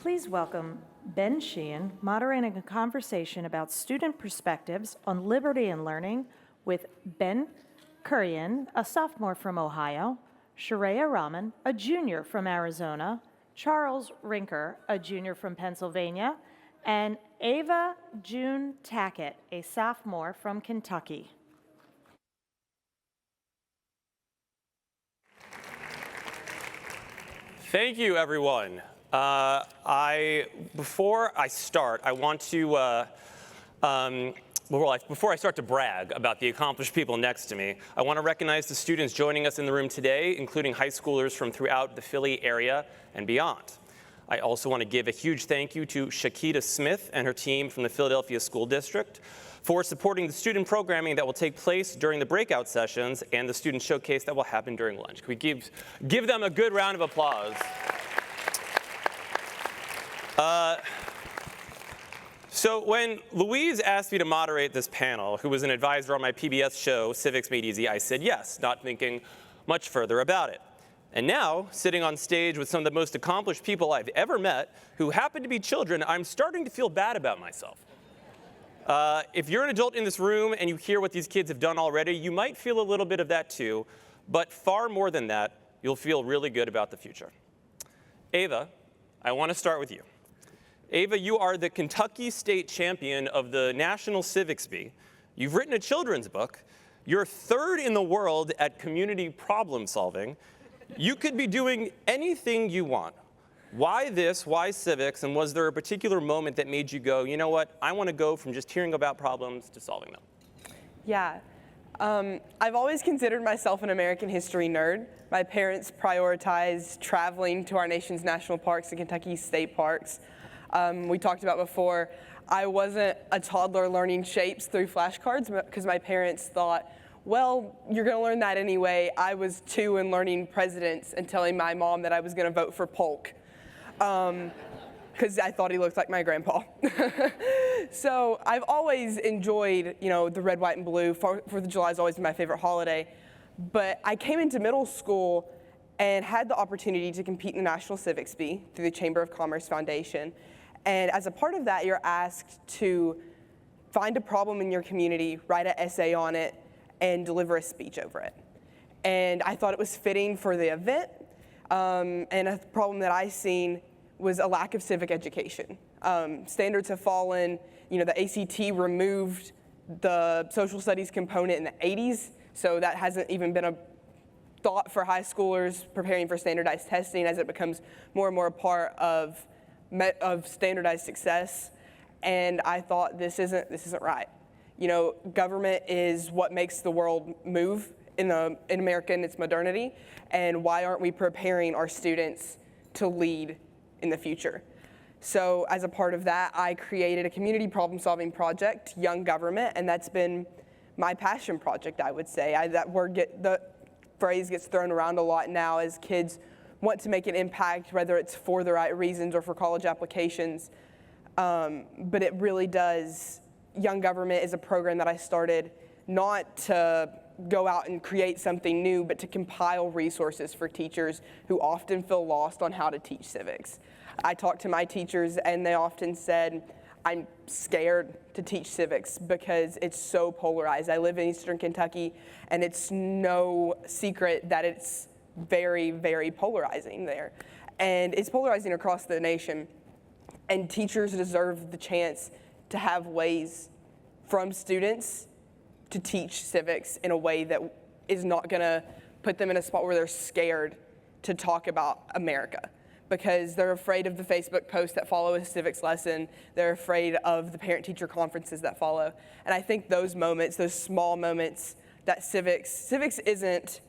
Please welcome Ben Sheehan moderating a conversation about student perspectives on liberty and learning with Ben Kurian, a sophomore from Ohio, Shreya Raman, a junior from Arizona, Charles Rinker, a junior from Pennsylvania, and Ava June Tackett, a sophomore from Kentucky. Thank you, everyone. Before I start, I want to, before I start to brag about the accomplished people next to me, I want to recognize the students joining us in the room today, including high schoolers from throughout the Philly area and beyond. I also want to give a huge thank you to Shakita Smith and her team from the Philadelphia School District for supporting the student programming that will take place during the breakout sessions and the student showcase that will happen during lunch. Can we give them a good round of applause? So when Louise asked me to moderate this panel, who was an advisor on my PBS show, Civics Made Easy, I said yes, not thinking much further about it. And now, sitting on stage with some of the most accomplished people I've ever met, who happen to be children, I'm starting to feel bad about myself. If you're an adult in this room and you hear what these kids have done already, you might feel a little bit of that too, but far more than that, you'll feel really good about the future. Ava, I want to start with you. Ava, you are the Kentucky State Champion of the National Civics Bee. You've written a children's book. You're third in the world at community problem solving. You could be doing anything you want. Why this? Why civics? And was there a particular moment that made you go, you know what, I want to go from just hearing about problems to solving them? Yeah. I've always considered myself an American history nerd. My parents prioritized traveling to our nation's national parks and Kentucky state parks. We talked about before, I wasn't a toddler learning shapes through flashcards because my parents thought, well, you're going to learn that anyway. I was 2 and learning presidents and telling my mom that I was going to vote for Polk because I thought he looked like my grandpa. So I've always enjoyed, the red, white, and blue. 4th of July is always my favorite holiday. But I came into middle school and had the opportunity to compete in the National Civics Bee through the Chamber of Commerce Foundation. And as a part of that, you're asked to find a problem in your community, write an essay on it, and deliver a speech over it. And I thought it was fitting for the event. And a problem that I seen was a lack of civic education. Standards have fallen. The ACT removed the social studies component in the 80s, so that hasn't even been a thought for high schoolers preparing for standardized testing as it becomes more and more a part of standardized success. And I thought this isn't right. Government is what makes the world move in America in its modernity, and why aren't we preparing our students to lead in the future? So as a part of that, I created a community problem-solving project, Young Government, and that's been my passion project, I would say. The phrase gets thrown around a lot now as kids want to make an impact, whether it's for the right reasons or for college applications. But it really does. Young Government is a program that I started not to go out and create something new, but to compile resources for teachers who often feel lost on how to teach civics. I talked to my teachers and they often said, I'm scared to teach civics because it's so polarized. I live in Eastern Kentucky and it's no secret that it's very, very polarizing there. And it's polarizing across the nation. And teachers deserve the chance to have ways from students to teach civics in a way that is not going to put them in a spot where they're scared to talk about America, because they're afraid of the Facebook posts that follow a civics lesson. They're afraid of the parent-teacher conferences that follow. And I think those moments, those small moments that civics isn't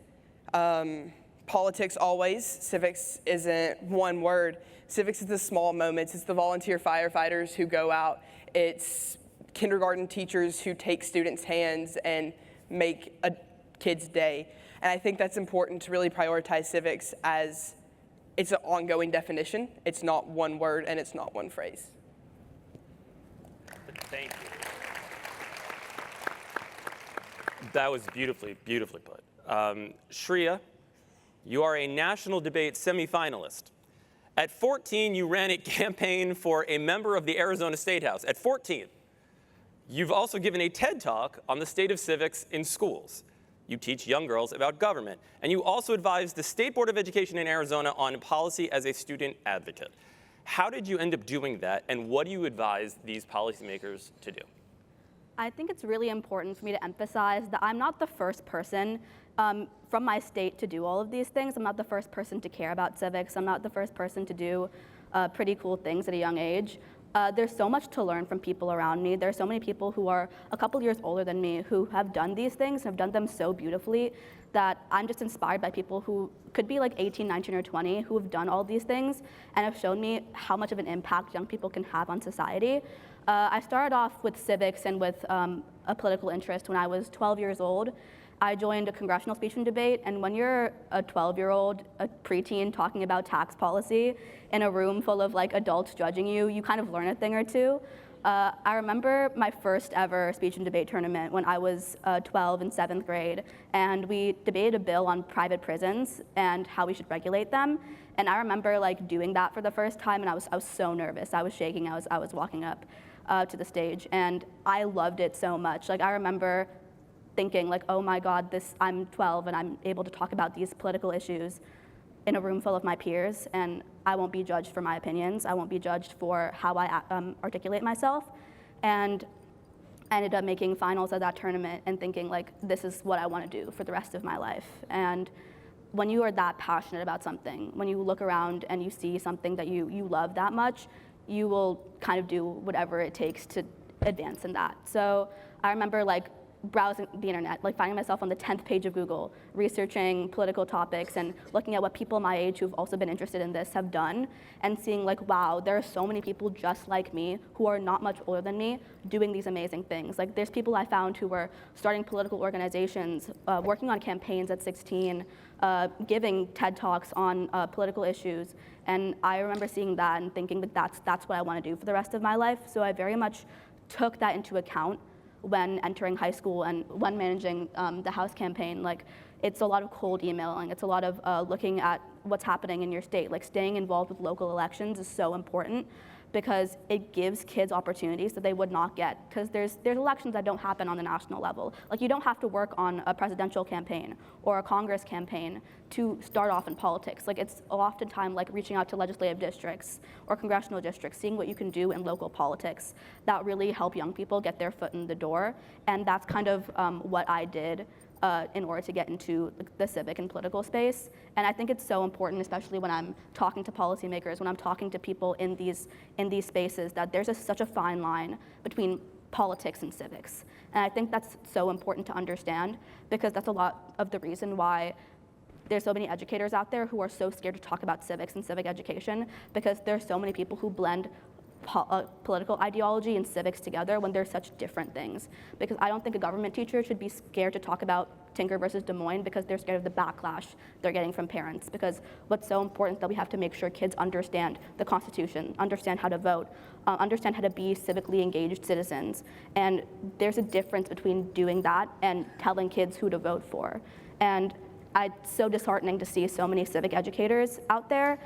politics always. Civics isn't one word. Civics is the small moments. It's the volunteer firefighters who go out. It's kindergarten teachers who take students' hands and make a kid's day. And I think that's important to really prioritize civics as it's an ongoing definition. It's not one word and it's not one phrase. Thank you. That was beautifully, beautifully put. Shreya, you are a national debate semifinalist. At 14, you ran a campaign for a member of the Arizona State House. At 14. You've also given a TED Talk on the state of civics in schools. You teach young girls about government. And you also advise the State Board of Education in Arizona on policy as a student advocate. How did you end up doing that, and what do you advise these policymakers to do? I think it's really important for me to emphasize that I'm not the first person from my state to do all of these things. I'm not the first person to care about civics. I'm not the first person to do pretty cool things at a young age. There's so much to learn from people around me. There's so many people who are a couple years older than me who have done these things, have done them so beautifully, that I'm just inspired by people who could be like 18, 19, or 20 who have done all these things and have shown me how much of an impact young people can have on society. I started off with civics and with a political interest when I was 12 years old. I joined a congressional speech and debate, and when you're a 12-year-old, a preteen talking about tax policy in a room full of like adults judging you, you kind of learn a thing or two. I remember my first ever speech and debate tournament when I was 12 in 7th grade, and we debated a bill on private prisons and how we should regulate them. And I remember like doing that for the first time, and I was so nervous. I was shaking. I was walking up to the stage, and I loved it so much. Like, I remember thinking like, oh my God, I'm 12 and I'm able to talk about these political issues in a room full of my peers, and I won't be judged for my opinions. I won't be judged for how I articulate myself. And I ended up making finals at that tournament and thinking like, this is what I want to do for the rest of my life. And when you are that passionate about something, when you look around and you see something that you love that much, you will kind of do whatever it takes to advance in that. So I remember like browsing the internet, like finding myself on the 10th page of Google, researching political topics and looking at what people my age who've also been interested in this have done, and seeing like, wow, there are so many people just like me who are not much older than me doing these amazing things. Like, there's people I found who were starting political organizations, working on campaigns at 16, giving TED Talks on political issues. And I remember seeing that and thinking that that's what I want to do for the rest of my life. So I very much took that into account when entering high school and when managing the House campaign. Like, it's a lot of cold emailing. It's a lot of looking at what's happening in your state. Like, staying involved with local elections is so important because it gives kids opportunities that they would not get. Because there's elections that don't happen on the national level. Like, you don't have to work on a presidential campaign or a Congress campaign to start off in politics. Like, it's oftentimes like reaching out to legislative districts or congressional districts, seeing what you can do in local politics that really help young people get their foot in the door. And that's kind of what I did in order to get into the civic and political space. And I think it's so important, especially when I'm talking to policymakers, when I'm talking to people in these spaces, that there's such a fine line between politics and civics. And I think that's so important to understand, because that's a lot of the reason why there's so many educators out there who are so scared to talk about civics and civic education, because there's so many people who blend political ideology and civics together when they're such different things. Because I don't think a government teacher should be scared to talk about Tinker versus Des Moines because they're scared of the backlash they're getting from parents. Because what's so important is that we have to make sure kids understand the Constitution, understand how to vote, understand how to be civically engaged citizens. And there's a difference between doing that and telling kids who to vote for. And it's so disheartening to see so many civic educators out there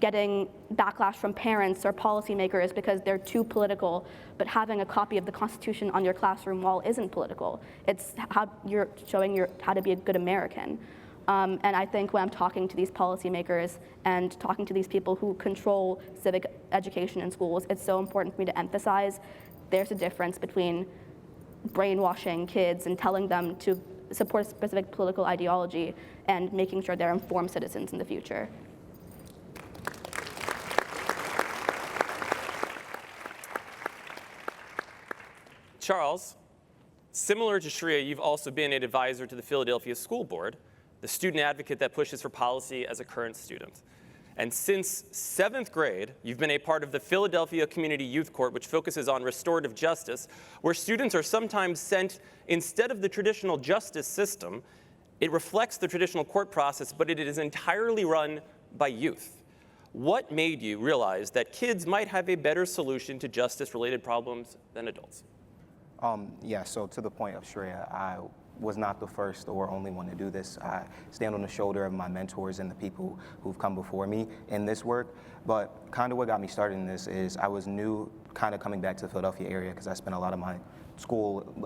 getting backlash from parents or policymakers because they're too political, but having a copy of the Constitution on your classroom wall isn't political. It's how you're showing how to be a good American. And I think when I'm talking to these policymakers and talking to these people who control civic education in schools, it's so important for me to emphasize there's a difference between brainwashing kids and telling them to support a specific political ideology and making sure they're informed citizens in the future. Charles, similar to Shreya, you've also been an advisor to the Philadelphia School Board, the student advocate that pushes for policy as a current student. And since 7th grade, you've been a part of the Philadelphia Community Youth Court, which focuses on restorative justice, where students are sometimes sent instead of the traditional justice system. It reflects the traditional court process, but it is entirely run by youth. What made you realize that kids might have a better solution to justice-related problems than adults? Yeah, so to the point of Shreya, I was not the first or only one to do this. I stand on the shoulder of my mentors and the people who've come before me in this work. But kind of what got me started in this is I was new, kind of coming back to the Philadelphia area because I spent a lot of my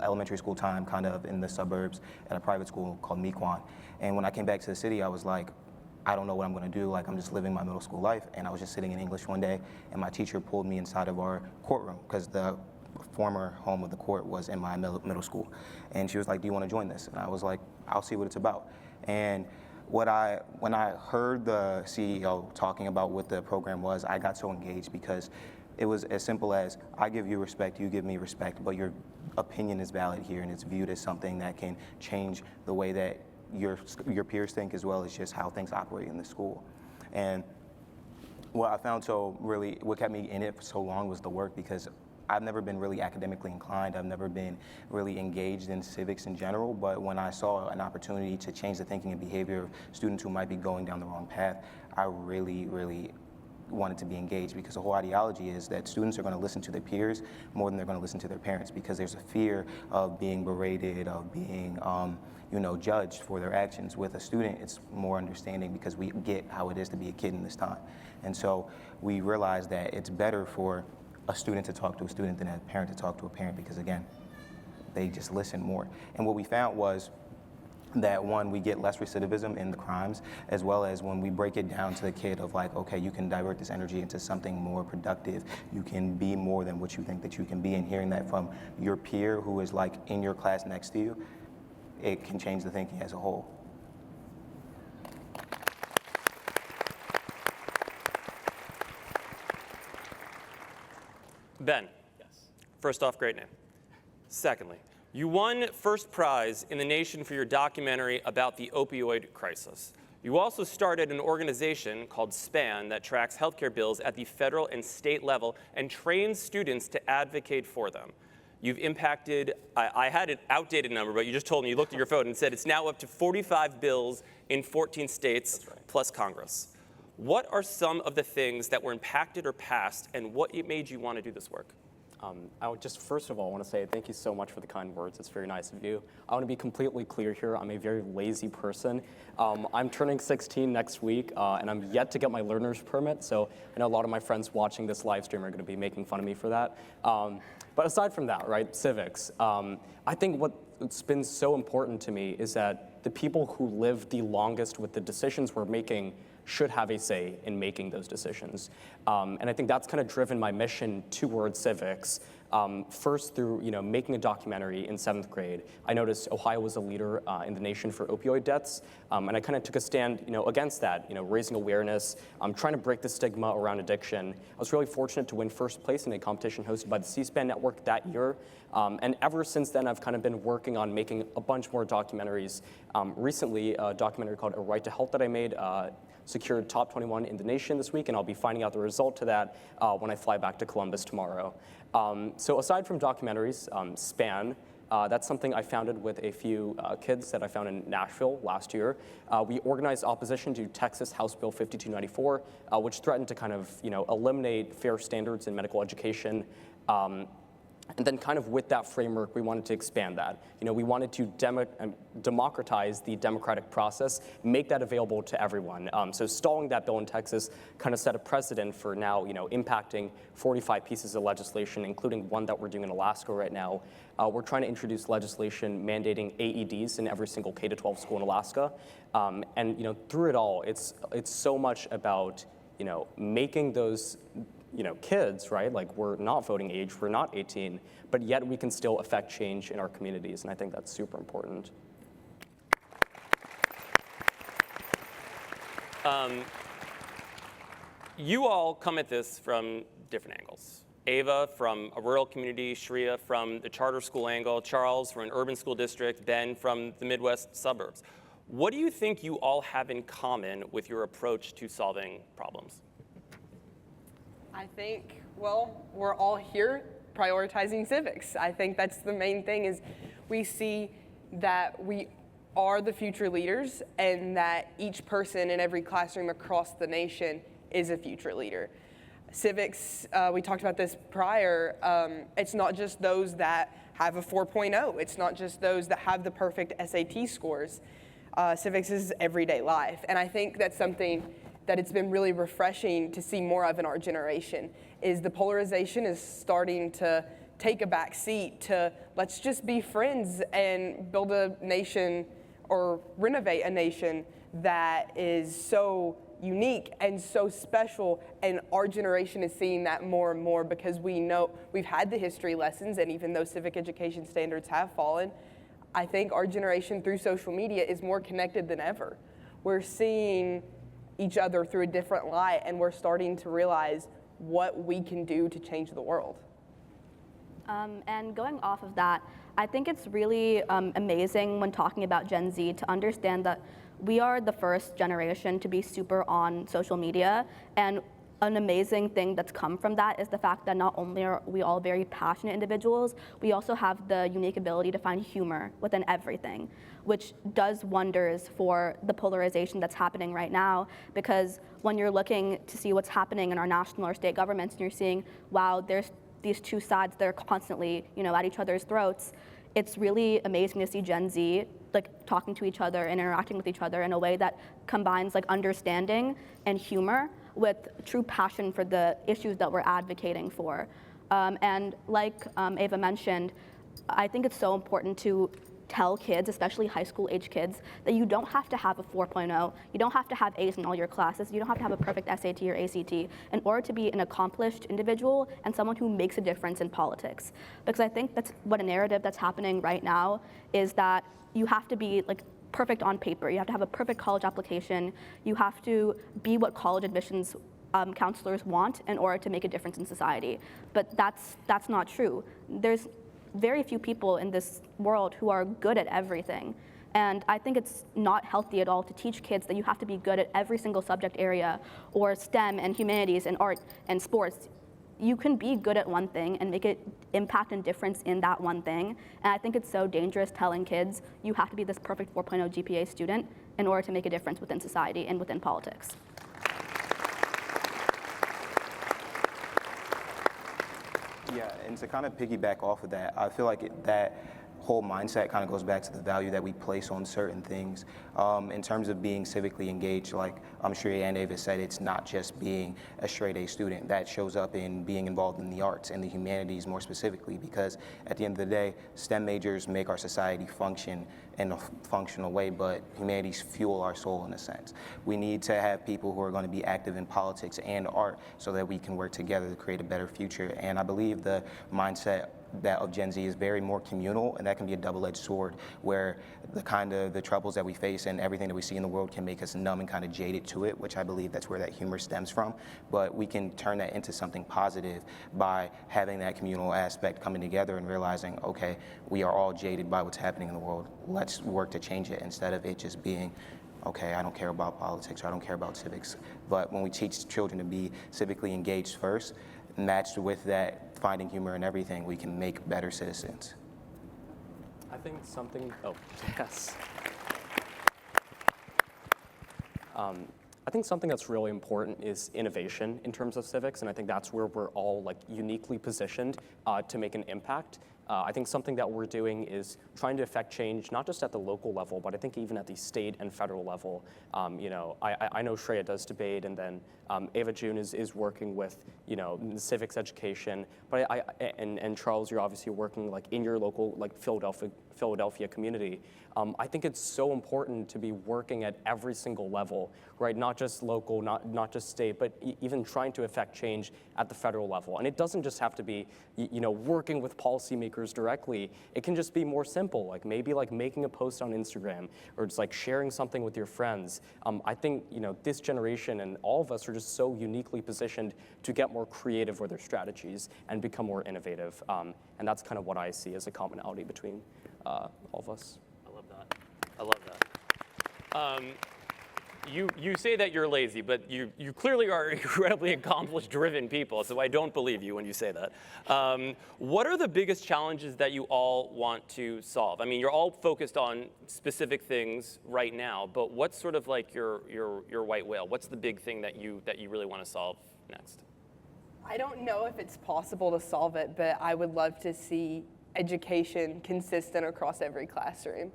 elementary school time kind of in the suburbs at a private school called Mequon. And when I came back to the city, I was like, I don't know what I'm going to do. Like, I'm just living my middle school life. And I was just sitting in English one day, and my teacher pulled me inside of our courtroom because the former home of the court was in my middle school. And she was like, do you want to join this? And I was like, I'll see what it's about. And when I heard the CEO talking about what the program was, I got so engaged because it was as simple as, I give you respect, you give me respect, but your opinion is valid here, and it's viewed as something that can change the way that your peers think, as well as just how things operate in the school. And what I found what kept me in it for so long was the work, because I've never been really academically inclined. I've never been really engaged in civics in general, but when I saw an opportunity to change the thinking and behavior of students who might be going down the wrong path, I really, really wanted to be engaged, because the whole ideology is that students are going to listen to their peers more than they're going to listen to their parents, because there's a fear of being berated, of being judged for their actions. With a student, it's more understanding, because we get how it is to be a kid in this time. And so we realize that it's better for a student to talk to a student than a parent to talk to a parent, because again, they just listen more. And what we found was that, one, we get less recidivism in the crimes, as well as when we break it down to the kid of like, okay, you can divert this energy into something more productive. You can be more than what you think that you can be. And hearing that from your peer who is like in your class next to you, it can change the thinking as a whole. Ben. Yes. First off, great name. Secondly, you won first prize in the nation for your documentary about the opioid crisis. You also started an organization called SPAN that tracks healthcare bills at the federal and state level and trains students to advocate for them. You've impacted, I had an outdated number, but you just told me, you looked at your phone and said it's now up to 45 bills in 14 states, plus Congress. What are some of the things that were impacted or passed, and what made you want to do this work? I would just first of all want to say thank you so much for the kind words. It's very nice of you. I want to be completely clear here. I'm a very lazy person. I'm turning 16 next week, and I'm yet to get my learner's permit. So I know a lot of my friends watching this live stream are going to be making fun of me for that. But aside from that, right, civics, I think what's been so important to me is that the people who live the longest with the decisions we're making should have a say in making those decisions. And I think that's kind of driven my mission towards civics. First through making a documentary in 7th grade. I noticed Ohio was a leader in the nation for opioid deaths, and I kind of took a stand against that, raising awareness, trying to break the stigma around addiction. I was really fortunate to win first place in a competition hosted by the C-SPAN network that year, and ever since then I've kind of been working on making a bunch more documentaries. Recently, a documentary called A Right to Health that I made secured top 21 in the nation this week, and I'll be finding out the result to that when I fly back to Columbus tomorrow. So aside from documentaries, SPAN, that's something I founded with a few kids that I found in Nashville last year. We organized opposition to Texas House Bill 5294, which threatened to kind of eliminate fair standards in medical education. And then kind of with that framework, we wanted to expand that. We wanted to democratize the democratic process, make that available to everyone. So stalling that bill in Texas kind of set a precedent for now, impacting 45 pieces of legislation, including one that we're doing in Alaska right now. We're trying to introduce legislation mandating AEDs in every single K-12 school in Alaska. And through it all, it's so much about making those kids, right? Like, we're not voting age, we're not 18, but yet we can still affect change in our communities, and I think that's super important. You all come at this from different angles. Ava from a rural community, Shreya from the charter school angle, Charles from an urban school district, Ben from the Midwest suburbs. What do you think you all have in common with your approach to solving problems? I think, well, we're all here prioritizing civics. I think that's the main thing, is we see that we are the future leaders and that each person in every classroom across the nation is a future leader. Civics, we talked about this prior, it's not just those that have a 4.0. It's not just those that have the perfect SAT scores. Civics is everyday life. And I think that's something that it's been really refreshing to see more of in our generation, is the polarization is starting to take a back seat to let's just be friends and build a nation or renovate a nation that is so unique and so special, and our generation is seeing that more and more because we know we've had the history lessons, and even though civic education standards have fallen, I think our generation through social media is more connected than ever. We're seeing each other through a different light, and we're starting to realize what we can do to change the world. And going off of that, I think it's really amazing when talking about Gen Z to understand that we are the first generation to be super on social media, and an amazing thing that's come from that is the fact that not only are we all very passionate individuals, we also have the unique ability to find humor within everything, which does wonders for the polarization that's happening right now, because when you're looking to see what's happening in our national or state governments and you're seeing, wow, there's these two sides that are constantly, at each other's throats, it's really amazing to see Gen Z talking to each other and interacting with each other in a way that combines understanding and humor with true passion for the issues that we're advocating for. And like Ava mentioned, I think it's so important to tell kids, especially high school age kids, that you don't have to have a 4.0, you don't have to have A's in all your classes, you don't have to have a perfect SAT or ACT in order to be an accomplished individual and someone who makes a difference in politics. Because I think that's what a narrative that's happening right now is that you have to be perfect on paper, you have to have a perfect college application, you have to be what college admissions counselors want in order to make a difference in society. But that's not true. There's very few people in this world who are good at everything. And I think it's not healthy at all to teach kids that you have to be good at every single subject area, or STEM and humanities and art and sports. You can be good at one thing and make an impact and difference in that one thing. And I think it's so dangerous telling kids you have to be this perfect 4.0 GPA student in order to make a difference within society and within politics. Yeah, and to kind of piggyback off of that, I feel like that whole mindset kind of goes back to the value that we place on certain things. In terms of being civically engaged, like Shreya and Ava said, it's not just being a straight A student. That shows up in being involved in the arts and the humanities more specifically, because at the end of the day, STEM majors make our society function in a functional way, but humanities fuel our soul in a sense. We need to have people who are going to be active in politics and art so that we can work together to create a better future. And I believe the mindset that of Gen Z is very more communal, and that can be a double-edged sword, where the troubles that we face and everything that we see in the world can make us numb and kind of jaded to it, which I believe that's where that humor stems from. But we can turn that into something positive by having that communal aspect coming together and realizing, okay, we are all jaded by what's happening in the world. Let's work to change it, instead of it just being, okay, I don't care about politics, or I don't care about civics. But when we teach children to be civically engaged first, matched with that finding humor in everything, we can make better citizens. I think something, yes. I think something that's really important is innovation in terms of civics, and I think that's where we're all uniquely positioned to make an impact. I think something that we're doing is trying to affect change, not just at the local level, but I think even at the state and federal level. I know Shreya does debate, and then Ava June is working with, civics education. But and Charles, you're obviously working in your local Philadelphia community. I think it's so important to be working at every single level, right? Not just local, not just state, but even trying to affect change at the federal level. And it doesn't just have to be, working with policymakers directly. It can just be more simple, maybe making a post on Instagram, or just sharing something with your friends. I think, this generation and all of us are just so uniquely positioned to get more creative with their strategies and become more innovative. And that's kind of what I see as a commonality between all of us. I love that. You say that you're lazy, but you clearly are incredibly accomplished, driven people, so I don't believe you when you say that. What are the biggest challenges that you all want to solve? I mean, you're all focused on specific things right now, but what's sort of your white whale? What's the big thing that you really want to solve next? I don't know if it's possible to solve it, but I would love to see education consistent across every classroom.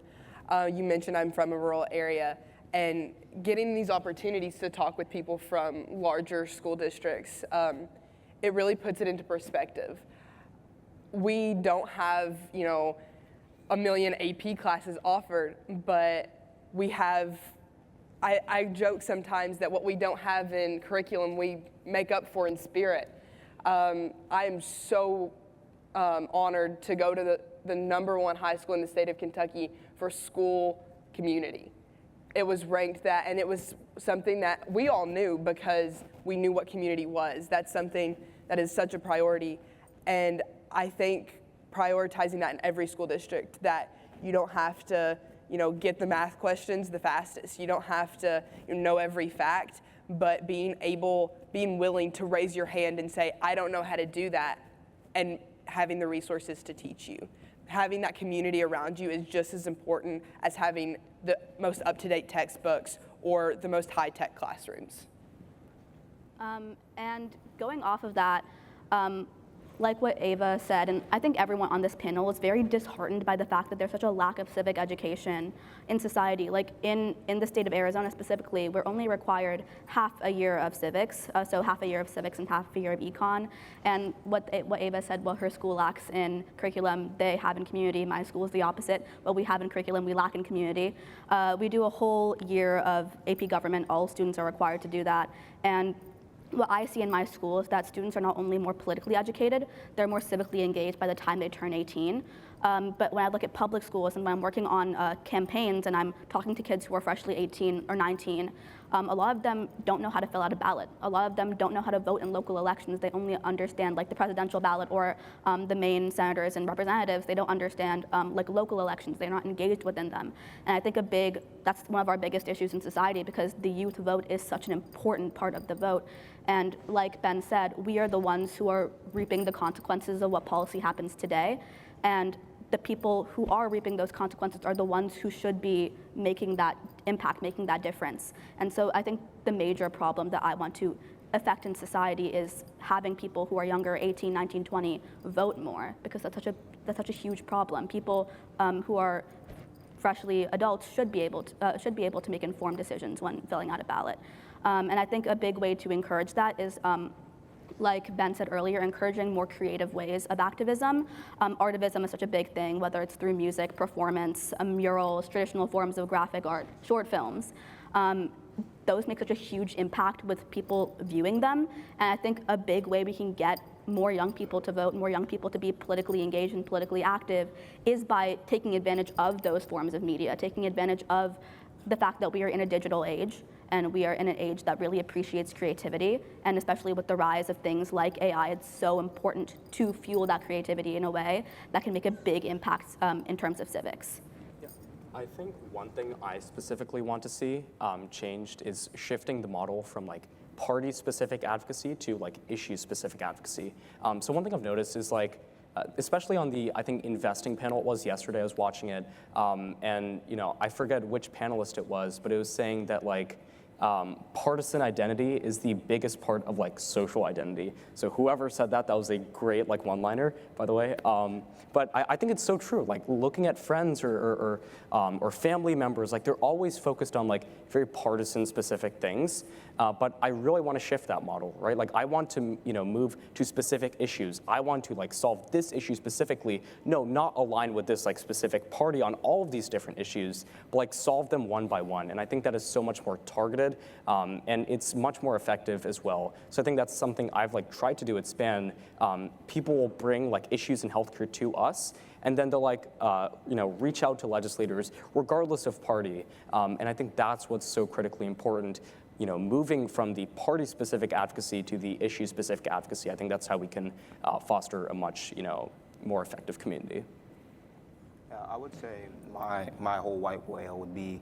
You mentioned I'm from a rural area, and getting these opportunities to talk with people from larger school districts, it really puts it into perspective. We don't have, a million AP classes offered, but we have, I joke sometimes that what we don't have in curriculum, we make up for in spirit. I am so honored to go to the #1 high school in the state of Kentucky for school community. It was ranked that, and it was something that we all knew because we knew what community was. That's something that is such a priority, and I think prioritizing that in every school district, that you don't have to, get the math questions the fastest. You don't have to know every fact, but being willing to raise your hand and say, I don't know how to do that, and having the resources to teach you. Having that community around you is just as important as having the most up-to-date textbooks or the most high-tech classrooms. And going off of that, like what Ava said, and I think everyone on this panel is very disheartened by the fact that there's such a lack of civic education in society. Like in the state of Arizona specifically, we're only required half a year of civics, so half a year of civics and half a year of econ. And what Ava said, what her school lacks in curriculum, they have in community. My school is the opposite. What we have in curriculum, we lack in community. We do a whole year of AP government. All students are required to do that. And what I see in my school is that students are not only more politically educated, they're more civically engaged by the time they turn 18. But when I look at public schools and when I'm working on campaigns and I'm talking to kids who are freshly 18 or 19, a lot of them don't know how to fill out a ballot. A lot of them don't know how to vote in local elections. They only understand like the presidential ballot or the main senators and representatives. They don't understand like local elections. They're not engaged within them. And I think that's one of our biggest issues in society, because the youth vote is such an important part of the vote. And like Ben said, we are the ones who are reaping the consequences of what policy happens today. And the people who are reaping those consequences are the ones who should be making that impact, making that difference. And so I think the major problem that I want to affect in society is having people who are younger, 18, 19, 20, vote more, because that's such a huge problem. People who are freshly adults should be able to make informed decisions when filling out a ballot. And I think a big way to encourage that is, like Ben said earlier, encouraging more creative ways of activism. Artivism is such a big thing, whether it's through music, performance, murals, traditional forms of graphic art, short films. Those make such a huge impact with people viewing them. And I think a big way we can get more young people to vote, more young people to be politically engaged and politically active, is by taking advantage of those forms of media, taking advantage of the fact that we are in a digital age, and we are in an age that really appreciates creativity, and especially with the rise of things like AI, it's so important to fuel that creativity in a way that can make a big impact in terms of civics. Yeah. I think one thing I specifically want to see changed is shifting the model from like party-specific advocacy to like issue-specific advocacy. So one thing I've noticed is like, especially on the, I think, investing panel it was yesterday, I was watching it, and I forget which panelist it was, but it was saying that like, partisan identity is the biggest part of like social identity. So whoever said that was a great like one-liner, by the way. But I think it's so true. Like looking at friends or family members, like they're always focused on like very partisan specific things. But I really want to shift that model, right? Like I want to move to specific issues. I want to like solve this issue specifically. No, not align with this like specific party on all of these different issues, but like solve them one by one. And I think that is so much more targeted. And it's much more effective as well. So I think that's something I've like tried to do at SPAN. People will bring like issues in healthcare to us, and then they'll like reach out to legislators regardless of party. And I think that's what's so critically important. Moving from the party-specific advocacy to the issue-specific advocacy. I think that's how we can foster a much more effective community. I would say my whole white whale would be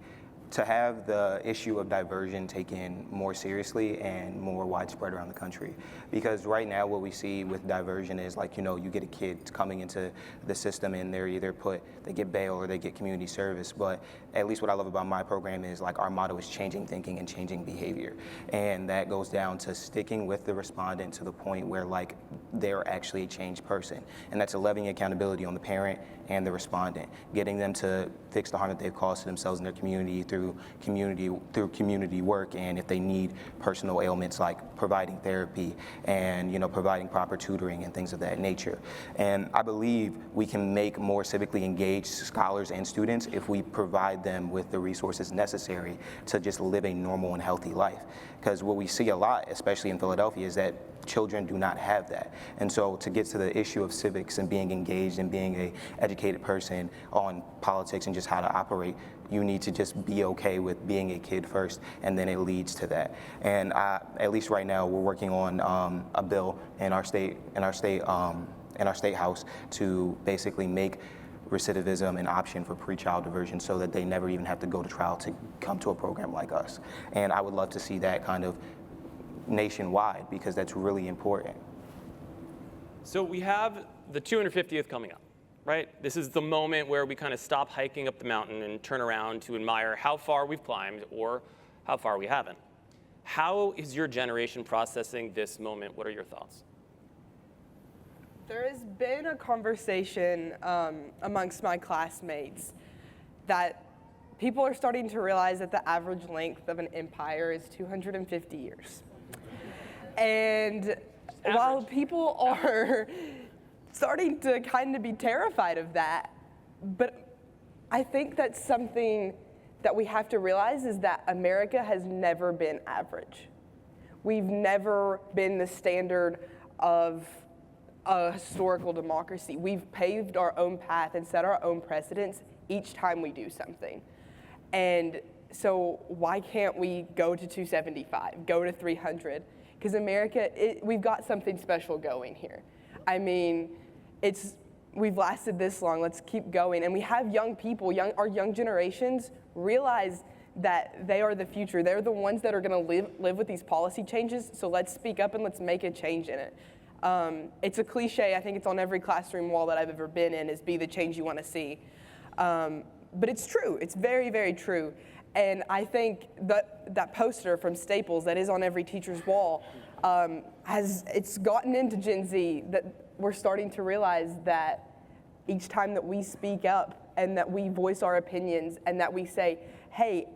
to have the issue of diversion taken more seriously and more widespread around the country. Because right now what we see with diversion is like, you get a kid coming into the system and they're either they get bail or they get community service. But at least what I love about my program is like our motto is changing thinking and changing behavior. And that goes down to sticking with the respondent to the point where like they're actually a changed person. And that's levying accountability on the parent and the respondent, getting them to fix the harm that they've caused to themselves and their community through community work, and if they need personal ailments, like providing therapy and providing proper tutoring and things of that nature. And I believe we can make more civically engaged scholars and students if we provide them with the resources necessary to just live a normal and healthy life. Because what we see a lot, especially in Philadelphia, is that children do not have that. And so to get to the issue of civics and being engaged and being an educated person on politics and just how to operate, you need to just be okay with being a kid first, and then it leads to that. And at least right now, we're working on a bill in our state house to basically make recidivism an option for pretrial diversion so that they never even have to go to trial to come to a program like us. And I would love to see that kind of nationwide, because that's really important. So we have the 250th coming up, right? This is the moment where we kind of stop hiking up the mountain and turn around to admire how far we've climbed or how far we haven't. How is your generation processing this moment? What are your thoughts? There has been a conversation amongst my classmates that people are starting to realize that the average length of an empire is 250 years. And while people are starting to kind of be terrified of that, but I think that's something that we have to realize is that America has never been average. We've never been the standard of a historical democracy. We've paved our own path and set our own precedents each time we do something. And so why can't we go to 275, go to 300? Because America, we've got something special going here. I mean, we've lasted this long, let's keep going. And we have young people, our young generations realize that they are the future. They're the ones that are gonna live with these policy changes, so let's speak up and let's make a change in it. It's a cliche, I think it's on every classroom wall that I've ever been in, is be the change you wanna see. But it's true, it's very, very true. And I think that poster from Staples that is on every teacher's wall, it's gotten into Gen Z that we're starting to realize that each time that we speak up and that we voice our opinions and that we say, hey,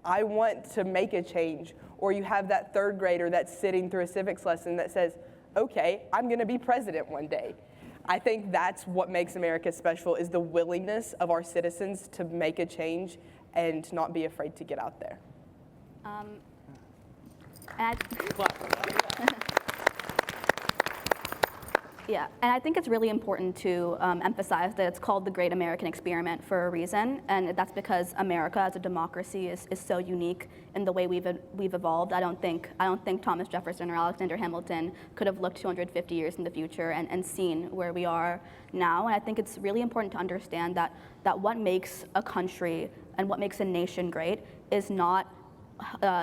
I want to make a change, or you have that third grader that's sitting through a civics lesson that says, okay, I'm gonna be president one day. I think that's what makes America special, is the willingness of our citizens to make a change and not be afraid to get out there. Yeah, and I think it's really important to emphasize that it's called the Great American Experiment for a reason, and that's because America as a democracy is so unique in the way we've evolved. I don't think Thomas Jefferson or Alexander Hamilton could have looked 250 years in the future and seen where we are now. And I think it's really important to understand that what makes a country and what makes a nation great is not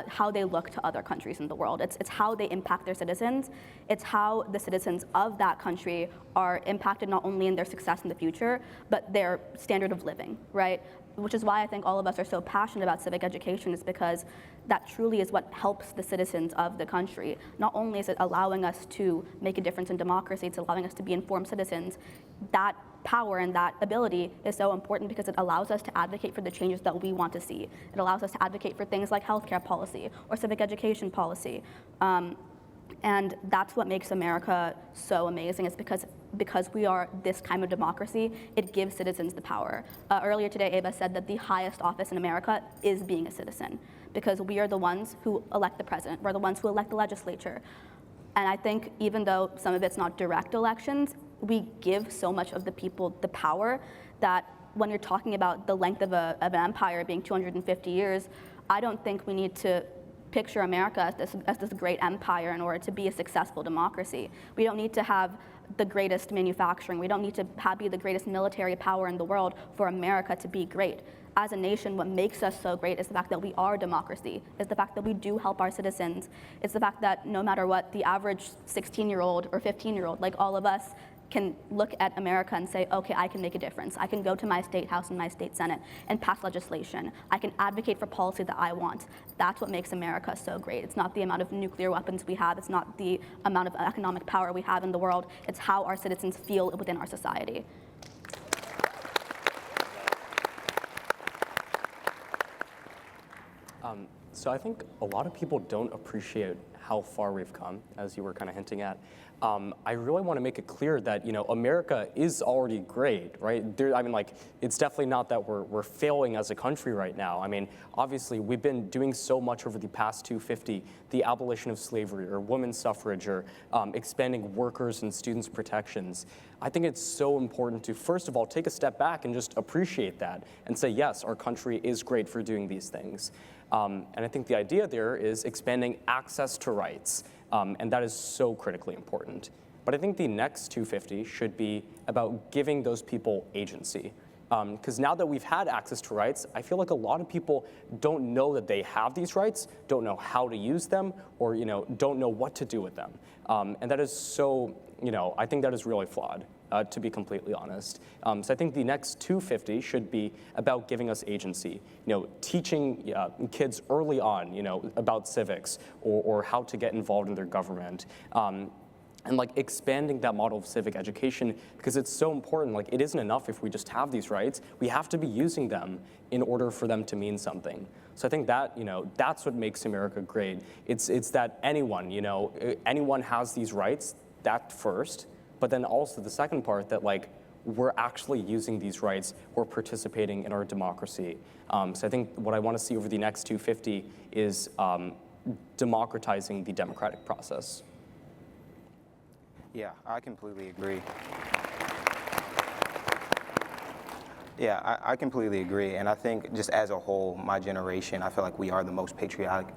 how they look to other countries in the world. It's how they impact their citizens. It's how the citizens of that country are impacted not only in their success in the future, but their standard of living, right? Which is why I think all of us are so passionate about civic education, is because that truly is what helps the citizens of the country. Not only is it allowing us to make a difference in democracy, it's allowing us to be informed citizens. That power and that ability is so important because it allows us to advocate for the changes that we want to see. It allows us to advocate for things like healthcare policy or civic education policy. And that's what makes America so amazing, is because we are this kind of democracy, it gives citizens the power. Earlier today, Ava said that the highest office in America is being a citizen, because we are the ones who elect the president, we're the ones who elect the legislature. And I think even though some of it's not direct elections, we give so much of the people the power that when you're talking about the length of an empire being 250 years, I don't think we need to picture America as this great empire in order to be a successful democracy. We don't need to have the greatest manufacturing. We don't need to be the greatest military power in the world for America to be great. as a nation, what makes us so great is the fact that we are a democracy. It's the fact that we do help our citizens. It's the fact that no matter what, the average 16-year-old or 15-year-old, like all of us, can look at America and say, okay, I can make a difference. I can go to my state house and my state senate and pass legislation. I can advocate for policy that I want. That's what makes America so great. It's not the amount of nuclear weapons we have. It's not the amount of economic power we have in the world. It's how our citizens feel within our society. So I think a lot of people don't appreciate how far we've come, as you were kind of hinting at. I really want to make it clear that, America is already great, right? It's definitely not that we're failing as a country right now. I mean, obviously, we've been doing so much over the past 250, the abolition of slavery, or women's suffrage, or expanding workers' and students' protections. I think it's so important to, first of all, take a step back and just appreciate that and say, yes, our country is great for doing these things. And I think the idea there is expanding access to rights, and that is so critically important. But I think the next 250 should be about giving those people agency. Because now that we've had access to rights, I feel like a lot of people don't know that they have these rights, don't know how to use them, or don't know what to do with them. And that is so, I think that is really flawed. To be completely honest. So I think the next 250 should be about giving us agency, teaching kids early on, about civics or how to get involved in their government. And expanding that model of civic education, because it's so important. It isn't enough if we just have these rights. We have to be using them in order for them to mean something. So I think that, that's what makes America great. It's that anyone has these rights, that first. But then also the second part that we're actually using these rights, we're participating in our democracy. So I think what I want to see over the next 250 is democratizing the democratic process. Yeah, I completely agree. Yeah, I completely agree. And I think just as a whole, my generation, I feel like we are the most patriotic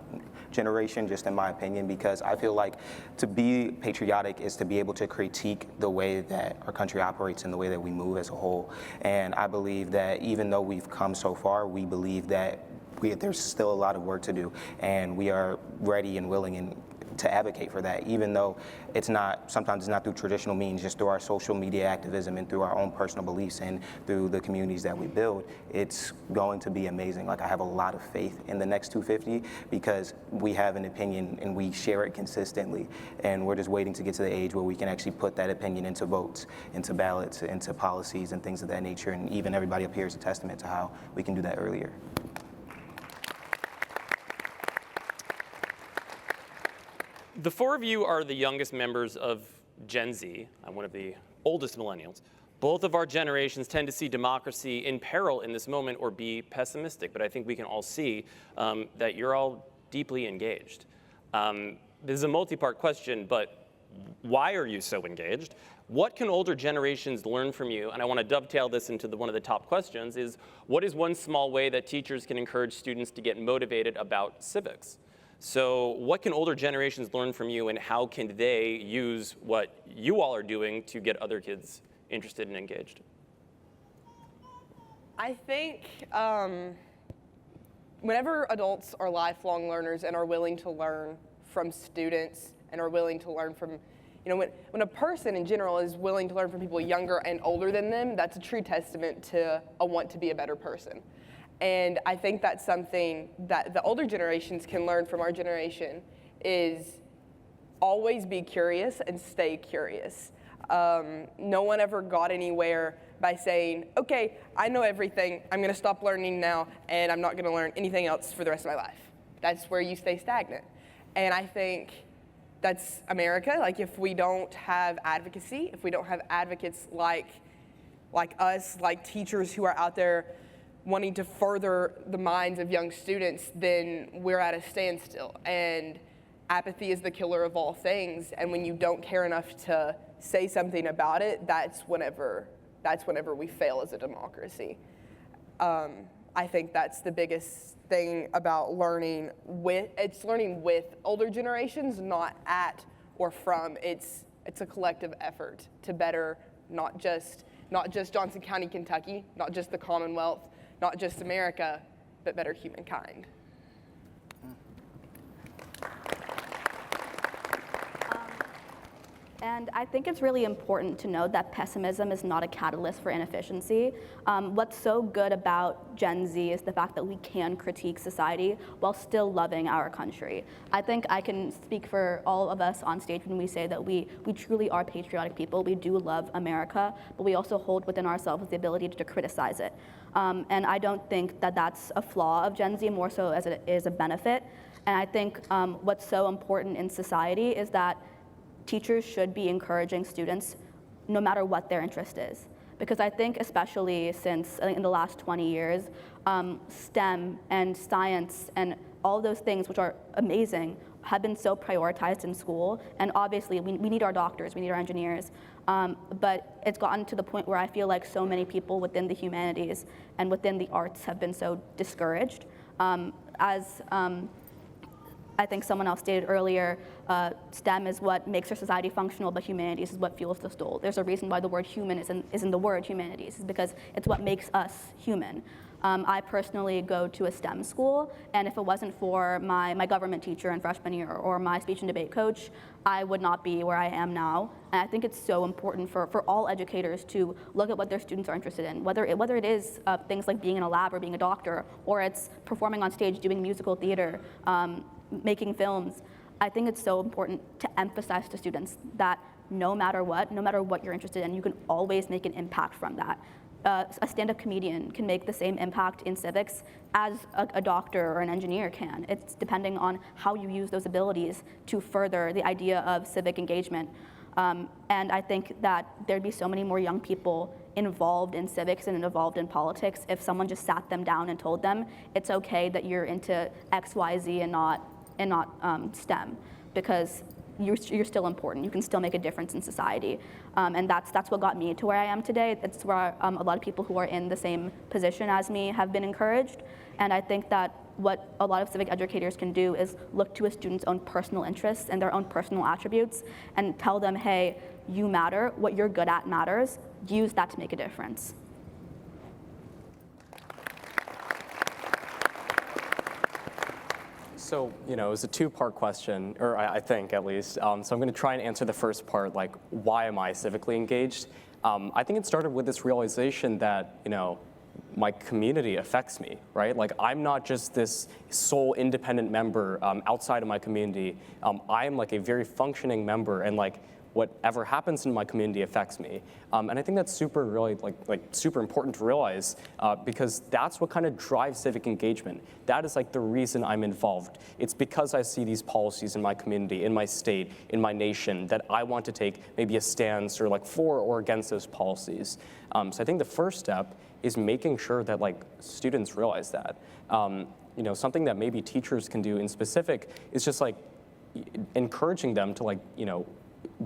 generation, just in my opinion, because I feel like to be patriotic is to be able to critique the way that our country operates and the way that we move as a whole. And I believe that even though we've come so far, we believe that there's still a lot of work to do, and we are ready and willing to advocate for that, even though sometimes it's not through traditional means, just through our social media activism and through our own personal beliefs and through the communities that we build. It's going to be amazing. I have a lot of faith in the next 250 because we have an opinion and we share it consistently, and we're just waiting to get to the age where we can actually put that opinion into votes, into ballots, into policies and things of that nature, and even everybody up here is a testament to how we can do that earlier. The four of you are the youngest members of Gen Z. I'm one of the oldest millennials. Both of our generations tend to see democracy in peril in this moment or be pessimistic, but I think we can all see that you're all deeply engaged. This is a multi-part question, but why are you so engaged? What can older generations learn from you? And I want to dovetail this into one of the top questions is, what is one small way that teachers can encourage students to get motivated about civics? So what can older generations learn from you, and how can they use what you all are doing to get other kids interested and engaged? I think whenever adults are lifelong learners and are willing to learn from students and are willing to learn from, when a person in general is willing to learn from people younger and older than them, that's a true testament to a want to be a better person. And I think that's something that the older generations can learn from our generation is always be curious and stay curious. No one ever got anywhere by saying, okay, I know everything, I'm gonna stop learning now, and I'm not gonna learn anything else for the rest of my life. That's where you stay stagnant. And I think that's America. If we don't have advocacy, if we don't have advocates like us, like teachers who are out there wanting to further the minds of young students, then we're at a standstill. And apathy is the killer of all things. And when you don't care enough to say something about it, that's whenever we fail as a democracy. I think that's the biggest thing about learning with older generations, not at or from. It's a collective effort to better not just Johnson County, Kentucky, not just the Commonwealth, not just America, but better humankind. And I think it's really important to note that pessimism is not a catalyst for inefficiency. What's so good about Gen Z is the fact that we can critique society while still loving our country. I think I can speak for all of us on stage when we say that we truly are patriotic people. We do love America, but we also hold within ourselves the ability to criticize it. And I don't think that that's a flaw of Gen Z, more so as it is a benefit. And I think what's so important in society is that teachers should be encouraging students no matter what their interest is. Because I think especially since in the last 20 years, STEM and science and all those things which are amazing have been so prioritized in school. And obviously we need our doctors, we need our engineers. But it's gotten to the point where I feel like so many people within the humanities and within the arts have been so discouraged. I think someone else stated earlier, STEM is what makes our society functional, but humanities is what fuels the soul. There's a reason why the word human is in the word humanities, is because it's what makes us human. I personally go to a STEM school, and if it wasn't for my government teacher in freshman year or my speech and debate coach, I would not be where I am now. And I think it's so important for all educators to look at what their students are interested in, whether it is things like being in a lab or being a doctor, or it's performing on stage, doing musical theater, making films. I think it's so important to emphasize to students that no matter what you're interested in, you can always make an impact from that. A stand-up comedian can make the same impact in civics as a doctor or an engineer can. It's depending on how you use those abilities to further the idea of civic engagement. And I think that there'd be so many more young people involved in civics and involved in politics if someone just sat them down and told them it's okay that you're into X, Y, Z and not STEM, because you're still important. You can still make a difference in society. And that's what got me to where I am today. It's where a lot of people who are in the same position as me have been encouraged. And I think that what a lot of civic educators can do is look to a student's own personal interests and their own personal attributes and tell them, hey, you matter, what you're good at matters, use that to make a difference. So, it was a two-part question, or I think at least. So I'm going to try and answer the first part, like, why am I civically engaged? I think it started with this realization that, my community affects me, right? Like, I'm not just this sole independent member outside of my community. I'm like a very functioning member, and like, whatever happens in my community affects me. And I think that's super important to realize because that's what kind of drives civic engagement. That is like the reason I'm involved. It's because I see these policies in my community, in my state, in my nation, that I want to take maybe a stance or like for or against those policies. So I think the first step is making sure that like students realize that. Something that maybe teachers can do in specific is just like encouraging them to like,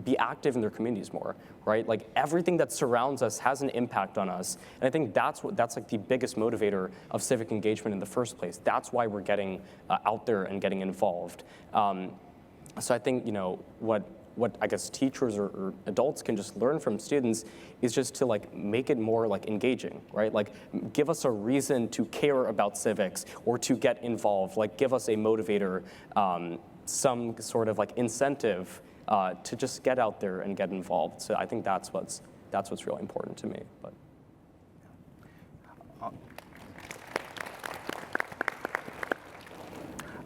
be active in their communities more, right? Like everything that surrounds us has an impact on us. And I think that's like the biggest motivator of civic engagement in the first place. That's why we're getting out there and getting involved. So I think, what I guess teachers or adults can just learn from students is just to like make it more like engaging, right? Like give us a reason to care about civics or to get involved, like give us a motivator, some sort of like incentive to just get out there and get involved. So I think that's what's really important to me. But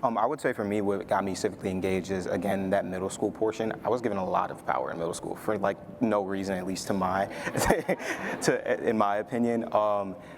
I would say for me, what got me civically engaged is, again, that middle school portion. I was given a lot of power in middle school for like no reason, at least in my opinion.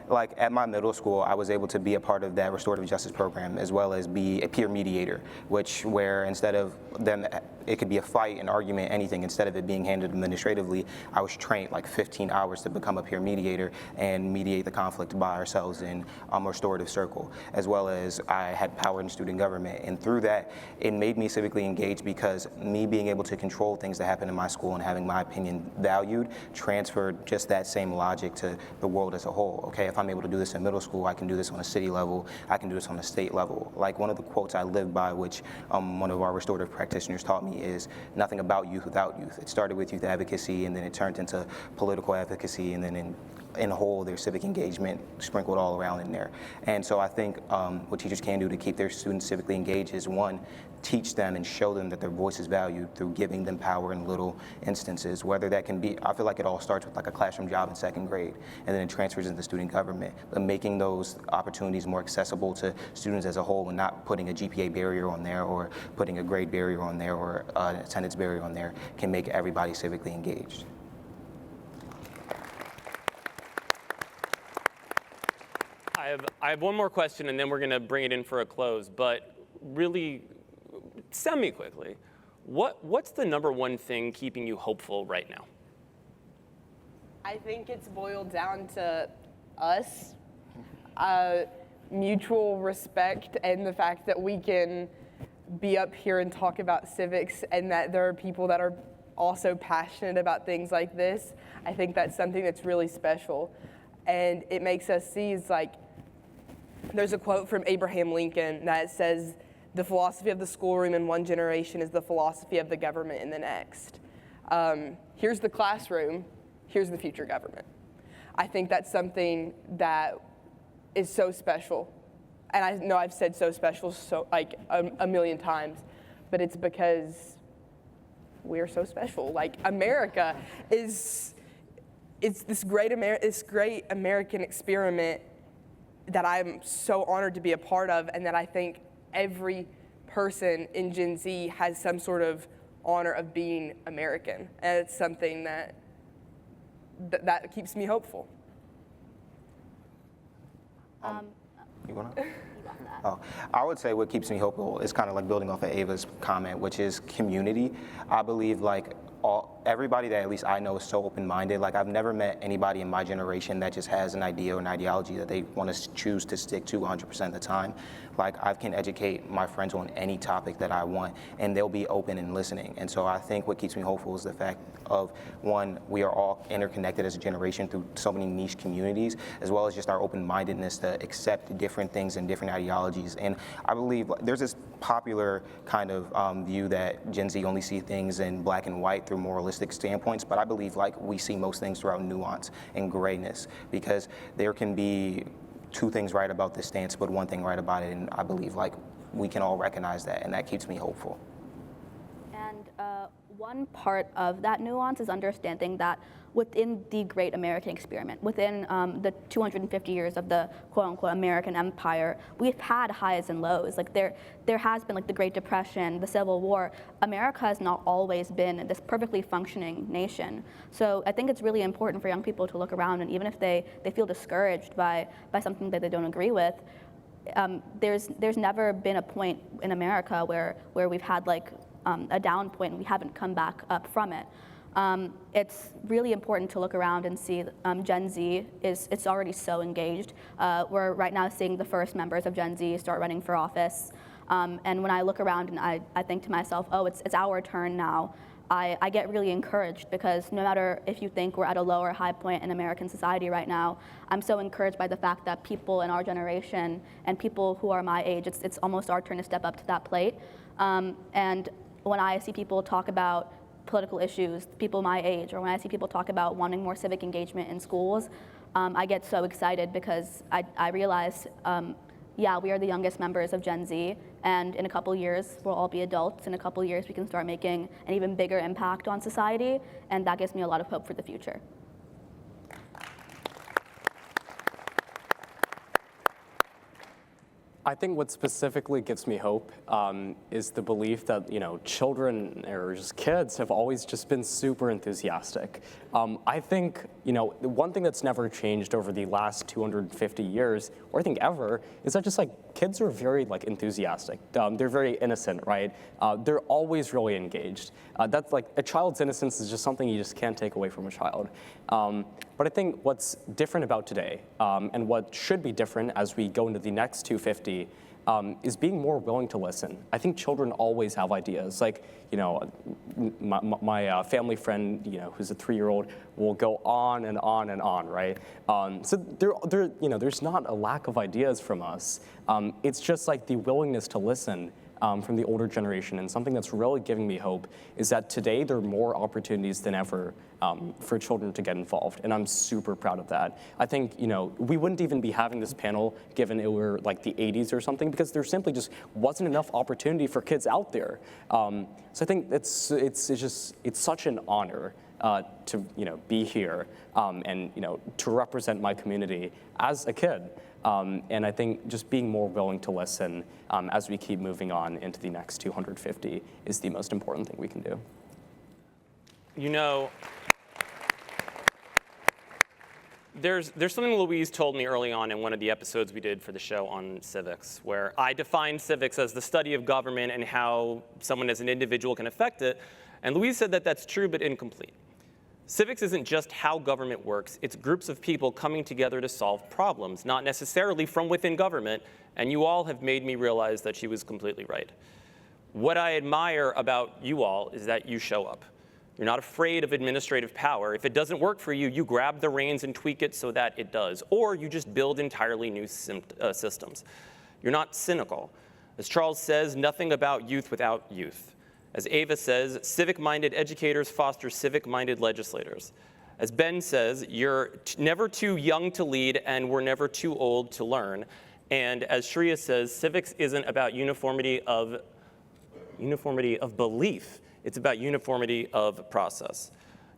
Like at my middle school, I was able to be a part of that restorative justice program as well as be a peer mediator, where instead of them, it could be a fight, an argument, anything. Instead of it being handled administratively, I was trained like 15 hours to become a peer mediator and mediate the conflict by ourselves in a restorative circle, as well as I had power in student government. And through that, it made me civically engaged because me being able to control things that happen in my school and having my opinion valued transferred just that same logic to the world as a whole. Okay, if I'm able to do this in middle school, I can do this on a city level, I can do this on a state level. Like one of the quotes I live by, which one of our restorative practitioners taught me, is nothing about youth without youth. It started with youth advocacy, and then it turned into political advocacy, and then in in whole, their civic engagement sprinkled all around in there. And so I think what teachers can do to keep their students civically engaged is, one, teach them and show them that their voice is valued through giving them power in little instances, whether that can be, I feel like it all starts with like a classroom job in second grade, and then it transfers into student government, but making those opportunities more accessible to students as a whole and not putting a GPA barrier on there or putting a grade barrier on there or an attendance barrier on there can make everybody civically engaged. I have one more question, and then we're going to bring it in for a close. But really, semi-quickly, what's the number one thing keeping you hopeful right now? I think it's boiled down to us, mutual respect, and the fact that we can be up here and talk about civics, and that there are people that are also passionate about things like this. I think that's something that's really special. And it makes us see, it's like, there's a quote from Abraham Lincoln that says, "The philosophy of the schoolroom in one generation is the philosophy of the government in the next." Here's the classroom, here's the future government. I think that's something that is so special. And I know I've said so special a million times, but it's because we're so special. Like, America it's this great American experiment that I'm so honored to be a part of, and that I think every person in Gen Z has some sort of honor of being American. And it's something that keeps me hopeful. You wanna? Oh, I would say what keeps me hopeful is kind of like building off of Ava's comment, which is community. I believe like everybody that at least I know is so open-minded. Like, I've never met anybody in my generation that just has an idea or an ideology that they want to choose to stick to 100% of the time. Like, I can educate my friends on any topic that I want, and they'll be open and listening. And so I think what keeps me hopeful is the fact of, one, we are all interconnected as a generation through so many niche communities, as well as just our open-mindedness to accept different things and different ideologies. And I believe there's this popular kind of view that Gen Z only see things in black and white through moralistic standpoints, but I believe like we see most things throughout nuance and grayness, because there can be two things right about this stance, but one thing right about it, and I believe like we can all recognize that, and that keeps me hopeful. And one part of that nuance is understanding that within the great American experiment, within the 250 years of the quote-unquote American empire, we've had highs and lows. Like, there has been like the Great Depression, the Civil War. America has not always been this perfectly functioning nation. So I think it's really important for young people to look around, and even if they feel discouraged by something that they don't agree with, there's never been a point in America where we've had like a down point and we haven't come back up from it. It's really important to look around and see Gen Z it's already so engaged. We're right now seeing the first members of Gen Z start running for office. And when I look around and I think to myself, oh, it's our turn now, I get really encouraged, because no matter if you think we're at a low or high point in American society right now, I'm so encouraged by the fact that people in our generation and people who are my age, it's almost our turn to step up to that plate. And when I see people talk about political issues, people my age, or when I see people talk about wanting more civic engagement in schools, I get so excited, because I realize, yeah, we are the youngest members of Gen Z, and in a couple years, we'll all be adults. In a couple years, we can start making an even bigger impact on society, and that gives me a lot of hope for the future. I think what specifically gives me hope is the belief that, children or just kids have always just been super enthusiastic. I think, one thing that's never changed over the last 250 years, or I think ever, is that just like kids are very enthusiastic. They're very innocent, right? They're always really engaged. That's like a child's innocence is just something you just can't take away from a child. But I think what's different about today, and what should be different as we go into the next 250, is being more willing to listen. I think children always have ideas. Like, my family friend, who's a 3-year-old, will go on and on and on, right? So there's not a lack of ideas from us. It's just like the willingness to listen from the older generation, and something that's really giving me hope is that today there are more opportunities than ever for children to get involved, and I'm super proud of that. I think, we wouldn't even be having this panel given it were like the 80s or something, because there simply just wasn't enough opportunity for kids out there. So I think it's such an honor to be here and to represent my community as a kid. And I think just being more willing to listen as we keep moving on into the next 250 is the most important thing we can do. There's something Louise told me early on in one of the episodes we did for the show on civics, where I defined civics as the study of government and how someone as an individual can affect it. And Louise said that that's true but incomplete. Civics isn't just how government works, it's groups of people coming together to solve problems, not necessarily from within government, and you all have made me realize that she was completely right. What I admire about you all is that you show up. You're not afraid of administrative power. If it doesn't work for you, you grab the reins and tweak it so that it does, or you just build entirely new systems. You're not cynical. As Charles says, nothing about youth without youth. As Ava says, civic-minded educators foster civic-minded legislators. As Ben says, you're never too young to lead and we're never too old to learn. And as Shreya says, civics isn't about uniformity of belief. It's about uniformity of process.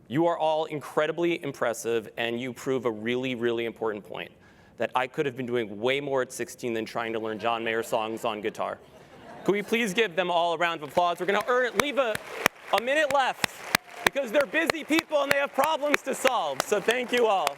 You are all incredibly impressive and you prove a really, really important point, that I could have been doing way more at 16 than trying to learn John Mayer songs on guitar. Could we please give them all a round of applause? We're going to leave a minute left because they're busy people and they have problems to solve. So thank you all.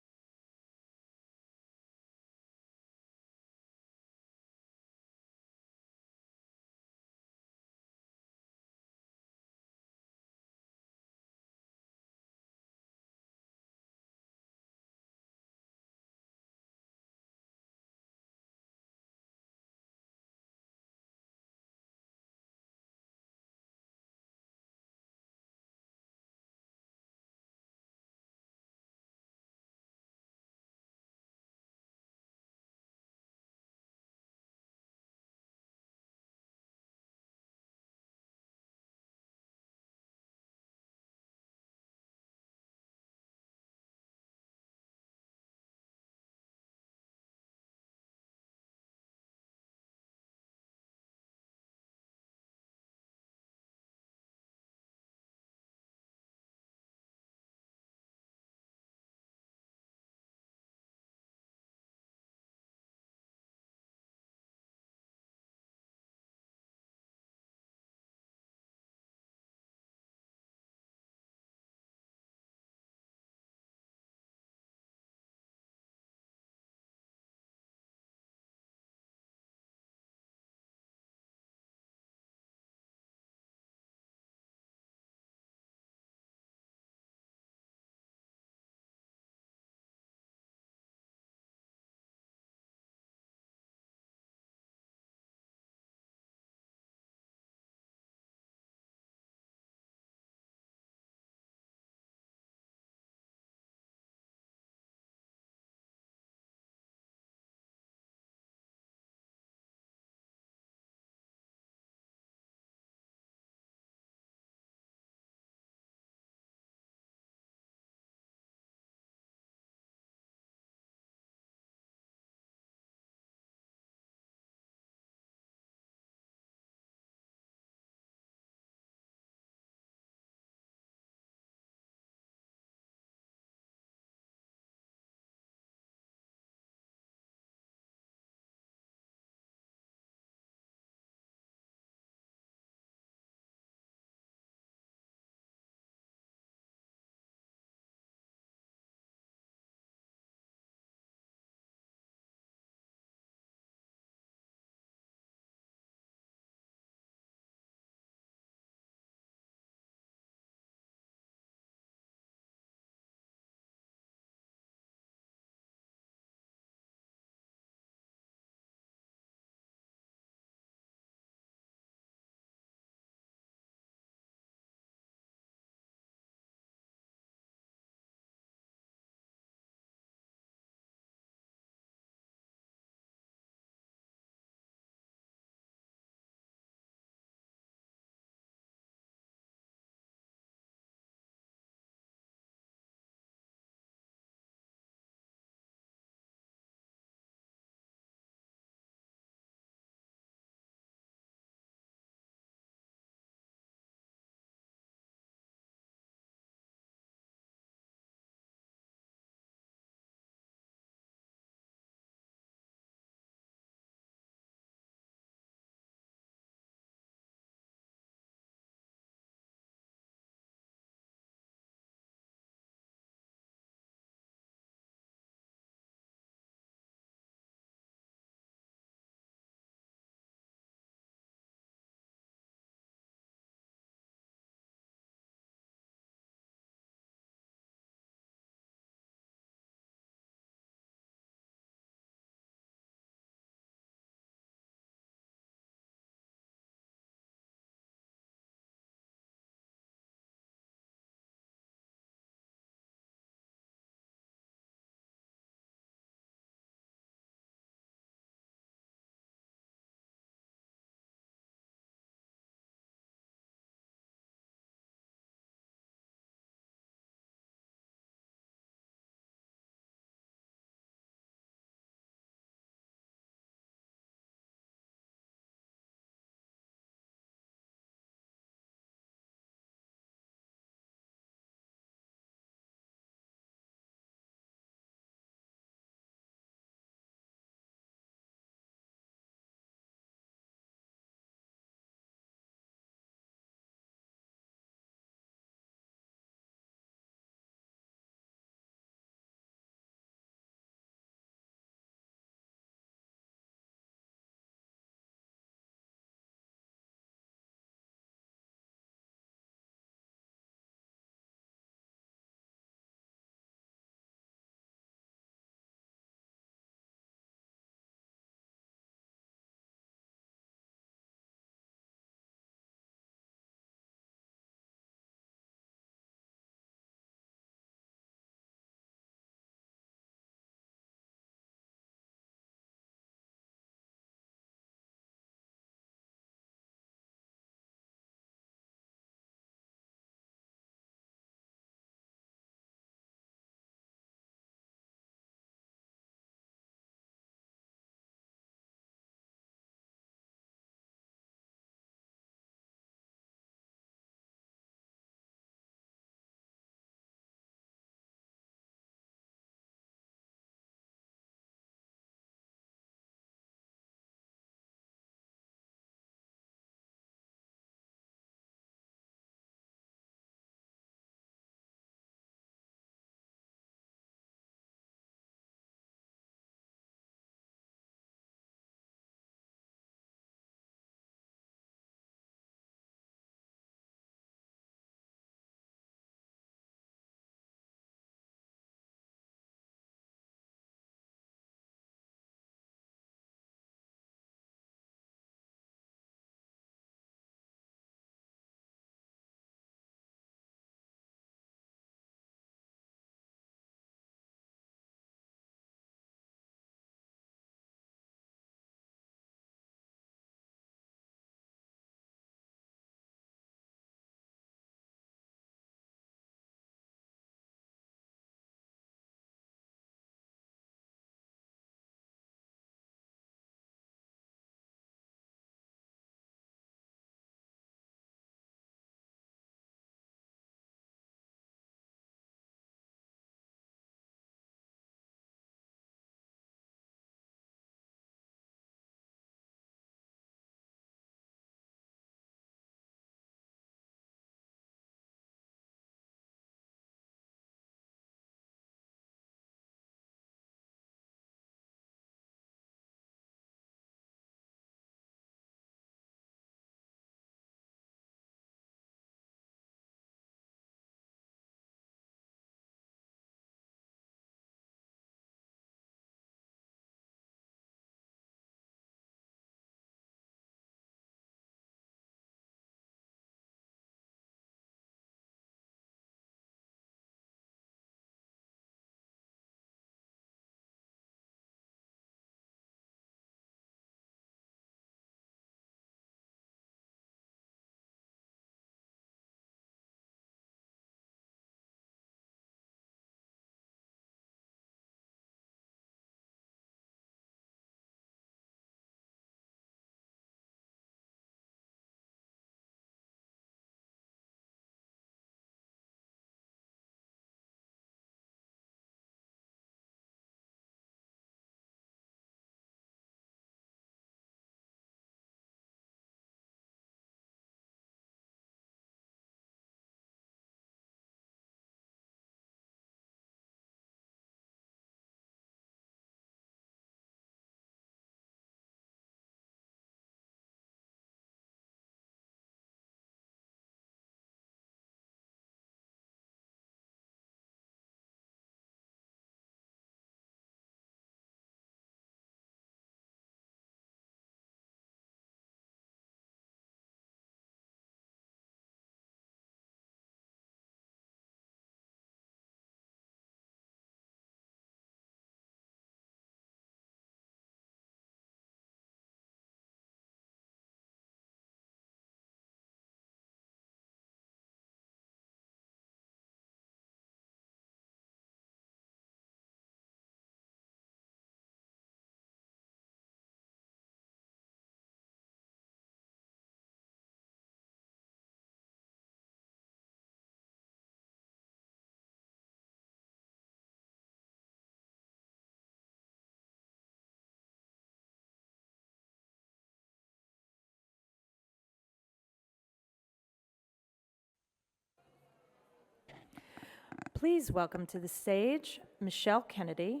Please welcome to the stage Michelle Kennedy,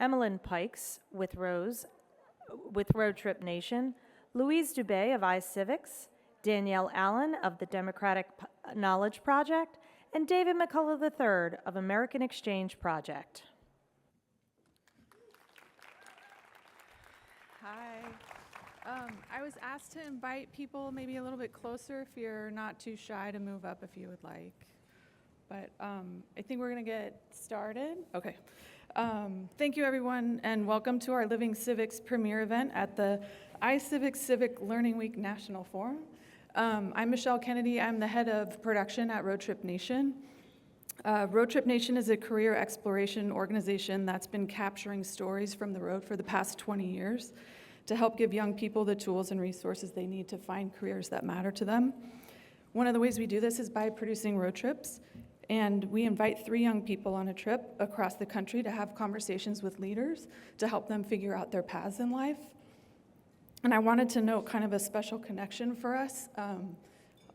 Emmeline Pikes with Road Trip Nation, Louise Dubé of iCivics, Danielle Allen of the Democratic Knowledge Project, and David McCullough III of American Exchange Project. Hi. I was asked to invite people maybe a little bit closer if you're not too shy to move up if you would like. But I think we're going to get started. Okay. Thank you, everyone, and welcome to our Living Civics premiere event at the iCivics Civic Learning Week National Forum. I'm Michelle Kennedy. I'm the head of production at Road Trip Nation. Road Trip Nation is a career exploration organization that's been capturing stories from the road for the past 20 years to help give young people the tools and resources they need to find careers that matter to them. One of the ways we do this is by producing road trips, and we invite 3 young people on a trip across the country to have conversations with leaders to help them figure out their paths in life. And I wanted to note kind of a special connection for us.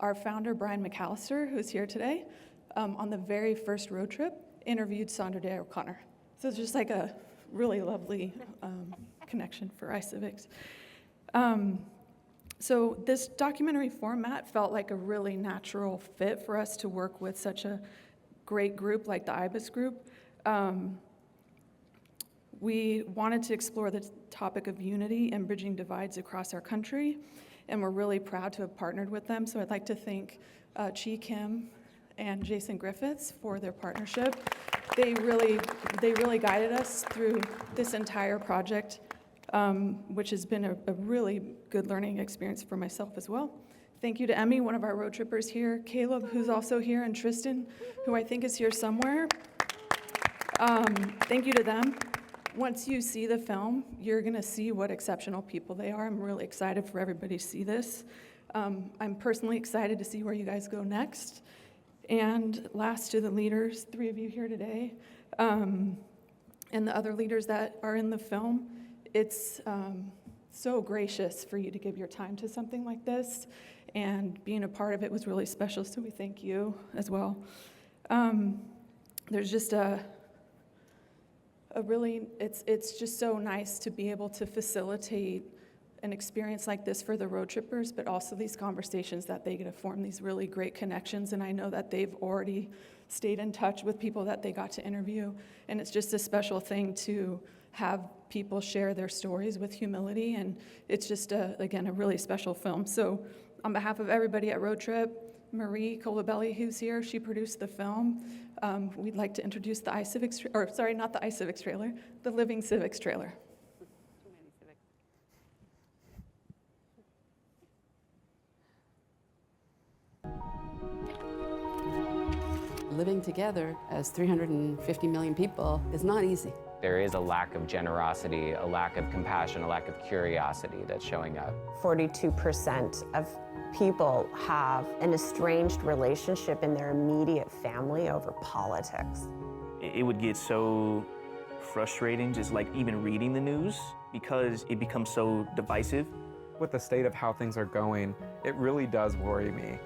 Our founder, Brian McAllister, who's here today, on the very first road trip, interviewed Sandra Day O'Connor. So it's just like a really lovely connection for iCivics. So this documentary format felt like a really natural fit for us to work with such a great group like the IBIS group. We wanted to explore the topic of unity and bridging divides across our country, and we're really proud to have partnered with them. So I'd like to thank Chi Kim and Jason Griffiths for their partnership. They really guided us through this entire project, which has been a really good learning experience for myself as well. Thank you to Emmy, one of our road trippers here, Caleb, who's also here, and Tristan, who I think is here somewhere. Thank you to them. Once you see the film, you're gonna see what exceptional people they are. I'm really excited for everybody to see this. I'm personally excited to see where you guys go next. And last, to the leaders, 3 of you here today, and the other leaders that are in the film, it's so gracious for you to give your time to something like this, and being a part of it was really special, so we thank you as well. There's just it's just so nice to be able to facilitate an experience like this for the road trippers, but also these conversations that they get to form these really great connections. And I know that they've already stayed in touch with people that they got to interview. And it's just a special thing to have people share their stories with humility. And it's just, again, a really special film. So on behalf of everybody at Road Trip, Marie Colabelli, who's here, she produced the film. We'd like to introduce the iCivics, or sorry, not the iCivics trailer, the Living Civics trailer. Living together as 350 million people is not easy. There is a lack of generosity, a lack of compassion, a lack of curiosity that's showing up. 42% of people have an estranged relationship in their immediate family over politics. It would get so frustrating just like even reading the news because it becomes so divisive. With the state of how things are going, it really does worry me.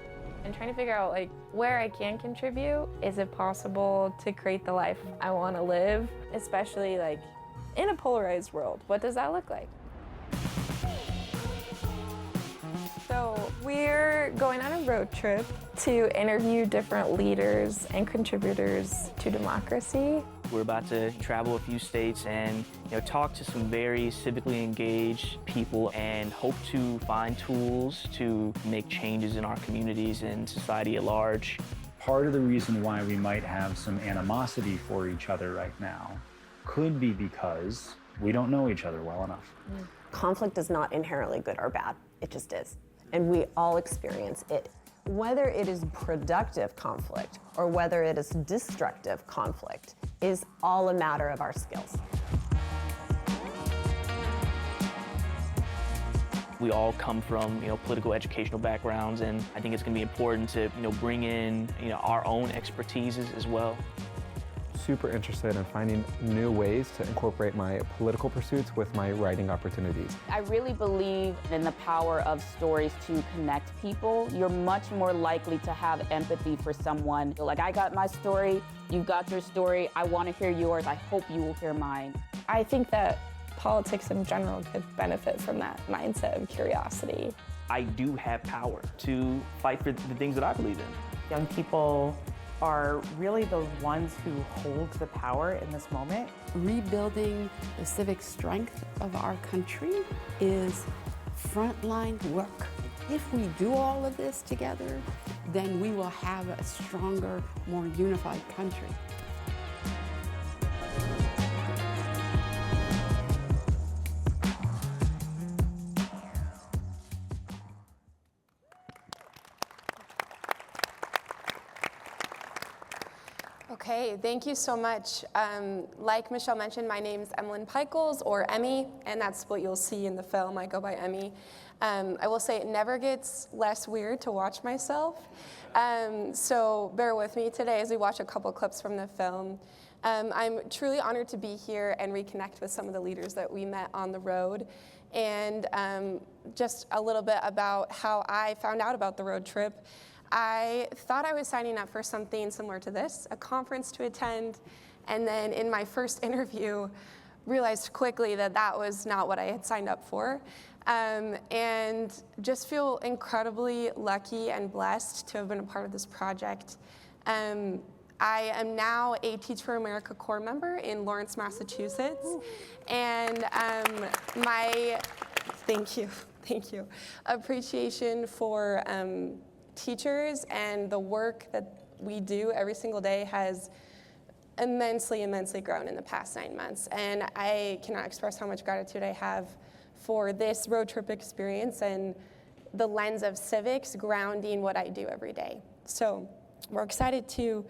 And trying to figure out like where I can contribute. Is it possible to create the life I want to live? Especially like in a polarized world, what does that look like? So we're going on a road trip to interview different leaders and contributors to democracy. We're about to travel a few states and talk to some very civically engaged people and hope to find tools to make changes in our communities and society at large. Part of the reason why we might have some animosity for each other right now could be because we don't know each other well enough. Conflict is not inherently good or bad, it just is. And we all experience it. Whether it is productive conflict or whether it is destructive conflict is all a matter of our skills. We all come from political educational backgrounds, and I think it's going to be important to bring in our own expertises as well. super interested in finding new ways to incorporate my political pursuits with my writing opportunities. I really believe in the power of stories to connect people. You're much more likely to have empathy for someone. Like, I got my story, you've got your story, I want to hear yours, I hope you will hear mine. I think that politics in general could benefit from that mindset of curiosity. I do have power to fight for the things that I believe in. Young people are really the ones who hold the power in this moment. Rebuilding the civic strength of our country is frontline work. If we do all of this together, then we will have a stronger, more unified country. Okay, thank you so much. Like Michelle mentioned, my name is Emlyn Pickles, or Emmy, and that's what you'll see in the film. I go by Emmy. I will say it never gets less weird to watch myself. So bear with me today as we watch a couple clips from the film. I'm truly honored to be here and reconnect with some of the leaders that we met on the road. And just a little bit about how I found out about the road trip. I thought I was signing up for something similar to this, a conference to attend, and then in my first interview, realized quickly that that was not what I had signed up for, and just feel incredibly lucky and blessed to have been a part of this project. I am now a Teach for America Corps member in Lawrence, Massachusetts, and my, thank you, appreciation for teachers and the work that we do every single day has immensely grown in the past 9 months. And I cannot express how much gratitude I have for this road trip experience and the lens of civics grounding what I do every day. So we're excited to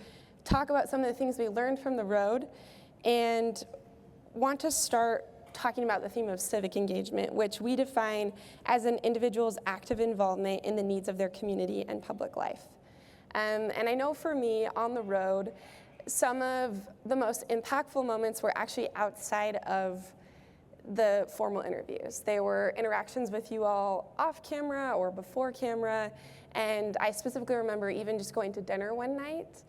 talk about some of the things we learned from the road and want to start talking about the theme of civic engagement, which we define as an individual's active involvement in the needs of their community and public life. And I know for me, on the road, some of the most impactful moments were actually outside of the formal interviews. They were interactions with you all off camera or before camera, and I specifically remember even just going to dinner one night,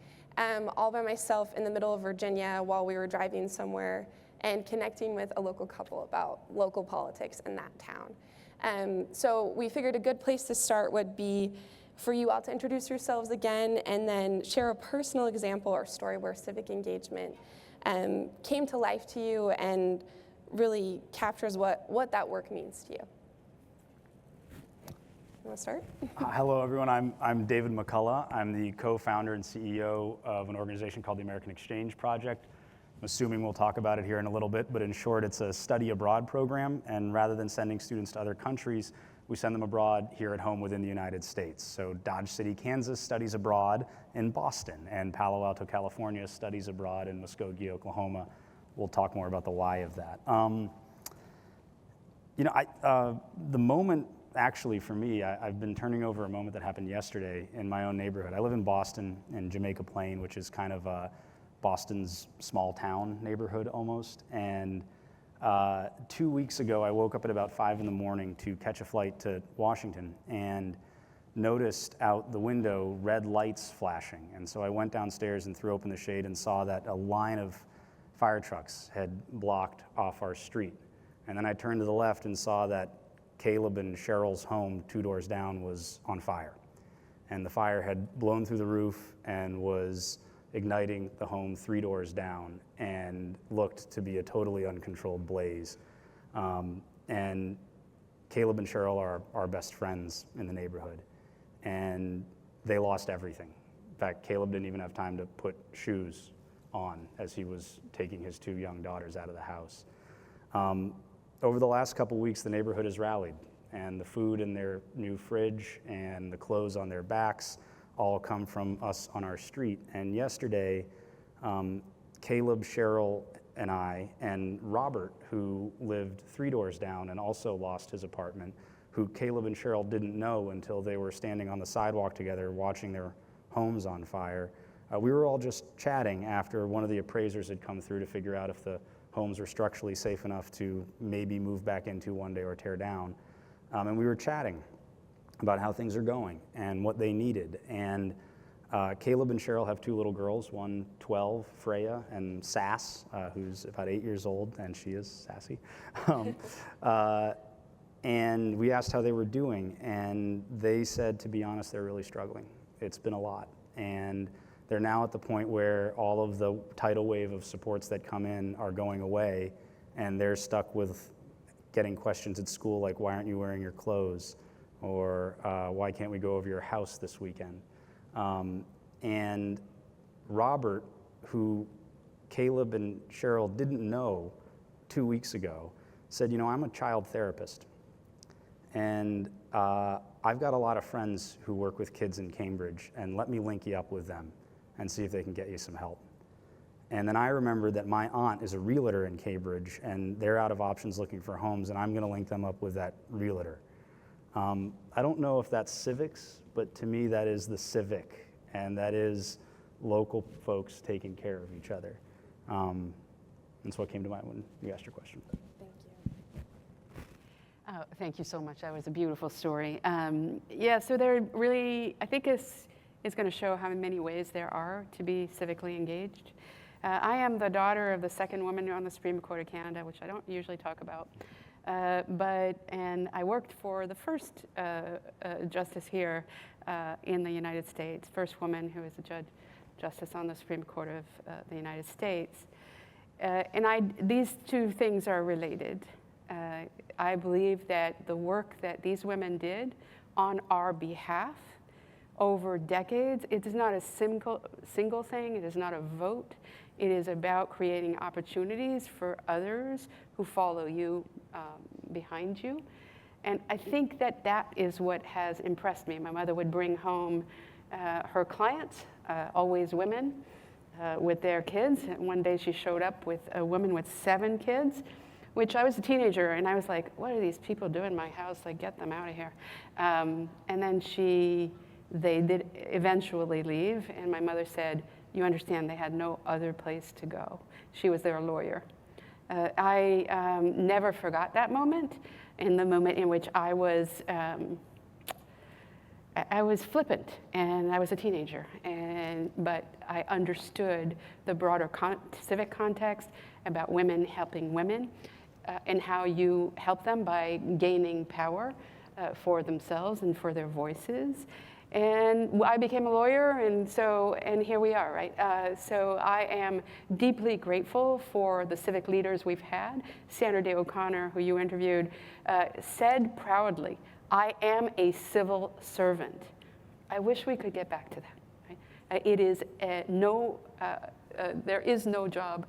all by myself in the middle of Virginia while we were driving somewhere, and connecting with a local couple about local politics in that town. So we figured a good place to start would be for you all to introduce yourselves again and then share a personal example or story where civic engagement came to life to you and really captures what that work means to you. You want to start? Hello, everyone. I'm David McCullough. I'm the co-founder and CEO of an organization called the American Exchange Project. I'm assuming we'll talk about it here in a little bit, but in short, it's a study abroad program, and rather than sending students to other countries, we send them abroad here at home within the United States. So Dodge City, Kansas studies abroad in Boston, and Palo Alto, California studies abroad in Muskogee, Oklahoma. We'll talk more about the why of that. The moment, actually for me, I've been turning over a moment that happened yesterday in my own neighborhood. I live in Boston, in Jamaica Plain, which is kind of Boston's small town neighborhood almost. And 2 weeks ago, I woke up at about 5 in the morning to catch a flight to Washington and noticed out the window red lights flashing. And so I went downstairs and threw open the shade and saw that a line of fire trucks had blocked off our street. And then I turned to the left and saw that Caleb and Cheryl's home 2 doors down was on fire. And the fire had blown through the roof and was igniting the home 3 doors down and looked to be a totally uncontrolled blaze. And Caleb and Cheryl are our best friends in the neighborhood. And they lost everything. In fact, Caleb didn't even have time to put shoes on as he was taking his 2 young daughters out of the house. Over the last couple weeks, the neighborhood has rallied, and the food in their new fridge and the clothes on their backs all come from us on our street. And yesterday, Caleb, Cheryl, and I, and Robert, who lived 3 doors down and also lost his apartment, who Caleb and Cheryl didn't know until they were standing on the sidewalk together watching their homes on fire, We were all just chatting after one of the appraisers had come through to figure out if the homes were structurally safe enough to maybe move back into one day or tear down. And we were chatting about how things are going and what they needed. And Caleb and Cheryl have 2 little girls, one 12, Shreya, and Sass, who's about 8 years old, and she is sassy. And we asked how they were doing, and they said, to be honest, they're really struggling. It's been a lot. And they're now at the point where all of the tidal wave of supports that come in are going away, and they're stuck with getting questions at school like, why aren't you wearing your clothes? Or why can't we go over your house this weekend? And Robert, who Caleb and Cheryl didn't know 2 weeks ago, said, you know, I'm a child therapist. And I've got a lot of friends who work with kids in Cambridge, and let me link you up with them and see if they can get you some help. And then I remembered that my aunt is a realtor in Cambridge, and they're out of options looking for homes, and I'm gonna link them up with that realtor. I don't know if that's civics, but to me that is the civic, and that is local folks taking care of each other. That's what came to mind when you asked your question. Thank you so much. That was a beautiful story. Yeah, so there really, I think is going to show how many ways there are to be civically engaged. I am the daughter of the second woman on the Supreme Court of Canada, which I don't usually talk about. And I worked for the first justice here in the United States, first woman who was a justice on the Supreme Court of the United States. These two things are related. I believe that the work that these women did on our behalf over decades, it is not a single thing, it is not a vote. It is about creating opportunities for others who follow you behind you. And I think that that is what has impressed me. My mother would bring home her clients, always women, with their kids. And one day she showed up with a woman with 7 kids, which I was a teenager, and I was like, what are these people doing in my house? Like, get them out of here. And then they did eventually leave, and my mother said, you understand they had no other place to go. She was their lawyer. I never forgot that moment, and the moment in which I was flippant, and I was a teenager, but I understood the broader civic context about women helping women, and how you help them by gaining power for themselves and for their voices. And I became a lawyer, and here we are, right? So I am deeply grateful for the civic leaders we've had. Sandra Day O'Connor, who you interviewed, said proudly, I am a civil servant. I wish we could get back to that. Right? It is there is no job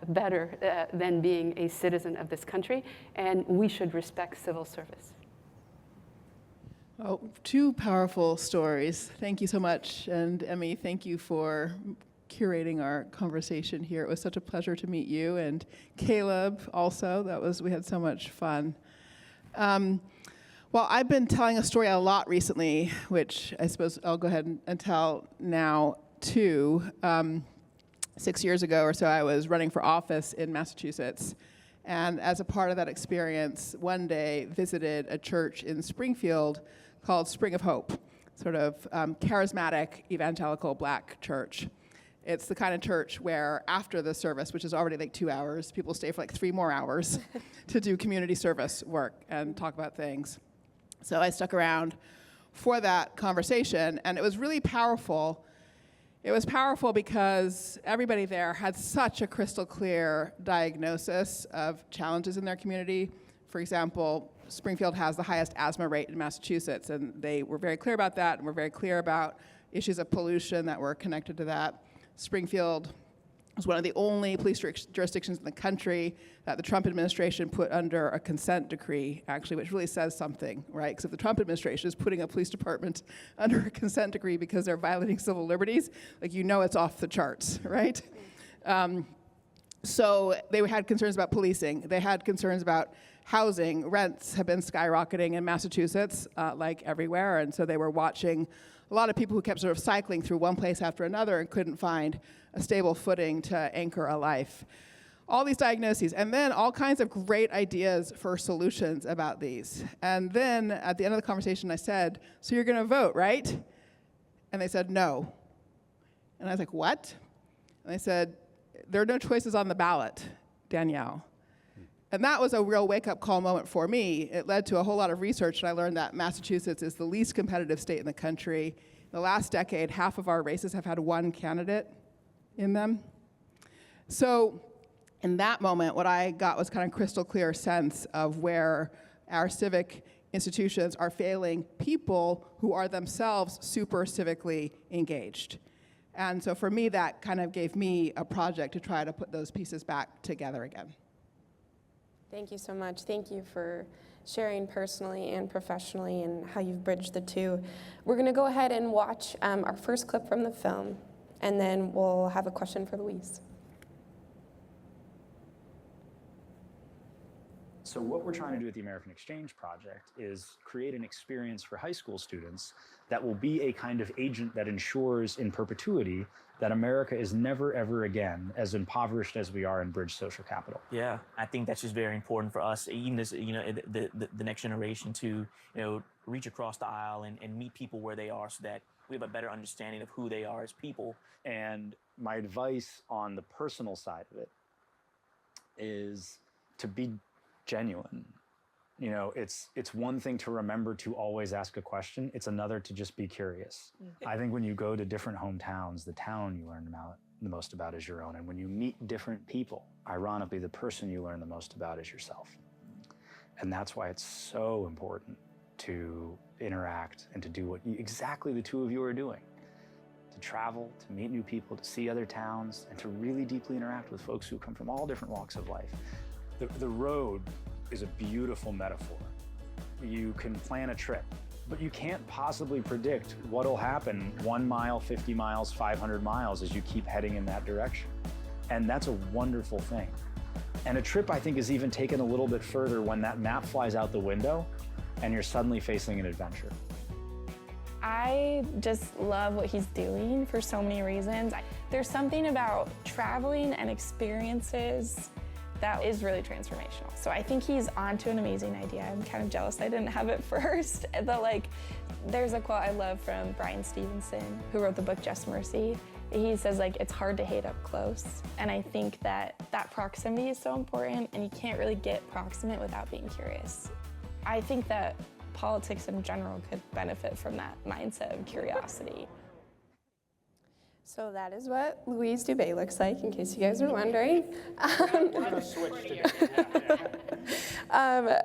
better than being a citizen of this country, and we should respect civil service. Oh, 2 powerful stories. Thank you so much. And Emmy, thank you for curating our conversation here. It was such a pleasure to meet you, and Caleb also. We had so much fun. Well, I've been telling a story a lot recently, which I suppose I'll go ahead and tell now too. 6 years ago or so, I was running for office in Massachusetts. And as a part of that experience, one day visited a church in Springfield called Spring of Hope, sort of charismatic evangelical Black church. It's the kind of church where after the service, which is already like 2 hours, people stay for like 3 more hours to do community service work and talk about things. So I stuck around for that conversation, and it was really powerful. It was powerful because everybody there had such a crystal clear diagnosis of challenges in their community. For example, Springfield has the highest asthma rate in Massachusetts, and they were very clear about that, and were very clear about issues of pollution that were connected to that. Springfield was one of the only police jurisdictions in the country that the Trump administration put under a consent decree, actually, which really says something, right? Because if the Trump administration is putting a police department under a consent decree because they're violating civil liberties, like, you know it's off the charts, right? So they had concerns about policing. They had concerns about housing. Rents have been skyrocketing in Massachusetts, like everywhere, and so they were watching a lot of people who kept sort of cycling through one place after another and couldn't find a stable footing to anchor a life. All these diagnoses, and then all kinds of great ideas for solutions about these. And then at the end of the conversation, I said, so you're going to vote, right? And they said, no. And I was like, what? And they said, there are no choices on the ballot, Danielle. And that was a real wake-up call moment for me. It led to a whole lot of research, and I learned that Massachusetts is the least competitive state in the country. In the last decade, half of our races have had one candidate in them. So in that moment, what I got was kind of crystal clear sense of where our civic institutions are failing people who are themselves super civically engaged. And so for me, that kind of gave me a project to try to put those pieces back together again. Thank you so much. Thank you for sharing personally and professionally and how you've bridged the two. We're going to go ahead and watch our first clip from the film, and then we'll have a question for Louise. So what we're trying to do at the American Exchange Project is create an experience for high school students that will be a kind of agent that ensures in perpetuity that America is never, ever again as impoverished as we are in bridge social capital. Yeah, I think that's just very important for us, even as the next generation, to reach across the aisle and meet people where they are, so that we have a better understanding of who they are as people. And my advice on the personal side of it is to be genuine. It's one thing to remember to always ask a question. It's another to just be curious. I think when you go to different hometowns, the town you learn the most about is your own. And when you meet different people, ironically, the person you learn the most about is yourself. And that's why it's so important to interact and to do exactly the two of you are doing. To travel, to meet new people, to see other towns, and to really deeply interact with folks who come from all different walks of life. The road is a beautiful metaphor. You can plan a trip, but you can't possibly predict what'll happen 1 mile, 50 miles, 500 miles as you keep heading in that direction. And that's a wonderful thing. And a trip, I think, is even taken a little bit further when that map flies out the window and you're suddenly facing an adventure. I just love what he's doing for so many reasons. There's something about traveling and experiences that is really transformational. So I think he's onto an amazing idea. I'm kind of jealous I didn't have it first. There's a quote I love from Brian Stevenson, who wrote the book Just Mercy. He says, it's hard to hate up close. And I think that proximity is so important, and you can't really get proximate without being curious. I think that politics in general could benefit from that mindset of curiosity. So that is what Louise Dubé looks like, in case you guys were wondering.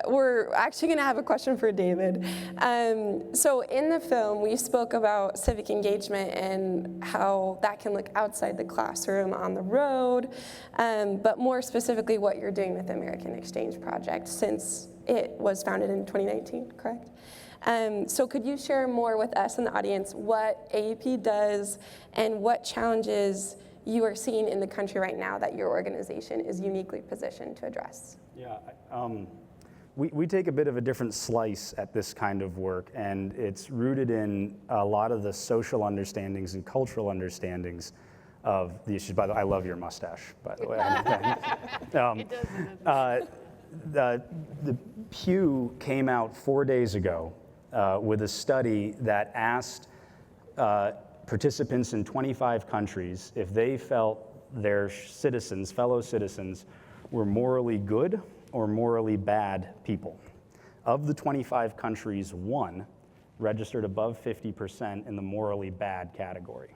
We're actually going to have a question for David. So in the film, we spoke about civic engagement and how that can look outside the classroom, on the road, but more specifically what you're doing with the American Exchange Project, since it was founded in 2019, correct? So could you share more with us and the audience what AEP does and what challenges you are seeing in the country right now that your organization is uniquely positioned to address? Yeah, we take a bit of a different slice at this kind of work, and it's rooted in a lot of the social understandings and cultural understandings of the issues. By the way, I love your mustache, by the way. The Pew came out 4 days ago with a study that asked participants in 25 countries if they felt their citizens, fellow citizens, were morally good or morally bad people. Of the 25 countries, one registered above 50% in the morally bad category.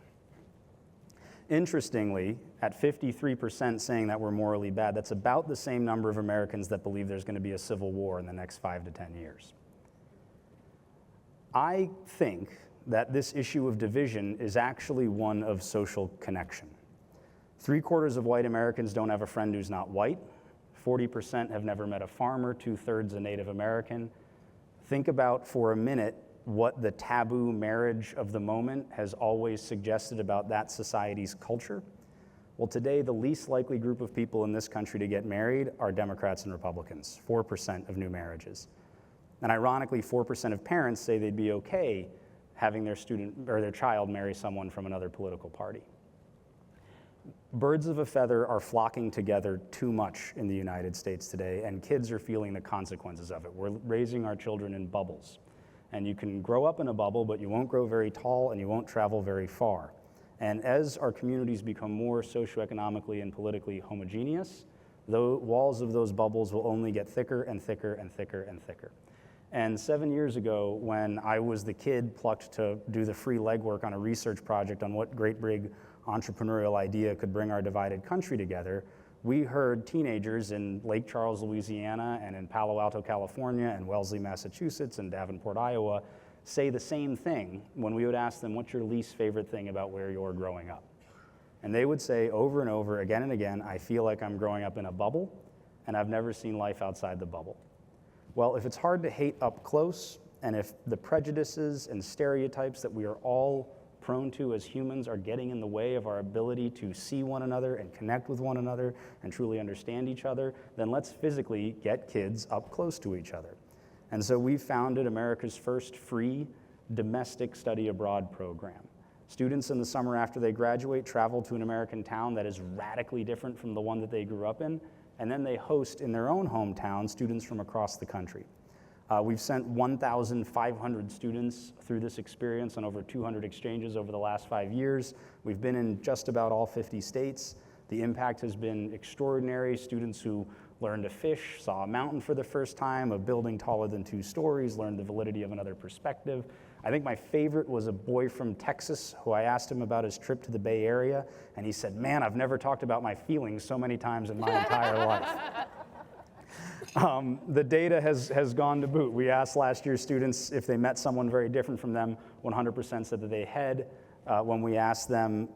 Interestingly, at 53% saying that we're morally bad, that's about the same number of Americans that believe there's going to be a civil war in the next 5 to 10 years. I think that this issue of division is actually one of social connection. 3/4 of white Americans don't have a friend who's not white. 40% have never met a farmer, 2/3 a Native American. Think about for a minute what the taboo marriage of the moment has always suggested about that society's culture. Well, today, the least likely group of people in this country to get married are Democrats and Republicans, 4% of new marriages. And ironically, 4% of parents say they'd be okay having their student or their child marry someone from another political party. Birds of a feather are flocking together too much in the United States today, and kids are feeling the consequences of it. We're raising our children in bubbles. And you can grow up in a bubble, but you won't grow very tall and you won't travel very far. And as our communities become more socioeconomically and politically homogeneous, the walls of those bubbles will only get thicker and thicker and thicker and thicker. And 7 years ago, when I was the kid plucked to do the free legwork on a research project on what great big entrepreneurial idea could bring our divided country together, we heard teenagers in Lake Charles, Louisiana, and in Palo Alto, California, and Wellesley, Massachusetts, and Davenport, Iowa, say the same thing when we would ask them, what's your least favorite thing about where you're growing up? And they would say over and over, again and again, I feel like I'm growing up in a bubble, and I've never seen life outside the bubble. Well, if it's hard to hate up close, and if the prejudices and stereotypes that we are all prone to as humans are getting in the way of our ability to see one another and connect with one another and truly understand each other, then let's physically get kids up close to each other. And so we founded America's first free domestic study abroad program. Students in the summer after they graduate travel to an American town that is radically different from the one that they grew up in, and then they host in their own hometown students from across the country. We've sent 1,500 students through this experience on over 200 exchanges over the last 5 years. We've been in just about all 50 states. The impact has been extraordinary. Students who learned to fish, saw a mountain for the first time, a building taller than 2 stories, learned the validity of another perspective. I think my favorite was a boy from Texas who I asked him about his trip to the Bay Area, and he said, man, I've never talked about my feelings so many times in my entire life. The data has gone to boot. We asked last year's students if they met someone very different from them. 100% said that they had. When we asked them,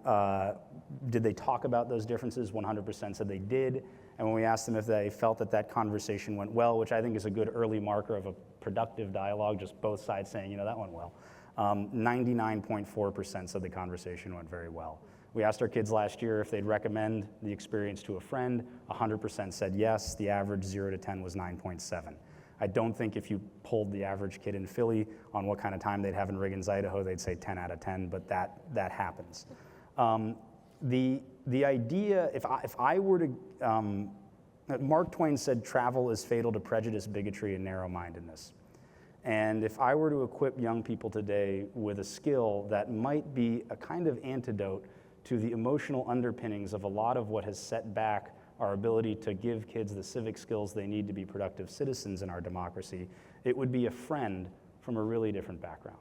did they talk about those differences, 100% said they did. And when we asked them if they felt that that conversation went well, which I think is a good early marker of a productive dialogue, just both sides saying, you know, that went well, 99.4% said the conversation went very well. We asked our kids last year if they'd recommend the experience to a friend. 100% said yes. The average 0 to 10 was 9.7. I don't think if you polled the average kid in Philly on what kind of time they'd have in Riggins, Idaho, they'd say 10 out of 10, but that happens. The idea, if I were to, Mark Twain said travel is fatal to prejudice, bigotry, and narrow-mindedness. And if I were to equip young people today with a skill that might be a kind of antidote to the emotional underpinnings of a lot of what has set back our ability to give kids the civic skills they need to be productive citizens in our democracy, it would be a friend from a really different background.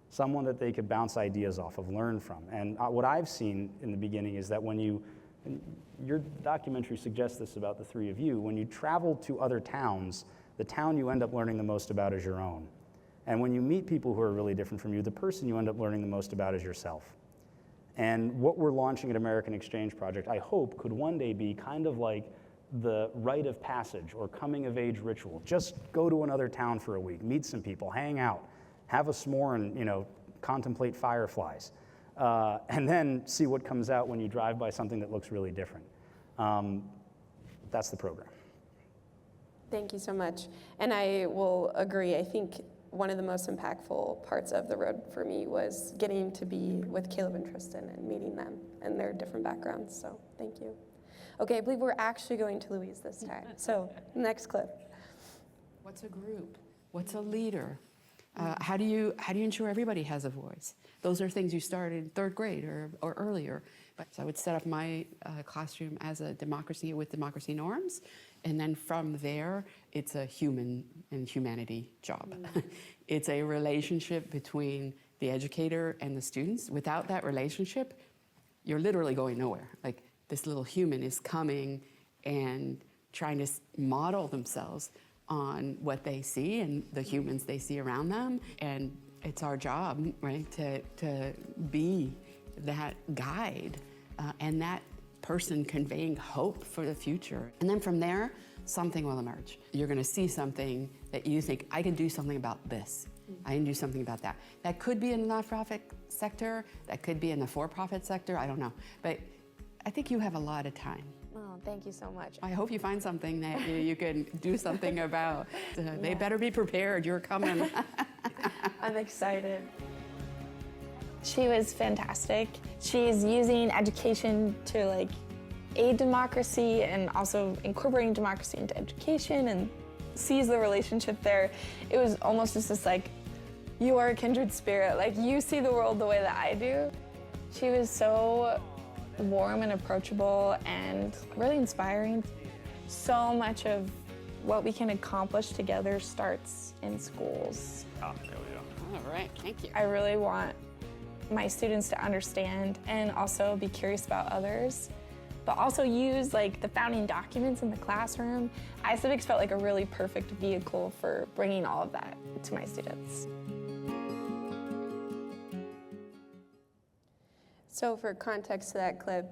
Someone that they could bounce ideas off of, learn from. And what I've seen in the beginning is that when you, and your documentary suggests this about the three of you, when you travel to other towns, the town you end up learning the most about is your own. And when you meet people who are really different from you, the person you end up learning the most about is yourself. And what we're launching at American Exchange Project, I hope, could one day be kind of like the rite of passage or coming of age ritual. Just go to another town for a week, meet some people, hang out, have a s'more and, you know, contemplate fireflies. And then see what comes out when you drive by something that looks really different. That's the program. Thank you so much. And I will agree. I think one of the most impactful parts of the road for me was getting to be with Caleb and Tristan and meeting them and their different backgrounds. So thank you. Okay, I believe we're actually going to Louise this time. So next clip. What's a group? What's a leader? How do you ensure everybody has a voice? Those are things you start in 3rd grade or earlier. But so I would set up my classroom as a democracy with democracy norms. And then from there, it's a human and humanity job. It's a relationship between the educator and the students. Without that relationship, you're literally going nowhere. Like this little human is coming and trying to model themselves on what they see and the humans they see around them. And it's our job, right, to be that guide and that person conveying hope for the future. And then from there, something will emerge. You're gonna see something that you think, I can do something about this. I can do something about that. That could be in the nonprofit sector, that could be in the for-profit sector, I don't know. But I think you have a lot of time. Oh, thank you so much. I hope you find something that you can do something about. They better be prepared, you're coming. I'm excited. She was fantastic. She's using education to like aid democracy and also incorporating democracy into education and sees the relationship there. It was almost just this like, you are a kindred spirit. Like you see the world the way that I do. She was so warm and approachable and really inspiring. So much of what we can accomplish together starts in schools. Oh, there we go. All right, thank you. I really want my students to understand and also be curious about others, but also use like the founding documents in the classroom. iCivics felt like a really perfect vehicle for bringing all of that to my students. So for context to that clip,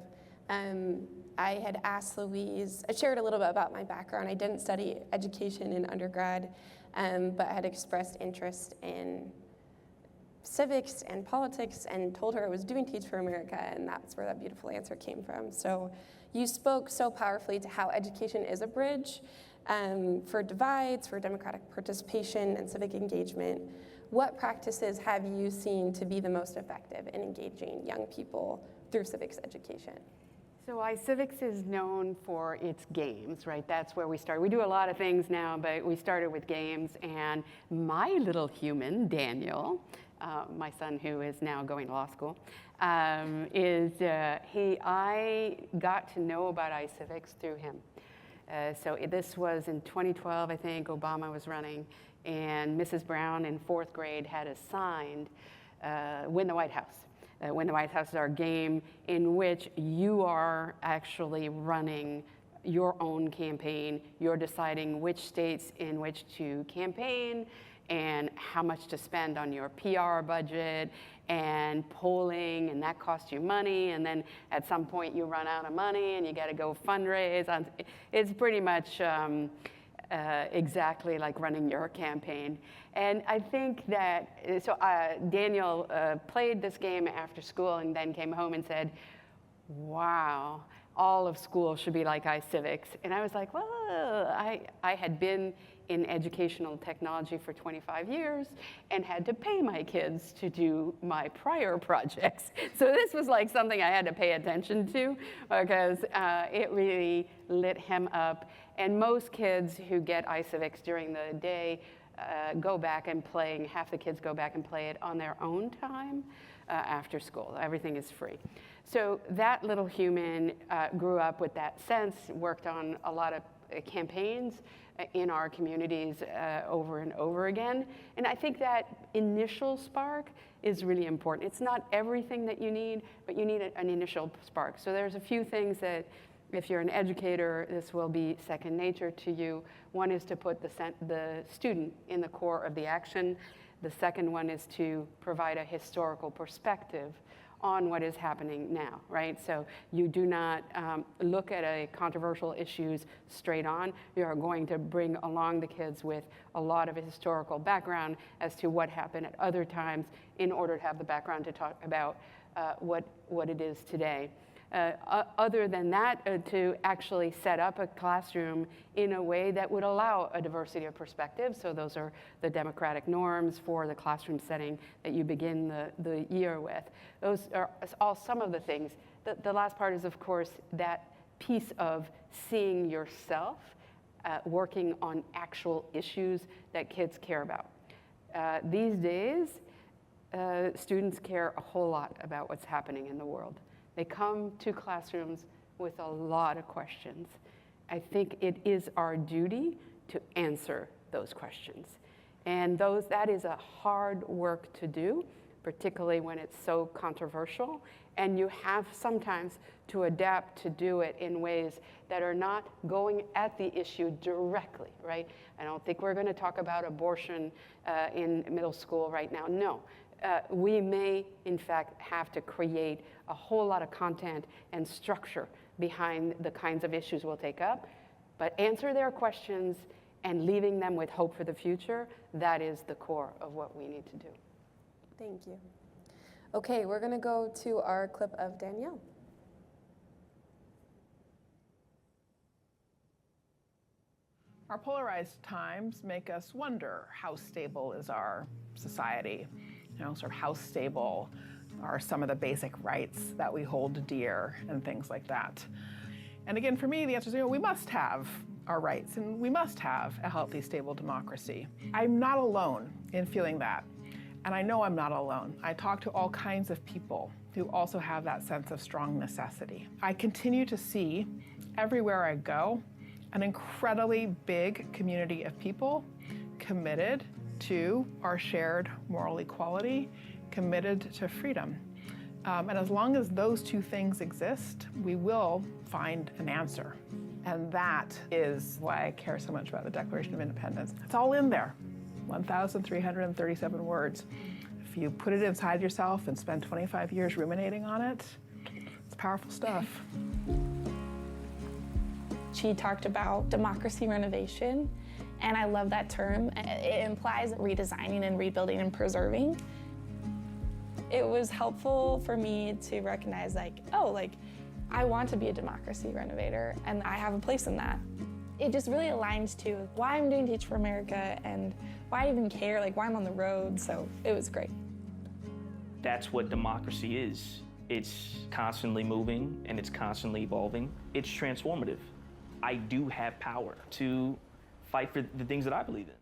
I had asked Louise, I shared a little bit about my background. I didn't study education in undergrad, but had expressed interest in civics and politics and told her I was doing Teach for America, and that's where that beautiful answer came from. So you spoke so powerfully to how education is a bridge for divides, for democratic participation and civic engagement. What practices have you seen to be the most effective in engaging young people through civics education? So iCivics is known for its games, right? That's where we started. We do a lot of things now, but we started with games. And my little human, Daniel, my son who is now going to law school, I got to know about iCivics through him. So this was in 2012, I think, Obama was running, and Mrs. Brown in 4th grade had assigned Win the White House. Win the White House is our game in which you are actually running your own campaign. You're deciding which states in which to campaign and how much to spend on your PR budget and polling, and that costs you money, and then at some point you run out of money and you got to go fundraise. It's pretty much exactly like running your campaign. And I think that, so Daniel played this game after school and then came home and said, wow, all of school should be like iCivics. And I was like, well, I had been in educational technology for 25 years and had to pay my kids to do my prior projects. So this was like something I had to pay attention to because it really lit him up. And most kids who get iCivics during the day go back and play, half the kids go back and play it on their own time after school. Everything is free. So that little human grew up with that sense, worked on a lot of campaigns in our communities over and over again. And I think that initial spark is really important. It's not everything that you need, but you need an initial spark. So there's a few things that, if you're an educator, this will be second nature to you. One is to put the student in the core of the action. The second one is to provide a historical perspective on what is happening now, right? So you do not look at a controversial issues straight on. You are going to bring along the kids with a lot of historical background as to what happened at other times in order to have the background to talk about what it is today. Other than that, to actually set up a classroom in a way that would allow a diversity of perspectives. So those are the democratic norms for the classroom setting that you begin the year with. Those are all some of the things. The last part is, of course, that piece of seeing yourself working on actual issues that kids care about. These days, students care a whole lot about what's happening in the world. They come to classrooms with a lot of questions. I think it is our duty to answer those questions. And that is a hard work to do, particularly when it's so controversial. And you have sometimes to adapt to do it in ways that are not going at the issue directly, right? I don't think we're going to talk about abortion in middle school right now. No. We may, in fact, have to create a whole lot of content and structure behind the kinds of issues we'll take up, but answer their questions and leaving them with hope for the future, that is the core of what we need to do. Thank you. Okay, we're going to go to our clip of Danielle. Our polarized times make us wonder, how stable is our society? You know, sort of how stable are some of the basic rights that we hold dear and things like that. And again, for me, the answer is, we must have our rights and we must have a healthy, stable democracy. I'm not alone in feeling that. And I know I'm not alone. I talk to all kinds of people who also have that sense of strong necessity. I continue to see everywhere I go an incredibly big community of people committed to our shared moral equality, committed to freedom. And as long as those two things exist, we will find an answer. And that is why I care so much about the Declaration of Independence. It's all in there, 1,337 words. If you put it inside yourself and spend 25 years ruminating on it, it's powerful stuff. She talked about democracy renovation, and I love that term. It implies redesigning and rebuilding and preserving. It was helpful for me to recognize I want to be a democracy renovator, and I have a place in that. It just really aligns to why I'm doing Teach for America and why I even care, why I'm on the road, so it was great. That's what democracy is. It's constantly moving and it's constantly evolving. It's transformative. I do have power to fight for the things that I believe in.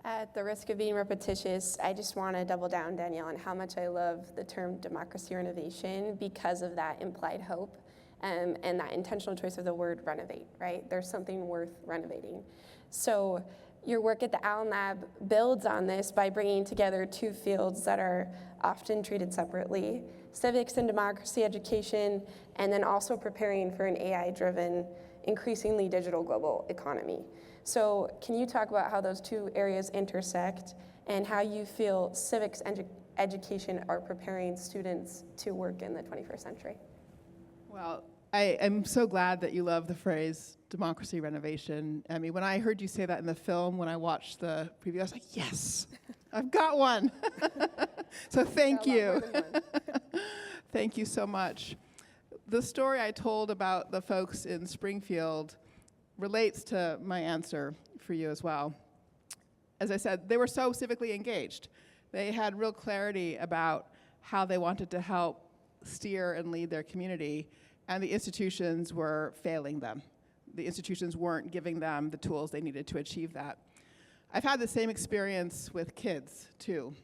At the risk of being repetitious, I just want to double down, Danielle, on how much I love the term democracy renovation because of that implied hope and that intentional choice of the word renovate, right? There's something worth renovating. So your work at the Allen Lab builds on this by bringing together two fields that are often treated separately, civics and democracy education, and then also preparing for an AI-driven, increasingly digital global economy. So can you talk about how those two areas intersect and how you feel civics education are preparing students to work in the 21st century? Well, I am so glad that you love the phrase democracy renovation. I mean, when I heard you say that in the film, when I watched the preview, I was like, yes, I've got one. So thank you. Thank you so much. The story I told about the folks in Springfield relates to my answer for you as well. As I said, they were so civically engaged. They had real clarity about how they wanted to help steer and lead their community, and the institutions were failing them. The institutions weren't giving them the tools they needed to achieve that. I've had the same experience with kids, too.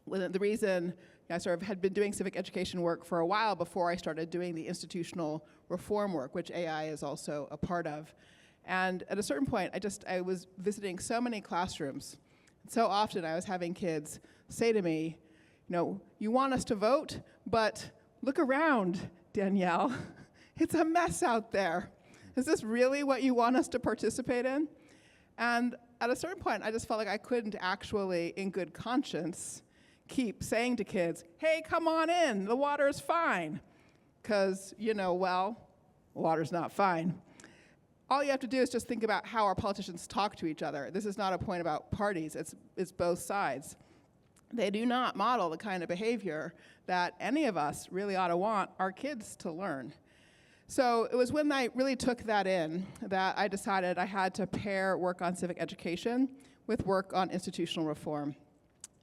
The reason I sort of had been doing civic education work for a while before I started doing the institutional reform work, which AI is also a part of. And at a certain point, I was visiting so many classrooms. So often I was having kids say to me, you want us to vote, but look around, Danielle. It's a mess out there. Is this really what you want us to participate in? And at a certain point, I just felt like I couldn't actually, in good conscience, keep saying to kids, hey, come on in, the water's fine. Because, water's not fine. All you have to do is just think about how our politicians talk to each other. This is not a point about parties, it's both sides. They do not model the kind of behavior that any of us really ought to want our kids to learn. So it was when I really took that in that I decided I had to pair work on civic education with work on institutional reform.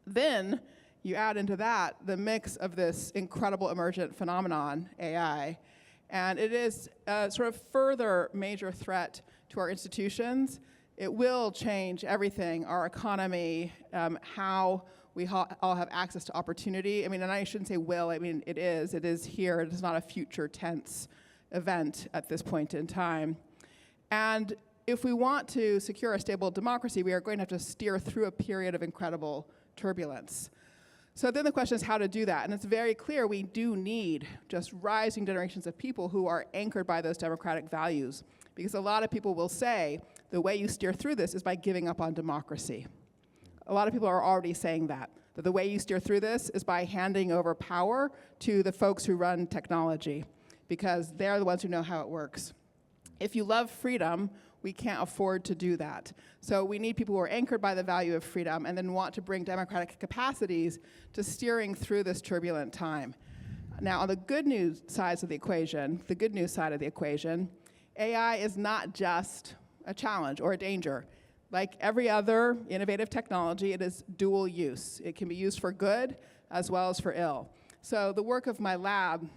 Then you add into that the mix of this incredible emergent phenomenon, AI, and it is a sort of further major threat to our institutions. It will change everything, our economy, how we all have access to opportunity. I mean, and I shouldn't say will, I mean, it is here. It is not a future tense event at this point in time. And if we want to secure a stable democracy, we are going to have to steer through a period of incredible turbulence. So then the question is how to do that. And it's very clear we do need just rising generations of people who are anchored by those democratic values. Because a lot of people will say the way you steer through this is by giving up on democracy. A lot of people are already saying that the way you steer through this is by handing over power to the folks who run technology, because they're the ones who know how it works. If you love freedom, we can't afford to do that. So we need people who are anchored by the value of freedom and then want to bring democratic capacities to steering through this turbulent time. Now, on the good news side of the equation, AI is not just a challenge or a danger. Like every other innovative technology, it is dual use. It can be used for good, as well as for ill. So the work of my lab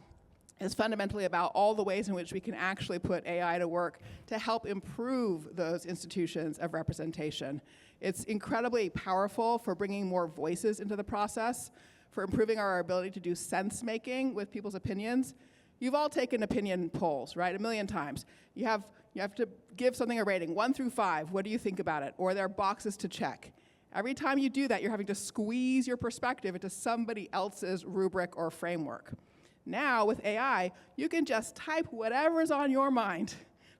is fundamentally about all the ways in which we can actually put AI to work to help improve those institutions of representation. It's incredibly powerful for bringing more voices into the process, for improving our ability to do sense making with people's opinions. You've all taken opinion polls, right? 1,000,000 times. You have to give something a rating, 1 through 5. What do you think about it? Or there are boxes to check. Every time you do that, you're having to squeeze your perspective into somebody else's rubric or framework. Now, with AI, you can just type whatever's on your mind,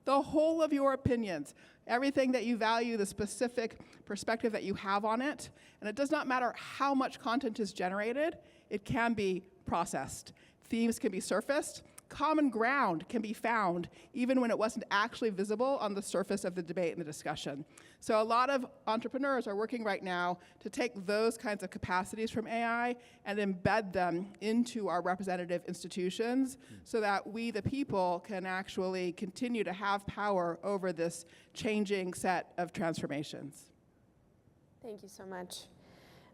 the whole of your opinions, everything that you value, the specific perspective that you have on it. And it does not matter how much content is generated, it can be processed. Themes can be surfaced. Common ground can be found even when it wasn't actually visible on the surface of the debate and the discussion. So a lot of entrepreneurs are working right now to take those kinds of capacities from AI and embed them into our representative institutions so that we, the people, can actually continue to have power over this changing set of transformations. Thank you so much.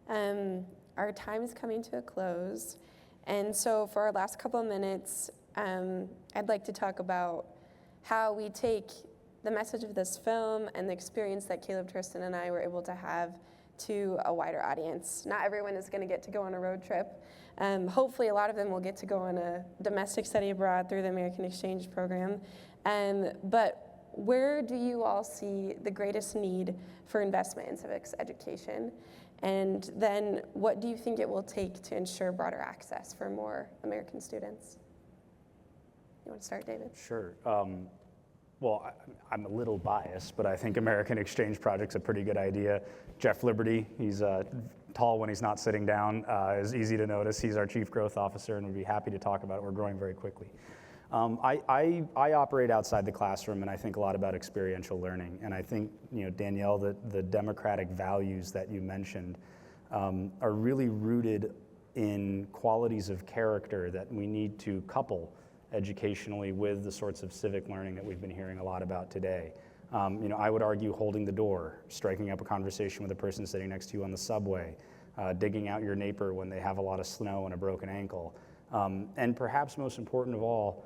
Our time is coming to a close. And so for our last couple of minutes, I'd like to talk about how we take the message of this film and the experience that Caleb, Tristan, and I were able to have to a wider audience. Not everyone is going to get to go on a road trip. Hopefully a lot of them will get to go on a domestic study abroad through the American Exchange Program. But where do you all see the greatest need for investment in civics education? And then what do you think it will take to ensure broader access for more American students? You want to start, David? Sure. Well, I'm a little biased, but I think American Exchange Project's a pretty good idea. Jeff Liberty, he's tall when he's not sitting down, is easy to notice. He's our Chief Growth Officer, and we'd be happy to talk about it. We're growing very quickly. I operate outside the classroom, and I think a lot about experiential learning. And I think, Danielle, the democratic values that you mentioned are really rooted in qualities of character that we need to couple educationally with the sorts of civic learning that we've been hearing a lot about today. I would argue holding the door, striking up a conversation with a person sitting next to you on the subway, digging out your neighbor when they have a lot of snow and a broken ankle. And perhaps most important of all,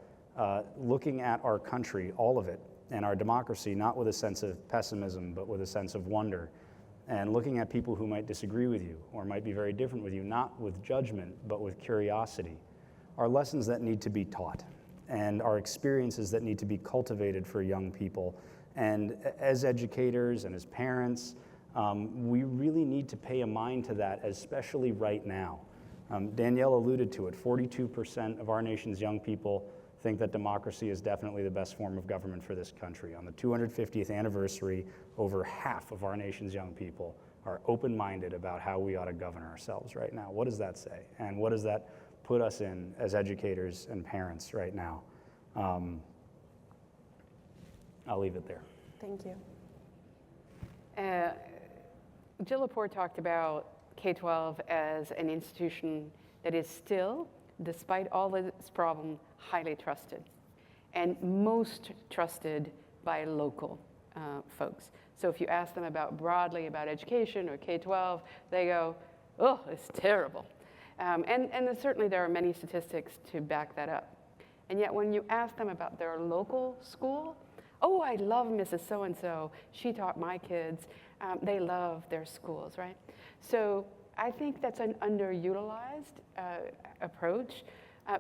looking at our country, all of it, and our democracy, not with a sense of pessimism, but with a sense of wonder. And looking at people who might disagree with you or might be very different with you, not with judgment, but with curiosity, are lessons that need to be taught and are experiences that need to be cultivated for young people. And as educators and as parents, we really need to pay a mind to that, especially right now. Danielle alluded to it, 42% of our nation's young people think that democracy is definitely the best form of government for this country. On the 250th anniversary, over half of our nation's young people are open-minded about how we ought to govern ourselves right now. What does that say? And what does that put us in as educators and parents right now? I'll leave it there. Thank you. Jill Lepore talked about K-12 as an institution that is still, despite all of its problems, highly trusted, and most trusted by local folks. So if you ask them broadly about education or K-12, they go, oh, it's terrible. And certainly there are many statistics to back that up. And yet when you ask them about their local school, oh, I love Mrs. So-and-so. She taught my kids. They love their schools, right? So I think that's an underutilized approach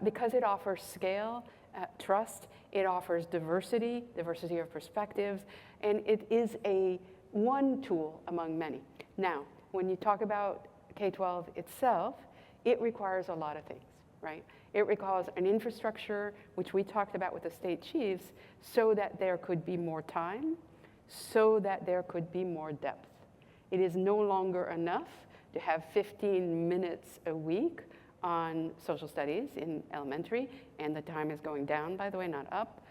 because it offers scale, trust, it offers diversity of perspectives, and it is one tool among many. Now, when you talk about K-12 itself, it requires a lot of things, right? It requires an infrastructure, which we talked about with the state chiefs, so that there could be more time, so that there could be more depth. It is no longer enough to have 15 minutes a week on social studies in elementary, and the time is going down, by the way, not up.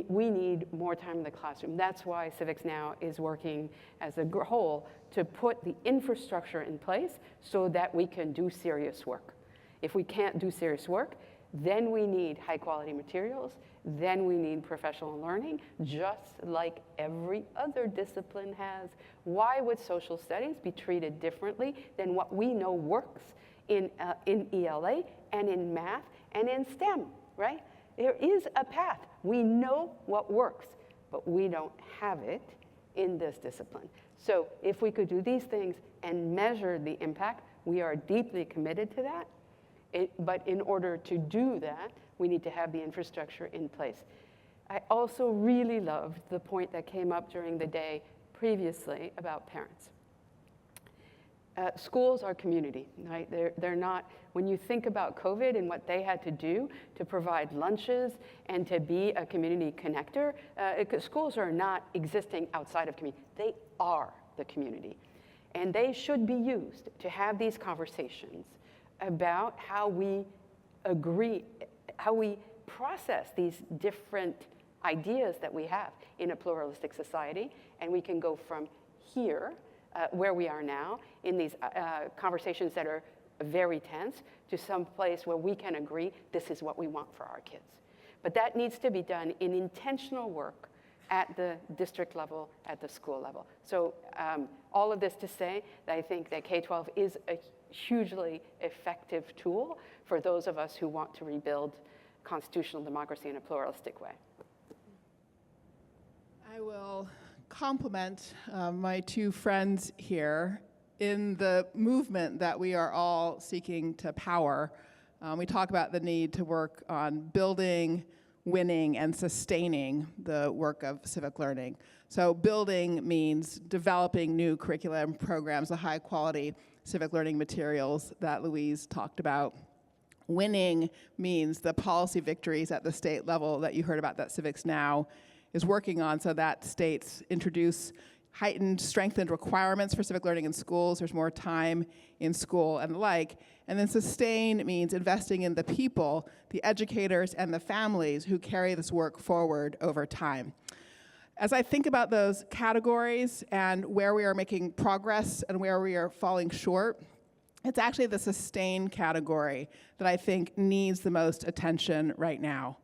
We need more time in the classroom. That's why Civics now is working as a whole to put the infrastructure in place so that we can do serious work. If we can't do serious work, then we need high quality materials, then we need professional learning, just like every other discipline has. Why would social studies be treated differently than what we know works in ELA and in math and in STEM, right? There is a path. We know what works, but we don't have it in this discipline. So if we could do these things and measure the impact, we are deeply committed to that. But in order to do that, we need to have the infrastructure in place. I also really loved the point that came up during the day previously about parents. Schools are community, right? They're not, when you think about COVID and what they had to do to provide lunches and to be a community connector, schools are not existing outside of community. They are the community. And they should be used to have these conversations about how we agree, how we process these different ideas that we have in a pluralistic society. And we can go from here, where we are now, in these conversations that are very tense, to some place where we can agree this is what we want for our kids. But that needs to be done in intentional work at the district level, at the school level. So all of this to say that I think that K-12 is a hugely effective tool for those of us who want to rebuild constitutional democracy in a pluralistic way. I will compliment my two friends here in the movement that we are all seeking to power. We talk about the need to work on building, winning, and sustaining the work of civic learning. So building means developing new curriculum programs, the high quality civic learning materials that Louise talked about. Winning means the policy victories at the state level that you heard about that Civics Now is working on, so that states introduce heightened, strengthened requirements for civic learning in schools. There's more time in school and the like. And then sustain means investing in the people, the educators, and the families who carry this work forward over time. As I think about those categories and where we are making progress and where we are falling short, it's actually the sustain category that I think needs the most attention right now.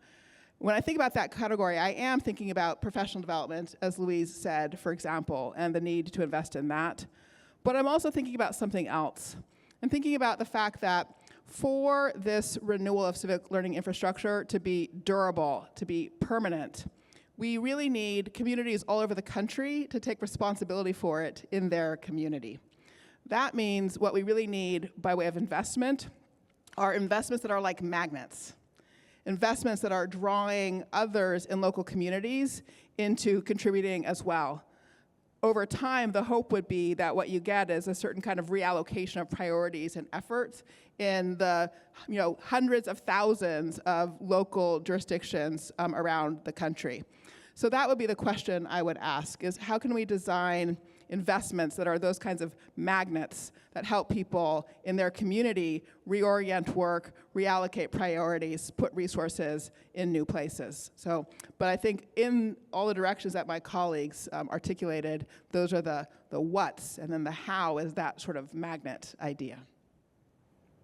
When I think about that category, I am thinking about professional development, as Louise said, for example, and the need to invest in that. But I'm also thinking about something else. I'm thinking about the fact that for this renewal of civic learning infrastructure to be durable, to be permanent, we really need communities all over the country to take responsibility for it in their community. That means what we really need by way of investment are investments that are like magnets. Investments that are drawing others in local communities into contributing as well. Over time, the hope would be that what you get is a certain kind of reallocation of priorities and efforts in the hundreds of thousands of local jurisdictions around the country. So that would be the question I would ask, is how can we design investments that are those kinds of magnets that help people in their community reorient work, reallocate priorities, put resources in new places. But I think in all the directions that my colleagues articulated, those are the what's, and then the how is that sort of magnet idea.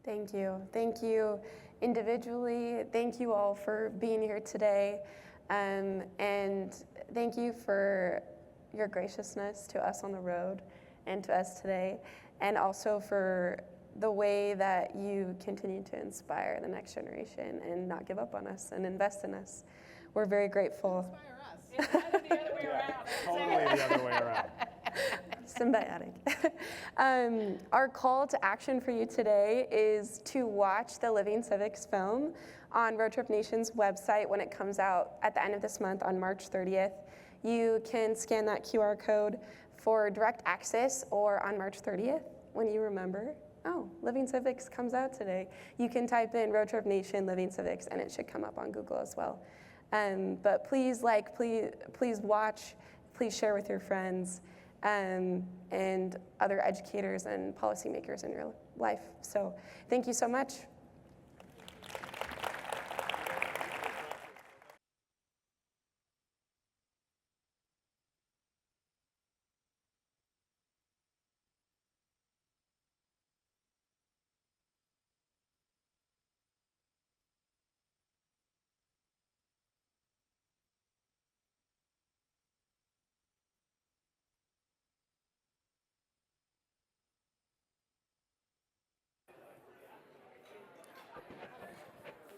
Thank you. Thank you individually. Thank you all for being here today. And thank you for your graciousness to us on the road and to us today, and also for the way that you continue to inspire the next generation and not give up on us and invest in us. We're very grateful. Inspire us. It's the other way around. Totally the other way around. Symbiotic. Our call to action for you today is to watch the Living Civics film on Road Trip Nation's website when it comes out at the end of this month on March 30th. You can scan that QR code for direct access, or on March 30th, when you remember, oh, Living Civics comes out today. You can type in Road Trip Nation Living Civics, and it should come up on Google as well. But please please watch, please share with your friends, and other educators and policymakers in your life. So thank you so much.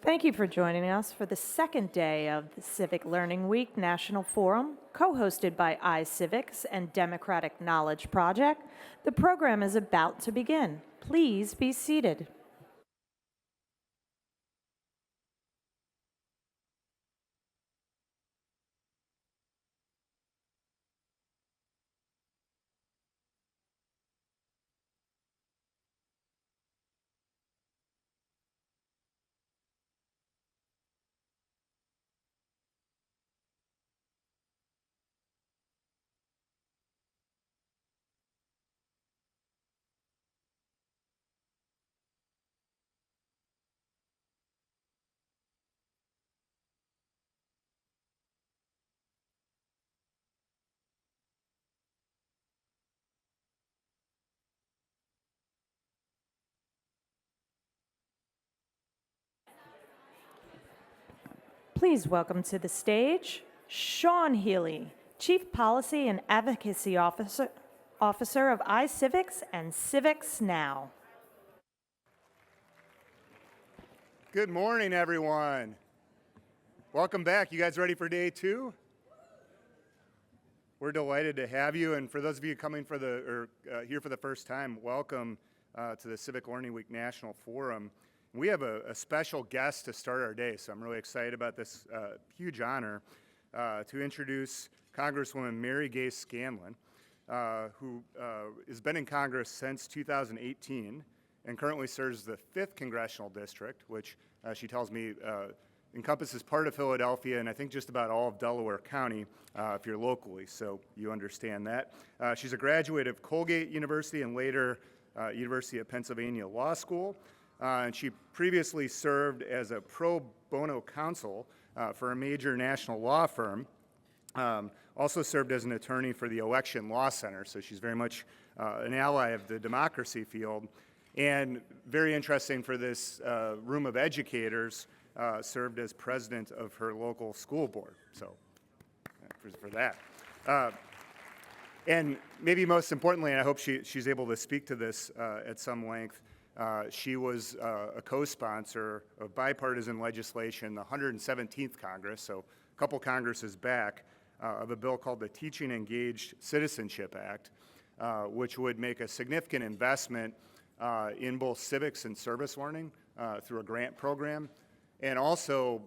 Thank you for joining us for the second day of the Civic Learning Week National Forum, co-hosted by iCivics and Democratic Knowledge Project. The program is about to begin. Please be seated. Please welcome to the stage Sean Healy, Chief Policy and Advocacy Officer of iCivics and Civics Now. Good morning, everyone. Welcome back. You guys ready for day 2? We're delighted to have you, and for those of you coming for here for the first time, welcome to the Civic Learning Week National Forum. We have a special guest to start our day, so I'm really excited about this huge honor to introduce Congresswoman Mary Gay Scanlon, who has been in Congress since 2018 and currently serves the 5th Congressional District, which she tells me encompasses part of Philadelphia and I think just about all of Delaware County if you're locally, so you understand that. She's a graduate of Colgate University and later University of Pennsylvania Law School. And she previously served as a pro bono counsel for a major national law firm. Also served as an attorney for the Election Law Center, so she's very much an ally of the democracy field. And very interesting for this room of educators, served as president of her local school board, so for that. And maybe most importantly, and I hope she's able to speak to this at some length, she was a co-sponsor of bipartisan legislation, the 117th Congress, so a couple Congresses back, of a bill called the Teaching Engaged Citizenship Act, which would make a significant investment in both civics and service learning through a grant program, and also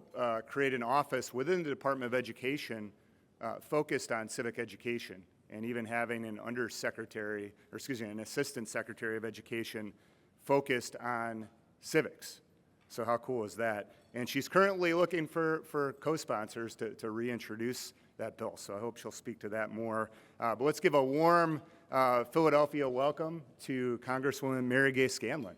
create an office within the Department of Education focused on civic education, and even having an undersecretary, or excuse me, an assistant secretary of education focused on civics. So how cool is that? And she's currently looking for co-sponsors to reintroduce that bill. So I hope she'll speak to that more. But let's give a warm Philadelphia welcome to Congresswoman Mary Gay Scanlon.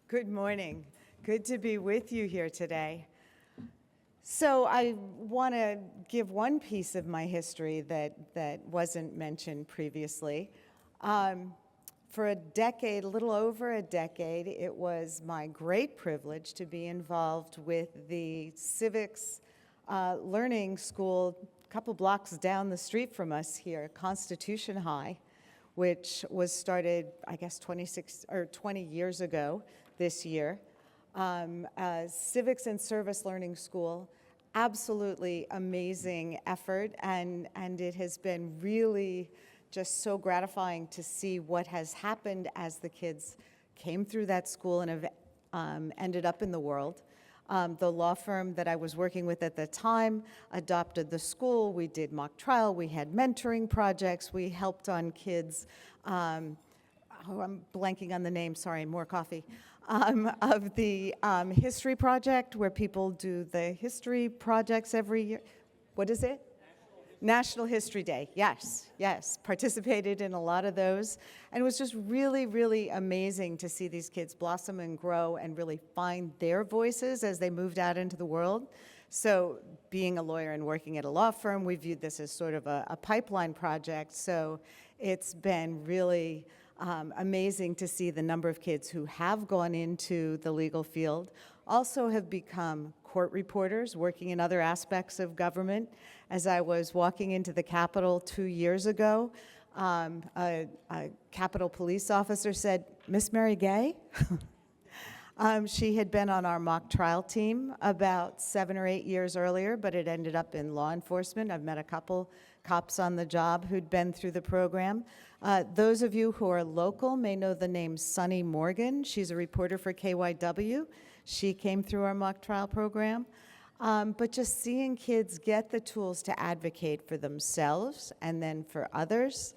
Good morning. Good to be with you here today. So I want to give one piece of my history that wasn't mentioned previously. For a decade, a little over a decade, it was my great privilege to be involved with the Civics Learning School a couple blocks down the street from us here, Constitution High, which was started, I guess, 20 years ago this year. Civics and Service Learning School, absolutely amazing effort, and it has been really just so gratifying to see what has happened as the kids came through that school and have ended up in the world. The law firm that I was working with at the time adopted the school. We did mock trial. We had mentoring projects. We helped on kids. I'm blanking on the name. Sorry, more coffee. Of the history project, where people do the history projects every year. What is it? National History Day. Yes, yes. Participated in a lot of those. And it was just really, really amazing to see these kids blossom and grow and really find their voices as they moved out into the world. So being a lawyer and working at a law firm, we viewed this as sort of a pipeline project. So it's been really amazing to see the number of kids who have gone into the legal field, also have become court reporters, working in other aspects of government, as I was walking into the Capitol 2 years ago, a Capitol police officer said, "Miss Mary Gay?" She had been on our mock trial team about 7 or 8 years earlier, but it ended up in law enforcement. I've met a couple cops on the job who'd been through the program. Those of you who are local may know the name Sunny Morgan. She's a reporter for KYW. She came through our mock trial program. But just seeing kids get the tools to advocate for themselves and then for others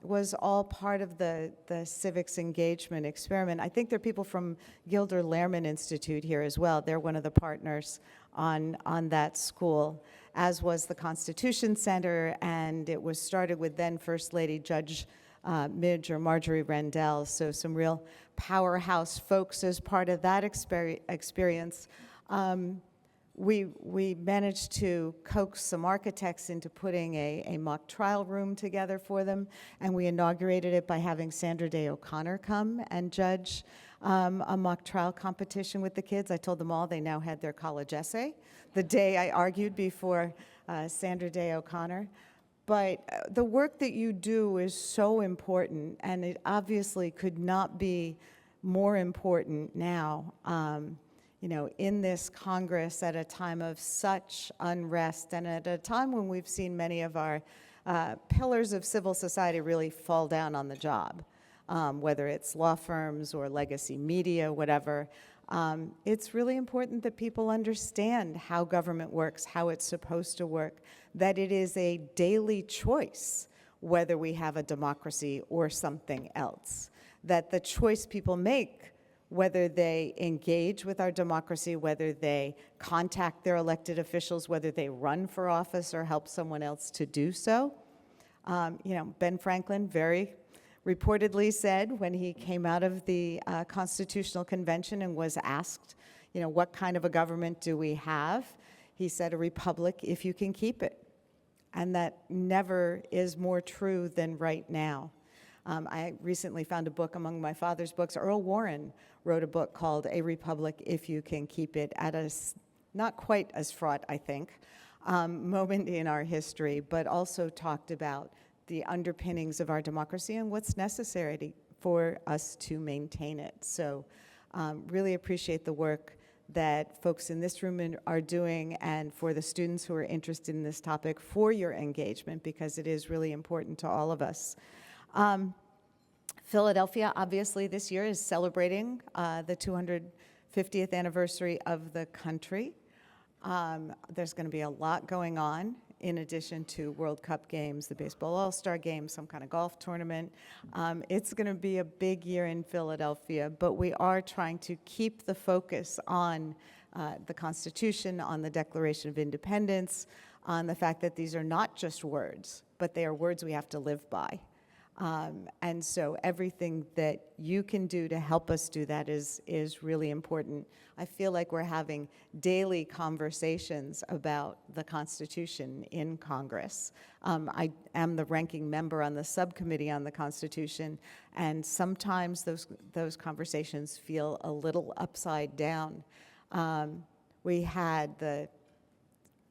was all part of the civics engagement experiment. I think there are people from Gilder Lehrman Institute here as well. They're one of the partners on that school, as was the Constitution Center, and it was started with then First Lady Judge Midge or Marjorie Rendell, so some real powerhouse folks as part of that experience. We managed to coax some architects into putting a mock trial room together for them, and we inaugurated it by having Sandra Day O'Connor come and judge a mock trial competition with the kids. I told them all they now had their college essay the day I argued before Sandra Day O'Connor. But the work that you do is so important, and it obviously could not be more important now. You know, in this Congress at a time of such unrest and at a time when we've seen many of our pillars of civil society really fall down on the job, whether it's law firms or legacy media, whatever. It's really important that people understand how government works, how it's supposed to work, that it is a daily choice whether we have a democracy or something else, that the choice people make, whether they engage with our democracy, whether they contact their elected officials, whether they run for office or help someone else to do so. You know, Ben Franklin very reportedly said when he came out of the Constitutional Convention and was asked, you know, what kind of a government do we have? He said, a republic if you can keep it. And that never is more true than right now. I recently found a book among my father's books. Earl Warren wrote a book called A Republic If You Can Keep It, at a not quite as fraught, I think, moment in our history, but also talked about the underpinnings of our democracy and what's necessary for us to maintain it. So really appreciate the work that folks in this room are doing, and for the students who are interested in this topic, for your engagement, because it is really important to all of us. Philadelphia, obviously, this year is celebrating the 250th anniversary of the country. There's going to be a lot going on in addition to World Cup games, the Baseball All-Star Game, some kind of golf tournament. It's going to be a big year in Philadelphia, but we are trying to keep the focus on the Constitution, on the Declaration of Independence, on the fact that these are not just words, but they are words we have to live by. And so everything that you can do to help us do that is really important. I feel like we're having daily conversations about the Constitution in Congress. I am the ranking member on the subcommittee on the Constitution, and sometimes those conversations feel a little upside down. We had the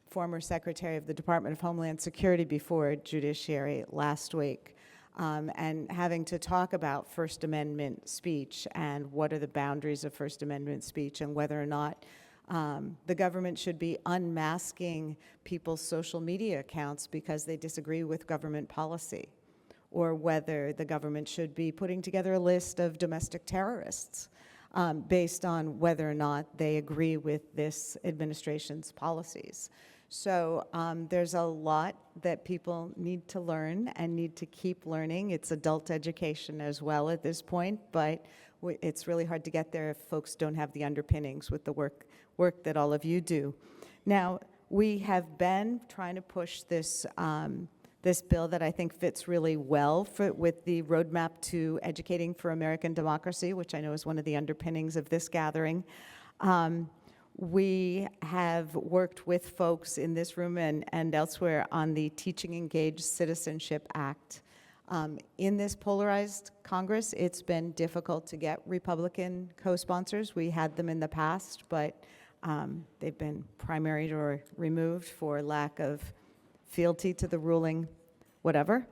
former Secretary of the Department of Homeland Security before Judiciary last week. And having to talk about First Amendment speech and what are the boundaries of First Amendment speech, and whether or not the government should be unmasking people's social media accounts because they disagree with government policy, or whether the government should be putting together a list of domestic terrorists based on whether or not they agree with this administration's policies. So there's a lot that people need to learn and need to keep learning. It's adult education as well at this point, but it's really hard to get there if folks don't have the underpinnings with the work that all of you do. Now, we have been trying to push this this bill that I think fits really well with the roadmap to educating for American democracy, which I know is one of the underpinnings of this gathering. We have worked with folks in this room and elsewhere on the Teaching Engaged Citizenship Act. In this polarized Congress, it's been difficult to get Republican co-sponsors. We had them in the past, but They've been primaried or removed for lack of fealty to the ruling whatever.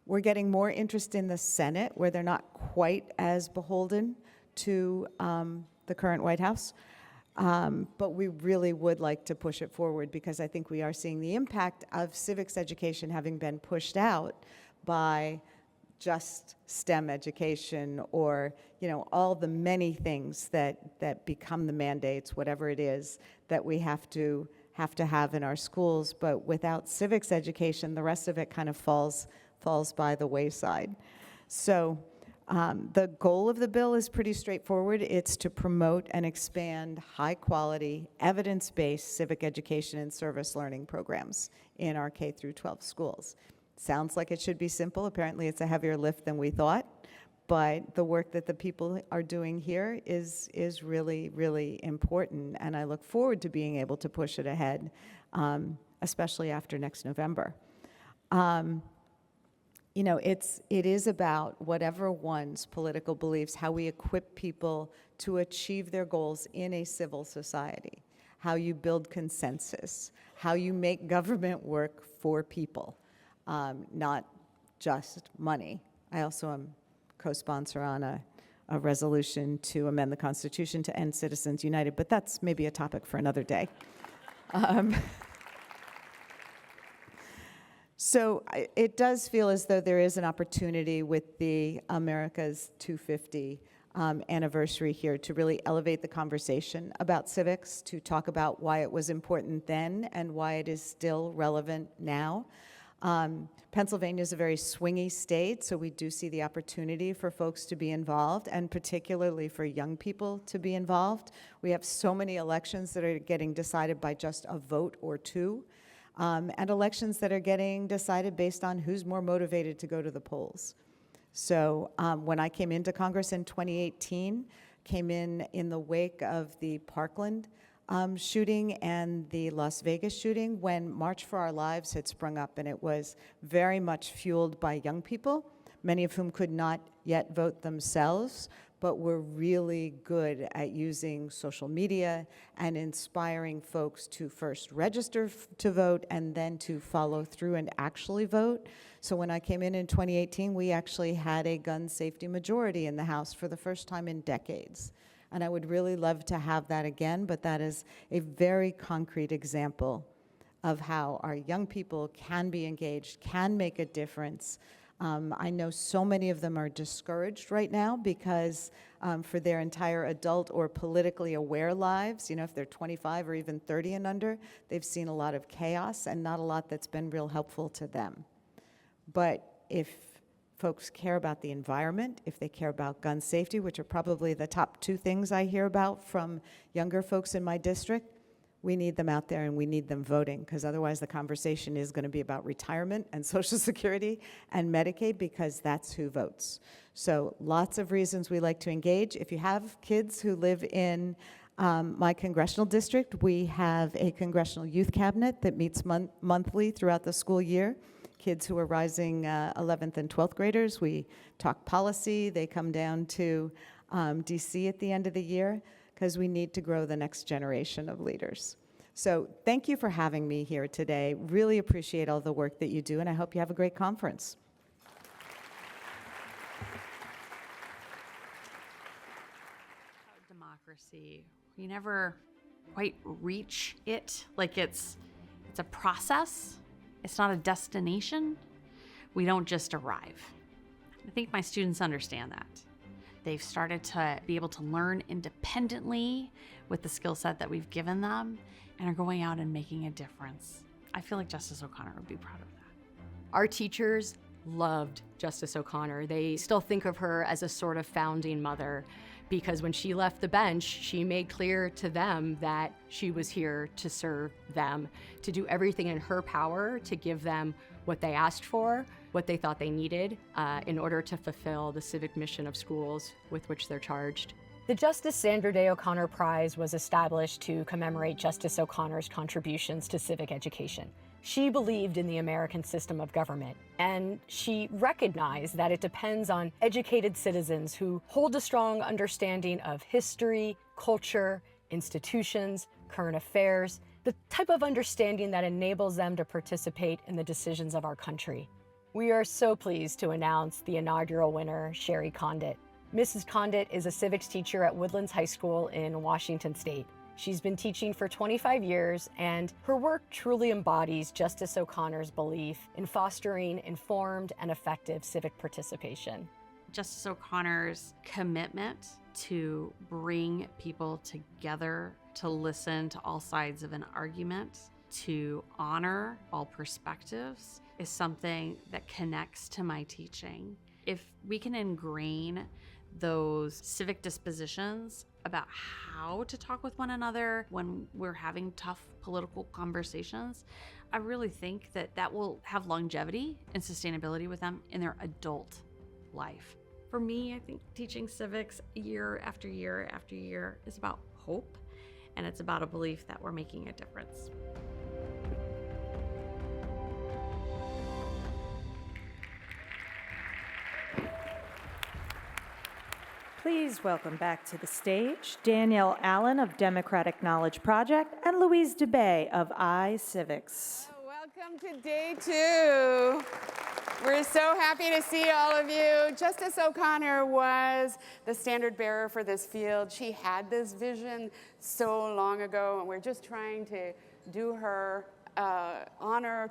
We're getting more interest in the Senate, where they're not quite as beholden to the current White House. But we really would like to push it forward, because I think we are seeing the impact of civics education having been pushed out by just STEM education, or all the many things that become the mandates, whatever it is that we have to have in our schools. But without civics education, the rest of it kind of falls by the wayside. So the goal of the bill is pretty straightforward. It's to promote and expand high-quality, evidence-based civic education and service learning programs in our K through 12 schools. Sounds like it should be simple. Apparently, it's a heavier lift than we thought. But the work that the people are doing here is really, really important, and I look forward to being able to push it ahead, especially after next November. It is about whatever one's political beliefs, how we equip people to achieve their goals in a civil society, how you build consensus, how you make government work for people, not just money. I also am co-sponsor on a resolution to amend the Constitution to end Citizens United, but that's maybe a topic for another day. So it does feel as though there is an opportunity with the America's 250 anniversary here to really elevate the conversation about civics, to talk about why it was important then and why it is still relevant now. Pennsylvania is a very swingy state, so we do see the opportunity for folks to be involved, and particularly for young people to be involved. We have so many elections that are getting decided by just a vote or two, and elections that are getting decided based on who's more motivated to go to the polls. So when I came into Congress in 2018, came in the wake of the Parkland shooting and the Las Vegas shooting, when March for Our Lives had sprung up, and it was very much fueled by young people, many of whom could not yet vote themselves, but were really good at using social media and inspiring folks to first register to vote and then to follow through and actually vote. So when I came in 2018, we actually had a gun safety majority in the House for the first time in decades. And I would really love to have that again, but that is a very concrete example of how our young people can be engaged, can make a difference. I know so many of them are discouraged right now because for their entire adult or politically aware lives, if they're 25 or even 30 and under, they've seen a lot of chaos and not a lot that's been real helpful to them. But if folks care about the environment, if they care about gun safety, which are probably the top two things I hear about from younger folks in my district, we need them out there and we need them voting, because otherwise the conversation is going to be about retirement and Social Security and Medicaid, because that's who votes. So lots of reasons we like to engage. If you have kids who live in my congressional district, we have a congressional youth cabinet that meets monthly throughout the school year. Kids who are rising 11th and 12th graders, we talk policy. They come down to DC at the end of the year, because we need to grow the next generation of leaders. So thank you for having me here today. Really appreciate all the work that you do, and I hope you have a great conference. Democracy, we never quite reach it. Like it's a process. It's not a destination. We don't just arrive. I think my students understand that. They've started to be able to learn independently with the skill set that we've given them and are going out and making a difference. I feel like Justice O'Connor would be proud of that. Our teachers loved Justice O'Connor. They still think of her as a sort of founding mother, because when she left the bench, she made clear to them that she was here to serve them, to do everything in her power to give them what they asked for, what they thought they needed in order to fulfill the civic mission of schools with which they're charged. The Justice Sandra Day O'Connor Prize was established to commemorate Justice O'Connor's contributions to civic education. She believed in the American system of government, and she recognized that it depends on educated citizens who hold a strong understanding of history, culture, institutions, current affairs, the type of understanding that enables them to participate in the decisions of our country. We are so pleased to announce the inaugural winner, Sherry Condit. Mrs. Condit is a civics teacher at Woodlands High School in Washington State. She's been teaching for 25 years, and her work truly embodies Justice O'Connor's belief in fostering informed and effective civic participation. Justice O'Connor's commitment to bring people together, to listen to all sides of an argument, to honor all perspectives is something that connects to my teaching. If we can ingrain those civic dispositions about how to talk with one another when we're having tough political conversations, I really think that that will have longevity and sustainability with them in their adult life. For me, I think teaching civics year after year after year is about hope, and it's about a belief that we're making a difference. Please welcome back to the stage Danielle Allen of Democratic Knowledge Project and Louise DeBay of iCivics. Welcome to day 2. We're so happy to see all of you. Justice O'Connor was the standard bearer for this field. She had this vision so long ago, and we're just trying to do her honor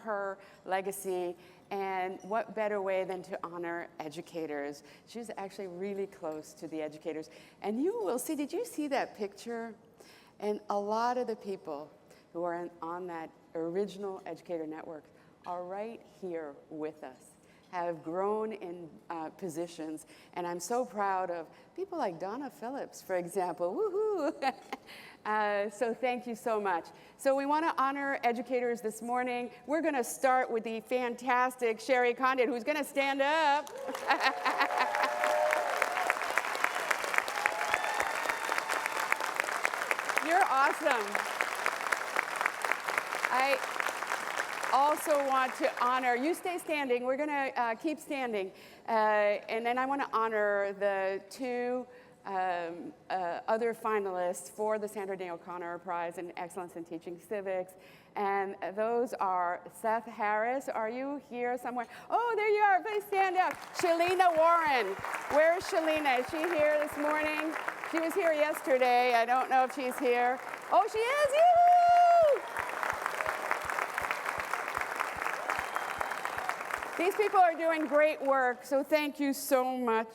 her legacy. And what better way than to honor educators? She's actually really close to the educators. And you will see, did you see that picture? And a lot of the people who are on that original educator network are right here with us, have grown in positions. And I'm so proud of people like Donna Phillips, for example. Woohoo! So thank you so much. So we want to honor educators this morning. We're going to start with the fantastic Sherry Condit, who's going to stand up. You're awesome. I also want to honor, you stay standing, we're going to keep standing. And then I want to honor the 2 other finalists for the Sandra Day O'Connor Prize in Excellence in Teaching Civics. And those are Seth Harris. Are you here somewhere? Oh, there you are. Please stand up. Shalina Warren. Where's Shalina? Is she here this morning? She was here yesterday. I don't know if she's here. Oh, she is. Yoo-hoo! These people are doing great work, so thank you so much.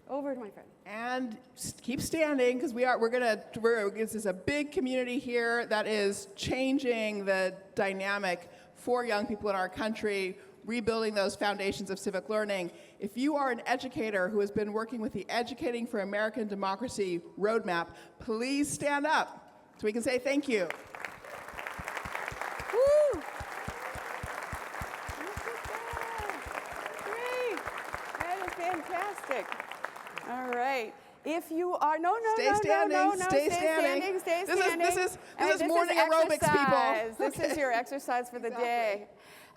Over to my friend. And keep standing, because this is a big community here that is changing the dynamic for young people in our country, rebuilding those foundations of civic learning. If you are an educator who has been working with the Educating for American Democracy roadmap, please stand up so we can say thank you. Woo! Great. That is fantastic. All right. If you are stay standing. Stay standing. This is morning aerobics, people. This is your exercise for the day.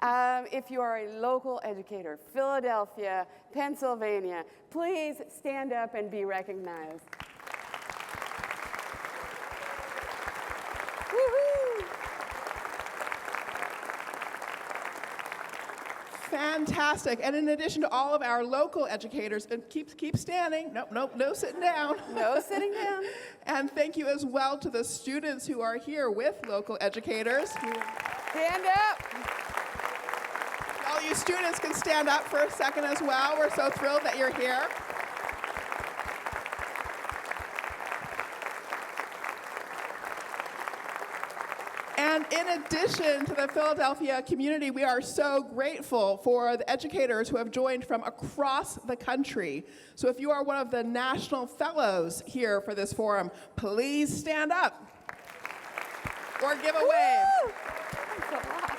If you are a local educator, Philadelphia, Pennsylvania, please stand up and be recognized. Woohoo! Fantastic. And in addition to all of our local educators, and keep standing. Nope, no sitting down. No sitting down. And thank you as well to the students who are here with local educators. Stand up. All you students can stand up for a second as well. We're so thrilled that you're here. And in addition to the Philadelphia community, we are so grateful for the educators who have joined from across the country. So if you are one of the national fellows here for this forum, please stand up or give a wave. Thanks a lot.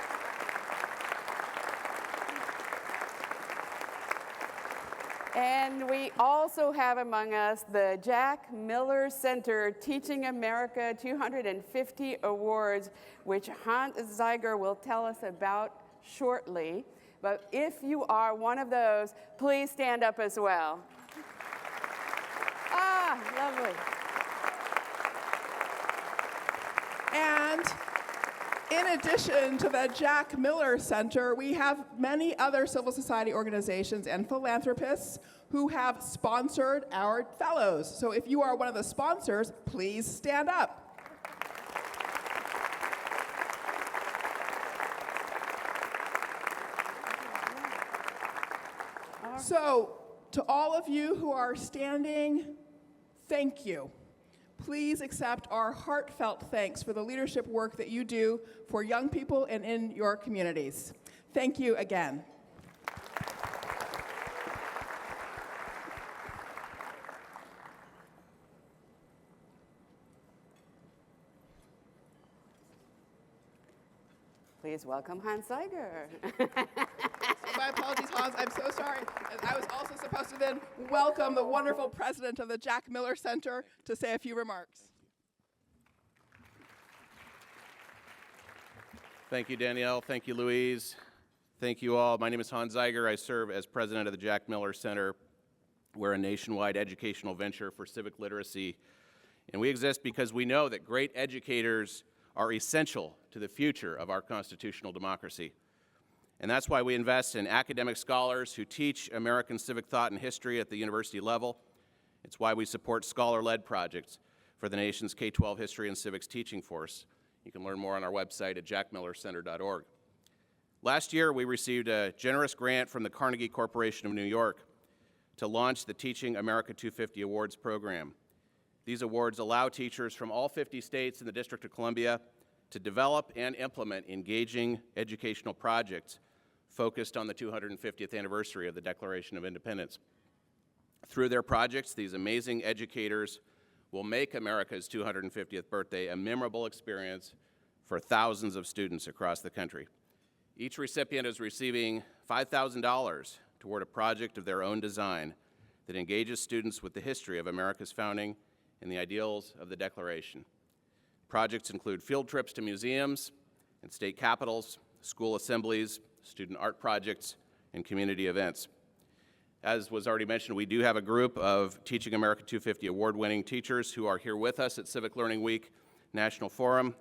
And we also have among us the Jack Miller Center Teaching America 250 Awards, which Hans Zeiger will tell us about shortly. But if you are one of those, please stand up as well. Ah, lovely. And in addition to the Jack Miller Center, we have many other civil society organizations and philanthropists who have sponsored our fellows. So if you are one of the sponsors, please stand up. So, to all of you who are standing, thank you. Please accept our heartfelt thanks for the leadership work that you do for young people and in your communities. Thank you again. Please welcome Hans Zeiger. My apologies, Hans. I'm so sorry. And I was also supposed to then welcome the wonderful president of the Jack Miller Center to say a few remarks. Thank you, Danielle. Thank you, Louise. Thank you all. My name is Hans Zeiger. I serve as president of the Jack Miller Center. We're a nationwide educational venture for civic literacy. And we exist because we know that great educators are essential to the future of our constitutional democracy. And that's why we invest in academic scholars who teach American civic thought and history at the university level. It's why we support scholar-led projects for the nation's K-12 history and civics teaching force. You can learn more on our website at jackmillercenter.org. Last year, we received a generous grant from the Carnegie Corporation of New York to launch the Teaching America 250 Awards program. These awards allow teachers from all 50 states in the District of Columbia to develop and implement engaging educational projects focused on the 250th anniversary of the Declaration of Independence. Through their projects, these amazing educators will make America's 250th birthday a memorable experience for thousands of students across the country. Each recipient is receiving $5,000 toward a project of their own design that engages students with the history of America's founding and the ideals of the Declaration. Projects include field trips to museums and state capitals, school assemblies, student art projects, and community events. As was already mentioned, we do have a group of Teaching America 250 award-winning teachers who are here with us at Civic Learning Week National Forum.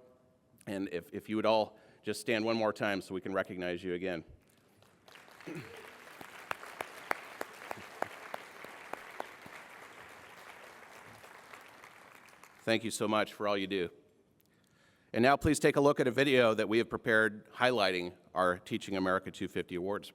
And if you would all just stand one more time so we can recognize you again. Thank you so much for all you do. And now please take a look at a video that we have prepared highlighting our Teaching America 250 awards.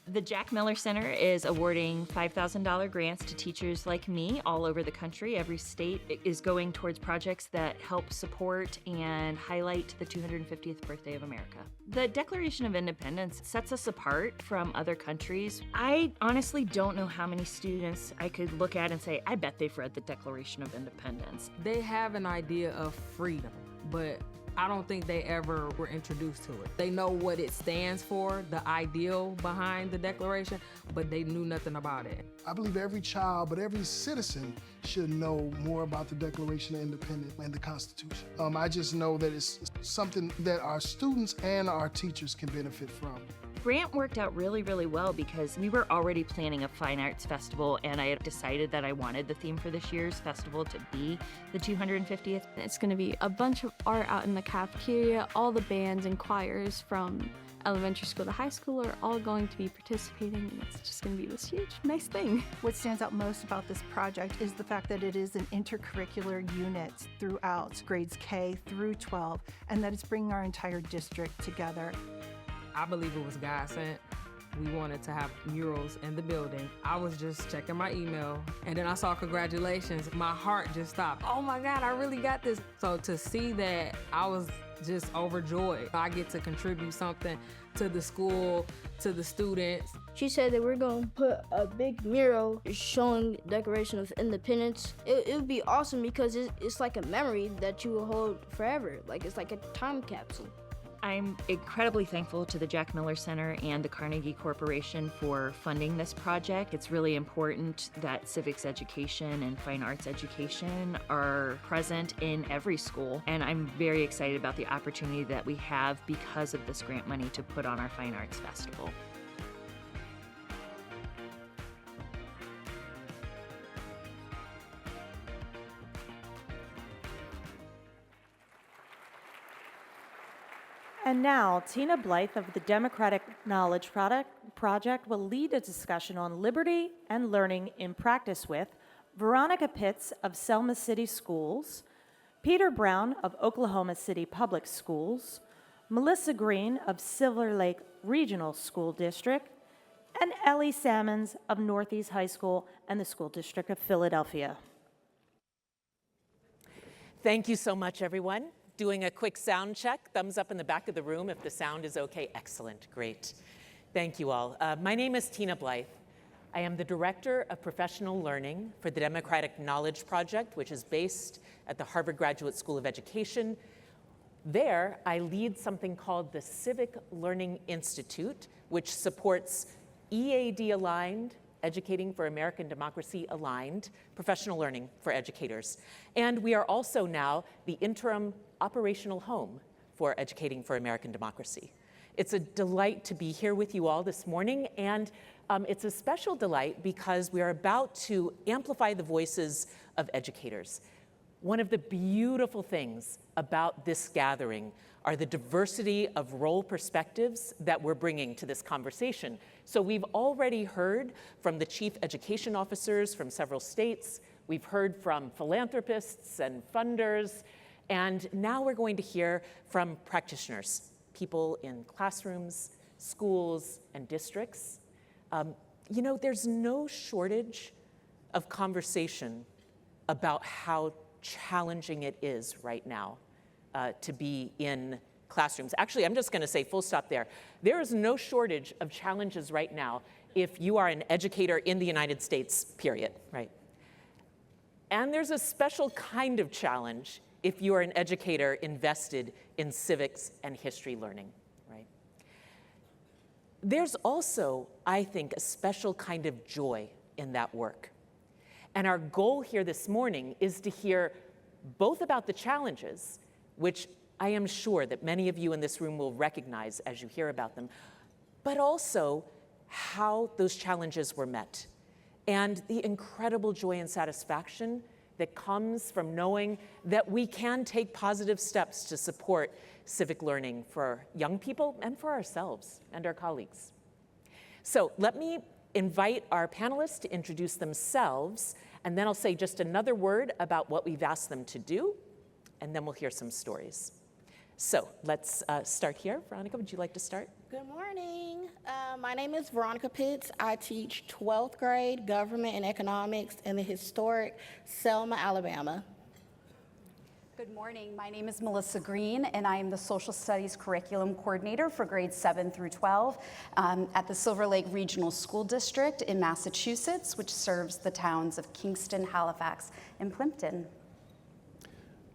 The Jack Miller Center is awarding $5,000 grants to teachers like me all over the country. Every state is going towards projects that help support and highlight the 250th birthday of America. The Declaration of Independence sets us apart from other countries. I honestly don't know how many students I could look at and say, I bet they've read the Declaration of Independence. They have an idea of freedom, but I don't think they ever were introduced to it. They know what it stands for, the ideal behind the Declaration, but they knew nothing about it. I believe every child, but every citizen should know more about the Declaration of Independence and the Constitution. I just know that it's something that our students and our teachers can benefit from. Grant worked out really, really well because we were already planning a fine arts festival, and I had decided that I wanted the theme for this year's festival to be the 250th. It's going to be a bunch of art out in the cafeteria. All the bands and choirs from elementary school to high school are all going to be participating, and it's just going to be this huge, nice thing. What stands out most about this project is the fact that it is an intercurricular unit throughout grades K through 12, and that it's bringing our entire district together. I believe it was God sent. We wanted to have murals in the building. I was just checking my email, and then I saw congratulations. My heart just stopped. Oh my God, I really got this. So to see that, I was just overjoyed. I get to contribute something to the school, to the students. She said that we're going to put a big mural showing Declaration of Independence. It would be awesome because it's like a memory that you will hold forever. Like it's like a time capsule. I'm incredibly thankful to the Jack Miller Center and the Carnegie Corporation for funding this project. It's really important that civics education and fine arts education are present in every school, and I'm very excited about the opportunity that we have because of this grant money to put on our Fine Arts Festival. And now, Tina Blythe of the Democratic Knowledge Project will lead a discussion on liberty and learning in practice with Veronica Pitts of Selma City Schools, Peter Brown of Oklahoma City Public Schools, Melissa Green of Silver Lake Regional School District, and Ellie Sammons of Northeast High School and the School District of Philadelphia. Thank you so much, everyone. Doing a quick sound check. Thumbs up in the back of the room if the sound is okay. Excellent, great. Thank you all. My name is Tina Blythe. I am the Director of Professional Learning for the Democratic Knowledge Project, which is based at the Harvard Graduate School of Education. There, I lead something called the Civic Learning Institute, which supports EAD-aligned, Educating for American Democracy aligned professional learning for educators. And we are also now the interim operational home for Educating for American Democracy. It's a delight to be here with you all this morning, and it's a special delight because we are about to amplify the voices of educators. One of the beautiful things about this gathering are the diversity of role perspectives that we're bringing to this conversation. So we've already heard from the chief education officers from several states. We've heard from philanthropists and funders. And now we're going to hear from practitioners, people in classrooms, schools, and districts. You know, there's no shortage of conversation about how challenging it is right now to be in classrooms. Actually, I'm just going to say full stop there. There is no shortage of challenges right now if you are an educator in the United States, period, right? And there's a special kind of challenge if you are an educator invested in civics and history learning, right? There's also, I think, a special kind of joy in that work. And our goal here this morning is to hear both about the challenges, which I am sure that many of you in this room will recognize as you hear about them, but also how those challenges were met, and the incredible joy and satisfaction that comes from knowing that we can take positive steps to support civic learning for young people and for ourselves and our colleagues. So let me invite our panelists to introduce themselves, and then I'll say just another word about what we've asked them to do, and then we'll hear some stories. So let's start here. Veronica, would you like to start? Good morning. My name is Veronica Pitts. I teach 12th grade government and economics in the historic Selma, Alabama. Good morning. My name is Melissa Green, and I am the Social Studies Curriculum Coordinator for grades 7 through 12 at the Silver Lake Regional School District in Massachusetts, which serves the towns of Kingston, Halifax, and Plimpton.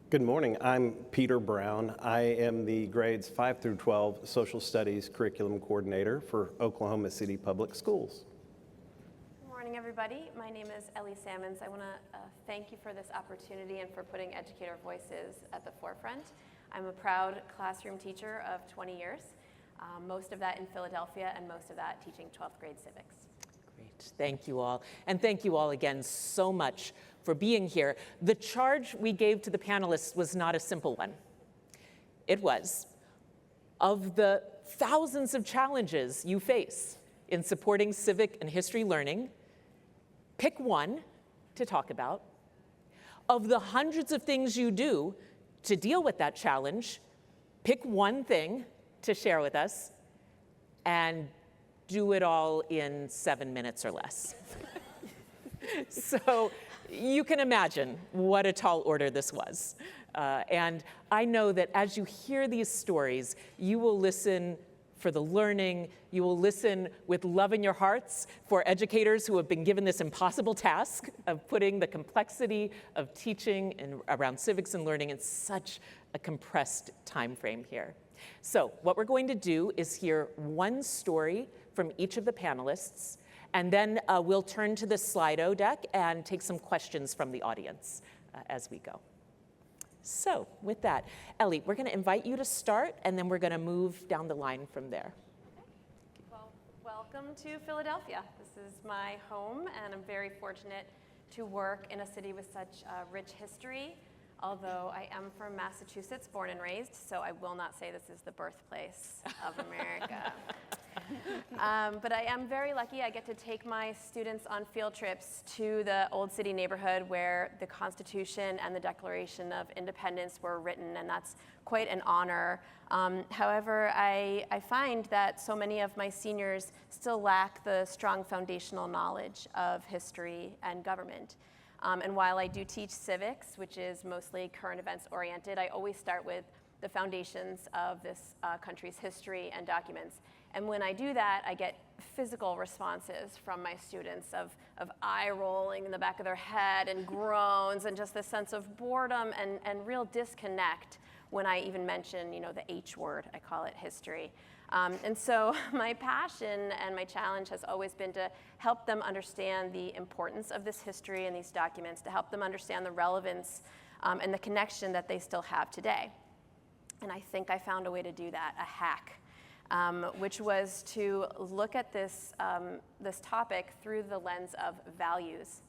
Good morning. I'm Peter Brown. I am the grades 5 through 12 Social Studies Curriculum Coordinator for Oklahoma City Public Schools. Good morning, everybody. My name is Ellie Sammons. I want to thank you for this opportunity and for putting educator voices at the forefront. I'm a proud classroom teacher of 20 years, most of that in Philadelphia and most of that teaching 12th grade civics. Great, thank you all. And thank you all again so much for being here. The charge we gave to the panelists was not a simple one. It was, of the thousands of challenges you face in supporting civic and history learning, pick one to talk about. Of the hundreds of things you do to deal with that challenge, pick one thing to share with us, and do it all in 7 minutes or less. So you can imagine what a tall order this was. And I know that as you hear these stories, you will listen for the learning, you will listen with love in your hearts for educators who have been given this impossible task of putting the complexity of teaching and around civics and learning in such a compressed time frame here. So what we're going to do is hear one story from each of the panelists, and then we'll turn to the Slido deck and take some questions from the audience as we go. So with that, Ellie, we're going to invite you to start, and then we're going to move down the line from there. Well, welcome to Philadelphia. This is my home, and I'm very fortunate to work in a city with such a rich history, although I am from Massachusetts, born and raised, so I will not say this is the birthplace of America. But I am very lucky. I get to take my students on field trips to the Old City neighborhood where the Constitution and the Declaration of Independence were written, and that's quite an honor. However, I find that so many of my seniors still lack the strong foundational knowledge of history and government. And while I do teach civics, which is mostly current events oriented, I always start with the foundations of this country's history and documents. And when I do that, I get physical responses from my students of eye rolling in the back of their head and groans and just this sense of boredom and real disconnect when I even mention, the H word, I call it history. And so my passion and my challenge has always been to help them understand the importance of this history and these documents, to help them understand the relevance and the connection that they still have today. And I think I found a way to do that, a hack. Which was to look at this topic through the lens of values.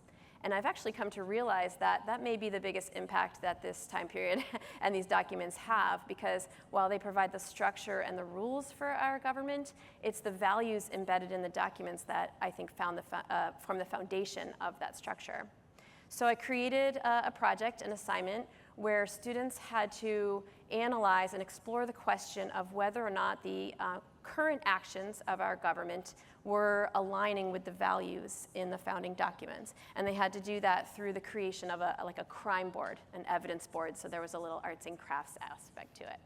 And I've actually come to realize that that may be the biggest impact that this time period and these documents have, because while they provide the structure and the rules for our government, it's the values embedded in the documents that I think form the foundation of that structure. So I created a project, an assignment, where students had to analyze and explore the question of whether or not the current actions of our government were aligning with the values in the founding documents. And they had to do that through the creation of a crime board, an evidence board, so there was a little arts and crafts aspect to it.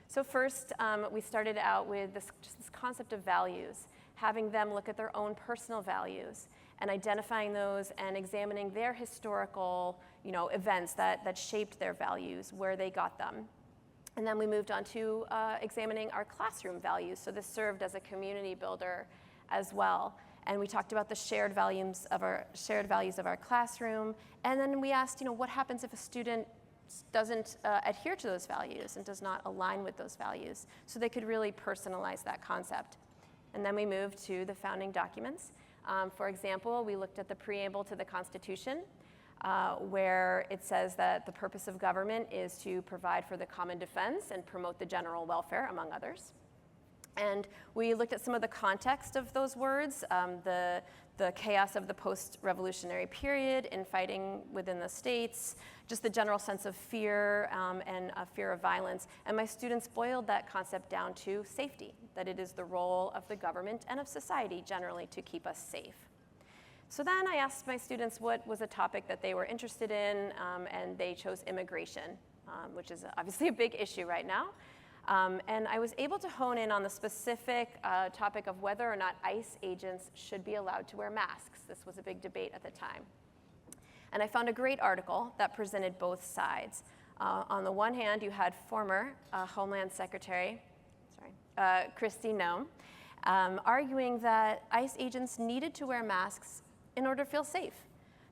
So first, we started out with this concept of values, having them look at their own personal values and identifying those and examining their historical events that shaped their values, where they got them. And then we moved on to examining our classroom values. So this served as a community builder as well. And we talked about the shared values of our classroom. And then we asked, what happens if a student doesn't adhere to those values and does not align with those values? So they could really personalize that concept. And then we moved to the founding documents. For example, we looked at the preamble to the Constitution, where it says that the purpose of government is to provide for the common defense and promote the general welfare, among others. And we looked at some of the context of those words, the chaos of the post-revolutionary period, infighting within the states, just the general sense of fear and a fear of violence. And my students boiled that concept down to safety, that it is the role of the government and of society generally to keep us safe. So then I asked my students what was a topic that they were interested in, and they chose immigration, which is obviously a big issue right now. And I was able to hone in on the specific topic of whether or not ICE agents should be allowed to wear masks. This was a big debate at the time. And I found a great article that presented both sides. On the one hand, you had former Homeland Secretary, Kristi Noem, arguing that ICE agents needed to wear masks in order to feel safe.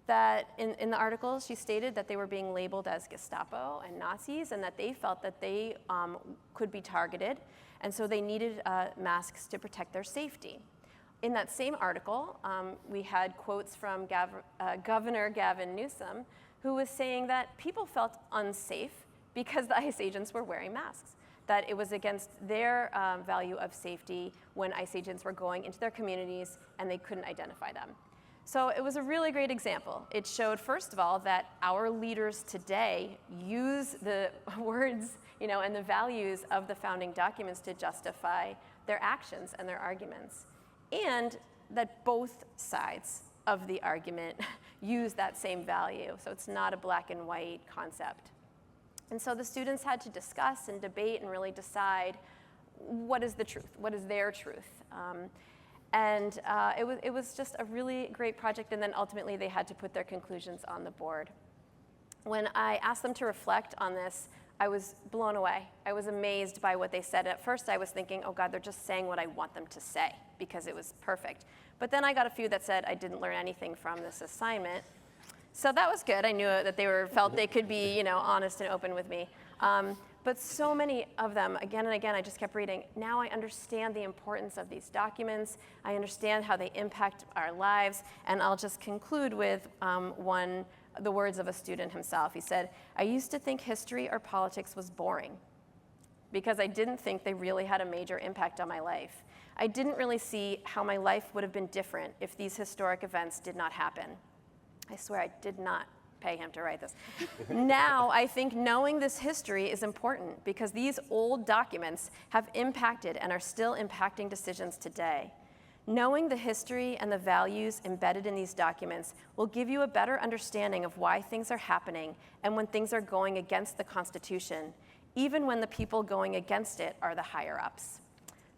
That in the article, she stated that they were being labeled as Gestapo and Nazis, and that they felt that they could be targeted, and so they needed masks to protect their safety. In that same article, we had quotes from Governor Gavin Newsom, who was saying that people felt unsafe because the ICE agents were wearing masks, that it was against their value of safety when ICE agents were going into their communities and they couldn't identify them. So it was a really great example. It showed, first of all, that our leaders today use the words, and the values of the founding documents to justify their actions and their arguments, and that both sides of the argument use that same value. So it's not a black and white concept. And so the students had to discuss and debate and really decide what is the truth, what is their truth. And it was just a really great project, and then ultimately they had to put their conclusions on the board. When I asked them to reflect on this, I was blown away. I was amazed by what they said. At first I was thinking, oh God, they're just saying what I want them to say because it was perfect. But then I got a few that said I didn't learn anything from this assignment. So that was good. I knew that they felt they could be honest and open with me. But so many of them, again and again, I just kept reading. Now I understand the importance of these documents. I understand how they impact our lives. And I'll just conclude with one the words of a student himself. He said, "I used to think history or politics was boring because I didn't think they really had a major impact on my life. I didn't really see how my life would have been different if these historic events did not happen." I swear I did not pay him to write this. "Now I think knowing this history is important because these old documents have impacted and are still impacting decisions today. Knowing the history and the values embedded in these documents will give you a better understanding of why things are happening and when things are going against the Constitution, even when the people going against it are the higher-ups."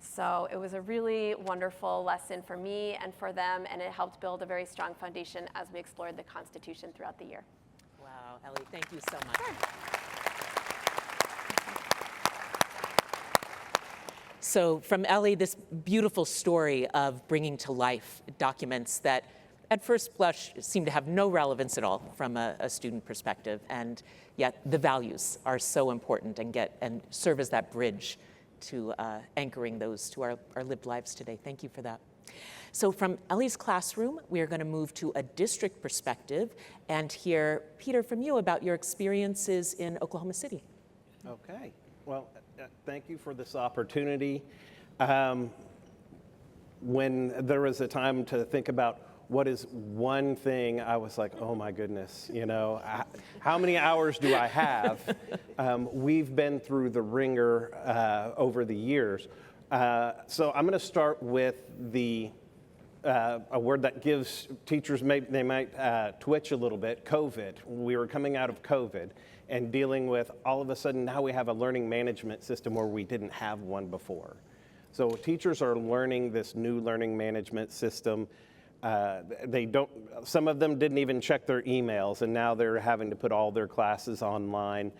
So it was a really wonderful lesson for me and for them, and it helped build a very strong foundation as we explored the Constitution throughout the year. Wow, Ellie, thank you so much. Sure. So from Ellie, this beautiful story of bringing to life documents that at first blush seem to have no relevance at all from a student perspective, and yet the values are so important and serve as that bridge to anchoring those to our lived lives today. Thank you for that. So from Ellie's classroom, we are going to move to a district perspective and hear, Peter, from you about your experiences in Oklahoma City. Okay. Well, thank you for this opportunity. When there was a time to think about what is one thing, I was like, oh my goodness, how many hours do I have? We've been through the ringer over the years. So I'm going to start with a word that gives teachers, they might twitch a little bit, COVID. We were coming out of COVID and dealing with, all of a sudden, now we have a learning management system where we didn't have one before. So teachers are learning this new learning management system. Some of them didn't even check their emails, and now they're having to put all their classes online.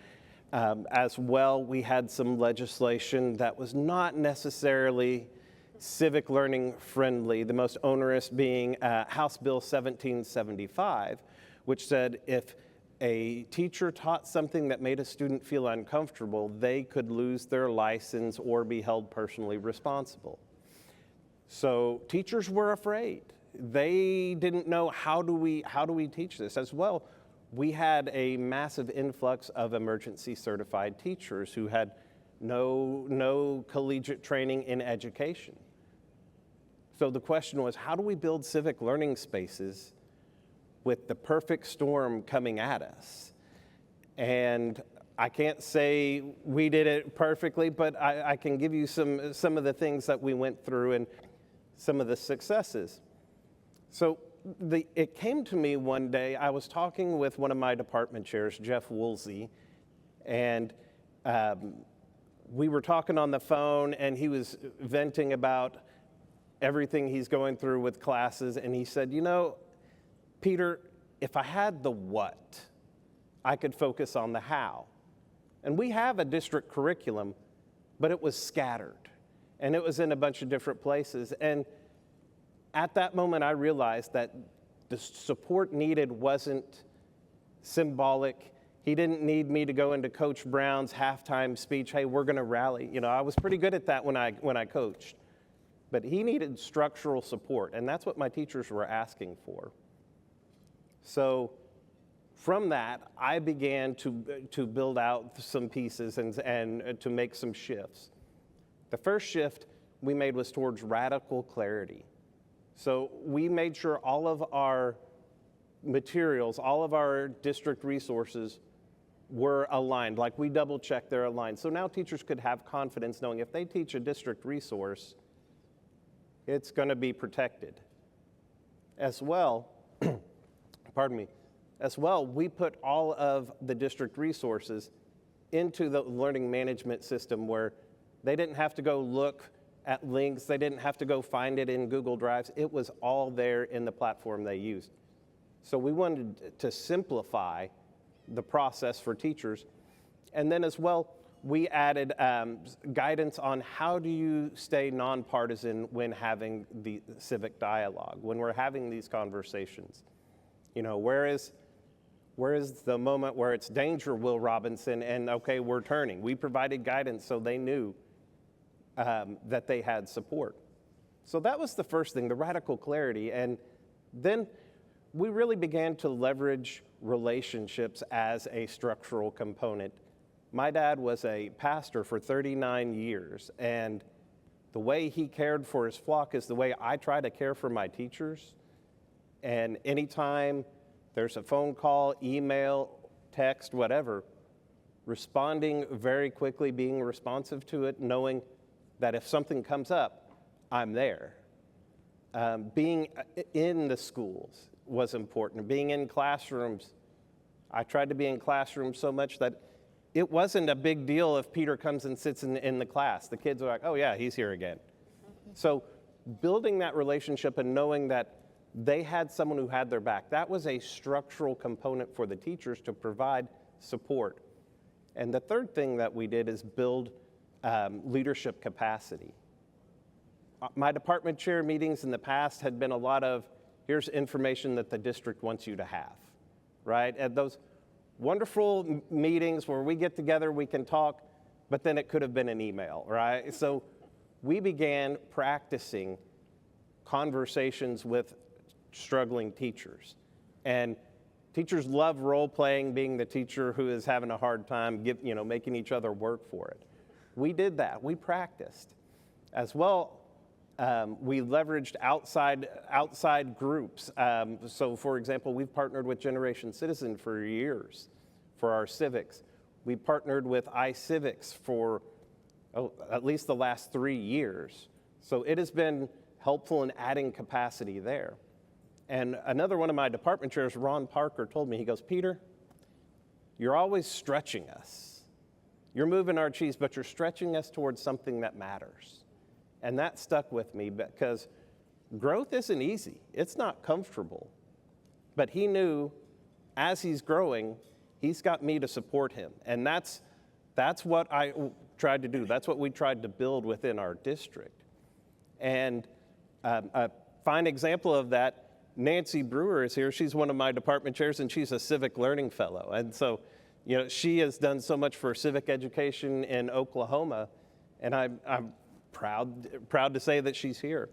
As well, we had some legislation that was not necessarily civic learning friendly, the most onerous being House Bill 1775, which said if a teacher taught something that made a student feel uncomfortable, they could lose their license or be held personally responsible. So teachers were afraid. They didn't know how do we teach this. As well, we had a massive influx of emergency certified teachers who had no collegiate training in education. So the question was, how do we build civic learning spaces with the perfect storm coming at us? And I can't say we did it perfectly, but I can give you some of the things that we went through and some of the successes. So it came to me one day, I was talking with one of my department chairs, Jeff Woolsey, and we were talking on the phone, and he was venting about everything he's going through with classes, and he said, Peter, if I had the what, I could focus on the how. And we have a district curriculum, but it was scattered, and it was in a bunch of different places. And at that moment, I realized that the support needed wasn't symbolic. He didn't need me to go into Coach Brown's halftime speech, hey, we're going to rally. I was pretty good at that when I coached. But he needed structural support, and that's what my teachers were asking for. So from that, I began to build out some pieces and to make some shifts. The first shift we made was towards radical clarity. So we made sure all of our materials, all of our district resources were aligned, like we double-checked they're aligned. So now teachers could have confidence knowing if they teach a district resource, it's going to be protected. As well, we put all of the district resources into the learning management system where they didn't have to go look at links, they didn't have to go find it in Google Drives. It was all there in the platform they used. So we wanted to simplify the process for teachers. And then as well, we added guidance on how do you stay nonpartisan when having the civic dialogue, when we're having these conversations. Where is the moment where it's danger, Will Robinson, and okay, we're turning. We provided guidance so they knew that they had support. So that was the first thing, the radical clarity. And then we really began to leverage relationships as a structural component. My dad was a pastor for 39 years, and the way he cared for his flock is the way I try to care for my teachers. And anytime there's a phone call, email, text, whatever, responding very quickly, being responsive to it, knowing that if something comes up, I'm there. Being in the schools was important. Being in classrooms, I tried to be in classrooms so much that it wasn't a big deal if Peter comes and sits in the class. The kids are like, oh yeah, he's here again. So building that relationship and knowing that they had someone who had their back, that was a structural component for the teachers to provide support. And the third thing that we did is build leadership capacity. My department chair meetings in the past had been a lot of, here's information that the district wants you to have, right? And those wonderful meetings where we get together, we can talk, but then it could have been an email, right? So we began practicing conversations with struggling teachers. And teachers love role-playing, being the teacher who is having a hard time making each other work for it. We did that. We practiced. As well, we leveraged outside groups. So for example, we've partnered with Generation Citizen for years for our civics. We partnered with iCivics for at least the last 3 years. So it has been helpful in adding capacity there. And another one of my department chairs, Ron Parker, told me, he goes, Peter, you're always stretching us. You're moving our cheese, but you're stretching us towards something that matters. And that stuck with me because growth isn't easy. It's not comfortable. But he knew as he's growing, he's got me to support him. And that's what I tried to do. That's what we tried to build within our district. And a fine example of that, Nancy Brewer is here. She's one of my department chairs, and she's a civic learning fellow. And so, she has done so much for civic education in Oklahoma, and I'm proud to say that she's here.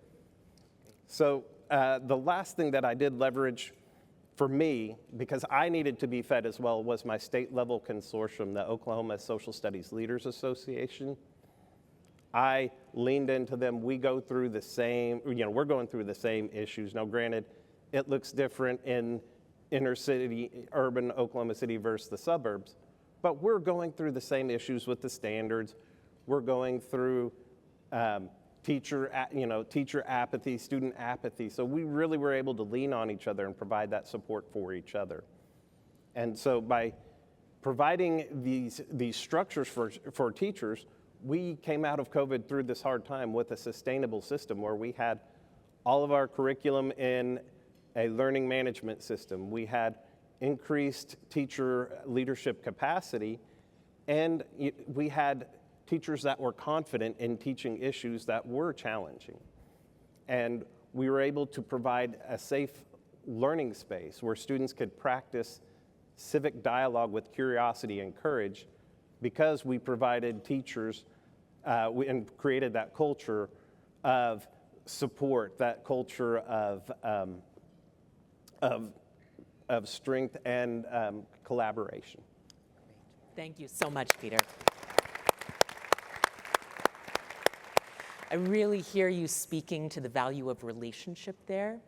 So the last thing that I did leverage for me, because I needed to be fed as well, was my state level consortium, the Oklahoma Social Studies Leaders Association. I leaned into them. We go through the same, we're going through the same issues. Now, granted, it looks different in inner city, urban Oklahoma City versus the suburbs, but we're going through the same issues with the standards. We're going through teacher apathy, student apathy. So we really were able to lean on each other and provide that support for each other. And so by providing these structures for teachers, we came out of COVID through this hard time with a sustainable system where we had all of our curriculum in a learning management system. We had increased teacher leadership capacity, and we had teachers that were confident in teaching issues that were challenging. And we were able to provide a safe learning space where students could practice civic dialogue with curiosity and courage because we provided teachers and created that culture of support, that culture of strength and collaboration. Thank you so much, Peter. I really hear you speaking to the value of relationship there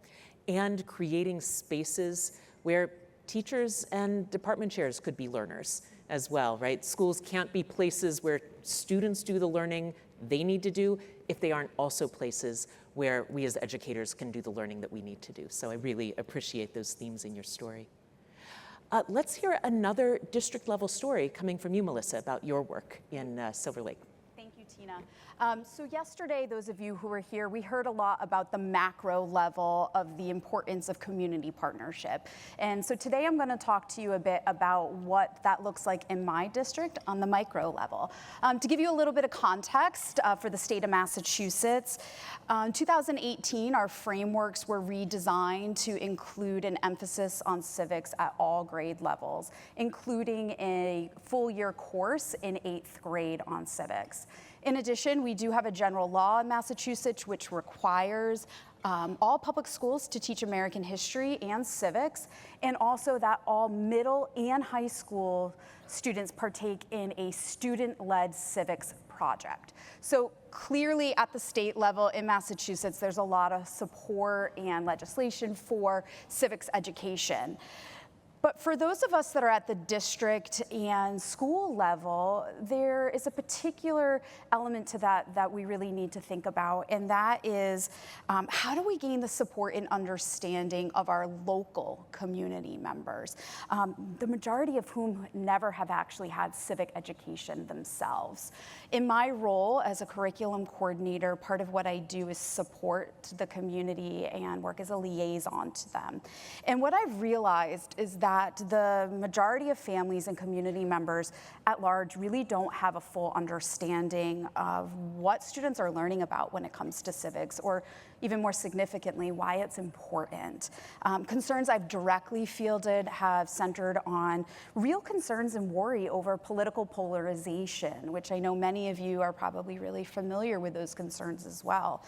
and creating spaces where teachers and department chairs could be learners as well, right? Schools can't be places where students do the learning they need to do if they aren't also places where we as educators can do the learning that we need to do. So I really appreciate those themes in your story. Let's hear another district level story coming from you, Melissa, about your work in Silver Lake. Thank you, Tina. So yesterday, those of you who were here, we heard a lot about the macro level of the importance of community partnership. And so today I'm going to talk to you a bit about what that looks like in my district on the micro level. To give you a little bit of context for the state of Massachusetts, in 2018, our frameworks were redesigned to include an emphasis on civics at all grade levels, including a full year course in 8th grade on civics. In addition, we we do have a general law in Massachusetts which requires all public schools to teach American history and civics, and also that all middle and high school students partake in a student-led civics project. So clearly at the state level in Massachusetts, there's a lot of support and legislation for civics education. But for those of us that are at the district and school level, there is a particular element to that we really need to think about, and that is how do we gain the support and understanding of our local community members, the majority of whom never have actually had civic education themselves. In my role as a curriculum coordinator, part of what I do is support the community and work as a liaison to them. And what I've realized is that the majority of families and community members at large really don't have a full understanding of what students are learning about when it comes to civics, or even more significantly, why it's important. Concerns I've directly fielded have centered on real concerns and worry over political polarization, which I know many of you are probably really familiar with those concerns as well.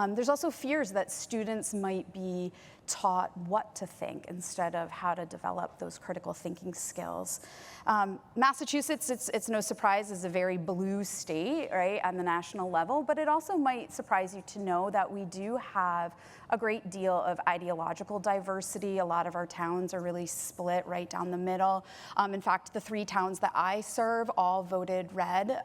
There's also fears that students might be taught what to think instead of how to develop those critical thinking skills. Massachusetts, it's no surprise, is a very blue state, right, on the national level, but it also might surprise you to know that we do have a great deal of ideological diversity. A lot of our towns are really split right down the middle. In fact, the 3 towns that I serve all voted red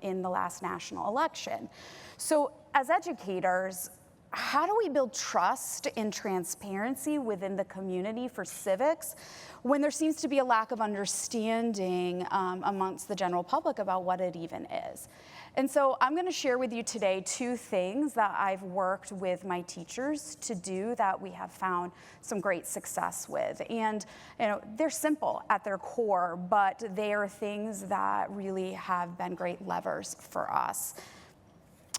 in the last national election. So as educators, how do we build trust and transparency within the community for civics when there seems to be a lack of understanding amongst the general public about what it even is? And so I'm going to share with you today 2 things that I've worked with my teachers to do that we have found some great success with. And they're simple at their core, but they are things that really have been great levers for us.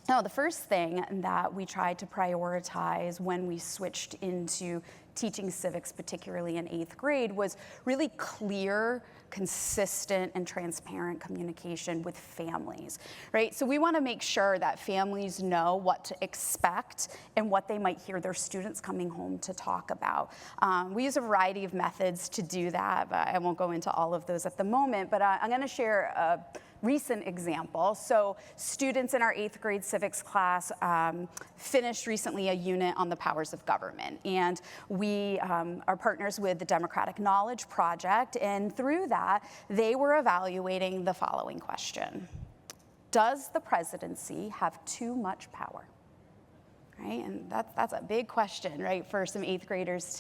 Now, the first thing that we tried to prioritize when we switched into teaching civics, particularly in 8th grade, was really clear, consistent, and transparent communication with families, right? So we want to make sure that families know what to expect and what they might hear their students coming home to talk about. We use a variety of methods to do that, but I won't go into all of those at the moment, but I'm going to share a recent example. So students in our 8th grade civics class finished recently a unit on the powers of government. And we are partners with the Democratic Knowledge Project. And through that, they were evaluating the following question: does the presidency have too much power? Right? And that's a big question, right, for some 8th graders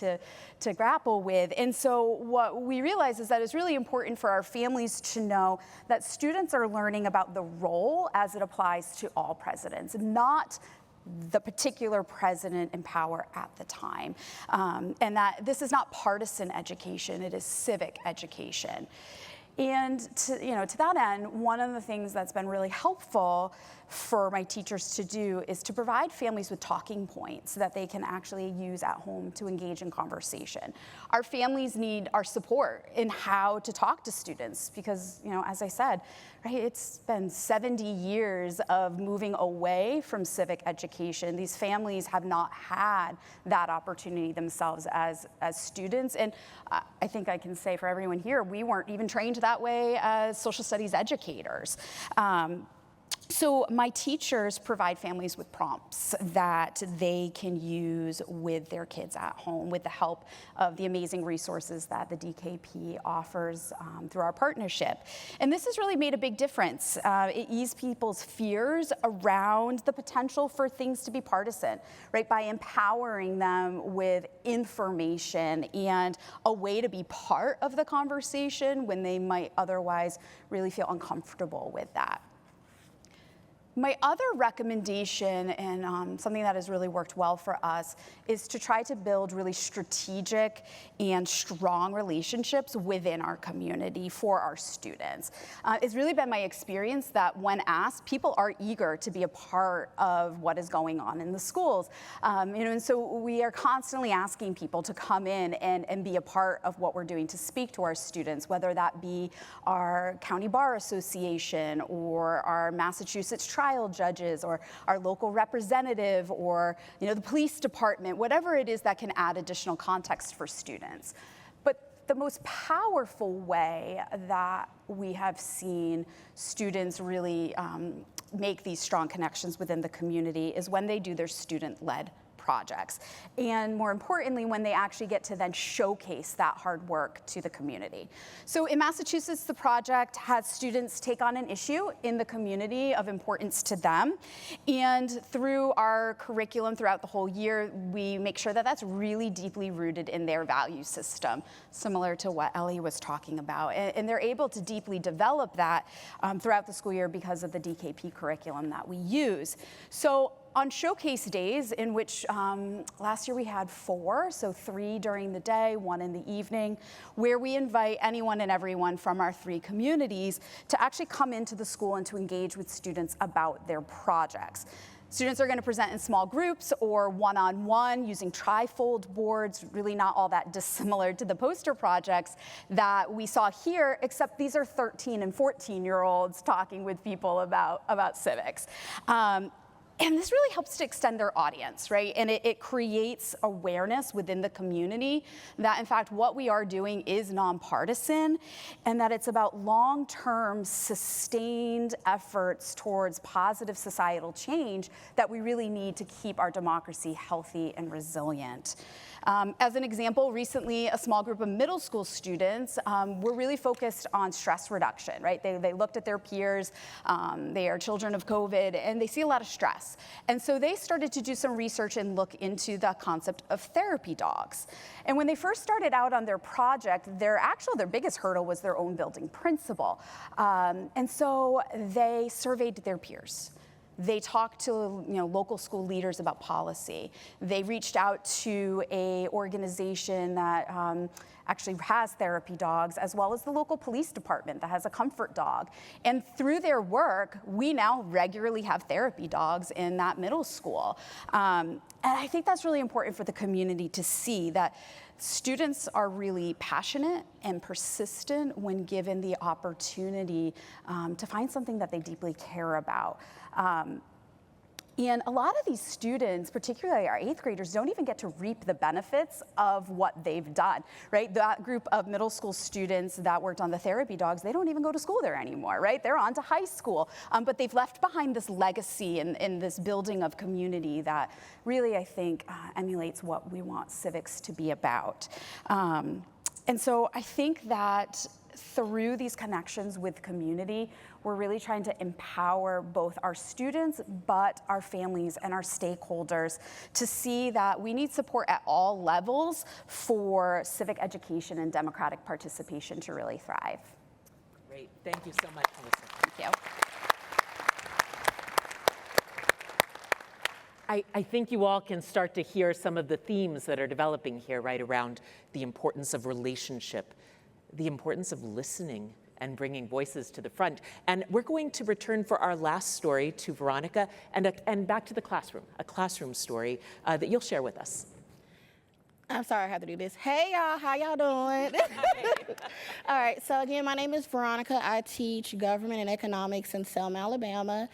to grapple with. And so what we realize is that it's really important for our families to know that students are learning about the role as it applies to all presidents, not the particular president in power at the time. And that this is not partisan education, it is civic education. And to that end, one of the things that's been really helpful for my teachers to do is to provide families with talking points that they can actually use at home to engage in conversation. Our families need our support in how to talk to students because, as I said, right, it's been 70 years of moving away from civic education. These families have not had that opportunity themselves as students. And I think I can say for everyone here, we weren't even trained that way as social studies educators. So my teachers provide families with prompts that they can use with their kids at home with the help of the amazing resources that the DKP offers through our partnership. And this has really made a big difference. It eased people's fears around the potential for things to be partisan, right, by empowering them with information and a way to be part of the conversation when they might otherwise really feel uncomfortable with that. My other recommendation, and something that has really worked well for us, is to try to build really strategic and strong relationships within our community for our students. It's really been my experience that when asked, people are eager to be a part of what is going on in the schools. And so we are constantly asking people to come in and be a part of what we're doing to speak to our students, whether that be our County Bar Association or our Massachusetts Tri child judges or our local representative or the police department, whatever it is that can add additional context for students. But the most powerful way that we have seen students really make these strong connections within the community is when they do their student-led projects. And more importantly, when they actually get to then showcase that hard work to the community. So in Massachusetts, the project has students take on an issue in the community of importance to them. And through our curriculum throughout the whole year, we make sure that that's really deeply rooted in their value system, similar to what Ellie was talking about. And they're able to deeply develop that throughout the school year because of the DKP curriculum that we use. So on showcase days, in which last year we had 4, so 3 during the day, 1 in the evening, where we invite anyone and everyone from our 3 communities to actually come into the school and to engage with students about their projects. Students are going to present in small groups or one-on-one using trifold boards, really not all that dissimilar to the poster projects that we saw here, except these are 13 and 14-year-olds talking with people about civics. And this really helps to extend their audience, right? And it creates awareness within the community that, in fact, what we are doing is nonpartisan and that it's about long-term, sustained efforts towards positive societal change that we really need to keep our democracy healthy and resilient. As an example, recently a small group of middle school students were really focused on stress reduction, right? They looked at their peers, they are children of COVID, and they see a lot of stress. And so they started to do some research and look into the concept of therapy dogs. And when they first started out on their project, their biggest hurdle was their own building principal. And so they surveyed their peers. They talked to local school leaders about policy. They reached out to an organization that actually has therapy dogs, as well as the local police department that has a comfort dog. And through their work, we now regularly have therapy dogs in that middle school. And I think that's really important for the community to see that students are really passionate and persistent when given the opportunity to find something that they deeply care about. And a lot of these students, particularly our 8th graders, don't even get to reap the benefits of what they've done, right? That group of middle school students that worked on the therapy dogs, they don't even go to school there anymore, right? They're on to high school, but they've left behind this legacy and this building of community that really, I think, emulates what we want civics to be about. And so I think that through these connections with community, we're really trying to empower both our students, but our families and our stakeholders to see that we need support at all levels for civic education and democratic participation to really thrive. Great, thank you so much, Melissa. Thank you. I think you all can start to hear some of the themes that are developing here, right, around the importance of relationship, the importance of listening and bringing voices to the front. And we're going to return for our last story to Veronica and back to the classroom, a classroom story that you'll share with us. I'm sorry I have to do this. Hey y'all, how y'all doing? All right, so again, my name is Veronica. I teach government and economics in Selma, Alabama.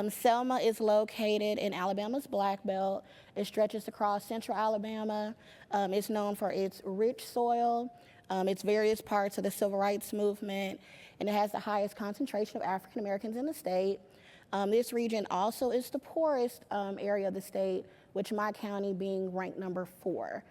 Selma is located in Alabama's Black Belt. It stretches across central Alabama. It's known for its rich soil, its various parts of the civil rights movement, and it has the highest concentration of African Americans in the state. This region also is the poorest area of the state, which my county being ranked number 4.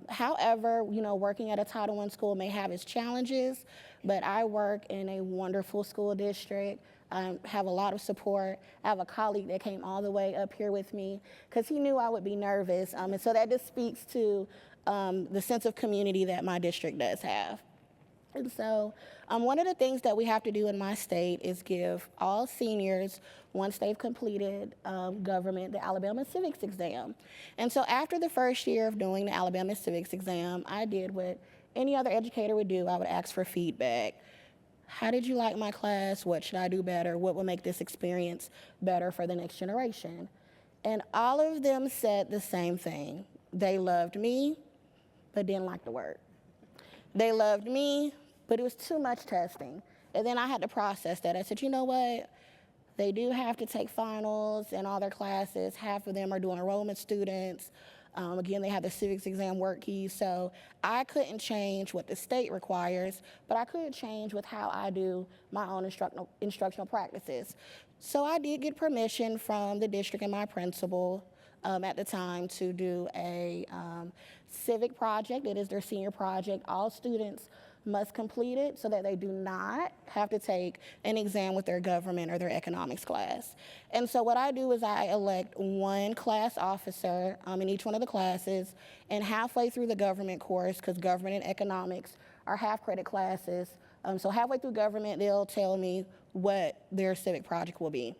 However, working at a Title I school may have its challenges, but I work in a wonderful school district. I have a lot of support. I have a colleague that came all the way up here with me because he knew I would be nervous. And so that just speaks to the sense of community that my district does have. And so one of the things that we have to do in my state is give all seniors, once they've completed government, the Alabama Civics exam. And so after the first year of doing the Alabama Civics exam, I did what any other educator would do. I would ask for feedback. How did you like my class? What should I do better? What will make this experience better for the next generation? And all of them said the same thing. They loved me, but didn't like the work. They loved me, but it was too much testing. And then I had to process that. I said, you know what? They do have to take finals in all their classes. Half of them are dual enrollment students. Again, they have the civics exam work keys, so I couldn't change what the state requires, but I could change with how I do my own instructional practices. So I did get permission from the district and my principal at the time to do a civic project. It is their senior project. All students must complete it so that they do not have to take an exam with their government or their economics class. And so what I do is I elect one class officer in each one of the classes, and halfway through the government course, because government and economics are half-credit classes, so halfway through government, they'll tell me what their civic project will be.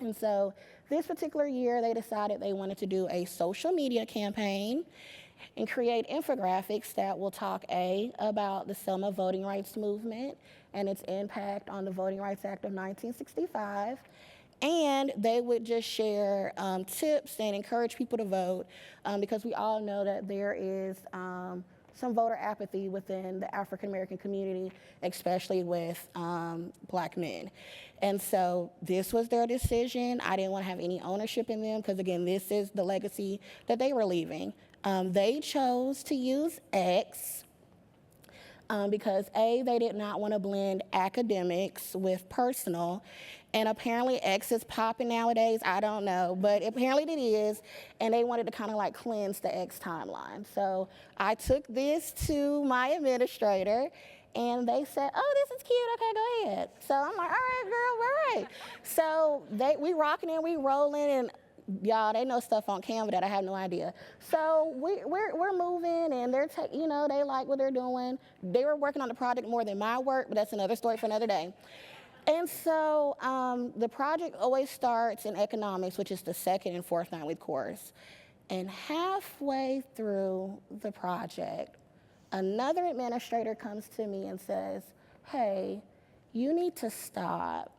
And so this particular year, they decided they wanted to do a social media campaign and create infographics that will talk about the Selma voting rights movement and its impact on the Voting Rights Act of 1965. And they would just share tips and encourage people to vote because we all know that there is some voter apathy within the African American community, especially with Black men. And so this was their decision. I didn't want to have any ownership in them because, again, this is the legacy that they were leaving. They chose to use X because they did not want to blend academics with personal. And apparently X is popping nowadays, I don't know, but apparently it is, and they wanted to kind of like cleanse the X timeline. So I took this to my administrator, and they said, oh, this is cute, okay, go ahead. So I'm like, all right, girl, all right. So we rocking and we rolling, and y'all, they know stuff on Canva that I have no idea. So we're moving, and they're they like what they're doing. They were working on the project more than my work, but that's another story for another day. And so the project always starts in economics, which is the second and fourth 9-week course. And halfway through the project, another administrator comes to me and says, hey, you need to stop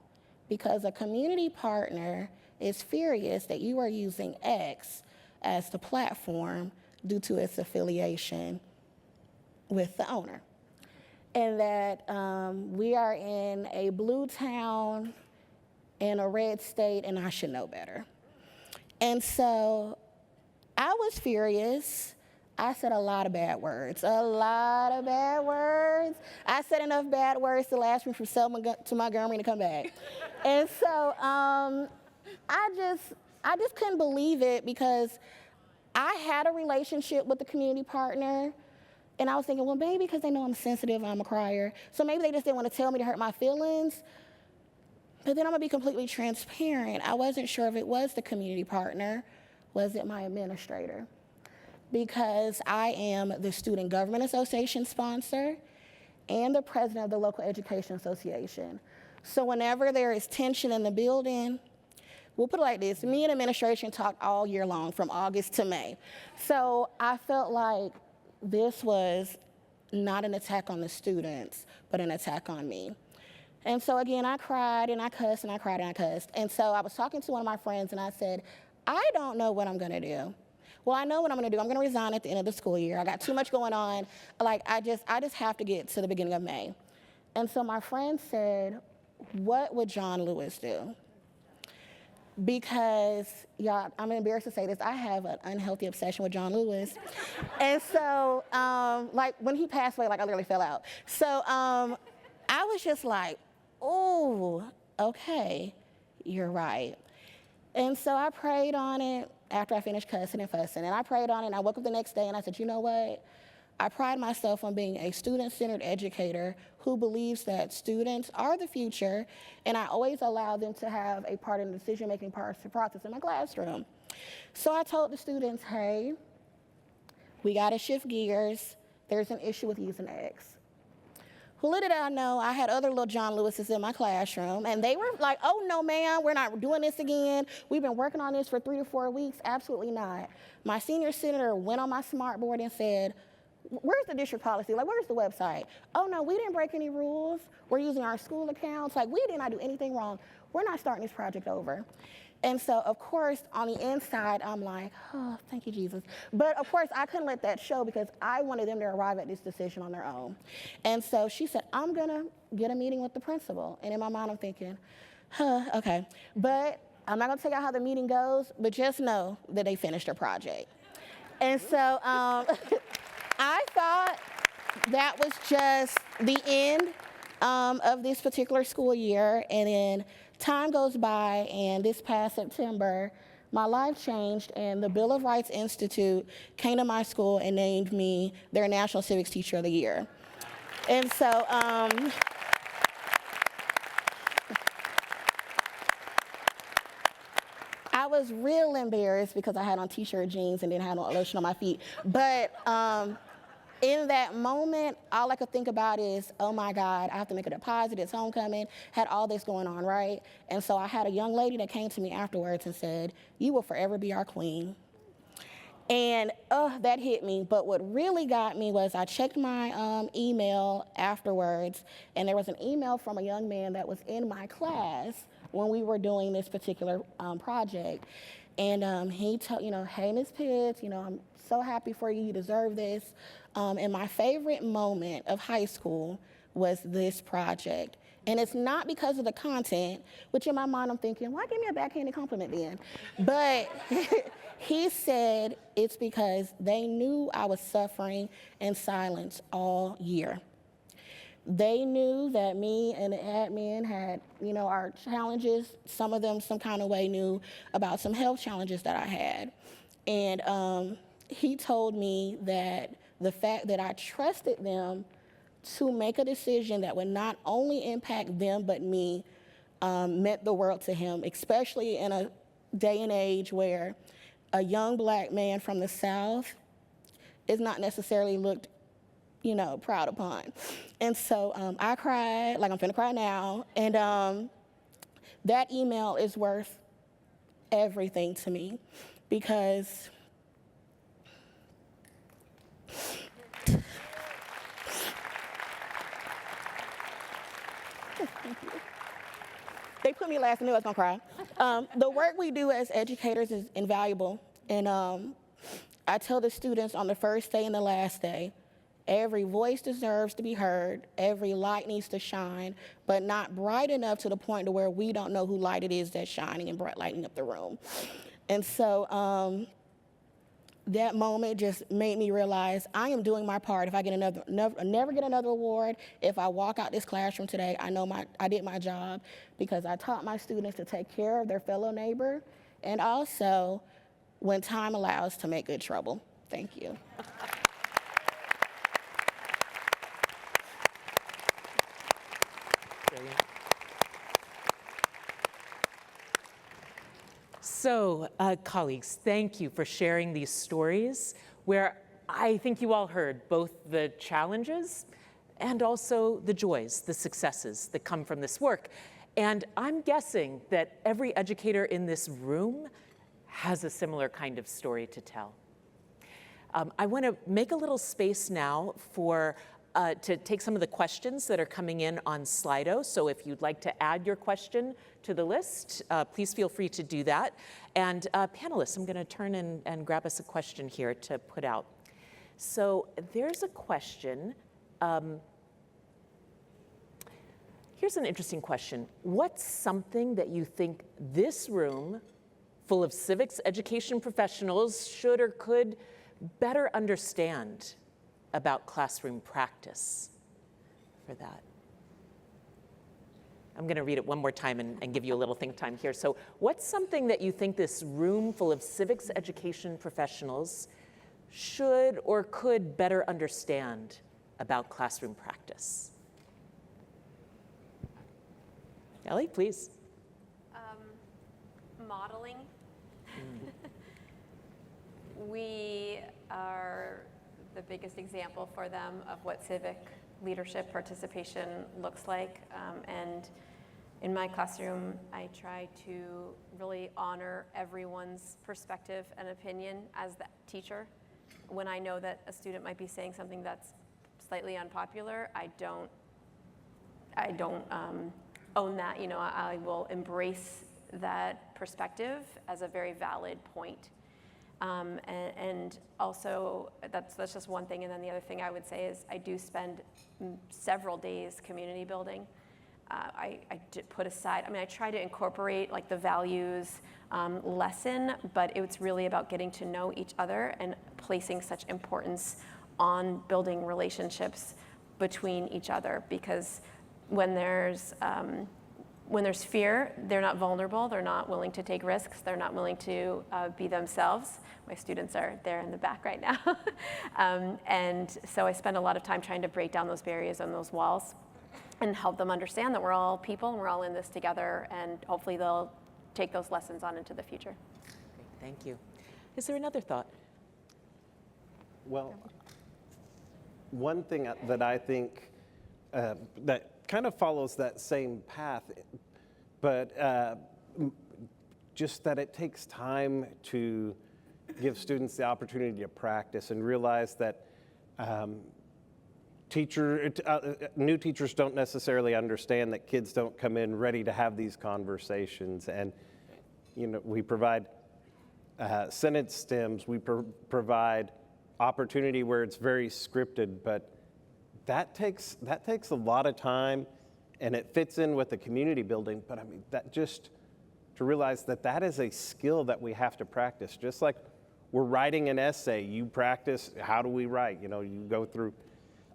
because a community partner is furious that you are using X as the platform due to its affiliation with the owner. And that we are in a blue town in a red state, and I should know better. And so I was furious. I said a lot of bad words, I said enough bad words to last me from Selma to Montgomery to come back. And so I just couldn't believe it because I had a relationship with the community partner. And I was thinking, well, maybe because they know I'm sensitive, I'm a crier. So maybe they just didn't want to tell me to hurt my feelings. But then I'm gonna be completely transparent. I wasn't sure if it was the community partner, was it my administrator? Because I am the Student Government Association sponsor and the president of the local education association. So whenever there is tension in the building, we'll put it like this, me and administration talked all year long from August to May. So I felt like this was not an attack on the students, but an attack on me. And so again, I cried and I cussed and I cried and I cussed. And so I was talking to one of my friends and I said, I don't know what I'm gonna do. Well, I know what I'm gonna do. I'm gonna resign at the end of the school year. I got too much going on. Like, I just have to get to the beginning of May. And so my friend said, what would John Lewis do? Because, y'all, I'm embarrassed to say this, I have an unhealthy obsession with John Lewis. And so, like, when he passed away, like, I literally fell out. So I was just like, oh, okay, you're right. And so I prayed on it after I finished cussing and fussing. And I prayed on it, and I woke up the next day, and I said, you know what? I pride myself on being a student-centered educator who believes that students are the future, and I always allow them to have a part in the decision-making process in my classroom. So I told the students, hey, we gotta shift gears. There's an issue with using X. Who little did I know, I had other little John Lewises in my classroom, and they were like, oh no, ma'am, we're not doing this again. We've been working on this for 3 to 4 weeks. Absolutely not. My senior senator went on my smartboard and said, where's the district policy? Like, where's the website? Oh no, we didn't break any rules. We're using our school accounts. Like, we did not do anything wrong. We're not starting this project over. And so, of course, on the inside, I'm like, oh, thank you, Jesus. But of course, I couldn't let that show because I wanted them to arrive at this decision on their own. And so she said, I'm gonna get a meeting with the principal. And in my mind, I'm thinking, Okay, but I'm not gonna tell y'all how the meeting goes, but just know that they finished their project. And so I thought that was just the end of this particular school year, and then time goes by, and this past September, my life changed, and the Bill of Rights Institute came to my school and named me their National Civics Teacher of the Year. And so, I was real embarrassed because I had on t-shirt, jeans, and didn't have no lotion on my feet. But in that moment, all I could think about is, oh my God, I have to make a deposit, it's homecoming, had all this going on, right? And so I had a young lady that came to me afterwards and said, you will forever be our queen. And that hit me, but what really got me was I checked my email afterwards, and there was an email from a young man that was in my class when we were doing this particular project. And he told, hey, Ms. Pitts, I'm so happy for you, you deserve this. And my favorite moment of high school was this project. And it's not because of the content, which in my mind I'm thinking, why give me a backhanded compliment then? But he said it's because they knew I was suffering in silence all year. They knew that me and the admin had, our challenges. Some of them some kind of way knew about some health challenges that I had. And he told me that the fact that I trusted them to make a decision that would not only impact them but me meant the world to him, especially in a day and age where a young black man from the South is not necessarily looked, proud upon. And so I cried, like I'm finna cry now, and that email is worth everything to me because they put me last and knew I was gonna cry. The work we do as educators is invaluable. And I tell the students on the first day and the last day, every voice deserves to be heard, every light needs to shine, but not bright enough to the point to where we don't know who light it is that's shining and bright lighting up the room. And so that moment just made me realize I am doing my part. If I get never get another award, if I walk out this classroom today, I know I did my job because I taught my students to take care of their fellow neighbor and also, when time allows, to make good trouble. Thank you. So, colleagues, thank you for sharing these stories where I think you all heard both the challenges and also the joys, the successes that come from this work. And I'm guessing that every educator in this room has a similar kind of story to tell. I want to make a little space now for to take some of the questions that are coming in on Slido. So if you'd like to add your question to the list, please feel free to do that. And panelists, I'm going to turn and grab us a question here to put out. So there's a question. Here's an interesting question. What's something that you think this room, full of civics education professionals, should or could better understand about classroom practice for that? I'm going to read it one more time and give you a little think time here. So what's something that you think this room full of civics education professionals should or could better understand about classroom practice? Ellie, please. Modeling. We are the biggest example for them of what civic leadership participation looks like. And in my classroom, I try to really honor everyone's perspective and opinion as the teacher. When I know that a student might be saying something that's slightly unpopular, I don't own that. I will embrace that perspective as a very valid point. And also, that's just one thing. And then the other thing I would say is I do spend several days community building. I did put aside, I try to incorporate like the values lesson, but it's really about getting to know each other and placing such importance on building relationships between each other, because when there's fear, they're not vulnerable, they're not willing to take risks, they're not willing to be themselves. My students are there in the back right now. And so I spend a lot of time trying to break down those barriers and those walls and help them understand that we're all people and we're all in this together, and hopefully they'll take those lessons on into the future. Great, thank you. Is there another thought? Well, one thing that I think that kind of follows that same path, but just that it takes time to give students the opportunity to practice and realize that new teachers don't necessarily understand that kids don't come in ready to have these conversations. And we provide sentence stems, we provide opportunity where it's very scripted, but that takes a lot of time, and it fits in with the community building. But that just to realize that is a skill that we have to practice. Just like we're writing an essay, you practice how do we write. You go through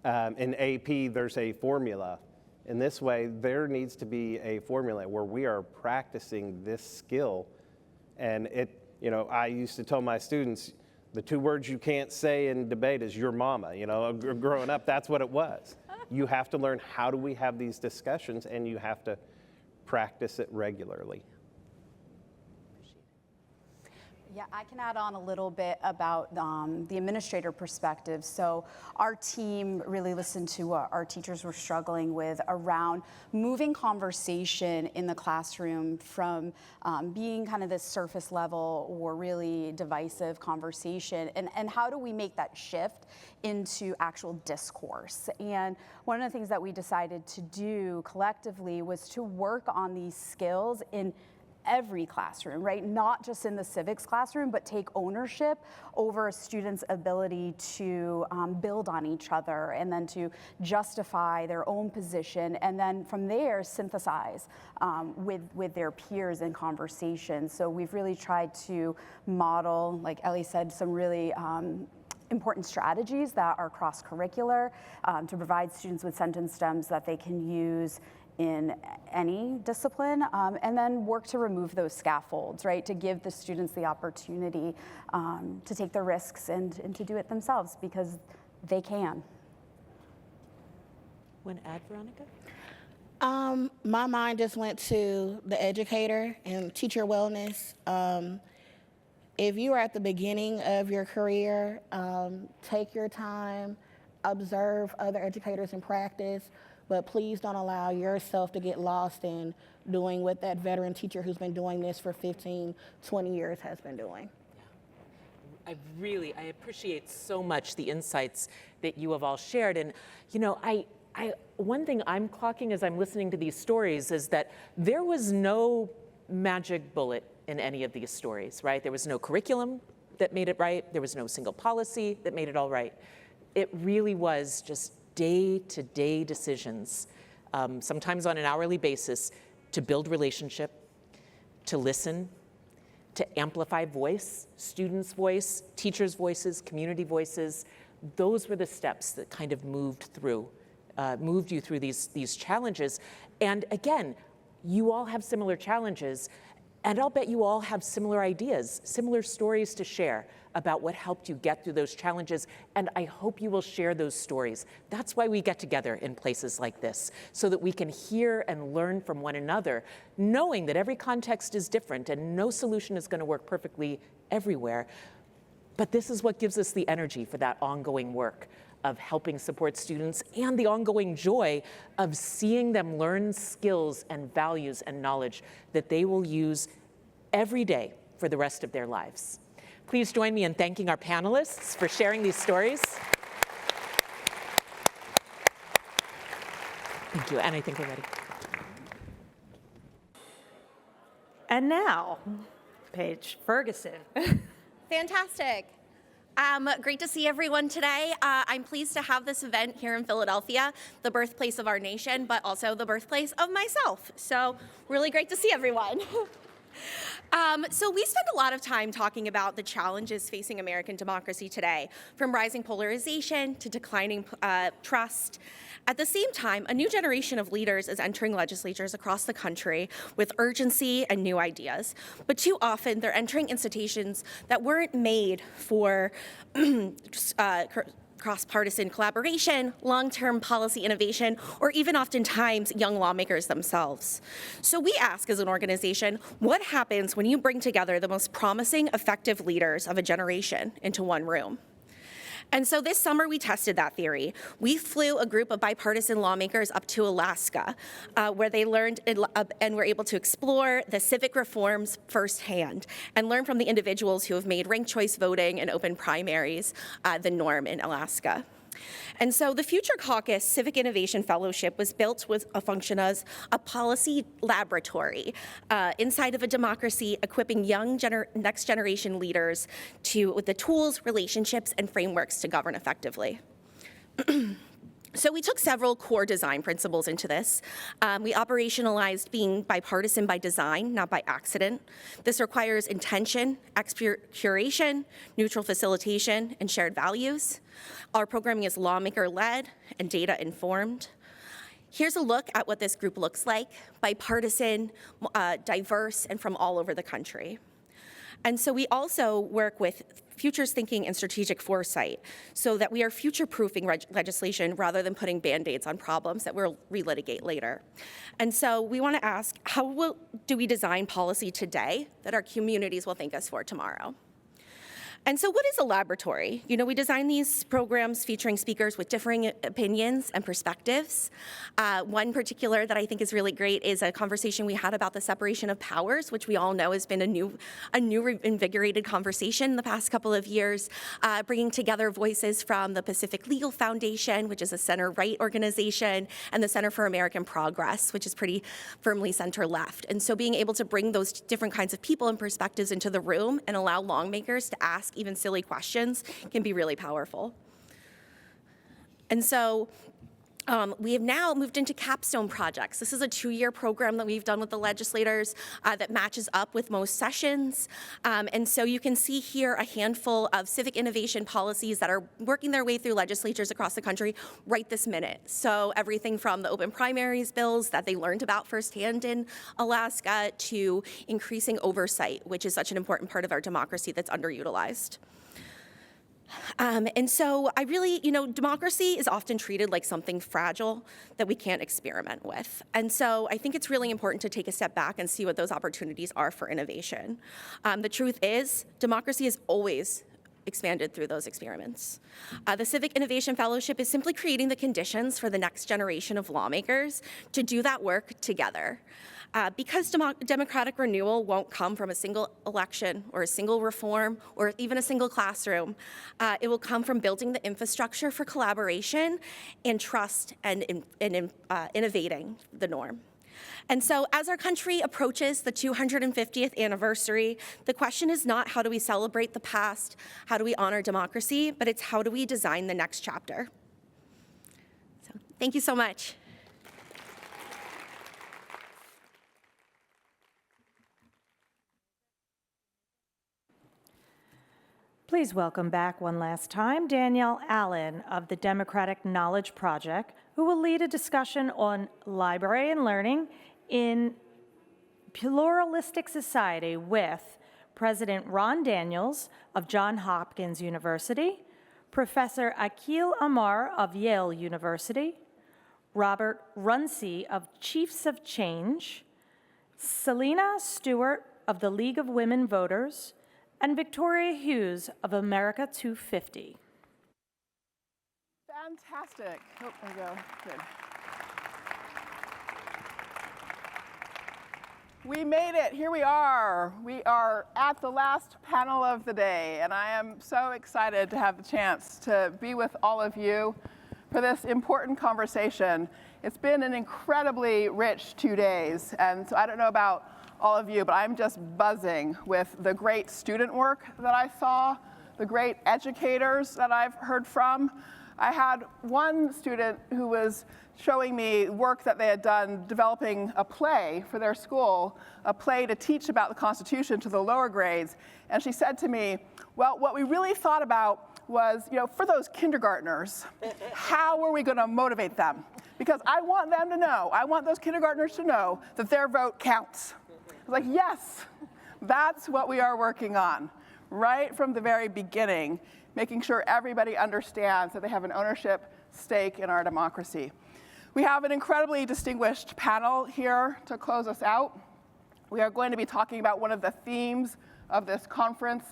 in AP, there's a formula. In this way, there needs to be a formula where we are practicing this skill. And I used to tell my students, the 2 words you can't say in debate is your mama. Growing up, that's what it was. You have to learn how do we have these discussions, and you have to practice it regularly. Yeah, I can add on a little bit about the administrator perspective. So our team really listened to what our teachers were struggling with around moving conversation in the classroom from being kind of this surface level or really divisive conversation, and how do we make that shift into actual discourse. And one of the things that we decided to do collectively was to work on these skills in every classroom, right? Not just in the civics classroom, but take ownership over a student's ability to build on each other and then to justify their own position, and then from there synthesize with their peers in conversation. So we've really tried to model, like Ellie said, some really important strategies that are cross-curricular to provide students with sentence stems that they can use in any discipline, and then work to remove those scaffolds, right? To give the students the opportunity to take the risks and to do it themselves, because they can. Want to add, Veronica? My mind just went to the educator and teacher wellness. If you are at the beginning of your career, take your time, observe other educators in practice, but please don't allow yourself to get lost in doing what that veteran teacher who's been doing this for 15, 20 years has been doing. I appreciate so much the insights that you have all shared. And one thing I'm clocking as I'm listening to these stories is that there was no magic bullet in any of these stories, right? There was no curriculum that made it right. There was no single policy that made it all right. It really was just day-to-day decisions, sometimes on an hourly basis, to build relationship, to listen, to amplify voice, students' voice, teachers' voices, community voices. Those were the steps that kind of moved you through these challenges. And again, you all have similar challenges, and I'll bet you all have similar ideas, similar stories to share about what helped you get through those challenges, and I hope you will share those stories. That's why we get together in places like this, so that we can hear and learn from one another, knowing that every context is different and no solution is going to work perfectly everywhere. But this is what gives us the energy for that ongoing work of helping support students, and the ongoing joy of seeing them learn skills and values and knowledge that they will use every day for the rest of their lives. Please join me in thanking our panelists for sharing these stories. Thank you, and I think we're ready. And now, Paige Ferguson. Fantastic. Great to see everyone today. I'm pleased to have this event here in Philadelphia, the birthplace of our nation, but also the birthplace of myself. So really great to see everyone. So we spend a lot of time talking about the challenges facing American democracy today, from rising polarization to declining trust. At the same time, a new generation of leaders is entering legislatures across the country with urgency and new ideas. But too often, they're entering institutions that weren't made for cross-partisan collaboration, long-term policy innovation, or even oftentimes young lawmakers themselves. So we ask as an organization, what happens when you bring together the most promising, effective leaders of a generation into one room? And so this summer, we tested that theory. We flew a group of bipartisan lawmakers up to Alaska, where they learned and were able to explore the civic reforms firsthand and learn from the individuals who have made ranked choice voting and open primaries the norm in Alaska. And so the Future Caucus Civic Innovation Fellowship was built with a function as a policy laboratory inside of a democracy, equipping young next generation leaders with the tools, relationships, and frameworks to govern effectively. So we took several core design principles into this. We operationalized being bipartisan by design, not by accident. This requires intention, curation, neutral facilitation, and shared values. Our programming is lawmaker-led and data-informed. Here's a look at what this group looks like: bipartisan, diverse, and from all over the country. And so we also work with futures thinking and strategic foresight so that we are future-proofing legislation rather than putting Band-Aids on problems that we'll relitigate later. And so we want to ask, how do we design policy today that our communities will thank us for tomorrow? And so what is a laboratory? You know, we design these programs featuring speakers with differing opinions and perspectives. One particular that I think is really great is a conversation we had about the separation of powers, which we all know has been a new invigorated conversation in the past couple of years, bringing together voices from the Pacific Legal Foundation, which is a center-right organization, and the Center for American Progress, which is pretty firmly center-left. And so being able to bring those different kinds of people and perspectives into the room and allow lawmakers to ask even silly questions can be really powerful. And so we have now moved into capstone projects. This is a 2-year program that we've done with the legislators that matches up with most sessions. And so you can see here a handful of civic innovation policies that are working their way through legislatures across the country right this minute. So everything from the open primaries bills that they learned about firsthand in Alaska to increasing oversight, which is such an important part of our democracy that's underutilized. And so I really, democracy is often treated like something fragile that we can't experiment with. And so I think it's really important to take a step back and see what those opportunities are for innovation. The truth is, democracy is always expanded through those experiments. The Civic Innovation Fellowship is simply creating the conditions for the next generation of lawmakers to do that work together. Because democratic renewal won't come from a single election or a single reform or even a single classroom, it will come from building the infrastructure for collaboration and trust and innovating the norm. And so as our country approaches the 250th anniversary, the question is not how do we celebrate the past, how do we honor democracy, but it's how do we design the next chapter. So thank you so much. Please welcome back one last time Danielle Allen of the Democratic Knowledge Project, who will lead a discussion on library and learning in pluralistic society with President Ron Daniels of Johns Hopkins University, Professor Akhil Amar of Yale University, Robert Runcie of Chiefs of Change, Selena Stewart of the League of Women Voters, and Victoria Hughes of America 250. Fantastic. Oh, there we go. Good. We made it. Here we are. We are at the last panel of the day, and I am so excited to have the chance to be with all of you for this important conversation. It's been an incredibly rich 2 days, and so I don't know about all of you, but I'm just buzzing with the great student work that I saw, the great educators that I've heard from. I had one student who was showing me work that they had done developing a play for their school, a play to teach about the Constitution to the lower grades. And she said to me, well, what we really thought about was, for those kindergartners, how are we going to motivate them? Because I want them to know, I want those kindergartners to know that their vote counts. I was like, yes, that's what we are working on, right from the very beginning, making sure everybody understands that they have an ownership stake in our democracy. We have an incredibly distinguished panel here to close us out. We are going to be talking about one of the themes of this conference,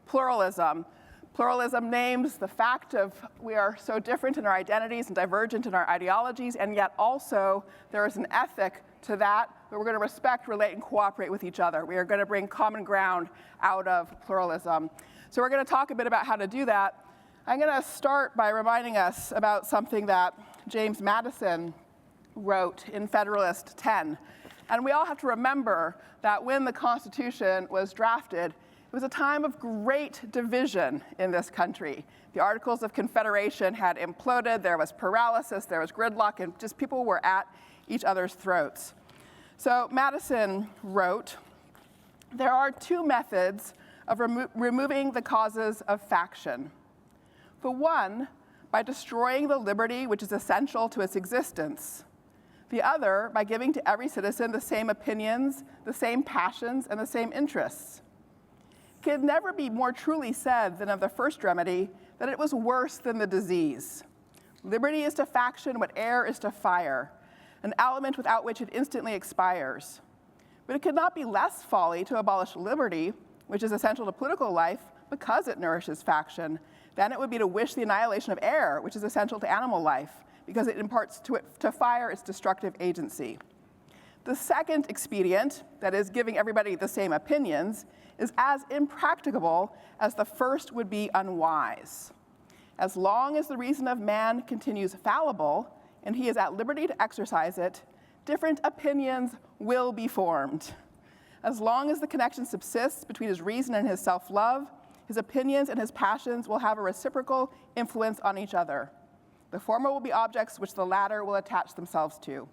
pluralism. Pluralism names the fact of we are so different in our identities and divergent in our ideologies, and yet also there is an ethic to that we're going to respect, relate, and cooperate with each other. We are going to bring common ground out of pluralism. So we're going to talk a bit about how to do that. I'm going to start by reminding us about something that James Madison wrote in Federalist 10. And we all have to remember that when the Constitution was drafted, it was a time of great division in this country. The Articles of Confederation had imploded, there was paralysis, there was gridlock, and just people were at each other's throats. So Madison wrote, there are two methods of removing the causes of faction. The one, by destroying the liberty which is essential to its existence. The other, by giving to every citizen the same opinions, the same passions, and the same interests. It can never be more truly said than of the first remedy that it was worse than the disease. Liberty is to faction what air is to fire, an element without which it instantly expires. But it could not be less folly to abolish liberty, which is essential to political life, because it nourishes faction, than it would be to wish the annihilation of air, which is essential to animal life, because it imparts to fire its destructive agency. The second expedient, that is giving everybody the same opinions, is as impracticable as the first would be unwise. As long as the reason of man continues fallible, and he is at liberty to exercise it, different opinions will be formed. As long as the connection subsists between his reason and his self-love, his opinions and his passions will have a reciprocal influence on each other. The former will be objects which the latter will attach themselves to.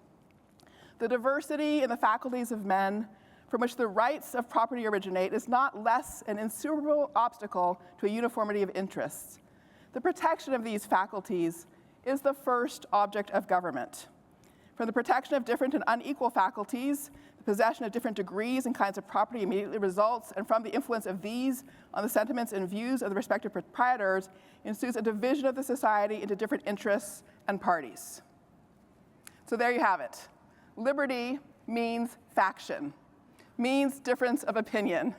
The diversity in the faculties of men, from which the rights of property originate, is not less an insuperable obstacle to a uniformity of interests. The protection of these faculties is the first object of government. From the protection of different and unequal faculties, the possession of different degrees and kinds of property immediately results, and from the influence of these on the sentiments and views of the respective proprietors ensues a division of the society into different interests and parties. So there you have it. Liberty means faction, means difference of opinion,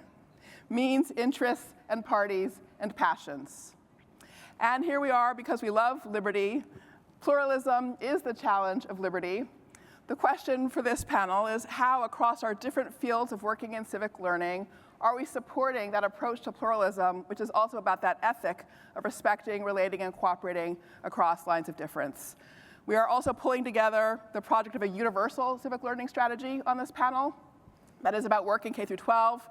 means interests and parties and passions. And here we are because we love liberty. Pluralism is the challenge of liberty. The question for this panel is how, across our different fields of working in civic learning, are we supporting that approach to pluralism, which is also about that ethic of respecting, relating, and cooperating across lines of difference. We are also pulling together the project of a universal civic learning strategy on this panel that is about working K through 12.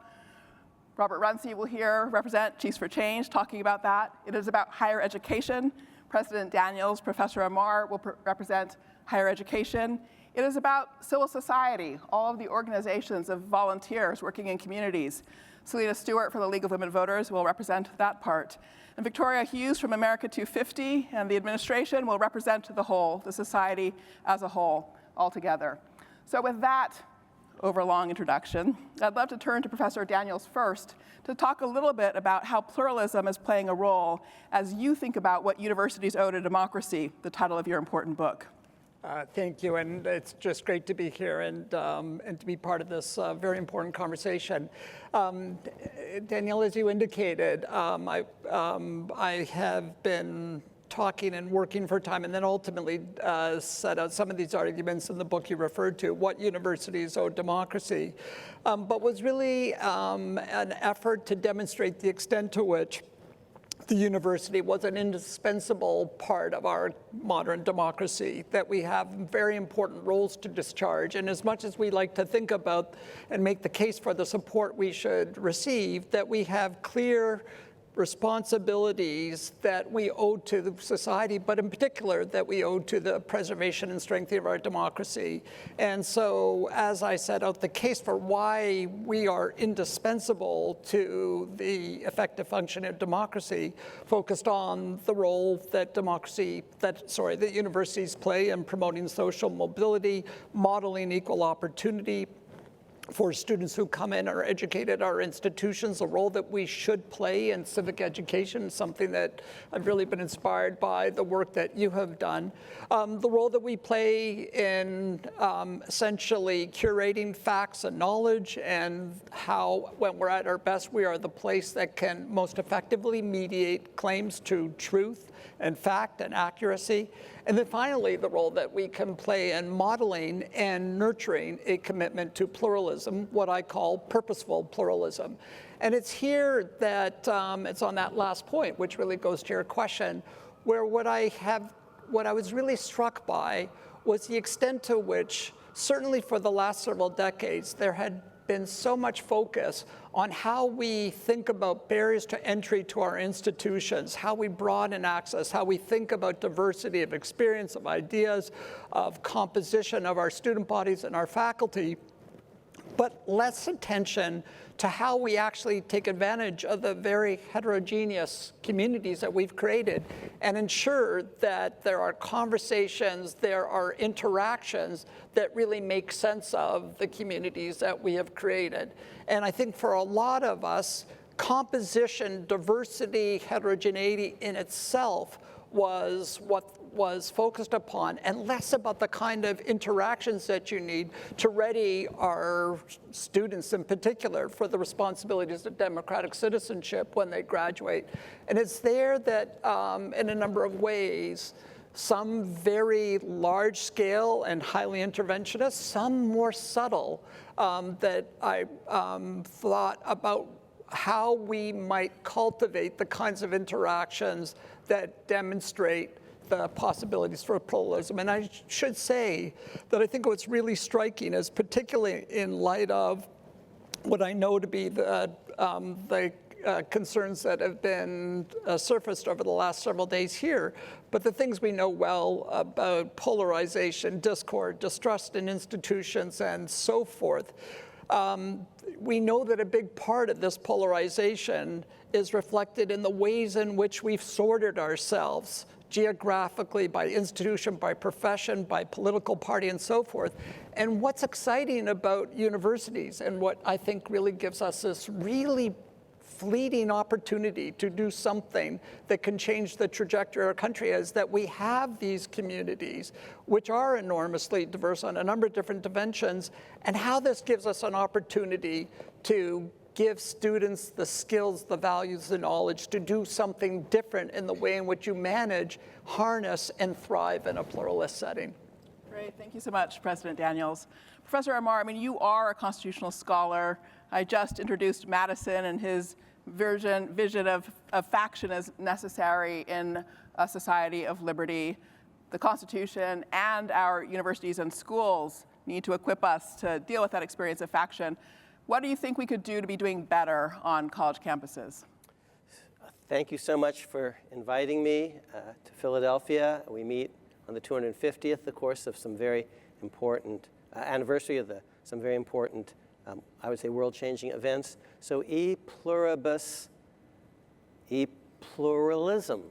Robert Runcie will here represent Chiefs for Change, talking about that. It is about higher education. President Daniels, Professor Amar will represent higher education. It is about civil society, all of the organizations of volunteers working in communities. Selena Stewart from the League of Women Voters will represent that part. And Victoria Hughes from America 250 and the administration will represent the whole, the society as a whole, altogether. So with that overlong introduction, I'd love to turn to Professor Daniels first to talk a little bit about how pluralism is playing a role as you think about what universities owe to democracy, the title of your important book. Thank you, and it's just great to be here and to be part of this very important conversation. Danielle, as you indicated, I have been talking and working for time, and then ultimately set out some of these arguments in the book you referred to, What Universities Owe Democracy, but was really an effort to demonstrate the extent to which the university was an indispensable part of our modern democracy, that we have very important roles to discharge. And as much as we like to think about and make the case for the support we should receive, that we have clear responsibilities that we owe to the society, but in particular that we owe to the preservation and strengthening of our democracy. And so, as I set out the case for why we are indispensable to the effective functioning of democracy, focused on the role that that universities play in promoting social mobility, modeling equal opportunity for students who come in and are educated at our institutions, a role that we should play in civic education, something that I've really been inspired by the work that you have done. The role that we play in essentially curating facts and knowledge, and how, when we're at our best, we are the place that can most effectively mediate claims to truth and fact and accuracy. And then finally, the role that we can play in modeling and nurturing a commitment to pluralism, what I call purposeful pluralism. And it's here that it's on that last point, which really goes to your question, where what I was really struck by was the extent to which, certainly for the last several decades, there had been so much focus on how we think about barriers to entry to our institutions, how we broaden access, how we think about diversity of experience, of ideas, of composition of our student bodies and our faculty, but less attention to how we actually take advantage of the very heterogeneous communities that we've created and ensure that there are conversations, there are interactions that really make sense of the communities that we have created. And I think for a lot of us, composition, diversity, heterogeneity in itself was what was focused upon, and less about the kind of interactions that you need to ready our students in particular for the responsibilities of democratic citizenship when they graduate. And it's there that in a number of ways, some very large scale and highly interventionist, some more subtle, that I thought about how we might cultivate the kinds of interactions that demonstrate the possibilities for pluralism. And I should say that I think what's really striking is, particularly in light of what I know to be the concerns that have been surfaced over the last several days here, but the things we know well about polarization, discord, distrust in institutions, and so forth. We know that a big part of this polarization is reflected in the ways in which we've sorted ourselves geographically, by institution, by profession, by political party, and so forth. And what's exciting about universities, and what I think really gives us this really fleeting opportunity to do something that can change the trajectory of our country, is that we have these communities which are enormously diverse on a number of different dimensions, and how this gives us an opportunity to give students the skills, the values, the knowledge to do something different in the way in which you manage, harness, and thrive in a pluralist setting. Great, thank you so much, President Daniels. Professor Amar, I mean, you are a constitutional scholar. I just introduced Madison and his vision of faction as necessary in a society of liberty. The Constitution and our universities and schools need to equip us to deal with that experience of faction. What do you think we could do to be doing better on college campuses? Thank you so much for inviting me to Philadelphia. We meet on the 250th, of course, of some very important anniversary of some very important, I would say, world-changing events. So e pluribus, e pluralism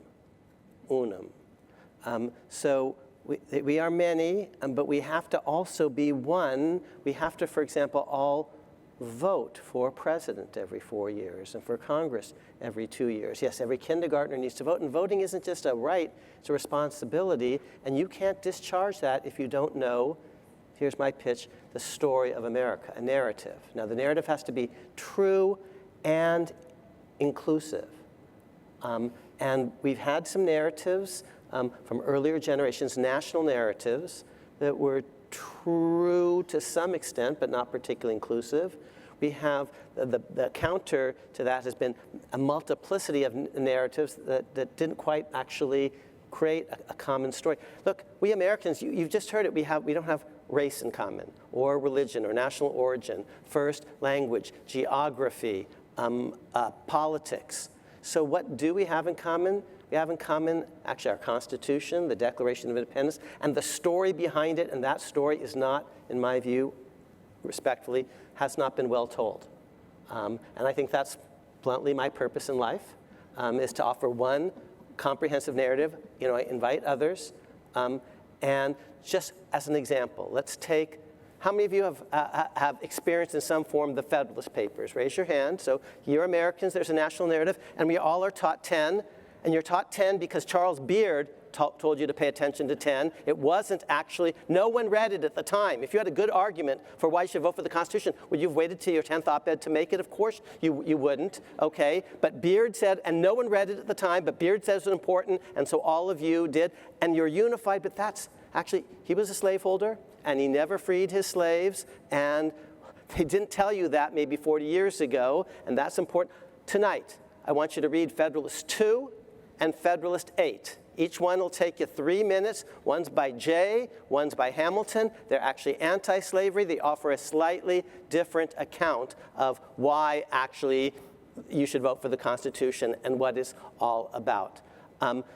unum. So we are many, but we have to also be one. We have to, for example, all vote for president every 4 years and for Congress every 2 years. Yes, every kindergartner needs to vote, and voting isn't just a right, it's a responsibility, and you can't discharge that if you don't know, here's my pitch, the story of America, a narrative. Now, the narrative has to be true and inclusive. And we've had some narratives from earlier generations, national narratives, that were true to some extent, but not particularly inclusive. We have the counter to that has been a multiplicity of narratives that didn't quite actually create a common story. Look, we Americans, you've just heard it, we don't have race in common, or religion, or national origin, first language, geography, politics. So what do we have in common? We have in common actually our Constitution, the Declaration of Independence, and the story behind it, and that story is not, in my view, respectfully, has not been well told. And I think that's bluntly my purpose in life, is to offer one comprehensive narrative. You know, I invite others. And just as an example, let's take, how many of you have experienced in some form the Federalist Papers? Raise your hand. So you're Americans, there's a national narrative, and we all are taught 10. And you're taught 10 because Charles Beard told you to pay attention to 10. It wasn't actually, no one read it at the time. If you had a good argument for why you should vote for the Constitution, would you have waited till your 10th op-ed to make it? Of course you wouldn't, okay? But Beard said, and no one read it at the time, but Beard says it's important, and so all of you did, and you're unified, but that's, actually, he was a slaveholder, and he never freed his slaves, and they didn't tell you that maybe 40 years ago, and that's important. Tonight, I want you to read Federalist 2 and Federalist 8. Each one will take you 3 minutes. One's by Jay, one's by Hamilton. They're actually anti-slavery. They offer a slightly different account of why actually you should vote for the Constitution and what it's all about.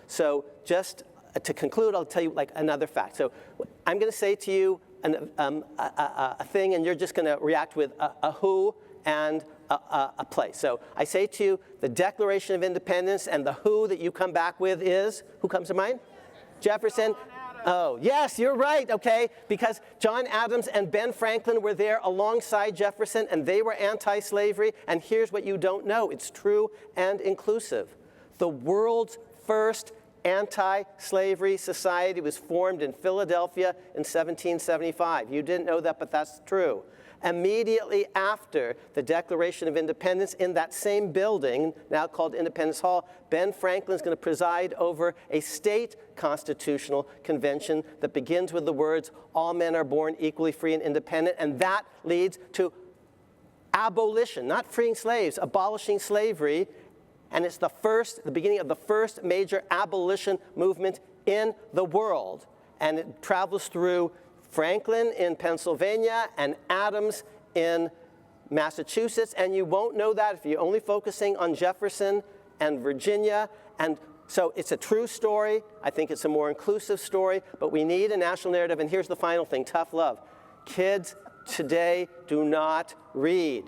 So just to conclude, I'll tell you like another fact. So I'm going to say to you a thing, and you're just going to react with a who and a place. So I say to you, the Declaration of Independence, and the who that you come back with is, who comes to mind? Jefferson. Oh, yes, you're right, okay, because John Adams and Ben Franklin were there alongside Jefferson, and they were anti-slavery, and here's what you don't know. It's true and inclusive. The world's first anti-slavery society was formed in Philadelphia in 1775. You didn't know that, but that's true. Immediately after the Declaration of Independence, in that same building, now called Independence Hall, Ben Franklin is going to preside over a state constitutional convention that begins with the words, "All men are born equally free and independent," and that leads to abolition, not freeing slaves, abolishing slavery, and it's the beginning of the first major abolition movement in the world, and it travels through Franklin in Pennsylvania and Adams in Massachusetts, and you won't know that if you're only focusing on Jefferson and Virginia. And so it's a true story. I think it's a more inclusive story, but we need a national narrative. And here's the final thing, tough love. Kids today do not read.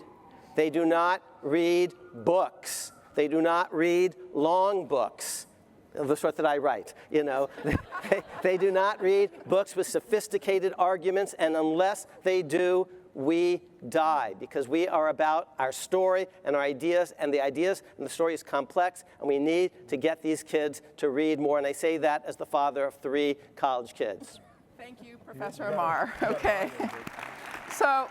They do not read books. They do not read long books, the sort that I write, you know. They do not read books with sophisticated arguments, and unless they do, we die, because we are about our story and our ideas, and the story is complex, and we need to get these kids to read more, and I say that as the father of 3 college kids. Thank you, Professor Amar. Okay. So,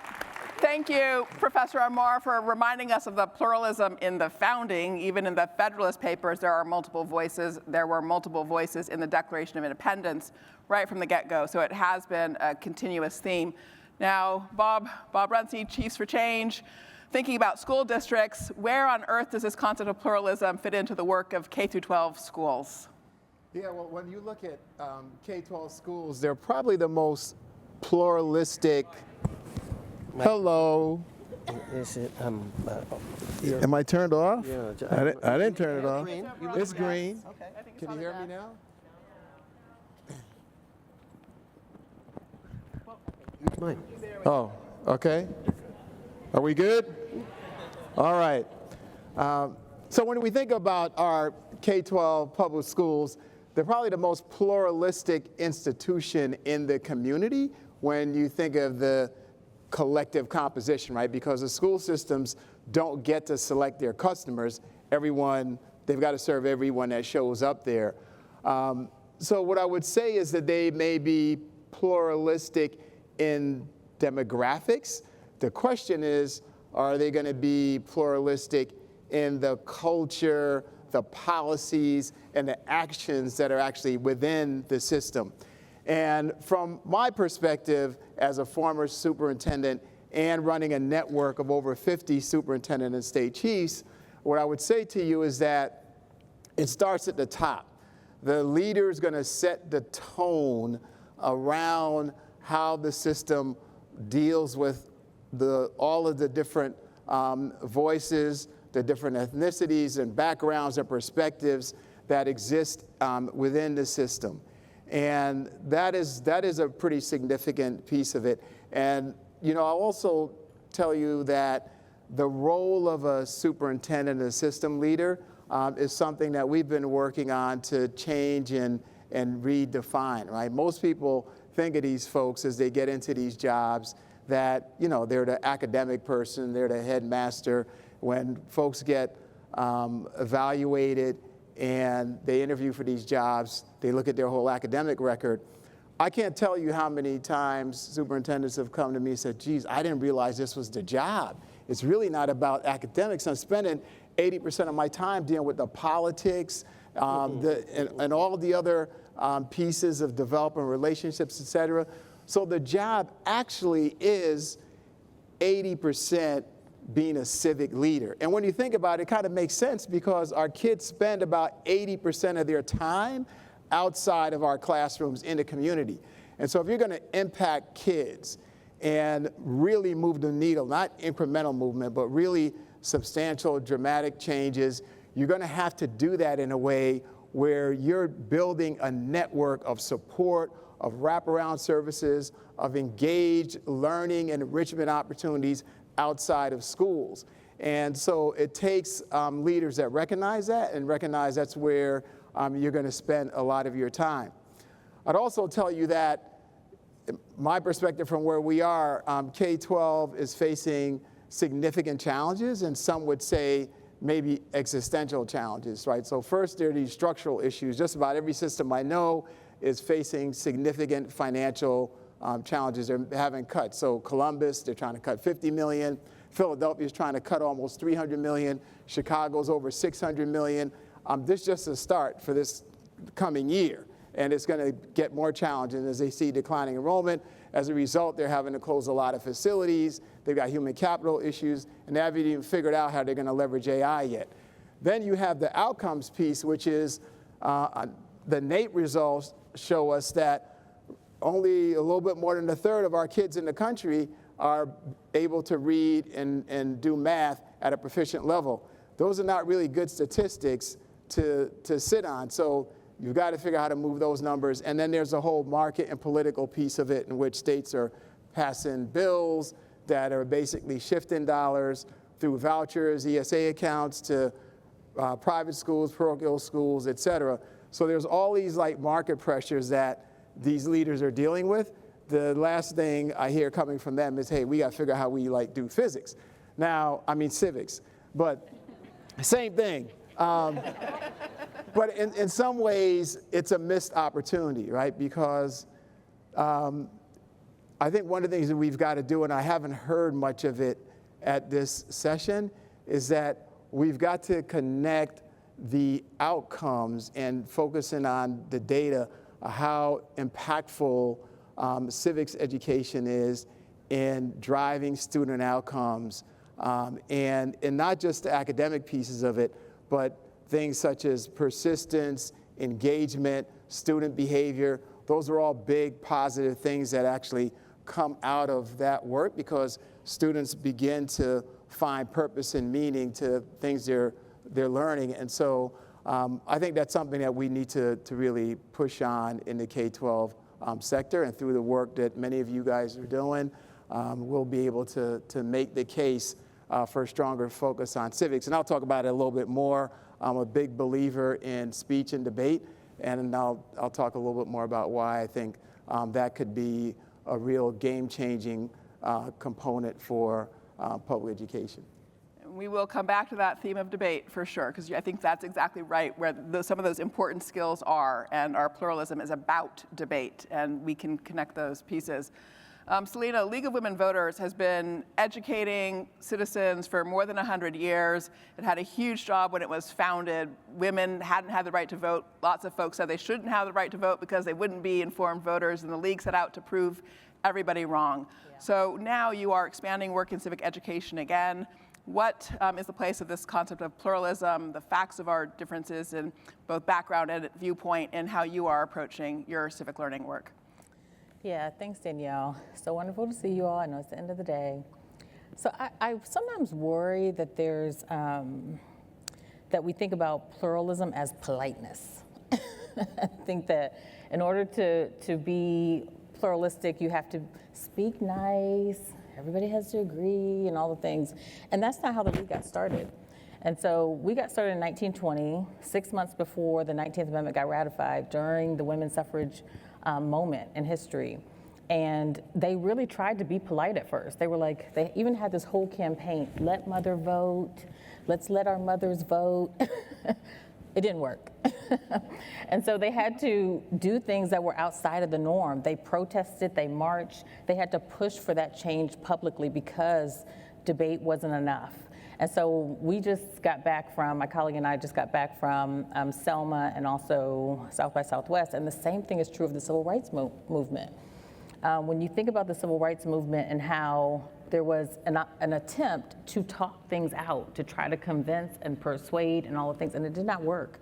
thank you, Professor Amar, for reminding us of the pluralism in the founding. Even in the Federalist Papers, there are multiple voices. There were multiple voices in the Declaration of Independence right from the get-go. So it has been a continuous theme. Now, Bob Runcie, Chiefs for Change, thinking about school districts, where on earth does this concept of pluralism fit into the work of K through 12 schools? Yeah, well, when you look at K-12 schools, they're probably the most pluralistic. Hello. Is it, am I turned off? Yeah, I didn't turn it off. Green. It's green. Okay. Can you hear me now? Mine. Oh, okay. Are we good? All right. So when we think about our K-12 public schools, they're probably the most pluralistic institution in the community when you think of the collective composition, right? Because the school systems don't get to select their customers. They've got to serve everyone that shows up there. So what I would say is that they may be pluralistic in demographics. The question is, are they going to be pluralistic in the culture, the policies, and the actions that are actually within the system? And from my perspective as a former superintendent and running a network of over 50 superintendent and state chiefs, what I would say to you is that it starts at the top. The leader is going to set the tone around how the system deals with all of the different voices, the different ethnicities and backgrounds and perspectives that exist within the system. And that is a pretty significant piece of it. And I'll also tell you that the role of a superintendent and a system leader is something that we've been working on to change and redefine, right? Most people think of these folks as they get into these jobs that, they're the academic person, they're the headmaster. When folks get evaluated and they interview for these jobs, they look at their whole academic record. I can't tell you how many times superintendents have come to me and said, geez, I didn't realize this was the job. It's really not about academics. I'm spending 80% of my time dealing with the politics and all the other pieces of developing relationships, et cetera. So the job actually is 80% being a civic leader. And when you think about it, it kind of makes sense because our kids spend about 80% of their time outside of our classrooms in the community. And so if you're going to impact kids and really move the needle, not incremental movement, but really substantial, dramatic changes, you're going to have to do that in a way where you're building a network of support, of wraparound services, of engaged learning and enrichment opportunities outside of schools. And so it takes leaders that recognize that and recognize that's where you're going to spend a lot of your time. I'd also tell you that my perspective from where we are, K-12 is facing significant challenges, and some would say maybe existential challenges, right? So first, there are these structural issues. Just about every system I know is facing significant financial challenges. They're having cuts. So Columbus, they're trying to cut $50 million. Philadelphia is trying to cut almost $300 million. Chicago's over $600 million. This is just a start for this coming year. And it's going to get more challenging as they see declining enrollment. As a result, they're having to close a lot of facilities. They've got human capital issues, and they haven't even figured out how they're going to leverage AI yet. Then you have the outcomes piece, which is the NAEP results show us that only a little bit more than a third of our kids in the country are able to read and do math at a proficient level. Those are not really good statistics to sit on. So you've got to figure out how to move those numbers. And then there's a whole market and political piece of it in which states are passing bills that are basically shifting dollars through vouchers, ESA accounts to private schools, parochial schools, et cetera. So there's all these like market pressures that these leaders are dealing with. The last thing I hear coming from them is, hey, we got to figure out how we like do physics. Now, I mean civics, but same thing. But in some ways, it's a missed opportunity, right? Because I think one of the things that we've got to do, and I haven't heard much of it at this session, is that we've got to connect the outcomes and focusing on the data, how impactful civics education is in driving student outcomes, and not just the academic pieces of it, but things such as persistence, engagement, student behavior. Those are all big positive things that actually come out of that work because students begin to find purpose and meaning to things they're learning. And so I think that's something that we need to really push on in the K-12 sector, and through the work that many of you guys are doing, we'll be able to make the case for a stronger focus on civics. And I'll talk about it a little bit more. I'm a big believer in speech and debate, and I'll talk a little bit more about why I think that could be a real game-changing component for public education. We will come back to that theme of debate for sure, because I think that's exactly right where some of those important skills are, and our pluralism is about debate, and we can connect those pieces. Selena, League of Women Voters has been educating citizens for more than 100 years. It had a huge job when it was founded. Women hadn't had the right to vote. Lots of folks said they shouldn't have the right to vote because they wouldn't be informed voters, and the League set out to prove everybody wrong. Yeah. So now you are expanding work in civic education again. What is the place of this concept of pluralism, the facts of our differences in both background and viewpoint, and how you are approaching your civic learning work? Yeah, thanks, Danielle. So wonderful to see you all. I know it's the end of the day. So I sometimes worry that there's, that we think about pluralism as politeness. I think that in order to be pluralistic, you have to speak nice, everybody has to agree and all the things. And that's not how the league got started. And so we got started in 1920, 6 months before the 19th Amendment got ratified during the women's suffrage moment in history. And they really tried to be polite at first. They were like, they even had this whole campaign, let mother vote, let's let our mothers vote. It didn't work. And so they had to do things that were outside of the norm. They protested, they marched, they had to push for that change publicly because debate wasn't enough. And so we just got back from, my colleague and I just got back from Selma and also South by Southwest, and the same thing is true of the civil rights movement. When you think about the civil rights movement and how there was an attempt to talk things out, to try to convince and persuade and all the things, and it did not work.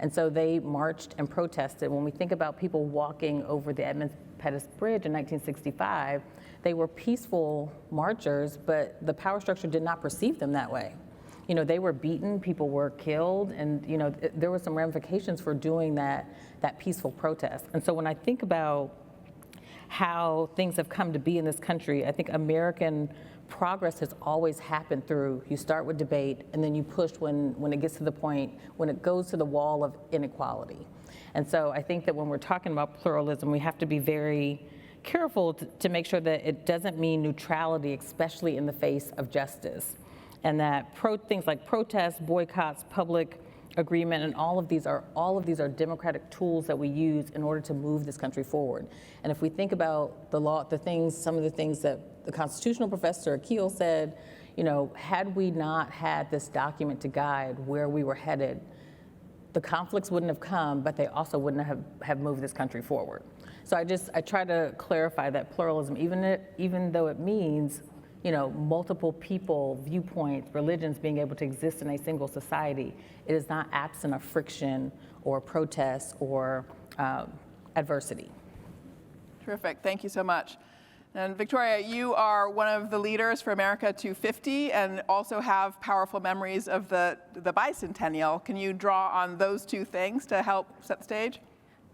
And so they marched and protested. When we think about people walking over the Edmund Pettus Bridge in 1965, they were peaceful marchers, but the power structure did not perceive them that way. You know, they were beaten, people were killed, and you know, there were some ramifications for doing that peaceful protest. And so when I think about how things have come to be in this country, I think American progress has always happened through, you start with debate and then you push when it gets to the point, when it goes to the wall of inequality. And so I think that when we're talking about pluralism, we have to be very careful to make sure that it doesn't mean neutrality, especially in the face of justice. And that things like protests, boycotts, public agreement, and all of these are democratic tools that we use in order to move this country forward. And if we think about the law, some of the things that the constitutional professor Akil said, you know, had we not had this document to guide where we were headed, the conflicts wouldn't have come, but they also wouldn't have moved this country forward. So I try to clarify that pluralism, even though it means, you know, multiple people, viewpoints, religions being able to exist in a single society, it is not absent of friction or protest or adversity. Terrific, thank you so much. And Victoria, you are one of the leaders for America 250 and also have powerful memories of the bicentennial. Can you draw on those two things to help set the stage?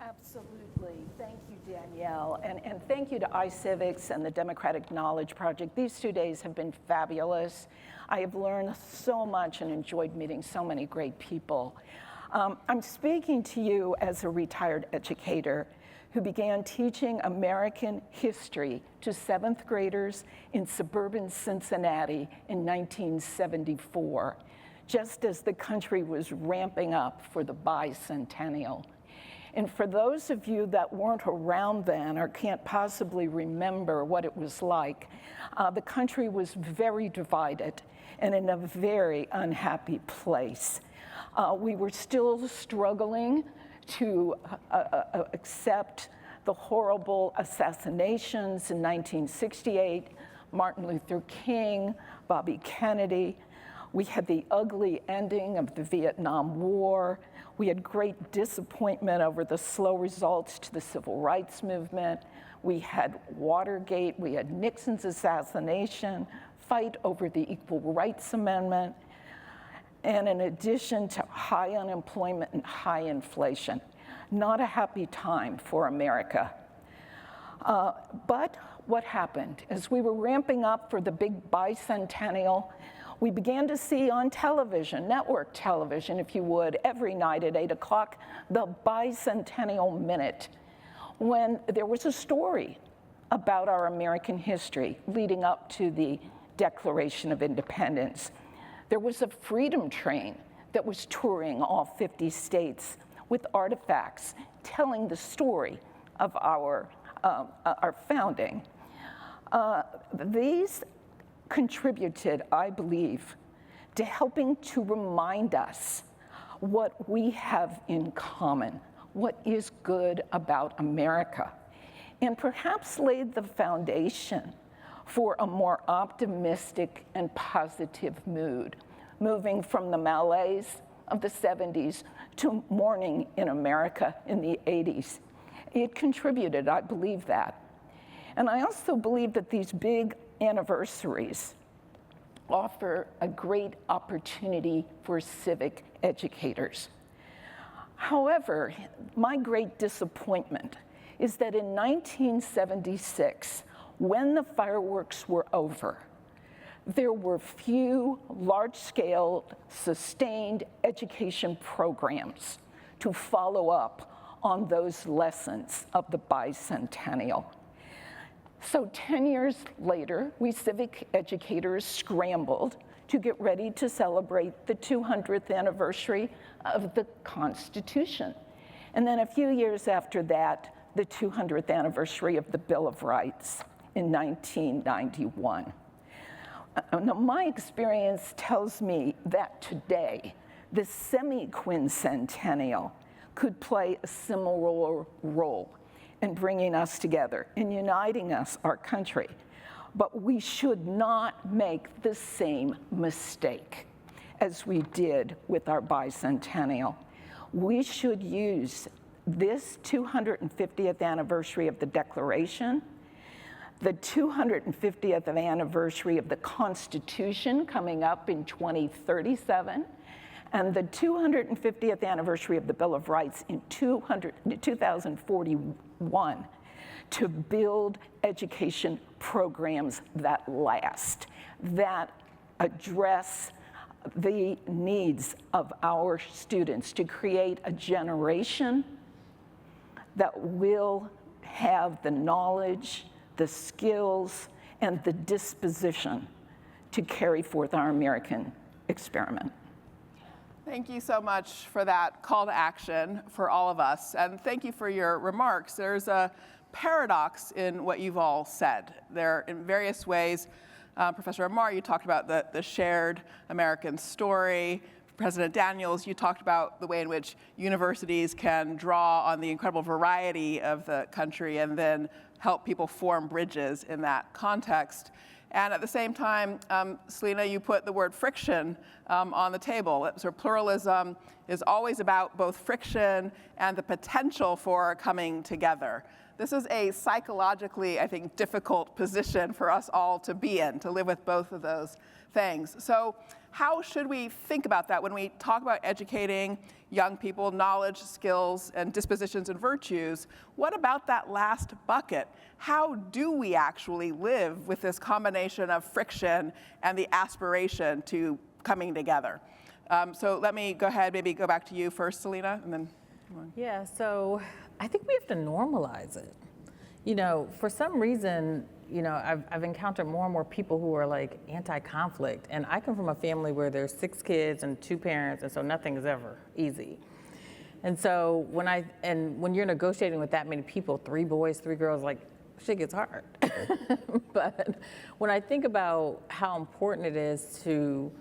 Absolutely. Thank you, Danielle. And thank you to iCivics and the Democratic Knowledge Project. These 2 days have been fabulous. I have learned so much and enjoyed meeting so many great people. I'm speaking to you as a retired educator who began teaching American history to 7th graders in suburban Cincinnati in 1974, just as the country was ramping up for the bicentennial. And for those of you that weren't around then or can't possibly remember what it was like, the country was very divided and in a very unhappy place. We were still struggling to accept the horrible assassinations in 1968, Martin Luther King, Bobby Kennedy. We had the ugly ending of the Vietnam War. We had great disappointment over the slow results to the civil rights movement. We had Watergate, we had Nixon's assassination, fight over the Equal Rights Amendment, and in addition to high unemployment and high inflation. Not a happy time for America. But what happened? As we were ramping up for the big bicentennial, we began to see on television, network television, if you would, every night at 8 o'clock, the Bicentennial Minute, when there was a story about our American history leading up to the Declaration of Independence. There was a freedom train that was touring all 50 states with artifacts telling the story of our founding. These contributed, I believe, to helping to remind us what we have in common, what is good about America, and perhaps laid the foundation for a more optimistic and positive mood, moving from the malaise of the 70s to mourning in America in the 80s. It contributed, I believe that. And I also believe that these big anniversaries offer a great opportunity for civic educators. However, my great disappointment is that in 1976, when the fireworks were over, there were few large-scale, sustained education programs to follow up on those lessons of the bicentennial. So 10 years later, we civic educators scrambled to get ready to celebrate the 200th anniversary of the Constitution. And then a few years after that, the 200th anniversary of the Bill of Rights in 1991. Now, my experience tells me that today, the semi-quincentennial could play a similar role in bringing us together, in uniting us, our country. But we should not make the same mistake as we did with our bicentennial. We should use this 250th anniversary of the Declaration, the 250th anniversary of the Constitution coming up in 2037, and the 250th anniversary of the Bill of Rights in 2041 to build education programs that last, that address the needs of our students, to create a generation that will have the knowledge, the skills, and the disposition to carry forth our American experiment. Thank you so much for that call to action for all of us. And thank you for your remarks. There's a paradox in what you've all said. There, in various ways, Professor Amar, you talked about the shared American story. President Daniels, you talked about the way in which universities can draw on the incredible variety of the country and then help people form bridges in that context. And at the same time, Selena, you put the word friction on the table. So pluralism is always about both friction and the potential for coming together. This is a psychologically, I think, difficult position for us all to be in, to live with both of those things. So how should we think about that when we talk about educating young people, knowledge, skills, and dispositions and virtues? What about that last bucket? How do we actually live with this combination of friction and the aspiration to coming together? So let me go ahead, maybe go back to you first, Selena, and then. Yeah, so I think we have to normalize it. You know, for some reason, you know, I've encountered more and more people who are like anti-conflict, and I come from a family where there's 6 kids and 2 parents, and so nothing is ever easy. And so when you're negotiating with that many people, 3 boys, 3 girls, like shit gets hard. But when I think about how important it is to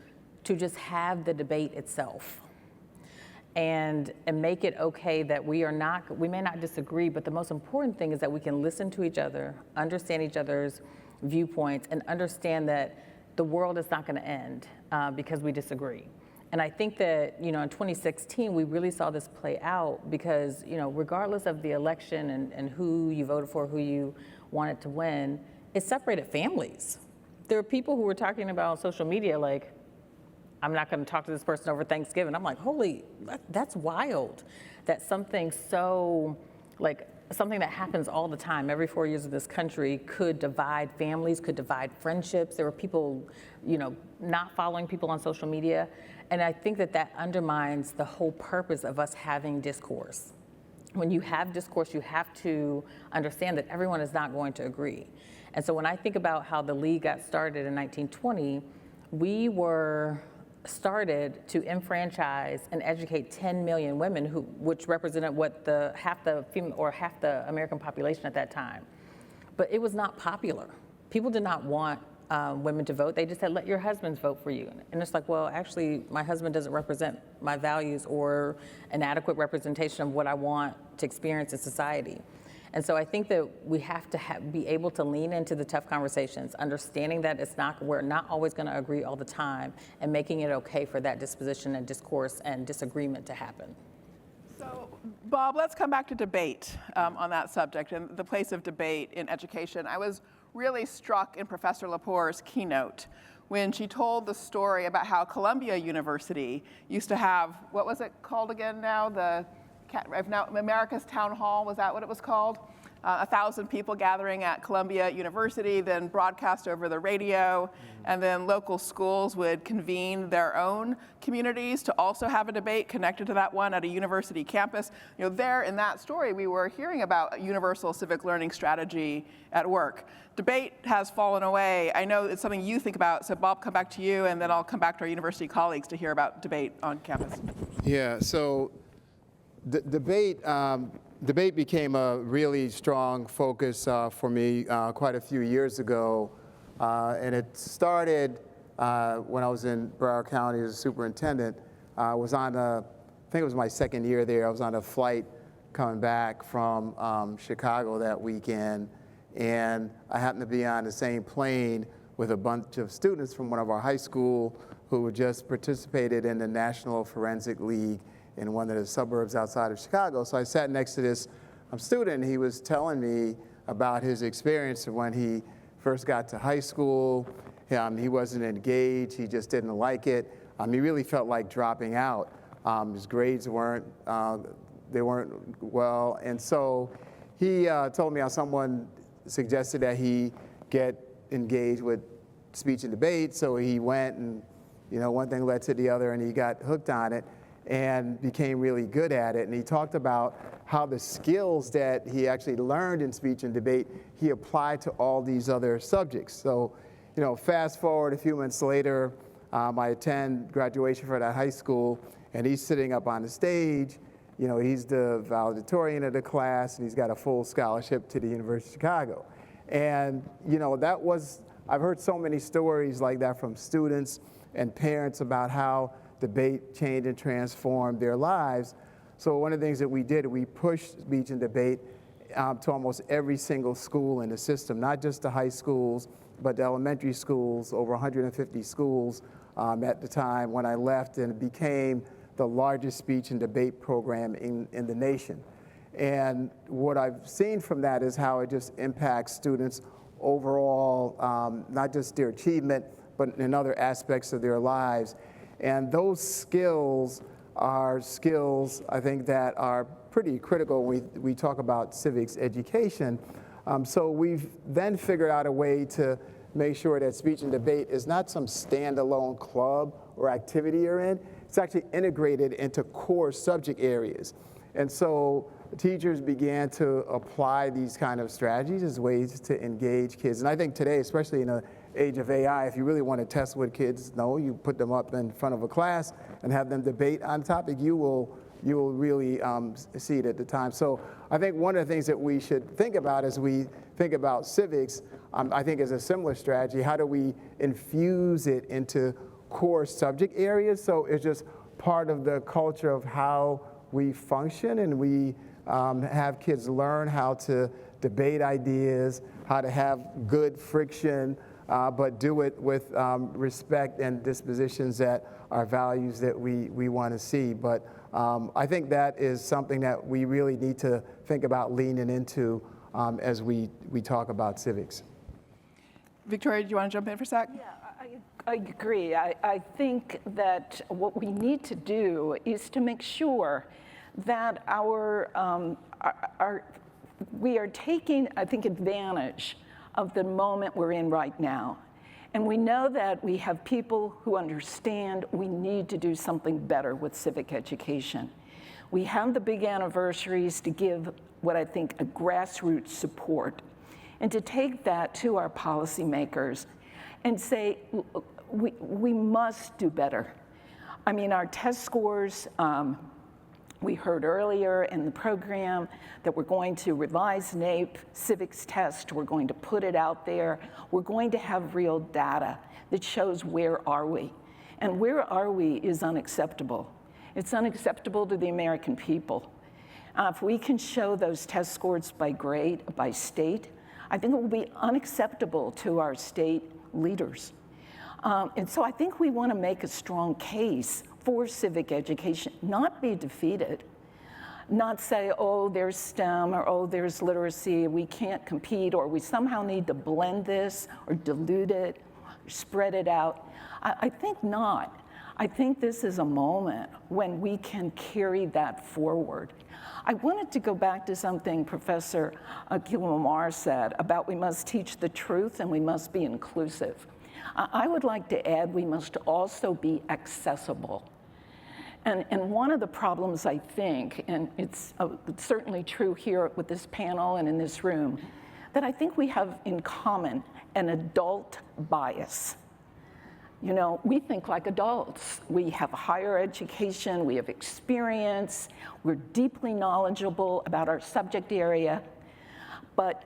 just have the debate itself, and make it okay that we may not disagree, but the most important thing is that we can listen to each other, understand each other's viewpoints, and understand that the world is not going to end because we disagree. And I think that, you know, in 2016, we really saw this play out because, you know, regardless of the election and who you voted for, who you wanted to win, it separated families. There were people who were talking about on social media like, I'm not going to talk to this person over Thanksgiving. I'm like, holy, that's wild. That something so, like, something that happens all the time, every 4 years in this country, could divide families, could divide friendships. There were people, you know, not following people on social media. And I think that undermines the whole purpose of us having discourse. When you have discourse, you have to understand that everyone is not going to agree. And so when I think about how the League got started in 1920, we were started to enfranchise and educate 10 million women, which represented half the American population at that time. But it was not popular. People did not want women to vote. They just said, let your husbands vote for you. And it's like, well, actually, my husband doesn't represent my values or an adequate representation of what I want to experience in society. And so I think that we have to be able to lean into the tough conversations, understanding that we're not always going to agree all the time, and making it okay for that disposition and discourse and disagreement to happen. So Bob, let's come back to debate on that subject and the place of debate in education. I was really struck in Professor Lepore's keynote when she told the story about how Columbia University used to have, what was it called again now? America's Town Hall, was that what it was called? 1,000 people gathering at Columbia University, then broadcast over the radio, and then local schools would convene their own communities to also have a debate connected to that one at a university campus. You know, there in that story, we were hearing about a universal civic learning strategy at work. Debate has fallen away. I know it's something you think about, so Bob, come back to you, and then I'll come back to our university colleagues to hear about debate on campus. Yeah, so debate became a really strong focus for me quite a few years ago, and it started when I was in Broward County as a superintendent. I was on I think it was my second year there. I was on a flight coming back from Chicago that weekend, and I happened to be on the same plane with a bunch of students from one of our high school who had just participated in the National Forensic League in one of the suburbs outside of Chicago. So I sat next to this student, and he was telling me about his experience when he first got to high school. He wasn't engaged, he just didn't like it. He really felt like dropping out. His grades weren't well, and so he told me how someone suggested that he get engaged with speech and debate, so he went, and one thing led to the other, and he got hooked on it and became really good at it. And he talked about how the skills that he actually learned in speech and debate, he applied to all these other subjects. So, fast forward a few months later, I attend graduation for that high school, and he's sitting up on the stage. He's the valedictorian of the class, and he's got a full scholarship to the University of Chicago. And, I've heard so many stories like that from students and parents about how debate changed and transformed their lives. So one of the things that we did, we pushed speech and debate to almost every single school in the system, not just the high schools, but the elementary schools, over 150 schools at the time when I left, and it became the largest speech and debate program in the nation. And what I've seen from that is how it just impacts students overall, not just their achievement, but in other aspects of their lives. And those skills are skills, I think, that are pretty critical when we talk about civics education. So we've then figured out a way to make sure that speech and debate is not some standalone club or activity you're in. It's actually integrated into core subject areas. And so teachers began to apply these kind of strategies as ways to engage kids. And I think today, especially in an age of AI, if you really want to test what kids know, you put them up in front of a class and have them debate on a topic, you will really see it at the time. So I think one of the things that we should think about as we think about civics, I think is a similar strategy. How do we infuse it into core subject areas? So it's just part of the culture of how we function, and we have kids learn how to debate ideas, how to have good friction, but do it with respect and dispositions that are values that we want to see. But I think that is something that we really need to think about leaning into as we talk about civics. Victoria, do you want to jump in for a sec? Yeah, I agree. I think that what we need to do is to make sure that we are taking, I think, advantage of the moment we're in right now. And we know that we have people who understand we need to do something better with civic education. We have the big anniversaries to give what I think a grassroots support, and to take that to our policymakers and say, we must do better. I mean, our test scores, we heard earlier in the program that we're going to revise NAEP civics test. We're going to put it out there. We're going to have real data that shows where are we. And where are we is unacceptable. It's unacceptable to the American people. If we can show those test scores by grade, by state, I think it will be unacceptable to our state leaders. And so I think we want to make a strong case for civic education, not be defeated. not say, oh, there's STEM or oh, there's literacy, we can't compete, or we somehow need to blend this or dilute it, or spread it out. I think not. I think this is a moment when we can carry that forward. I wanted to go back to something Professor Kilomar said about we must teach the truth and we must be inclusive. I would like to add we must also be accessible. And one of the problems, I think, and it's certainly true here with this panel and in this room, that I think we have in common an adult bias. You know, we think like adults. We have higher education, we have experience, we're deeply knowledgeable about our subject area, but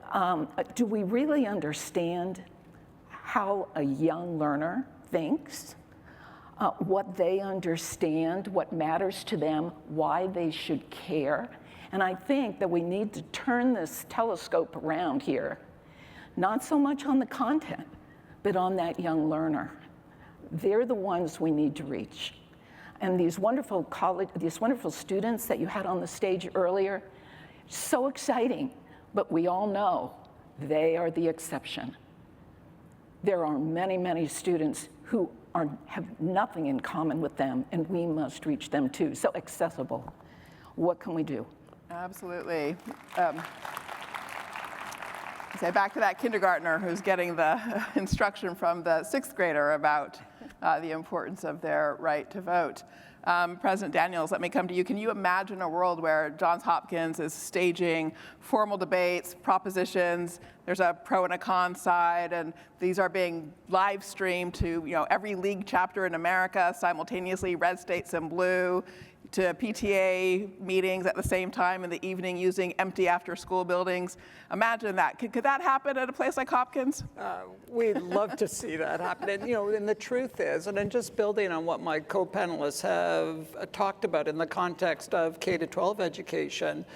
do we really understand how a young learner thinks? What they understand, what matters to them, why they should care. And I think that we need to turn this telescope around here, not so much on the content, but on that young learner. They're the ones we need to reach. And these wonderful students that you had on the stage earlier, so exciting, but we all know they are the exception. There are many, many students who have nothing in common with them, and we must reach them too. So accessible. What can we do? Absolutely. Say back to that kindergartner who's getting the instruction from the sixth grader about the importance of their right to vote. President Daniels, let me come to you. Can you imagine a world where Johns Hopkins is staging formal debates, propositions, there's a pro and a con side, and these are being live streamed to every league chapter in America simultaneously, red states and blue, to PTA meetings at the same time in the evening using empty after-school buildings. Imagine that. Could that happen at a place like Hopkins? We'd love to see that happen. And, and the truth is, and I'm just building on what my co-panelists have talked about in the context of K-12 education,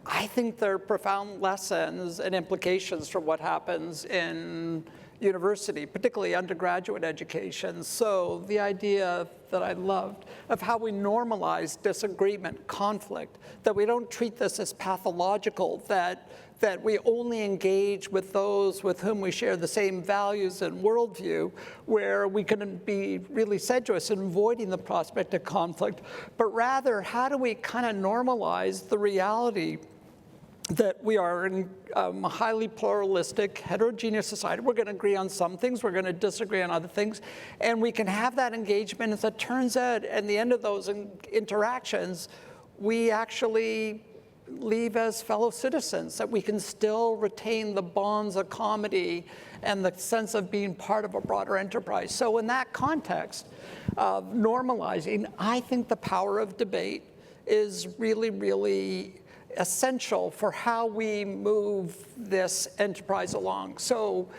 I think there are profound lessons and implications for what happens in university, particularly undergraduate education. So the idea that I loved of how we normalize disagreement, conflict, that we don't treat this as pathological, that we only engage with those with whom we share the same values and worldview, where we can be really sedulous in avoiding the prospect of conflict, but rather how do we kind of normalize the reality that we are in a highly pluralistic, heterogeneous society. We're going to agree on some things, we're going to disagree on other things, and we can have that engagement. As it turns out, at the end of those interactions, we actually leave as fellow citizens, that we can still retain the bonds of comity and the sense of being part of a broader enterprise. So in that context of normalizing, I think the power of debate is really, really essential for how we move this enterprise along. So,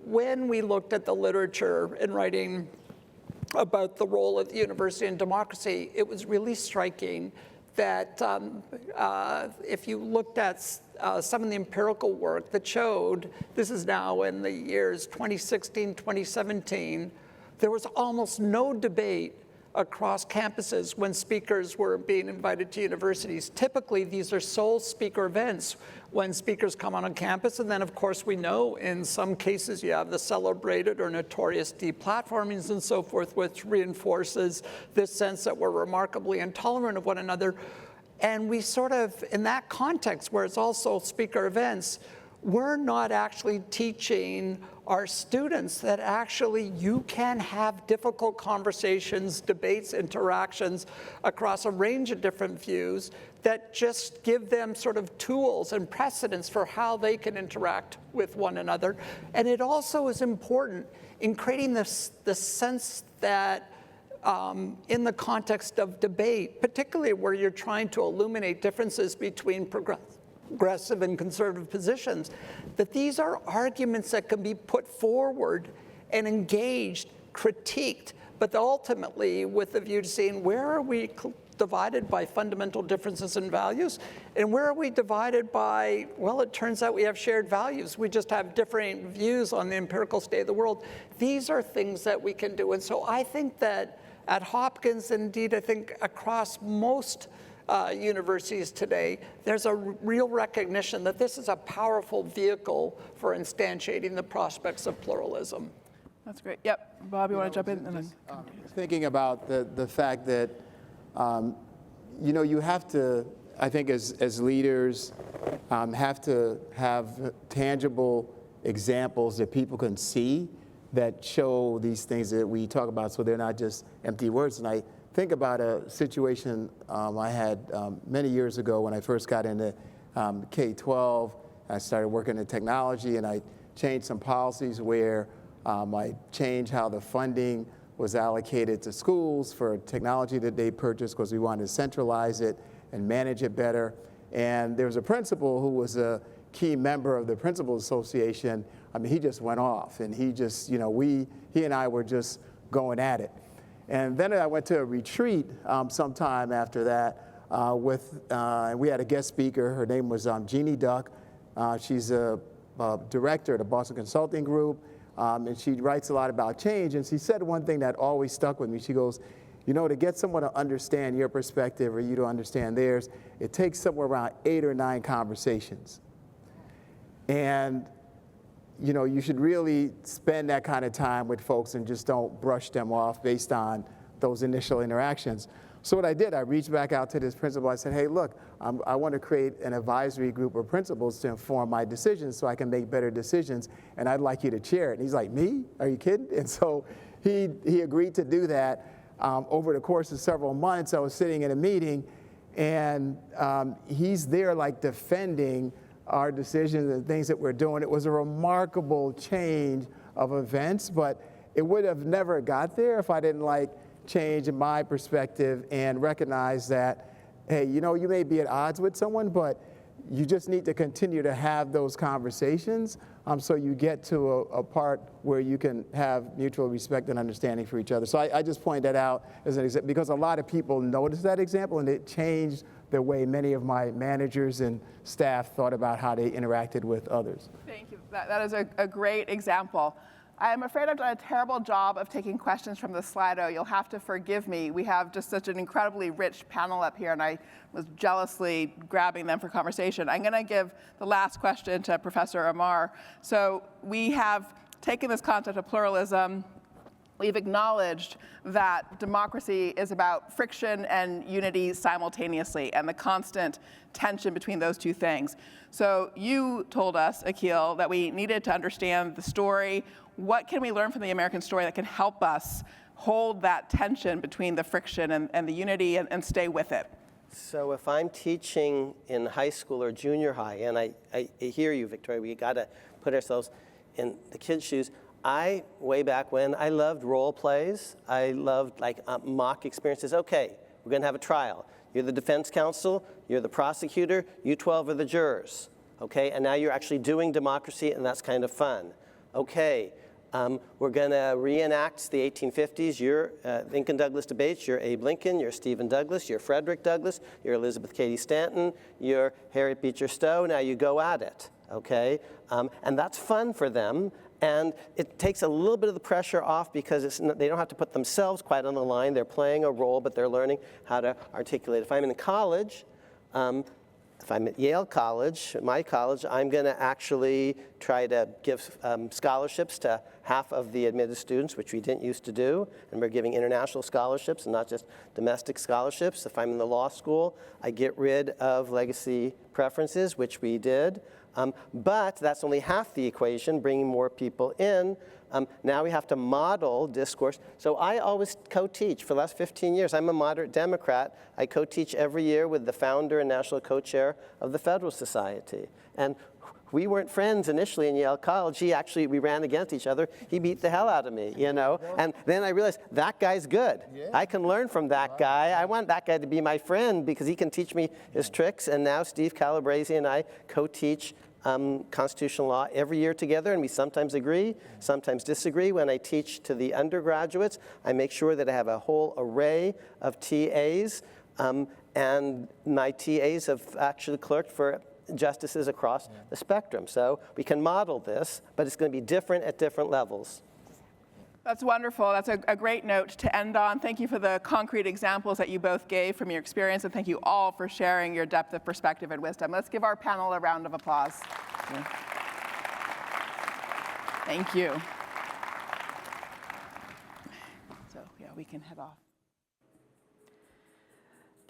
when we looked at the literature in writing about the role of the university in democracy, it was really striking that if you looked at some of the empirical work that showed, this is now in the years 2016, 2017, there was almost no debate across campuses when speakers were being invited to universities. Typically, these are sole speaker events when speakers come on campus, and then of course we know in some cases you have the celebrated or notorious deplatformings and so forth, which reinforces this sense that we're remarkably intolerant of one another. And we sort of, in that context where it's also speaker events, we're not actually teaching our students that actually you can have difficult conversations, debates, interactions across a range of different views that just give them sort of tools and precedents for how they can interact with one another. And it also is important in creating this sense that in the context of debate, particularly where you're trying to illuminate differences between progressive and conservative positions, that these are arguments that can be put forward and engaged, critiqued, but ultimately with the view to seeing where are we divided by fundamental differences in values, and where are we divided by, well, it turns out we have shared values. We just have different views on the empirical state of the world. These are things that we can do. And so I think that at Hopkins, indeed, I think across most universities today, there's a real recognition that this is a powerful vehicle for instantiating the prospects of pluralism. That's great. Yep. Bob, you want to jump in? And then Thinking about the fact that, you have to, I think as leaders, have to have tangible examples that people can see that show these things that we talk about, so they're not just empty words. And I think about a situation I had many years ago when I first got into K-12. I started working in technology, and I changed some policies where I changed how the funding was allocated to schools for technology that they purchased, because we wanted to centralize it and manage it better. And there was a principal who was a key member of the Principals Association. I mean, he just went off, and he just, he and I were just going at it. And then I went to a retreat sometime after that and we had a guest speaker. Her name was Jeannie Duck. She's a director at the Boston Consulting Group, and she writes a lot about change. And she said one thing that always stuck with me. She goes, to get someone to understand your perspective or you to understand theirs, it takes somewhere around 8 or 9 conversations. And you should really spend that kind of time with folks and just don't brush them off based on those initial interactions. So what I did, I reached back out to this principal. I said, hey, look, I want to create an advisory group of principals to inform my decisions so I can make better decisions, and I'd like you to chair it. And he's like, me? Are you kidding? And so he agreed to do that. Over the course of several months, I was sitting in a meeting, and he's there like defending our decisions and things that we're doing. It was a remarkable change of events, but it would have never got there if I didn't change in my perspective and recognize that, hey, you may be at odds with someone, but you just need to continue to have those conversations so you get to a part where you can have mutual respect and understanding for each other. So I just point that out as an example, because a lot of people noticed that example, and it changed the way many of my managers and staff thought about how they interacted with others. Thank you. That is a great example. I'm afraid I've done a terrible job of taking questions from the Slido. You'll have to forgive me. We have just such an incredibly rich panel up here, and I was jealously grabbing them for conversation. I'm going to give the last question to Professor Amar. So we have taken this concept of pluralism. We've acknowledged that democracy is about friction and unity simultaneously, and the constant tension between those two things. So you told us, Akil, that we needed to understand the story. What can we learn from the American story that can help us hold that tension between the friction and the unity and stay with it? So if I'm teaching in high school or junior high, and I hear you, Victoria, we got to put ourselves in the kids' shoes. Way back when, I loved role plays. I loved mock experiences. Okay, we're going to have a trial. You're the defense counsel, you're the prosecutor, you 12 are the jurors. Okay, and now you're actually doing democracy, and that's kind of fun. Okay, we're going to reenact the 1850s. You're Lincoln-Douglas debates. You're Abe Lincoln, you're Stephen Douglas, you're Frederick Douglass, you're Elizabeth Cady Stanton, you're Harriet Beecher Stowe. Now you go at it, okay? And that's fun for them. And it takes a little bit of the pressure off because they don't have to put themselves quite on the line. They're playing a role, but they're learning how to articulate. If I'm in college, if I'm at Yale College, my college, I'm going to actually try to give scholarships to half of the admitted students, which we didn't used to do. And we're giving international scholarships and not just domestic scholarships. If I'm in the law school, I get rid of legacy preferences, which we did. But that's only half the equation, bringing more people in. Now we have to model discourse. So I always co-teach for the last 15 years. I'm a moderate Democrat. I co-teach every year with the founder and national co-chair of the Federalist Society. And we weren't friends initially in Yale College. We ran against each other. He beat the hell out of me, And then I realized that guy's good. I can learn from that guy. I want that guy to be my friend because he can teach me his tricks. And now Steve Calabrese and I co-teach constitutional law every year together, and we sometimes agree, sometimes disagree. When I teach to the undergraduates, I make sure that I have a whole array of TAs, and my TAs have actually clerked for justices across the spectrum. So we can model this, but it's going to be different at different levels. That's wonderful. That's a great note to end on. Thank you for the concrete examples that you both gave from your experience, and thank you all for sharing your depth of perspective and wisdom. Let's give our panel a round of applause. Thank you. So, yeah, we can head off.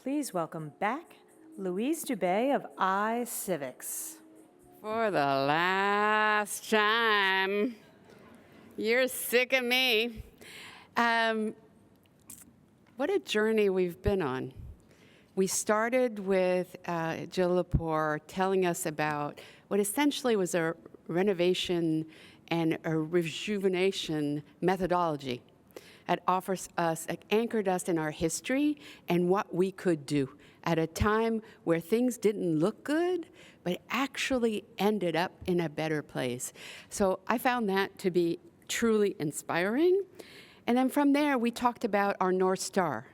Please welcome back Louise Dubé of iCivics. For the last time. You're sick of me. What a journey we've been on. We started with Jill Lepore telling us about what essentially was a renovation and a rejuvenation methodology that offers us, anchored us in our history and what we could do at a time where things didn't look good, but actually ended up in a better place. So I found that to be truly inspiring. And then from there, we talked about our North Star,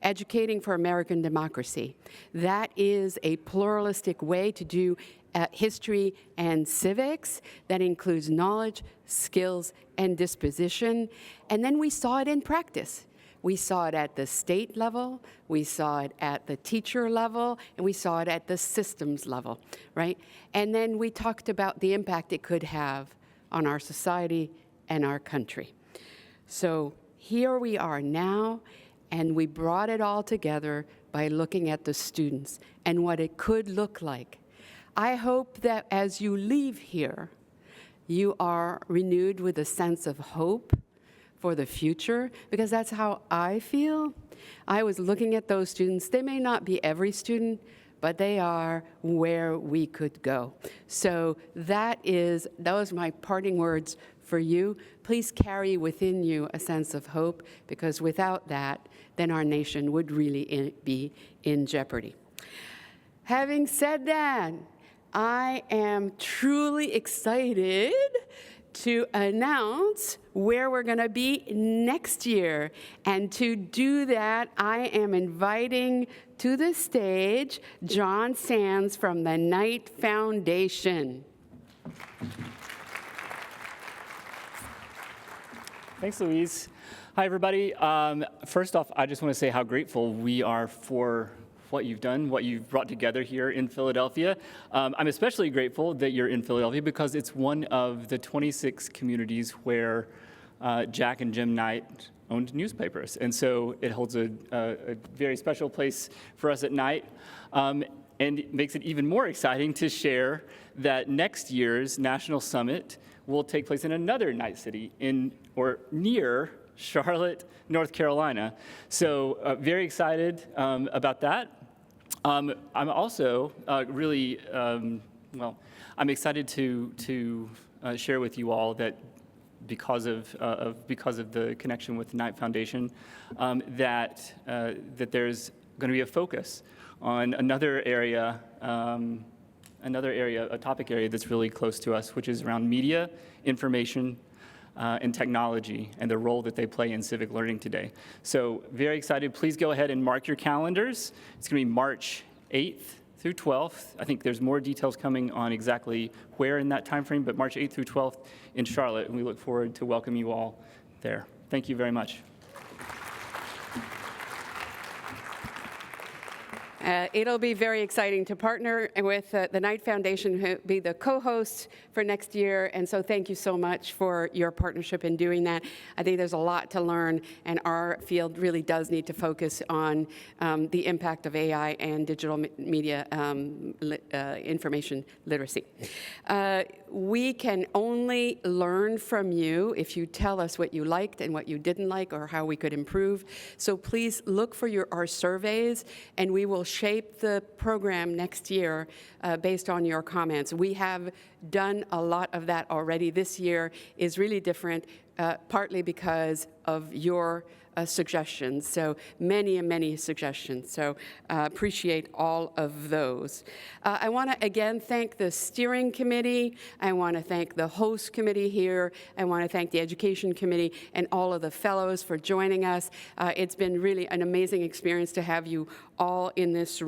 educating for American democracy. That is a pluralistic way to do history and civics that includes knowledge, skills, and disposition. And then we saw it in practice. We saw it at the state level, we saw it at the teacher level, and we saw it at the systems level, right? And then we talked about the impact it could have on our society and our country. So here we are now, and we brought it all together by looking at the students and what it could look like. I hope that as you leave here, you are renewed with a sense of hope for the future, because that's how I feel. I was looking at those students. They may not be every student, but they are where we could go. So those are my parting words for you. Please carry within you a sense of hope, because without that, then our nation would really be in jeopardy. Having said that, I am truly excited to announce where we're going to be next year. And to do that, I am inviting to the stage John Sands from the Knight Foundation. Thanks, Louise. Hi, everybody. First off, I just want to say how grateful we are for what you've done, what you've brought together here in Philadelphia. I'm especially grateful that you're in Philadelphia because it's one of the 26 communities where Jack and Jim Knight owned newspapers. And so it holds a very special place for us at Knight. And it makes it even more exciting to share that next year's National Summit will take place in another Knight city near Charlotte, North Carolina. So very excited about that. I'm also really, I'm excited to share with you all that because of the connection with the Knight Foundation, that there's going to be a focus on another area, a topic area that's really close to us, which is around media, information, and technology and the role that they play in civic learning today. So very excited. Please go ahead and mark your calendars. It's going to be March 8th through 12th. I think there's more details coming on exactly where in that time frame, but March 8th through 12th in Charlotte, and we look forward to welcoming you all there. Thank you very much. It'll be very exciting to partner with the Knight Foundation, who will be the co-host for next year. And so thank you so much for your partnership in doing that. I think there's a lot to learn, and our field really does need to focus on the impact of AI and digital media information literacy. We can only learn from you if you tell us what you liked and what you didn't like or how we could improve. So please look for our surveys, and we will shape the program next year based on your comments. We have done a lot of that already. This year is really different, partly because of your suggestions. So many suggestions. So appreciate all of those. I want to again thank the steering committee. I want to thank the host committee here. I want to thank the education committee and all of the fellows for joining us. It's been really an amazing experience to have you all in this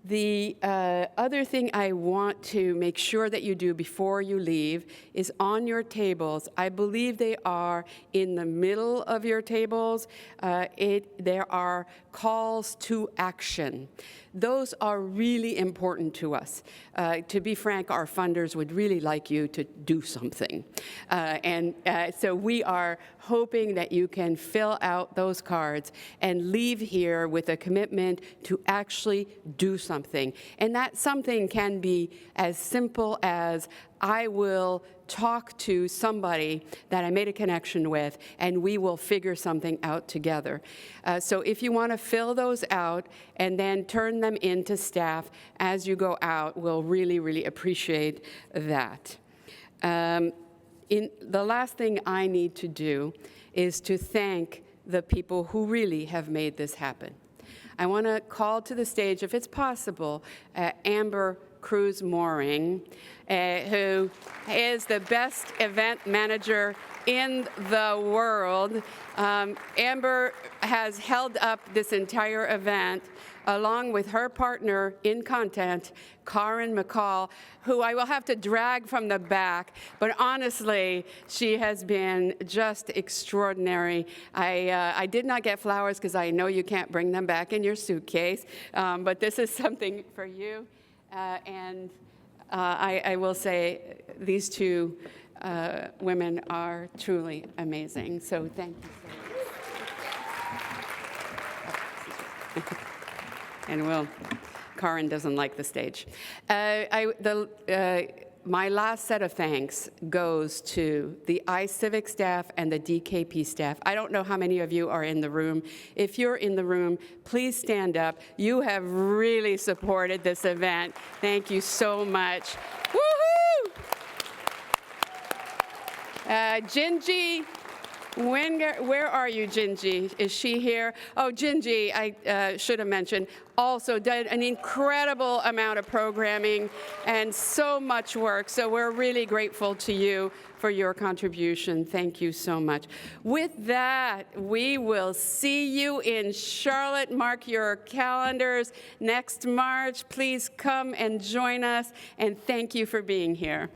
The other thing I want to make sure that you do before you leave is on your tables. I believe they are in the middle of your tables. There are calls to action. Those are really important to us. To be frank, our funders would really like you to do something. So we are hoping that you can fill out those cards and leave here with a commitment to actually do something. And that something can be as simple as, I will talk to somebody that I made a connection with, and we will figure something out together. So if you want to fill those out and then turn them into staff as you go out, we'll really, really appreciate that. The last thing I need to do is to thank the people who really have made this happen. I want to call to the stage, if it's possible, Amber Cruz Mooring, who is the best event manager in the world. Amber has held up this entire event along with her partner in content, Karen McCall, who I will have to drag from the back, but honestly, she has been just extraordinary. I did not get flowers because I know you can't bring them back in your suitcase, but this is something for you. I will say these two women are truly amazing, so thank you so much. And Karen doesn't like the stage. My last set of thanks goes to the iCivics staff and the DKP staff. I don't know how many of you are in the room. If you're in the room, please stand up. You have really supported this event. Thank you so much. Woohoo! Gingy, where are you, Gingy? Is she here? Oh, Gingy, I should have mentioned, also did an incredible amount of programming and so much work. So we're really grateful to you for your contribution. Thank you so much. With that, we will see you in Charlotte. Mark your calendars next March. Please come and join us, and thank you for being here.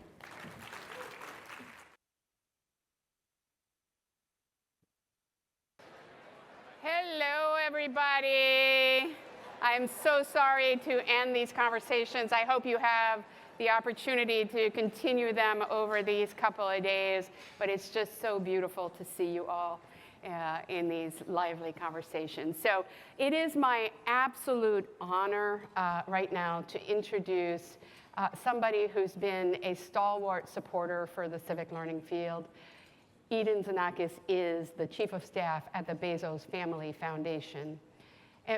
Hello, everybody. I'm so sorry to end these conversations. I hope you have the opportunity to continue them over these couple of days, but it's just so beautiful to see you all in these lively conversations. So it is my absolute honor right now to introduce somebody who's been a stalwart supporter for the civic learning field. Eden Xenakis is the Chief of Staff at the Bezos Family Foundation.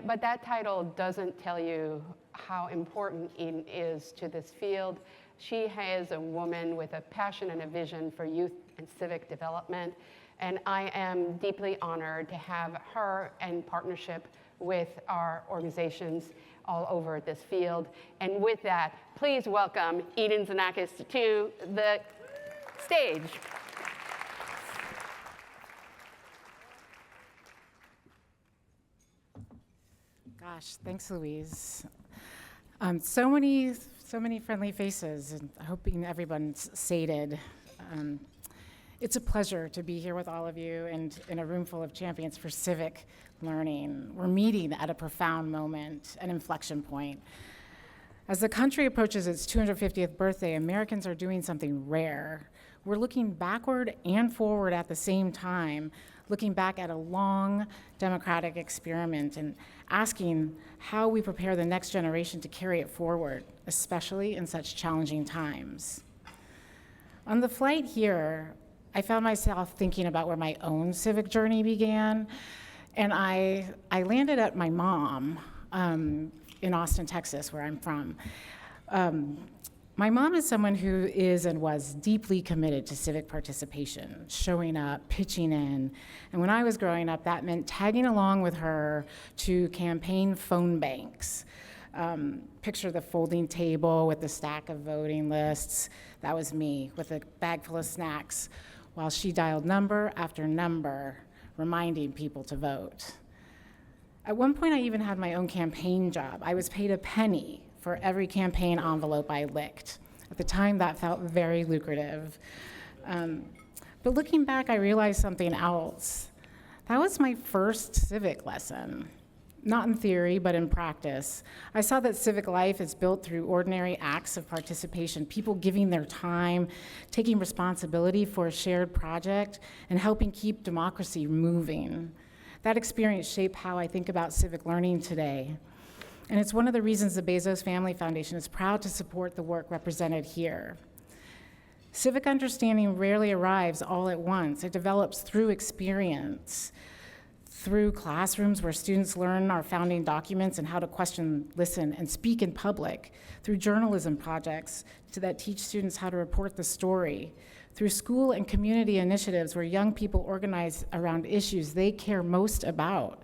But that title doesn't tell you how important Eden is to this field. She is a woman with a passion and a vision for youth and civic development. And I am deeply honored to have her in partnership with our organizations all over this field. And with that, please welcome Eden Xenakis to the stage. Gosh, thanks, Louise. So many friendly faces, and hoping everyone's sated. It's a pleasure to be here with all of you and in a room full of champions for civic learning. We're meeting at a profound moment, an inflection point. As the country approaches its 250th birthday, Americans are doing something rare. We're looking backward and forward at the same time, looking back at a long democratic experiment and asking how we prepare the next generation to carry it forward, especially in such challenging times. On the flight here, I found myself thinking about where my own civic journey began, and I landed at my mom in Austin, Texas, where I'm from. My mom is someone who is and was deeply committed to civic participation, showing up, pitching in. And when I was growing up, that meant tagging along with her to campaign phone banks. Picture the folding table with the stack of voting lists. That was me with a bag full of snacks while she dialed number after number, reminding people to vote. At one point, I even had my own campaign job. I was paid a penny for every campaign envelope I licked. At the time, that felt very lucrative. But looking back, I realized something else. That was my first civic lesson. Not in theory, but in practice. I saw that civic life is built through ordinary acts of participation, people giving their time, taking responsibility for a shared project, and helping keep democracy moving. That experience shaped how I think about civic learning today. And it's one of the reasons the Bezos Family Foundation is proud to support the work represented here. Civic understanding rarely arrives all at once. It develops through experience, through classrooms where students learn our founding documents and how to question, listen, and speak in public, through journalism projects that teach students how to report the story, through school and community initiatives where young people organize around issues they care most about.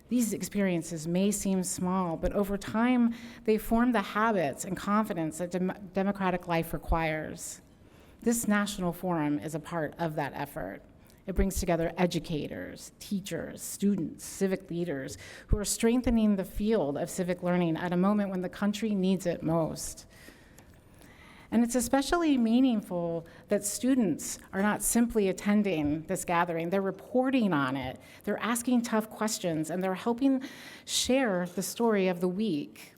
These experiences may seem small, but over time, they form the habits and confidence that democratic life requires. This national forum is a part of that effort. It brings together educators, teachers, students, civic leaders who are strengthening the field of civic learning at a moment when the country needs it most. And it's especially meaningful that students are not simply attending this gathering, they're reporting on it, they're asking tough questions, and they're helping share the story of the week.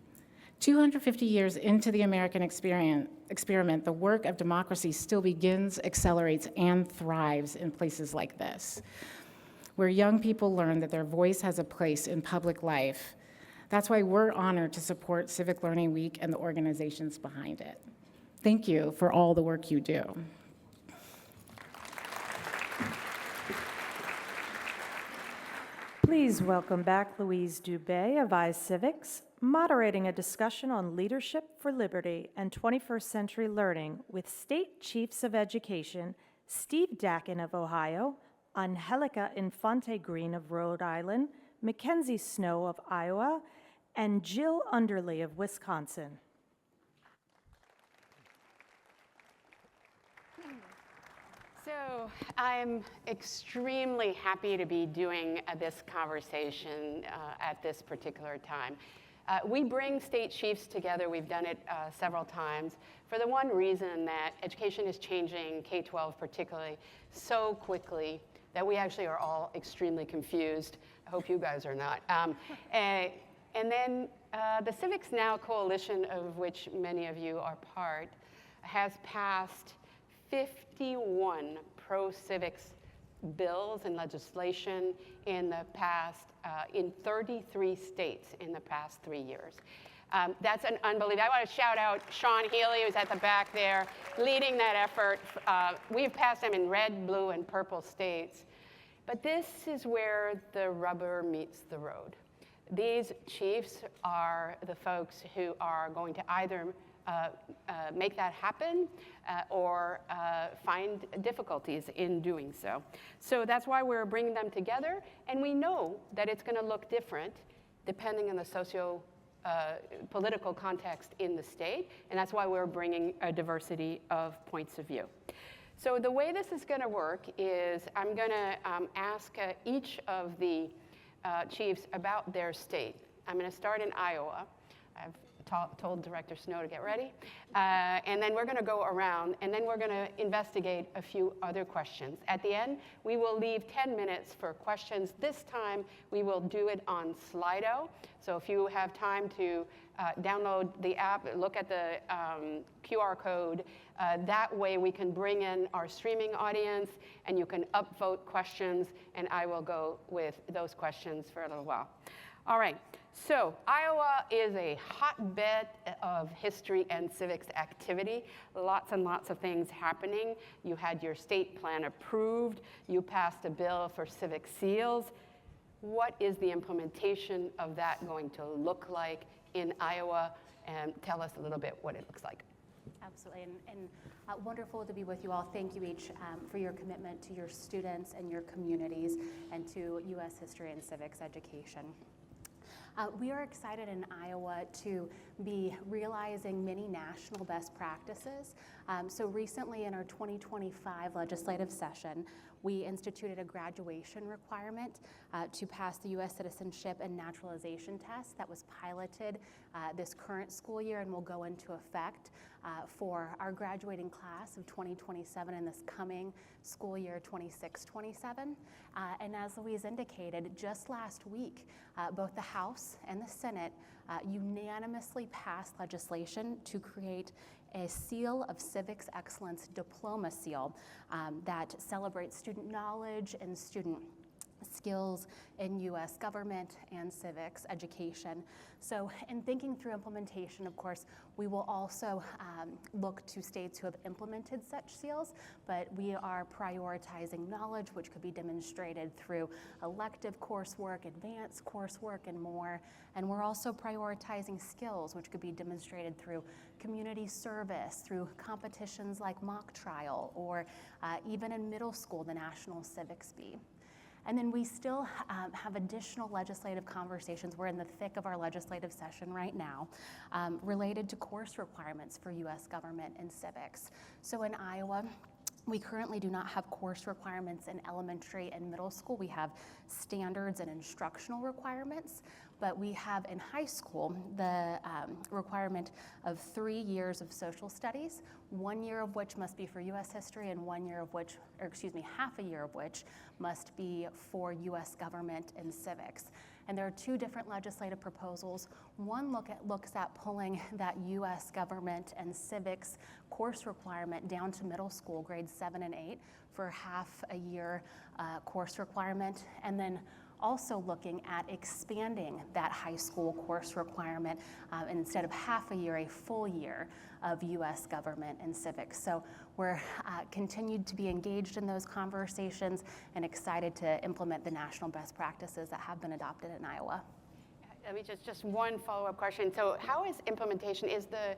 250 years into the American experiment, the work of democracy still begins, accelerates, and thrives in places like this, where young people learn that their voice has a place in public life. That's why we're honored to support Civic Learning Week and the organizations behind it. Thank you for all the work you do. Please welcome back Louise Dubé of iCivics, moderating a discussion on leadership for liberty and 21st century learning with State Chiefs of Education, Steve Dakin of Ohio, Angelica Infante Green of Rhode Island, Mackenzie Snow of Iowa, and Jill Underley of Wisconsin. So I'm extremely happy to be doing this conversation at this particular time. We bring state chiefs together. We've done it several times for the one reason that education is changing, K-12 particularly, so quickly that we actually are all extremely confused. I hope you guys are not. And then the Civics Now coalition, of which many of you are part, has passed 51 pro-civics bills and legislation in the past, in 33 states in the past 3 years. That's an unbelievable. I want to shout out Sean Healy, who's at the back there, leading that effort. We've passed them in red, blue, and purple states. But this is where the rubber meets the road. These chiefs are the folks who are going to either make that happen or find difficulties in doing so. So that's why we're bringing them together, and we know that it's going to look different depending on the socio-political context in the state, and that's why we're bringing a diversity of points of view. So the way this is going to work is I'm going to ask each of the chiefs about their state. I'm going to start in Iowa. I've told Director Snow to get ready. And then we're going to go around, and then we're going to investigate a few other questions. At the end, we will leave 10 minutes for questions. This time, we will do it on Slido. So if you have time to download the app, look at the QR code, that way we can bring in our streaming audience, and you can upvote questions, and I will go with those questions for a little while. All right. So Iowa is a hotbed of history and civics activity. Lots and lots of things happening. You had your state plan approved. You passed a bill for civic seals. What is the implementation of that going to look like in Iowa? And tell us a little bit what it looks like. Absolutely, and wonderful to be with you all. Thank you each for your commitment to your students and your communities and to U.S. history and civics education. We are excited in Iowa to be realizing many national best practices. So recently in our 2025 legislative session, we instituted a graduation requirement to pass the U.S. citizenship and naturalization test that was piloted this current school year and will go into effect for our graduating class of 2027 in this coming school year 26-27. And as Louise indicated, just last week, both the House and the Senate unanimously passed legislation to create a seal of civics excellence diploma seal that celebrates student knowledge and student skills in U.S. government and civics education. So in thinking through implementation, of course, we will also look to states who have implemented such seals, but we are prioritizing knowledge, which could be demonstrated through elective coursework, advanced coursework, and more. And we're also prioritizing skills, which could be demonstrated through community service, through competitions like mock trial, or even in middle school, the National Civics Bee. And then we still have additional legislative conversations. We're in the thick of our legislative session right now, related to course requirements for U.S. government and civics. So in Iowa, we currently do not have course requirements in elementary and middle school. We have standards and instructional requirements, but we have in high school the requirement of 3 years of social studies, 1 year of which must be for U.S. history and 1 year of which, or excuse me, half a year of which must be for U.S. government and civics. And there are two different legislative proposals. One looks at pulling that U.S. government and civics course requirement down to middle school, grades 7 and 8, for half a year course requirement, and then also looking at expanding that high school course requirement instead of half a year, a full year of U.S. government and civics. So we're continued to be engaged in those conversations and excited to implement the national best practices that have been adopted in Iowa. Let me just one follow-up question. So how is implementation, is the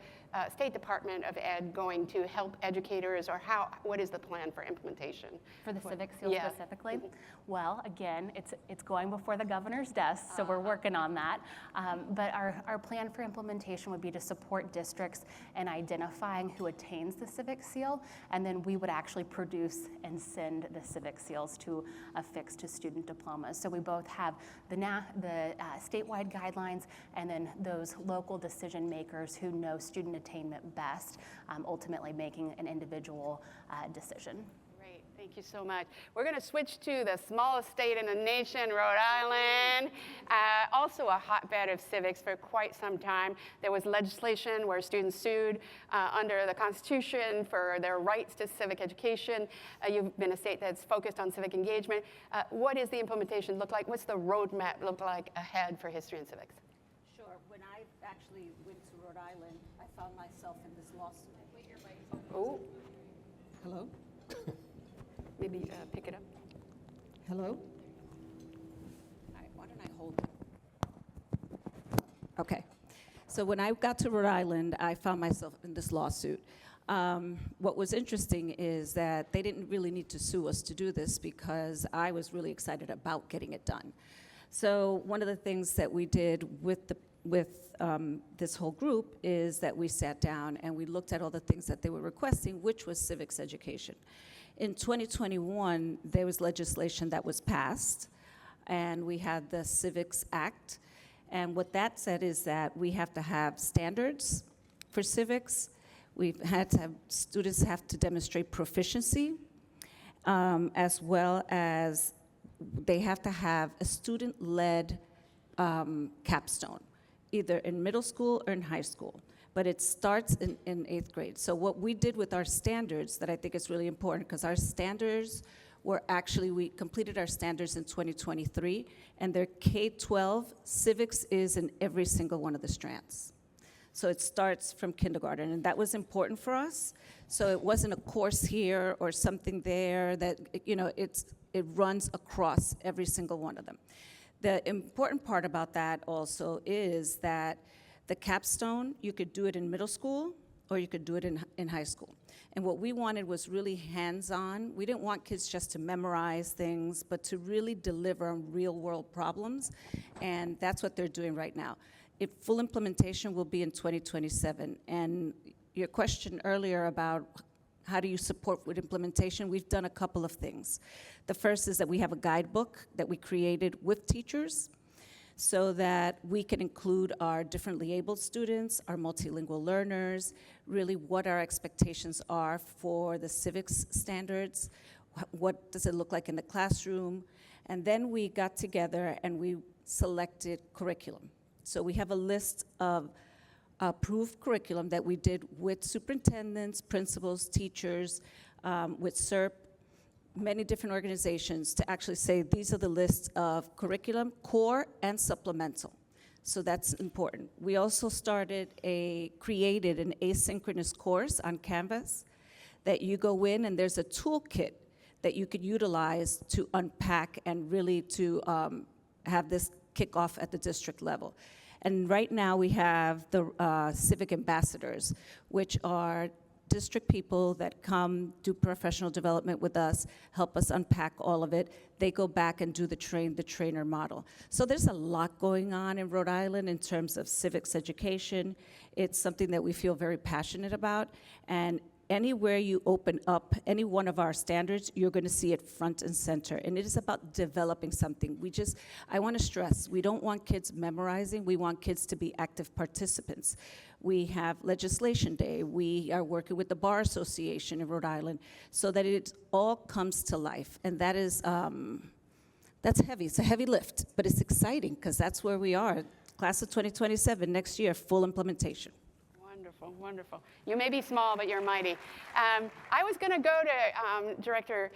State Department of Ed going to help educators, or what is the plan for implementation? For the civics seal specifically? Well, again, it's going before the governor's desk, so we're working on that. But our plan for implementation would be to support districts in identifying who attains the civic seal, and then we would actually produce and send the civic seals to affix to student diplomas. So we both have the statewide guidelines and then those local decision makers who know student attainment best, ultimately making an individual decision. Great, thank you so much. We're going to switch to the smallest state in the nation, Rhode Island. Also a hotbed of civics for quite some time. There was legislation where students sued under the Constitution for their rights to civic education. You've been a state that's focused on civic engagement. What does the implementation look like? What's the roadmap look like ahead for history and civics? Sure. When I actually went to Rhode Island, I found myself in this lawsuit. Wait, your microphone. Oh. Hello? Maybe pick it up. Hello? All right, why don't I hold it? Okay. So when I got to Rhode Island, I found myself in this lawsuit. What was interesting is that they didn't really need to sue us to do this because I was really excited about getting it done. So one of the things that we did with this whole group is that we sat down and we looked at all the things that they were requesting, which was civics education. In 2021, there was legislation that was passed, and we had the Civics Act. And what that said is that we have to have standards for civics. We've had to have, students have to demonstrate proficiency, as well as they have to have a student-led capstone, either in middle school or in high school. But it starts in 8th grade. So what we did with our standards that I think is really important, because our standards were actually, we completed our standards in 2023, and they're K-12. Civics is in every single one of the strands. So it starts from kindergarten, and that was important for us. So it wasn't a course here or something there that, you know, it runs across every single one of them. The important part about that also is that the capstone, you could do it in middle school or you could do it in high school. And what we wanted was really hands-on. We didn't want kids just to memorize things, but to really deliver on real-world problems. And that's what they're doing right now. Full implementation will be in 2027. And your question earlier about How do you support with implementation? We've done a couple of things. The first is that we have a guidebook that we created with teachers so that we can include our differently abled students, our multilingual learners, really what our expectations are for the civics standards, what does it look like in the classroom, and then we got together and we selected curriculum. So we have a list of approved curriculum that we did with superintendents, principals, teachers, with SERP, many different organizations to actually say these are the lists of curriculum, core and supplemental. So that's important. We also created an asynchronous course on Canvas that you go in and there's a toolkit that you could utilize to unpack and really to have this kick off at the district level. And right now we have the Civic ambassadors, which are district people that come do professional development with us, help us unpack all of it. They go back and do the trainer model. So there's a lot going on in Rhode Island in terms of civics education. It's something that we feel very passionate about. And anywhere you open up any one of our standards, you're going to see it front and center. And it is about developing something. I want to stress, we don't want kids memorizing. We want kids to be active participants. We have legislation day. We are working with the Bar Association in Rhode Island so that it all comes to life. And that is, that's heavy. It's a heavy lift, but it's exciting because that's where we are. Class of 2027, next year, full implementation. Wonderful, wonderful. You may be small, but you're mighty. I was going to go to Director,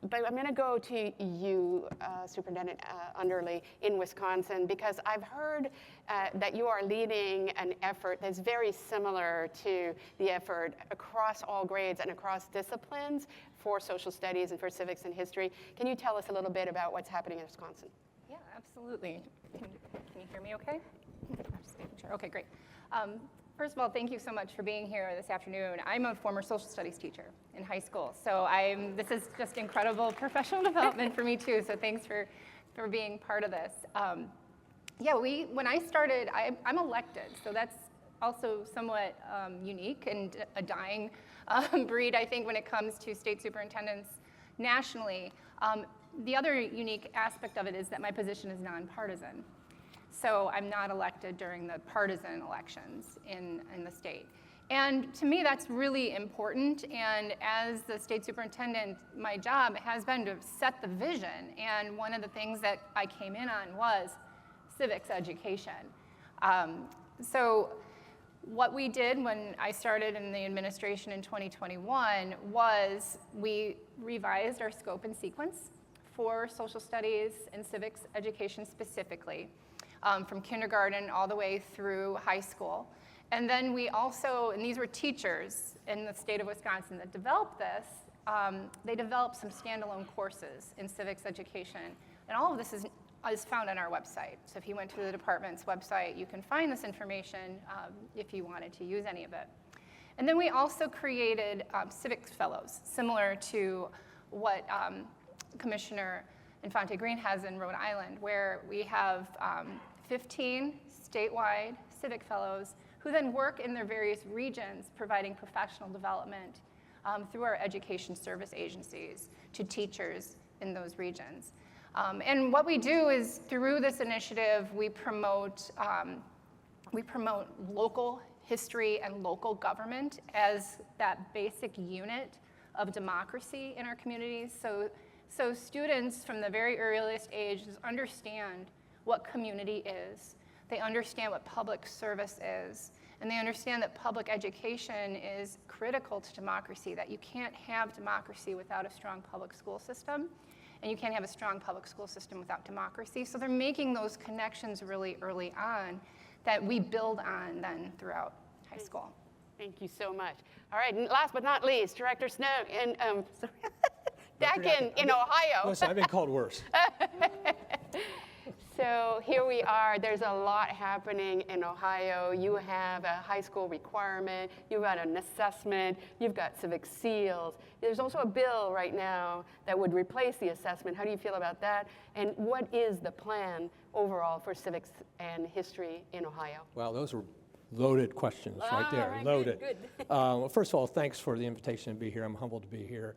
but I'm going to go to you, Superintendent Underly, in Wisconsin, because I've heard that you are leading an effort that's very similar to the effort across all grades and across disciplines for social studies and for civics and history. Can you tell us a little bit about what's happening in Wisconsin? Yeah, absolutely. Can you hear me okay? Just making sure. Okay, great. First of all, thank you so much for being here this afternoon. I'm a former social studies teacher in high school, so this is just incredible professional development for me too, so thanks for being part of this. Yeah, when I started, I'm elected, so that's also somewhat unique and a dying breed, I think, when it comes to state superintendents nationally. The other unique aspect of it is that my position is nonpartisan. So I'm not elected during the partisan elections in the state. And to me, that's really important. And as the state superintendent, my job has been to set the vision. And one of the things that I came in on was civics education. So what we did when I started in the administration in 2021 was we revised our scope and sequence for social studies and civics education specifically. From kindergarten all the way through high school. And then we also, and these were teachers in the state of Wisconsin that developed this, they developed some standalone courses in civics education. And all of this is found on our website. So if you went to the department's website, you can find this information if you wanted to use any of it. And then we also created civics fellows, similar to what Commissioner Infante Green has in Rhode Island, where we have 15 statewide civic fellows who then work in their various regions providing professional development through our education service agencies to teachers in those regions. And what we do is through this initiative, we promote local history and local government as that basic unit of democracy in our communities. So students from the very earliest ages understand what community is. They understand what public service is. And they understand that public education is critical to democracy, that you can't have democracy without a strong public school system. And you can't have a strong public school system without democracy. So they're making those connections really early on that we build on then throughout high school. Thank you so much. All right, and last but not least, Director Snow and Tackett in Ohio. Listen, I've been called worse. So here we are. There's a lot happening in Ohio. You have a high school requirement. You've got an assessment. You've got civic seals. There's also a bill right now that would replace the assessment. How do you feel about that? And what is the plan overall for civics and history in Ohio? Well, those were loaded questions right there, loaded. Well, first of all, thanks for the invitation to be here. I'm humbled to be here.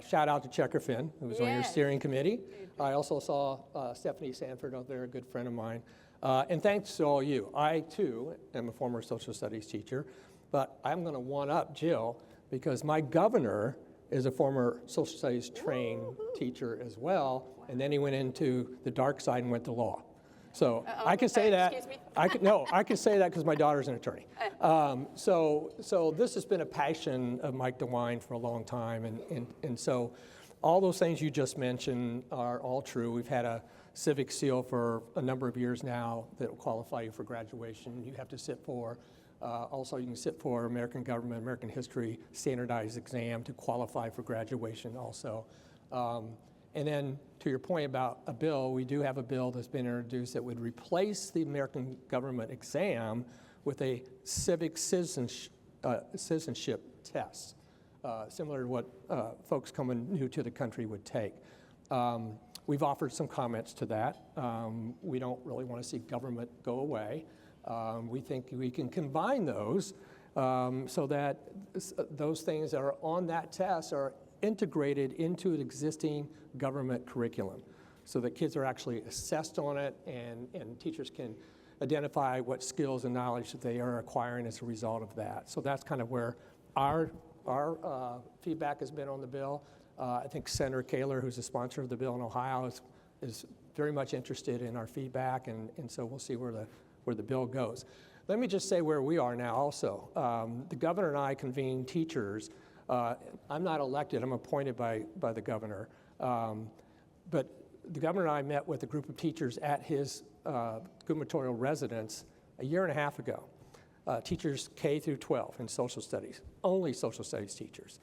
Shout out to Checkerfin, who was on your steering committee. I also saw Stephanie Sanford out there, a good friend of mine. And thanks to all you. I, too, am a former social studies teacher, but I'm going to one-up Jill because my governor is a former social studies trained teacher as well, and then he went into the dark side and went to law. So I can say that. Excuse me? I can say that because my daughter's an attorney. So this has been a passion of Mike DeWine for a long time, and so all those things you just mentioned are all true. We've had a Civic seal for a number of years now that will qualify you for graduation. You have to sit for. Also, you can sit for American Government, American History standardized exam to qualify for graduation also. And then to your point about a bill, we do have a bill that's been introduced that would replace the American Government exam with a civic citizenship test, similar to what folks coming new to the country would take. We've offered some comments to that. We don't really want to see government go away. We think we can combine those so that those things that are on that test are integrated into an existing government curriculum so that kids are actually assessed on it and teachers can identify what skills and knowledge that they are acquiring as a result of that. So that's kind of where our feedback has been on the bill. I think Senator Kaler, who's the sponsor of the bill in Ohio, is very much interested in our feedback, and so we'll see where the bill goes. Let me just say where we are now also. The governor and I convened teachers. I'm not elected, I'm appointed by the governor. But the governor and I met with a group of teachers at his gubernatorial residence a year and a half ago. Teachers K through 12 in social studies, only social studies teachers.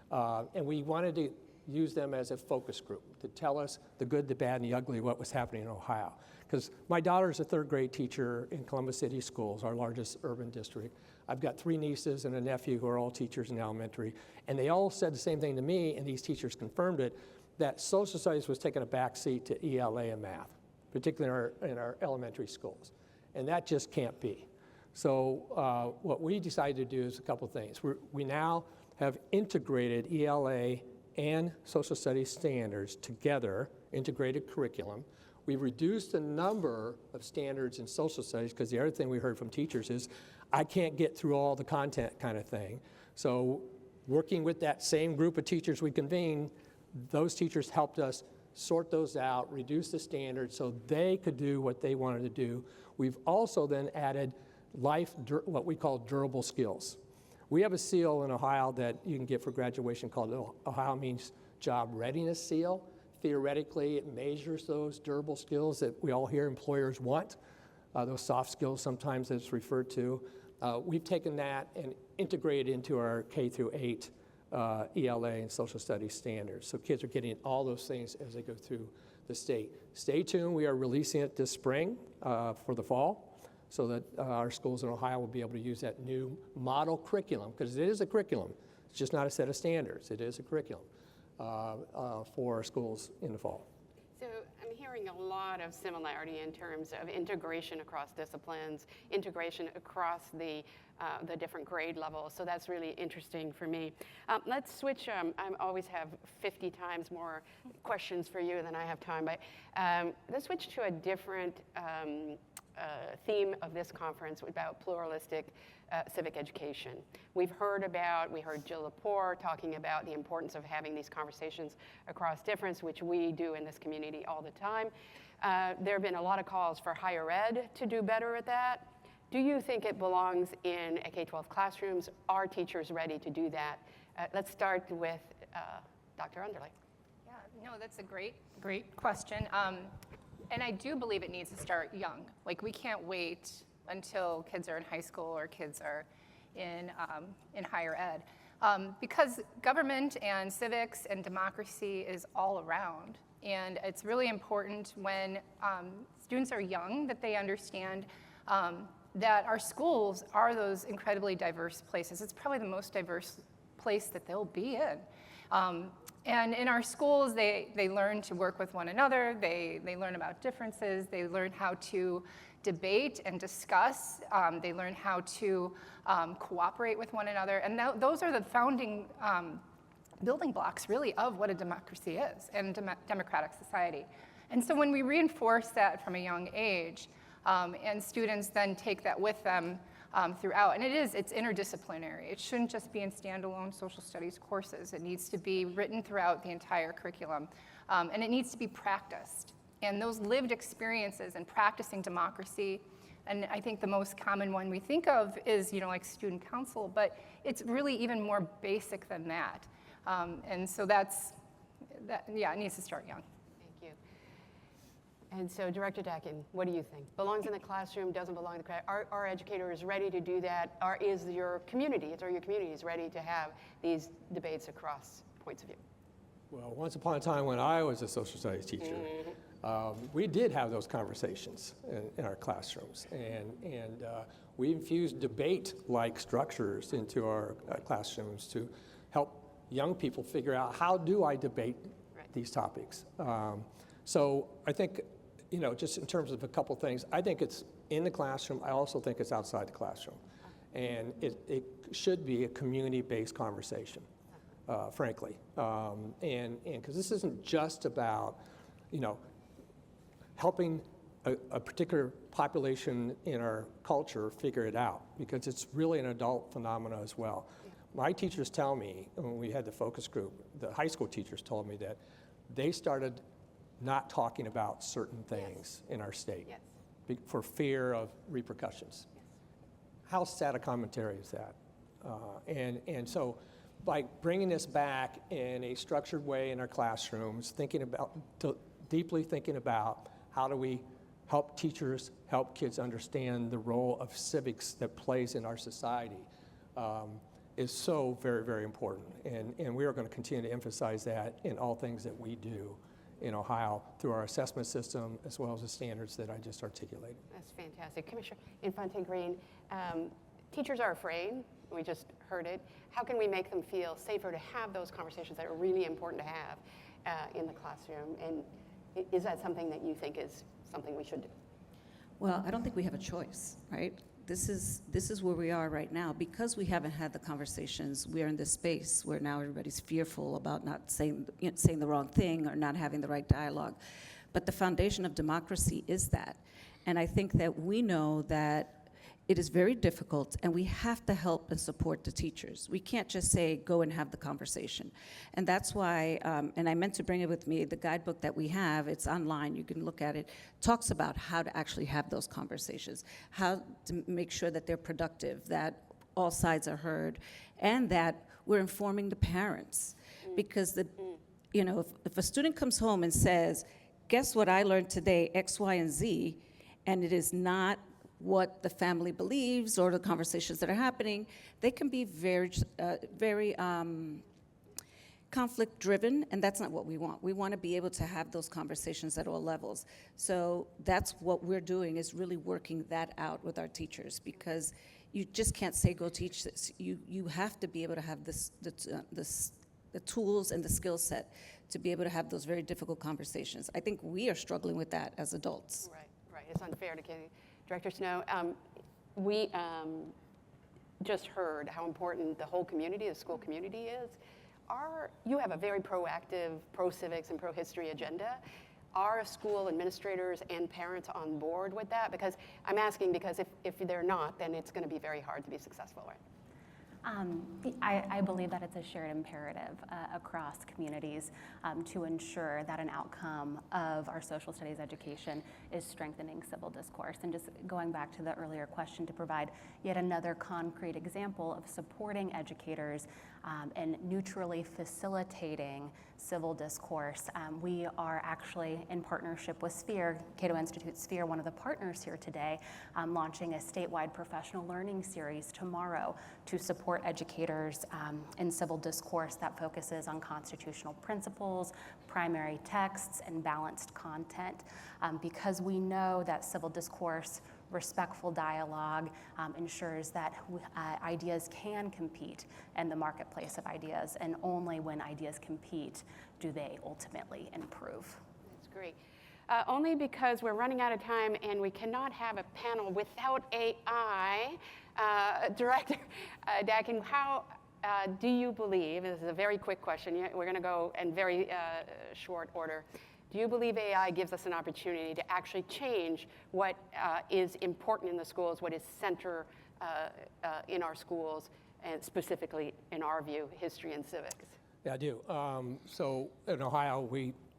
And we wanted to use them as a focus group to tell us the good, the bad, and the ugly, what was happening in Ohio. Because my daughter's a third grade teacher in Columbus City Schools, our largest urban district. I've got 3 nieces and a nephew who are all teachers in elementary, and they all said the same thing to me, and these teachers confirmed it, that social studies was taking a back seat to ELA and math, particularly in our elementary schools. And that just can't be. So what we decided to do is a couple things. We now have integrated ELA and social studies standards together, integrated curriculum. We've reduced the number of standards in social studies because the other thing we heard from teachers is, I can't get through all the content kind of thing. So working with that same group of teachers we convened, those teachers helped us sort those out, reduce the standards so they could do what they wanted to do. We've also then added what we call durable skills. We have a seal in Ohio that you can get for graduation called the Ohio Means Job Readiness Seal. Theoretically, it measures those durable skills that we all hear employers want, those soft skills sometimes it's referred to. We've taken that and integrated into our K through 8 ELA and social studies standards. So kids are getting all those things as they go through the state. Stay tuned, we are releasing it this spring for the fall so that our schools in Ohio will be able to use that new model curriculum, because it is a curriculum. It's just not a set of standards, it is a curriculum for our schools in the fall. So I'm hearing a lot of similarity in terms of integration across disciplines, integration across the different grade levels. So that's really interesting for me. Let's switch. I always have 50 times more questions for you than I have time. But let's switch to a different theme of this conference about pluralistic civic education. We heard Jill Lepore talking about the importance of having these conversations across difference, which we do in this community all the time. There have been a lot of calls for higher ed to do better at that. Do you think it belongs in K-12 classrooms? Are teachers ready to do that? Let's start with Dr. Underley. Yeah, no, that's a great question. And I do believe it needs to start young. Like, we can't wait until kids are in high school or kids are in higher ed. Because government and civics and democracy is all around. And it's really important when students are young that they understand that our schools are those incredibly diverse places. It's probably the most diverse place that they'll be in. And in our schools, they learn to work with one another, they learn about differences, they learn how to debate and discuss. They learn how to cooperate with one another. And those are the founding building blocks, really, of what a democracy is and democratic society. And so when we reinforce that from a young age, and students then take that with them throughout, and it's interdisciplinary. It shouldn't just be in standalone social studies courses. It needs to be written throughout the entire curriculum, and it needs to be practiced. And those lived experiences and practicing democracy, and I think the most common one we think of is, like student council, but it's really even more basic than that. And so it needs to start young. Thank you. And so, Director Tackett, what do you think? Belongs in the classroom, doesn't belong in the classroom? Are educators ready to do that? Is your communities ready to have these debates across points of view? Well, once upon a time when I was a social studies teacher, we did have those conversations in our classrooms, and we infused debate-like structures into our classrooms to help young people figure out, how do I debate these topics? So I think, just in terms of a couple things, I think it's in the classroom. I also think it's outside the classroom. And it should be a community-based conversation, frankly. And because this isn't just about, helping a particular population in our culture figure it out, because it's really an adult phenomena as well. My teachers tell me, when we had the focus group, the high school teachers told me that they started not talking about certain things in our state for fear of repercussions. How sad a commentary is that? And so by bringing this back in a structured way in our classrooms, deeply thinking about how do we help teachers, help kids understand the role of civics that plays in our society, is so very, very important. And we are going to continue to emphasize that in all things that we do in Ohio through our assessment system, as well as the standards that I just articulated. That's fantastic. Commissioner Infante-Green, teachers are afraid. We just heard it. How can we make them feel safer to have those conversations that are really important to have in the classroom? And is that something that you think is something we should do? Well, I don't think we have a choice, right? This is where we are right now. Because we haven't had the conversations, we're in this space where now everybody's fearful about not saying the wrong thing or not having the right dialogue. But the foundation of democracy is that. And I think that we know that it is very difficult, and we have to help and support the teachers. We can't just say, go and have the conversation. And that's why, and I meant to bring it with me, the guidebook that we have, it's online, you can look at it, talks about how to actually have those conversations, how to make sure that they're productive, that all sides are heard, and that we're informing the parents. Because if a student comes home and says, guess what I learned today, X, Y, and Z, and it is not what the family believes or the conversations that are happening, they can be very conflict-driven, and that's not what we want. We want to be able to have those conversations at all levels. So that's what we're doing, is really working that out with our teachers, because you just can't say, go teach this. You have to be able to have the tools and the skill set to be able to have those very difficult conversations. I think we are struggling with that as adults. Right. It's unfair to Katie. Director Snow, we just heard how important the whole community, the school community is. You have a very proactive pro-civics and pro-history agenda. Are school administrators and parents on board with that? Because I'm asking because if they're not, then it's going to be very hard to be successful, right? I believe that it's a shared imperative across communities to ensure that an outcome of our social studies education is strengthening civil discourse. And just going back to the earlier question, to provide yet another concrete example of supporting educators and neutrally facilitating civil discourse. We are actually in partnership with Sphere, Cato Institute Sphere, one of the partners here today, launching a statewide professional learning series tomorrow to support educators in civil discourse that focuses on constitutional principles, primary texts, and balanced content. Because we know that civil discourse, respectful dialogue ensures that ideas can compete in the marketplace of ideas, and only when ideas compete do they ultimately improve. That's great. only because we're running out of time and we cannot have a panel without AI. Director Dakin, how do you believe, this is a very quick question, we're going to go in very short order. Do you believe AI gives us an opportunity to actually change what is important in the schools, what is center in our schools, and specifically, in our view, history and civics? Yeah, I do. So in Ohio,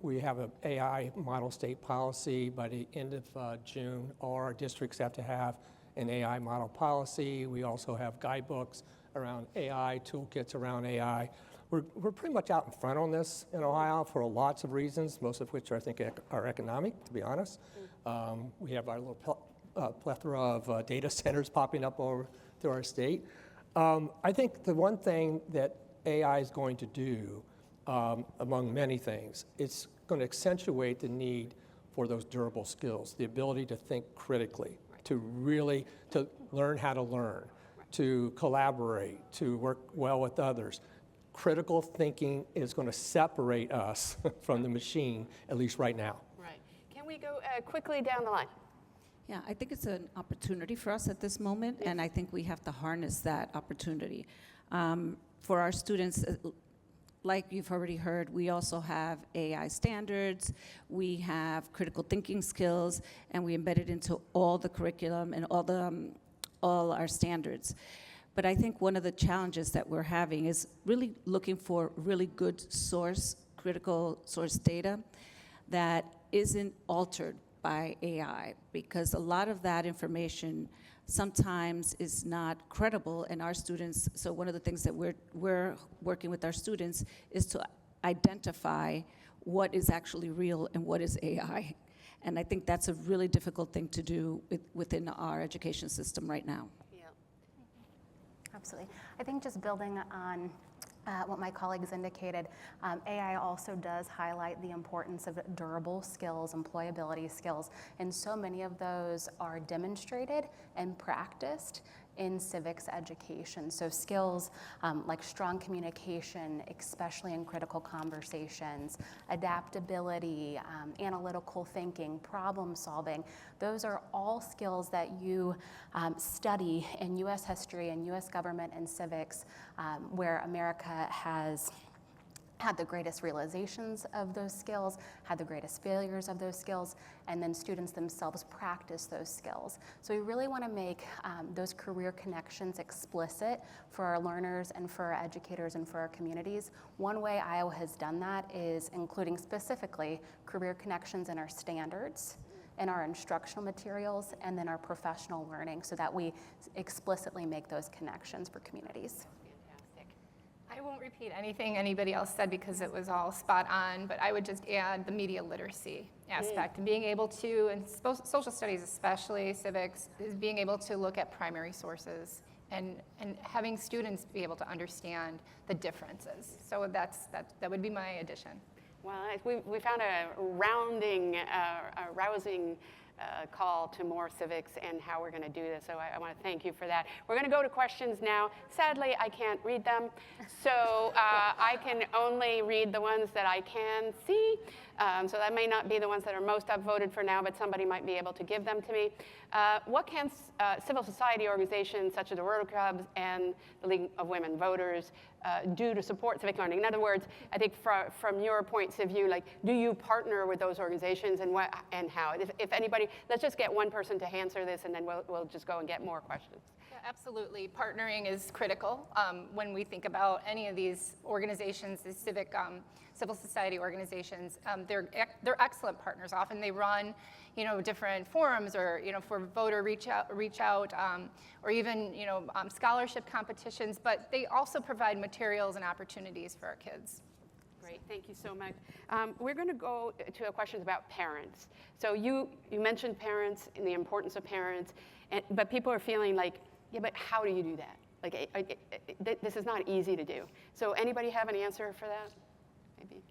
we have an AI model state policy. By the end of June, all our districts have to have an AI model policy. We also have guidebooks around AI, toolkits around AI. We're pretty much out in front on this in Ohio for lots of reasons, most of which I think are economic, to be honest. We have our little plethora of data centers popping up over through our state. I think the one thing that AI is going to do, among many things, it's going to accentuate the need for those durable skills, the ability to think critically, to learn how to learn, to collaborate, to work well with others. Critical thinking is going to separate us from the machine, at least right now. Right. Can we go quickly down the line? Yeah, I think it's an opportunity for us at this moment, and I think we have to harness that opportunity. For our students, like you've already heard, we also have AI standards, we have critical thinking skills, and we embed it into all the curriculum and all our standards. But I think one of the challenges that we're having is really looking for really good critical source data that isn't altered by AI, because a lot of that information sometimes is not credible, and our students, so one of the things that we're working with our students is to identify what is actually real and what is AI. And I think that's a really difficult thing to do within our education system right now. Absolutely. I think just building on what my colleagues indicated, AI also does highlight the importance of durable skills, employability skills, and so many of those are demonstrated and practiced in civics education. So skills like strong communication, especially in critical conversations, adaptability, analytical thinking, problem solving, those are all skills that you study in US history and US government and civics, where America has had the greatest realizations of those skills, had the greatest failures of those skills, and then students themselves practice those skills. So we really want to make those career connections explicit for our learners and for our educators and for our communities. One way Iowa has done that is including specifically career connections in our standards, in our instructional materials, and then our professional learning, so that we explicitly make those connections for communities. I won't repeat anything anybody else said because it was all spot on, but I would just add the media literacy aspect and being able to, and social studies especially, civics, is being able to look at primary sources and having students be able to understand the differences. So that would be my addition. Well, we found a rousing call to more civics and how we're going to do this, so I want to thank you for that. We're going to go to questions now. Sadly, I can't read them, so I can only read the ones that I can see. So that may not be the ones that are most upvoted for now, but somebody might be able to give them to me. What can civil society organizations such as the Rotary Clubs and the League of Women Voters do to support civic learning? In other words, I think from your points of view, like, do you partner with those organizations, and what and how? If anybody, let's just get one person to answer this, and then we'll just go and get more questions. Yeah, absolutely. Partnering is critical when we think about any of these organizations, these civil society organizations. They're excellent partners. Often they run, different forums, or for voter reach out, or even scholarship competitions. But they also provide materials and opportunities for our kids. Great, thank you so much. We're going to go to a question about parents. So you mentioned parents and the importance of parents, but people are feeling like, yeah, but how do you do that? Like, this is not easy to do. So anybody have an answer for that? Maybe.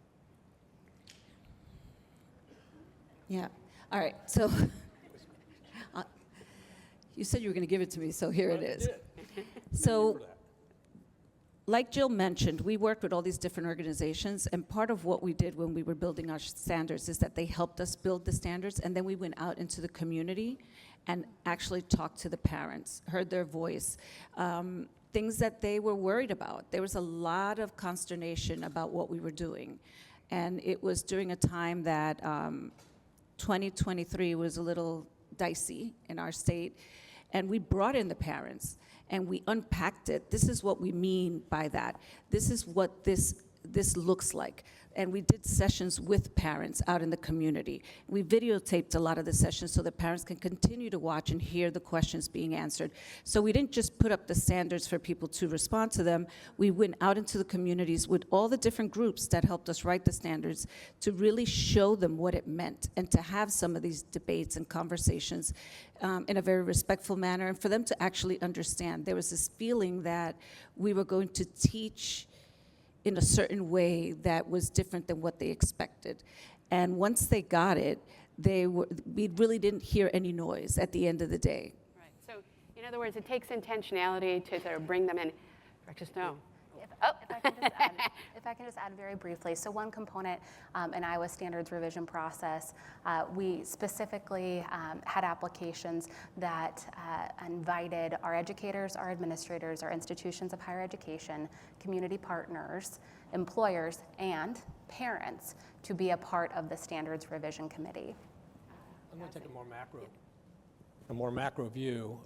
Yeah. All right. So you said you were going to give it to me, so here it is. So like Jill mentioned, we worked with all these different organizations, and part of what we did when we were building our standards is that they helped us build the standards, and then we went out into the community and actually talked to the parents, heard their voice, things that they were worried about. There was a lot of consternation about what we were doing, and it was during a time that 2023 was a little dicey in our state, and we brought in the parents and we unpacked it. This is what we mean by that. This is what this looks like. And we did sessions with parents out in the community. We videotaped a lot of the sessions so that parents can continue to watch and hear the questions being answered. So we didn't just put up the standards for people to respond to them. We went out into the communities with all the different groups that helped us write the standards to really show them what it meant and to have some of these debates and conversations in a very respectful manner and for them to actually understand. There was this feeling that we were going to teach in a certain way that was different than what they expected. And once they got it, we really didn't hear any noise at the end of the day. Right. So, in other words, it takes intentionality to sort of bring them in. Just no. If I can just add very briefly. So one component in Iowa standards revision process, we specifically had applications that invited our educators, our administrators, our institutions of higher education, community partners, employers, and parents to be a part of the standards revision committee. I'm going to take a more macro view.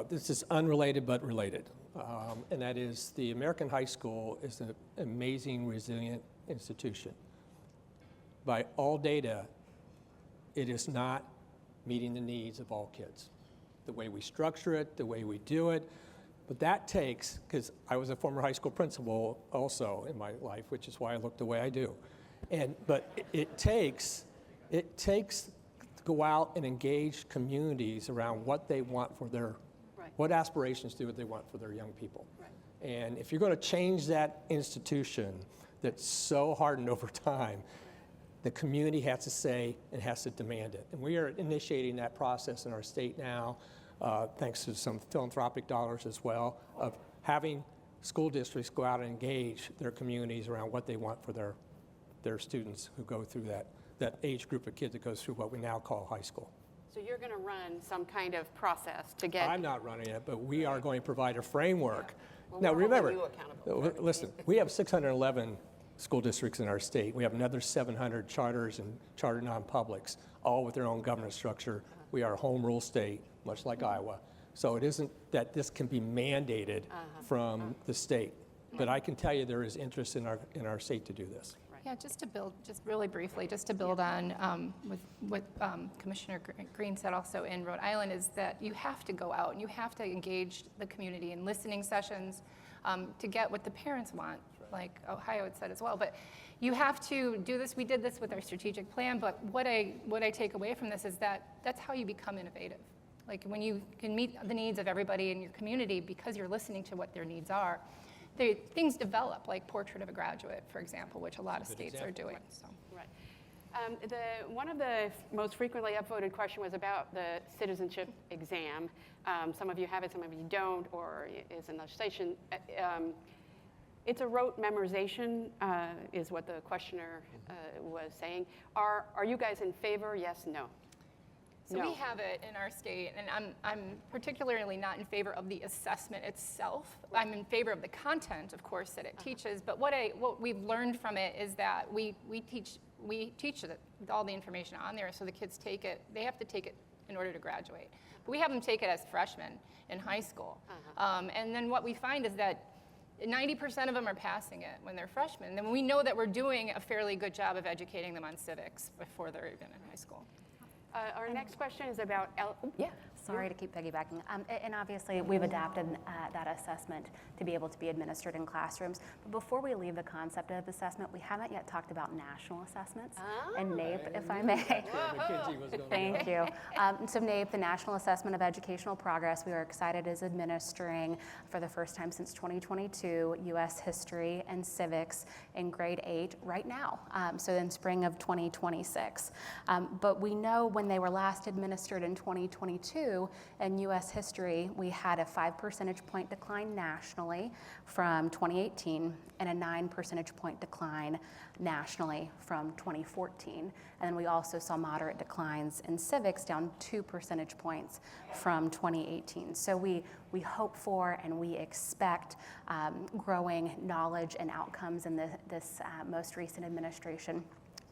This is unrelated but related. And that is the American high school is an amazing, resilient institution. By all data, it is not meeting the needs of all kids. The way we structure it, the way we do it, but that takes, because I was a former high school principal also in my life, which is why I look the way I do. But it takes to go out and engage communities around what they want for their what aspirations do they want for their young people. Right. And if you're going to change that institution that's so hardened over time, the community has to say and has to demand it. And we are initiating that process in our state now, thanks to some philanthropic dollars as well, of having school districts go out and engage their communities around what they want for their students who go through that age group of kids that goes through what we now call high school. So you're going to run some kind of process to get... I'm not running it, but we are going to provide a framework. Well, now remember, you accountable. Listen, we have 611 school districts in our state. We have another 700 charters and charter non-publics, all with their own governance structure. We are a home rule state, much like Iowa. So it isn't that this can be mandated from the state. But I can tell you there is interest in our state to do this. Yeah, just to build, just really briefly, just to build on with what Commissioner Green said also in Rhode Island is that you have to go out and you have to engage the community in listening sessions to get what the parents want, like Ohio had said as well. But you have to do this. We did this with our strategic plan, but what I take away from this is that that's how you become innovative. Like when you can meet the needs of everybody in your community because you're listening to what their needs are, things develop, like Portrait of a Graduate, for example, which a lot of states are doing. So. Right. One of the most frequently upvoted question was about the citizenship exam. Some of you have it, some of you don't, or is in legislation. It's a rote memorization, is what the questioner was saying. Are you guys in favor? Yes, no? So we have it in our state, and I'm particularly not in favor of the assessment itself. I'm in favor of the content, of course, that it teaches. But what we've learned from it is that we teach it with all the information on there, so the kids take it. They have to take it in order to graduate. But we have them take it as freshmen in high school, and then what we find is that 90% of them are passing it when they're freshmen. Then we know that we're doing a fairly good job of educating them on civics before they're even in high school. Our next question is about Sorry to keep piggybacking. And obviously, we've adapted that assessment to be able to be administered in classrooms. But before we leave the concept of assessment, we haven't yet talked about national assessments and NAEP, if I may. Thank you. So NAEP, the National Assessment of Educational Progress, we are excited is administering for the first time since 2022 U.S. History and Civics in grade 8 right now, so in spring of 2026. But we know when they were last administered in 2022, true in US history. We had a 5 percentage point decline nationally from 2018 and a 9 percentage point decline nationally from 2014. And then we also saw moderate declines in civics, down 2 percentage points from 2018. So we hope for and we expect growing knowledge and outcomes in this most recent administration.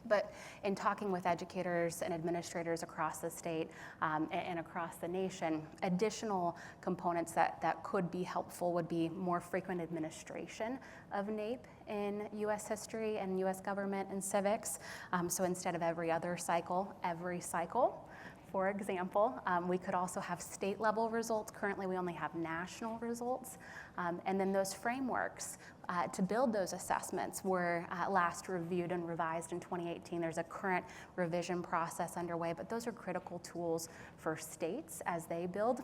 But in talking with educators and administrators across the state and across the nation, additional components that could be helpful would be more frequent administration of NAEP in US history and US government and civics. So instead of every other cycle, every cycle. For example, we could also have state level results. Currently, we only have national results. And then those frameworks to build those assessments were last reviewed and revised in 2018. There's a current revision process underway, but those are critical tools for states as they build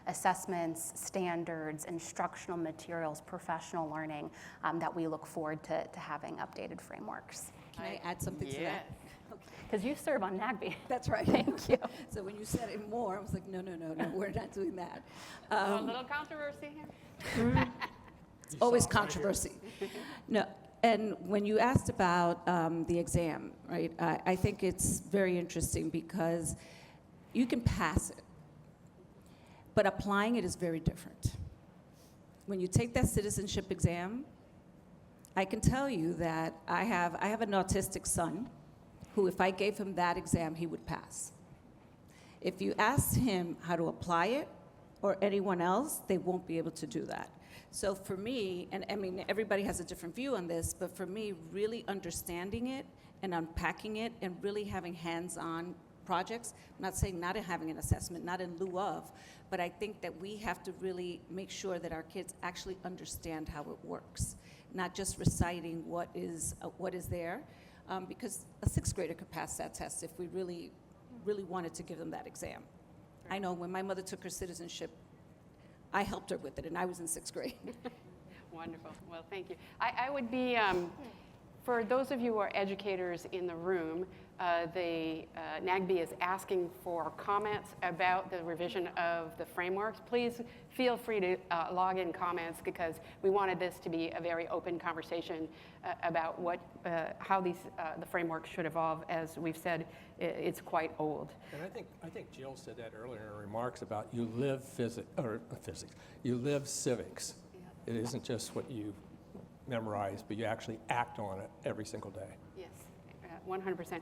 assessments, standards, instructional materials, professional learning that we look forward to having updated frameworks. Can I add something to that? Because you serve on NAGB. That's right. Thank you. So when you said it more, I was like, no, we're not doing that. A little controversy here? It's always controversy. No, and when you asked about the exam, right, I think it's very interesting because you can pass it, but applying it is very different. When you take that citizenship exam, I can tell you that I have an autistic son who, if I gave him that exam, he would pass. If you ask him how to apply it, or anyone else, they won't be able to do that. So for me, and I mean, everybody has a different view on this, but for me, really understanding it and unpacking it and really having hands-on projects, I'm not saying not having an assessment, not in lieu of, but I think that we have to really make sure that our kids actually understand how it works, not just reciting what is there. Because a sixth grader could pass that test if we really wanted to give them that exam. I know when my mother took her citizenship, I helped her with it, and I was in sixth grade. Wonderful. Well, thank you. I would be, for those of you who are educators in the room, the NAGB is asking for comments about the revision of the frameworks. Please feel free to log in comments because we wanted this to be a very open conversation about how the frameworks should evolve. As we've said, it's quite old. And I think Jill said that earlier in her remarks about you live you live civics. Yeah. It isn't just what you memorize, but you actually act on it every single day. Yes. 100%.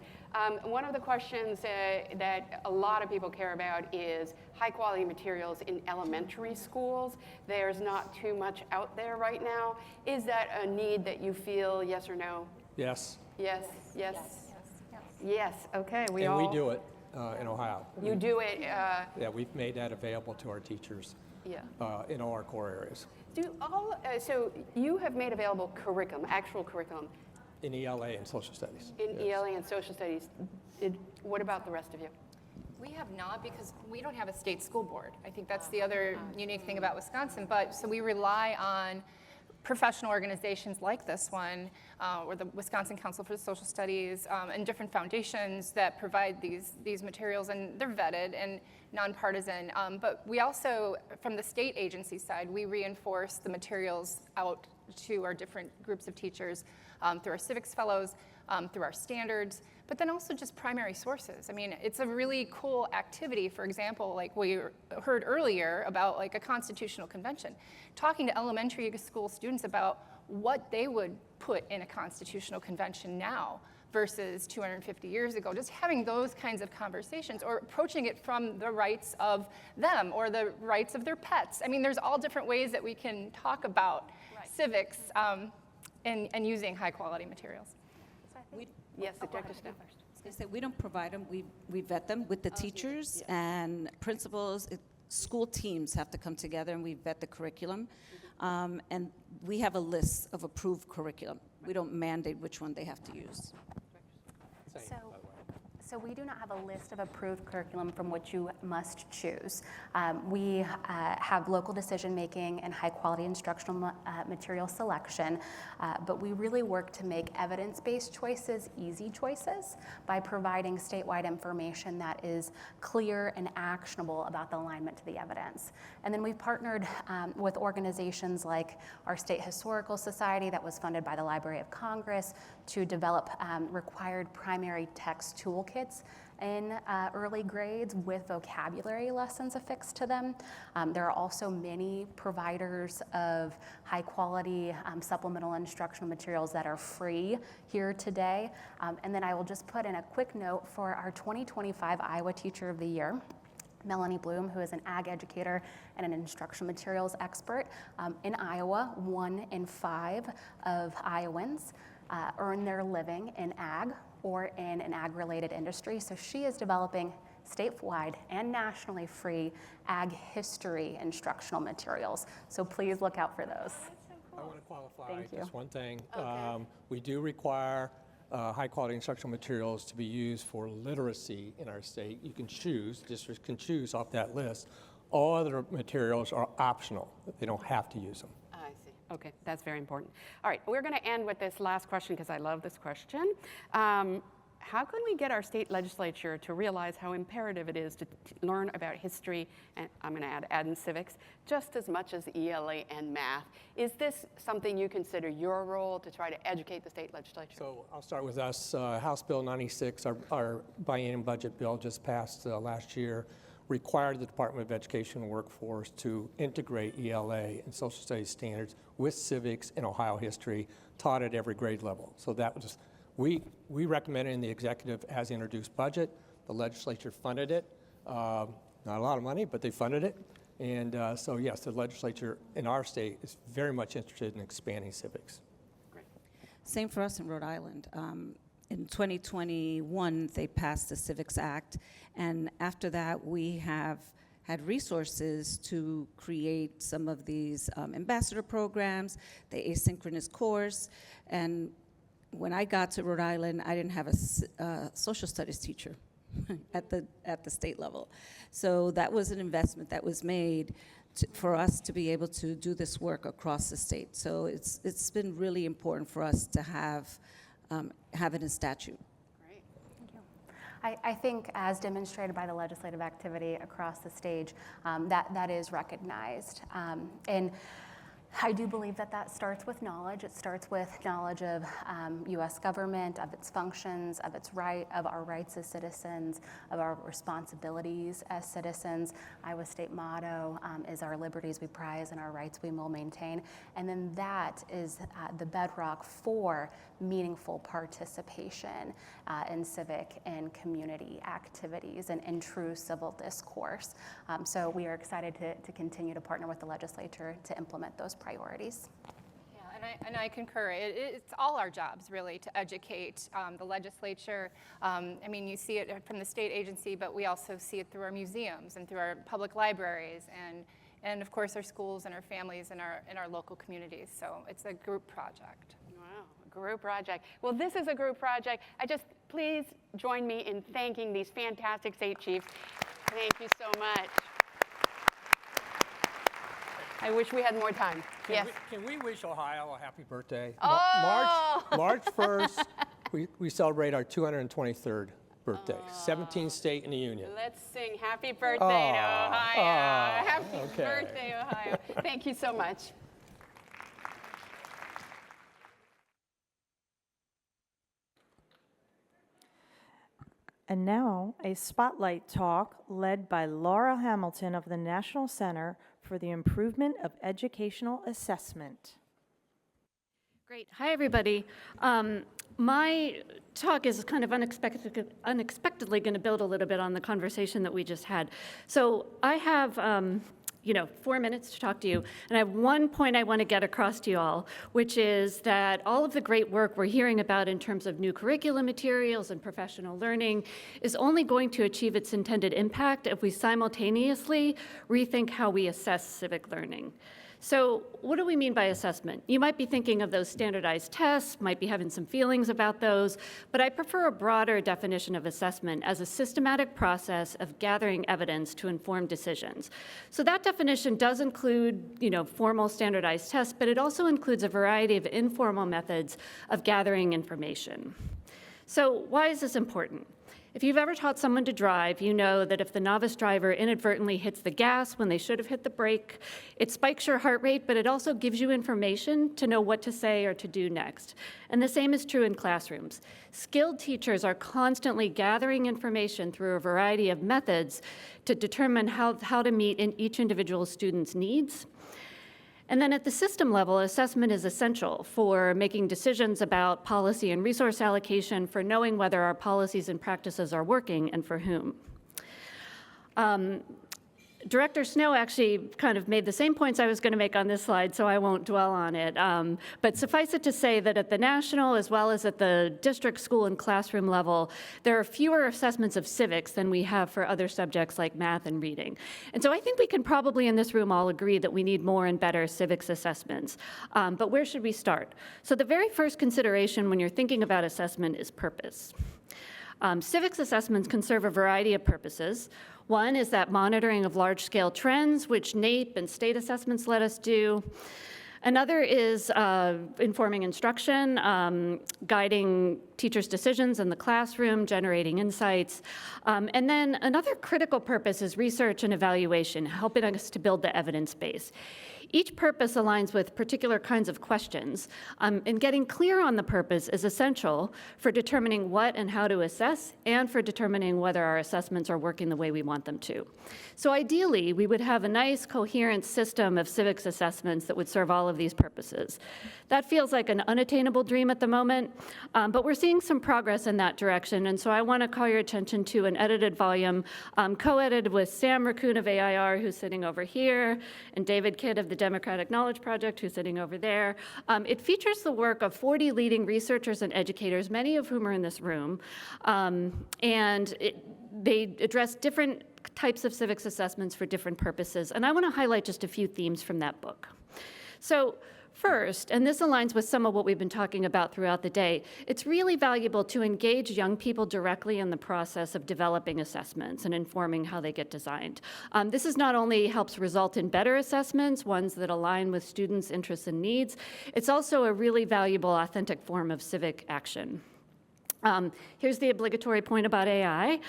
One of the questions that a lot of people care about is high quality materials in elementary schools. There's not too much out there right now. Is that a need that you feel, yes or no? Yes. Yes, yes. Yes, okay. We do it in Ohio. You do it? Yeah, we've made that available to our teachers in all our core areas. So you have made available curriculum, actual curriculum. In ELA and social studies. In ELA and social studies. What about the rest of you? We have not because we don't have a state school board. I think that's the other unique thing about Wisconsin. So we rely on professional organizations like this one, or the Wisconsin Council for Social Studies, and different foundations that provide these materials, and they're vetted and nonpartisan. But we also, from the state agency side, we reinforce the materials out to our different groups of teachers through our civics fellows, through our standards, but then also just primary sources. I mean, it's a really cool activity. For example, like we heard earlier about like a constitutional convention, talking to elementary school students about what they would put in a constitutional convention now versus 250 years ago, just having those kinds of conversations or approaching it from the rights of them or the rights of their pets. I mean, there's all different ways that we can talk about civics and using high quality materials. Yes, Dr. Snow. We don't provide them, we vet them with the teachers and principals. School teams have to come together and we vet the curriculum. And we have a list of approved curriculum. We don't mandate which one they have to use. So So we do not have a list of approved curriculum from which you must choose. We have local decision-making and high-quality instructional material selection, but we really work to make evidence-based choices easy choices by providing statewide information that is clear and actionable about the alignment to the evidence. And then we've partnered with organizations like our State Historical Society that was funded by the Library of Congress to develop required primary text toolkits in early grades with vocabulary lessons affixed to them. There are also many providers of high quality supplemental instructional materials that are free here today. And then I will just put in a quick note for our 2025 Iowa Teacher of the Year. Melanie Bloom, who is an ag educator and an instructional materials expert. In Iowa, 1 in 5 of Iowans earn their living in ag or in an ag-related industry. So she is developing statewide and nationally free ag history instructional materials. So please look out for those. I want to qualify just one thing. Okay. We do require high-quality instructional materials to be used for literacy in our state. You can choose, districts can choose off that list. All other materials are optional. They don't have to use them. I see. Okay, that's very important. All right, we're going to end with this last question because I love this question. How can we get our state legislature to realize how imperative it is to learn about history, and I'm going to add in civics, just as much as ELA and math? Is this something you consider your role to try to educate the state legislature? So I'll start with us. House Bill 96, our biennium budget bill just passed last year, required the Department of Education and Workforce to integrate ELA and social studies standards with civics and Ohio history taught at every grade level. So that was we recommended in the executive as introduced budget. The legislature funded it. Not a lot of money, but they funded it. And so yes, the legislature in our state is very much interested in expanding civics. Great. Same for us in Rhode Island. In 2021, they passed the Civics Act, and after that, we have had resources to create some of these ambassador programs, the asynchronous course, and when I got to Rhode Island, I didn't have a social studies teacher at the state level. So that was an investment that was made for us to be able to do this work across the state. So it's been really important for us to have it in statute. Great. Thank you. I think as demonstrated by the legislative activity across the stage, that is recognized. And I do believe that starts with knowledge. It starts with knowledge of U.S. government, of its functions, of our rights as citizens, of our responsibilities as citizens. Iowa state motto is our liberties we prize and our rights we will maintain. And then that is the bedrock for meaningful participation in civic and community activities and true civil discourse. So we are excited to continue to partner with the legislature to implement those priorities. Yeah, and I concur. It's all our jobs, really, to educate the legislature. I mean, you see it from the state agency, but we also see it through our museums and through our public libraries and of course, our schools and our families and our local communities. So it's a group project. Wow, a group project. Well, this is a group project. Please join me in thanking these fantastic state chiefs. Thank you so much. I wish we had more time. Yes. Can we wish Ohio a happy birthday? Oh! March 1st, we celebrate our 223rd birthday. 17th state in the Union. Let's sing happy birthday to Ohio. Happy birthday, Ohio. Thank you so much. And now, a spotlight talk led by Laura Hamilton of the National Center for the Improvement of Educational Assessment. Great. Hi, everybody. My talk is kind of unexpectedly going to build a little bit on the conversation that we just had. So I have 4 minutes to talk to you, and I have one point I want to get across to you all, which is that all of the great work we're hearing about in terms of new curriculum materials and professional learning is only going to achieve its intended impact if we simultaneously rethink how we assess civic learning. So what do we mean by assessment? You might be thinking of those standardized tests, might be having some feelings about those, but I prefer a broader definition of assessment as a systematic process of gathering evidence to inform decisions. So that definition does include, formal standardized tests, but it also includes a variety of informal methods of gathering information. So why is this important? If you've ever taught someone to drive, you know that if the novice driver inadvertently hits the gas when they should have hit the brake, it spikes your heart rate, but it also gives you information to know what to say or to do next. And the same is true in classrooms. Skilled teachers are constantly gathering information through a variety of methods to determine how to meet each individual student's needs. And then at the system level, assessment is essential for making decisions about policy and resource allocation, for knowing whether our policies and practices are working and for whom. Director Snow actually kind of made the same points I was going to make on this slide, so I won't dwell on it. But suffice it to say that at the national as well as at the district, school, and classroom level, there are fewer assessments of civics than we have for other subjects like math and reading. And so I think we can probably in this room all agree that we need more and better civics assessments. But where should we start? So the very first consideration when you're thinking about assessment is purpose. Civics assessments can serve a variety of purposes. One is that monitoring of large-scale trends, which NAEP and state assessments let us do. Another is informing instruction, guiding teachers' decisions in the classroom, generating insights. And then another critical purpose is research and evaluation, helping us to build the evidence base. Each purpose aligns with particular kinds of questions, and getting clear on the purpose is essential for determining what and how to assess and for determining whether our assessments are working the way we want them to. So ideally, we would have a nice, coherent system of civics assessments that would serve all of these purposes. That feels like an unattainable dream at the moment, but we're seeing some progress in that direction, and so I want to call your attention to an edited volume co-edited with Sam Raccoon of AIR, who's sitting over here, and David Kidd of the Democratic Knowledge Project, who's sitting over there. It features the work of 40 leading researchers and educators, many of whom are in this room, and they address different types of civics assessments for different purposes, and I want to highlight just a few themes from that book. So first, and this aligns with some of what we've been talking about throughout the day, it's really valuable to engage young people directly in the process of developing assessments and informing how they get designed. This is not only helps result in better assessments, ones that align with students' interests and needs, it's also a really valuable, authentic form of civic action. Here's the obligatory point about AI.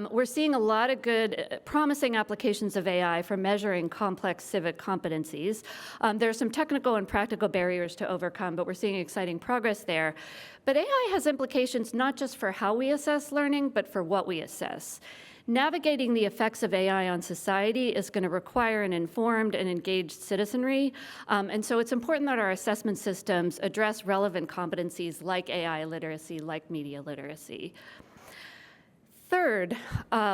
We're seeing a lot of good, promising applications of AI for measuring complex civic competencies. There are some technical and practical barriers to overcome, but we're seeing exciting progress there. But AI has implications not just for how we assess learning, but for what we assess. Navigating the effects of AI on society is going to require an informed and engaged citizenry, and so it's important that our assessment systems address relevant competencies like AI literacy, like media literacy. Third,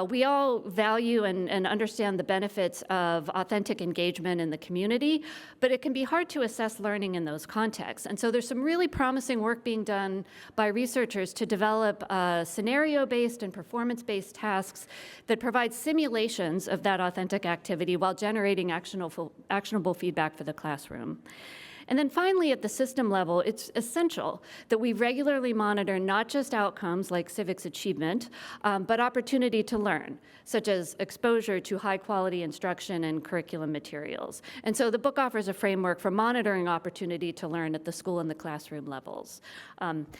we all value and understand the benefits of authentic engagement in the community, but it can be hard to assess learning in those contexts. And so there's some really promising work being done by researchers to develop scenario-based and performance-based tasks that provide simulations of that authentic activity while generating actionable feedback for the classroom. And then finally, at the system level, it's essential that we regularly monitor not just outcomes like civics achievement, but opportunity to learn, such as exposure to high-quality instruction and curriculum materials. And so the book offers a framework for monitoring opportunity to learn at the school and the classroom levels.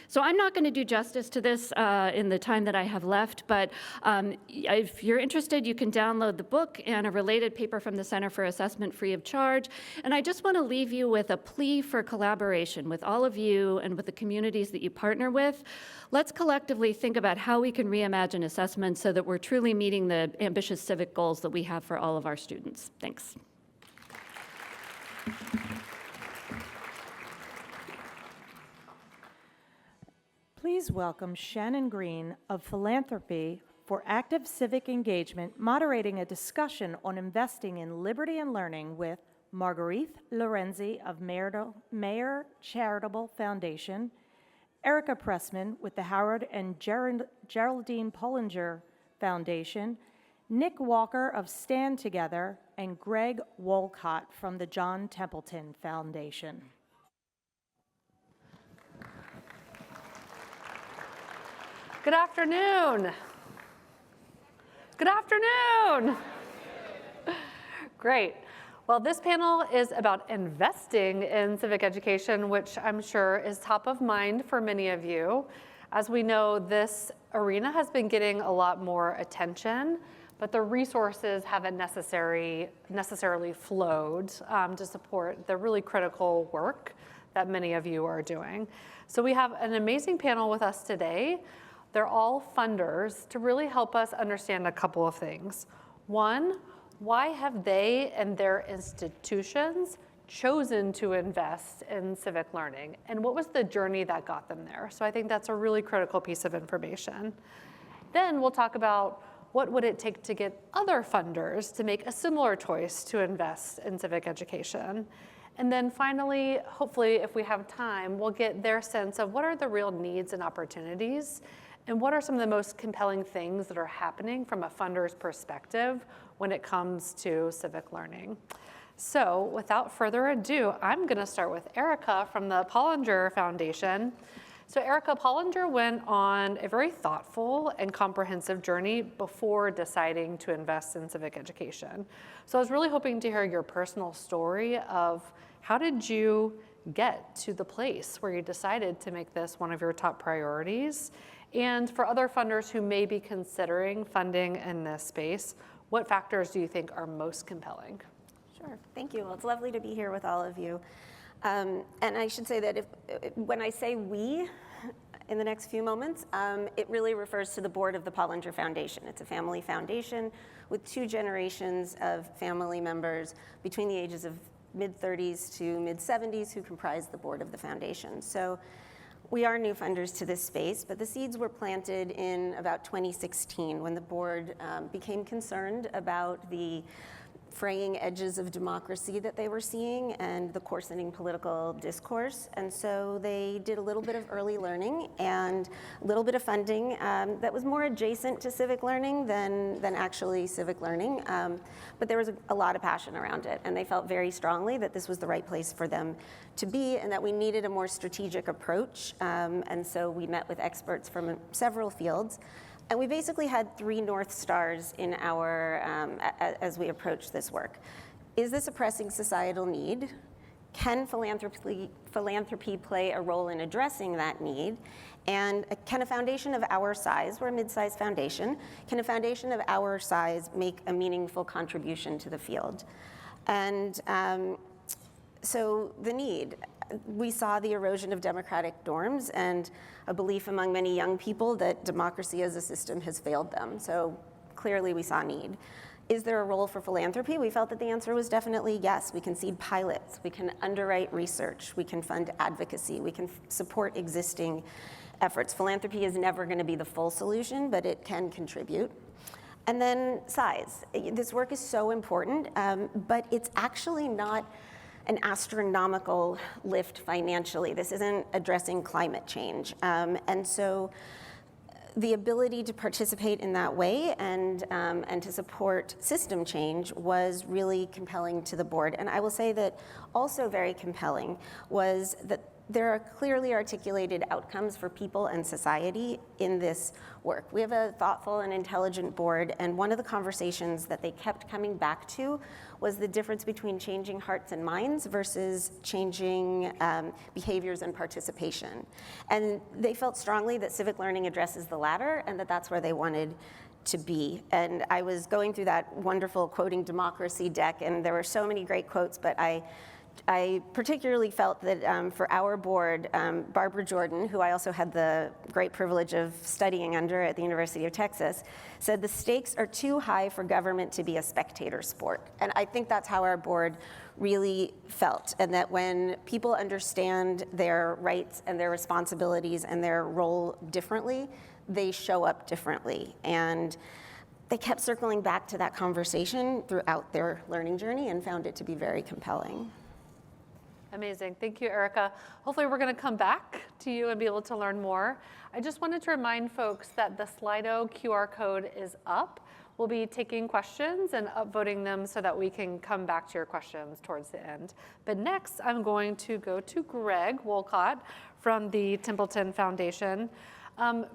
So I'm not going to do justice to this in the time that I have left, but if you're interested, you can download the book and a related paper from the Center for Assessment free of charge. And I just want to leave you with a plea for collaboration with all of you and with the communities that you partner with. Let's collectively think about how we can reimagine assessment so that we're truly meeting the ambitious civic goals that we have for all of our students. Thanks. Please welcome Shannon Green of Philanthropy for active civic engagement, moderating a discussion on investing in liberty and learning with Marguerite Lorenzi of Mayor Charitable Foundation, Erica Pressman with the Howard and Geraldine Pollinger Foundation, Nick Walker of Stand Together, and Greg Wolcott from the John Templeton Foundation. Good afternoon. Good afternoon. Great. Well, this panel is about investing in civic education, which I'm sure is top of mind for many of you. As we know, this arena has been getting a lot more attention, but the resources haven't necessarily flowed to support the really critical work that many of you are doing. So we have an amazing panel with us today. They're all funders to really help us understand a couple of things. One, why have they and their institutions chosen to invest in civic learning? And what was the journey that got them there? So I think that's a really critical piece of information. Then we'll talk about what would it take to get other funders to make a similar choice to invest in civic education. And then finally, hopefully, if we have time, we'll get their sense of what are the real needs and opportunities, and what are some of the most compelling things that are happening from a funder's perspective when it comes to civic learning. So without further ado, I'm gonna start with Erica from the Pollinger Foundation. So Erica, Pollinger went on a very thoughtful and comprehensive journey before deciding to invest in civic education. So I was really hoping to hear your personal story of how did you get to the place where you decided to make this one of your top priorities? And for other funders who may be considering funding in this space, what factors do you think are most compelling? Sure, thank you. Well, it's lovely to be here with all of you. And I should say that when I say we in the next few moments, it really refers to the board of the Pollinger Foundation. It's a family foundation with 2 generations of family members between the ages of mid-30s to mid-70s who comprise the board of the foundation. So we are new funders to this space, but the seeds were planted in about 2016 when the board became concerned about the fraying edges of democracy that they were seeing and the coarsening political discourse. And so they did a little bit of early learning and a little bit of funding that was more adjacent to civic learning than actually civic learning. But there was a lot of passion around it, and they felt very strongly that this was the right place for them to be and that we needed a more strategic approach. And so we met with experts from several fields. And we basically had 3 North Stars in our, as we approached this work. Is this a pressing societal need? Can philanthropy play a role in addressing that need? And can a foundation of our size, we're a mid-sized foundation, can a foundation of our size make a meaningful contribution to the field? And so the need. We saw the erosion of democratic norms and a belief among many young people that democracy as a system has failed them. So clearly we saw need. Is there a role for philanthropy? We felt that the answer was definitely yes. We can seed pilots, we can underwrite research, we can fund advocacy, we can support existing efforts. Philanthropy is never going to be the full solution, but it can contribute. And then size. This work is so important, but it's actually not an astronomical lift financially. This isn't addressing climate change. And so the ability to participate in that way and to support system change was really compelling to the board. And I will say that also very compelling was that there are clearly articulated outcomes for people and society in this work. We have a thoughtful and intelligent board, and one of the conversations that they kept coming back to was the difference between changing hearts and minds versus changing behaviors and participation. And they felt strongly that civic learning addresses the latter and that that's where they wanted to be. And I was going through that wonderful Quoting Democracy deck, and there were so many great quotes, but I I particularly felt that for our board, Barbara Jordan, who I also had the great privilege of studying under at the University of Texas, said the stakes are too high for government to be a spectator sport. And I think that's how our board really felt, and that when people understand their rights and their responsibilities and their role differently, they show up differently. And they kept circling back to that conversation throughout their learning journey and found it to be very compelling. Amazing. Thank you, Erica. Hopefully we're going to come back to you and be able to learn more. I just wanted to remind folks that the Slido QR code is up. We'll be taking questions and upvoting them so that we can come back to your questions towards the end. But next, I'm going to go to Greg Wolcott from the Templeton Foundation.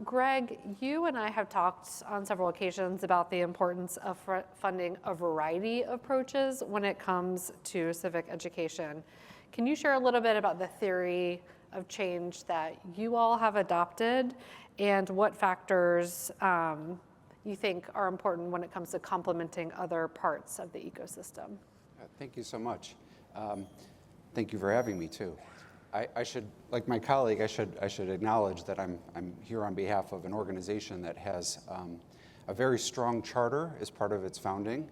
Greg, you and I have talked on several occasions about the importance of funding a variety of approaches when it comes to civic education. Can you share a little bit about the theory of change that you all have adopted and what factors you think are important when it comes to complementing other parts of the ecosystem? Thank you so much. Thank you for having me too. I should, like my colleague, I should acknowledge that I'm here on behalf of an organization that has a very strong charter as part of its founding.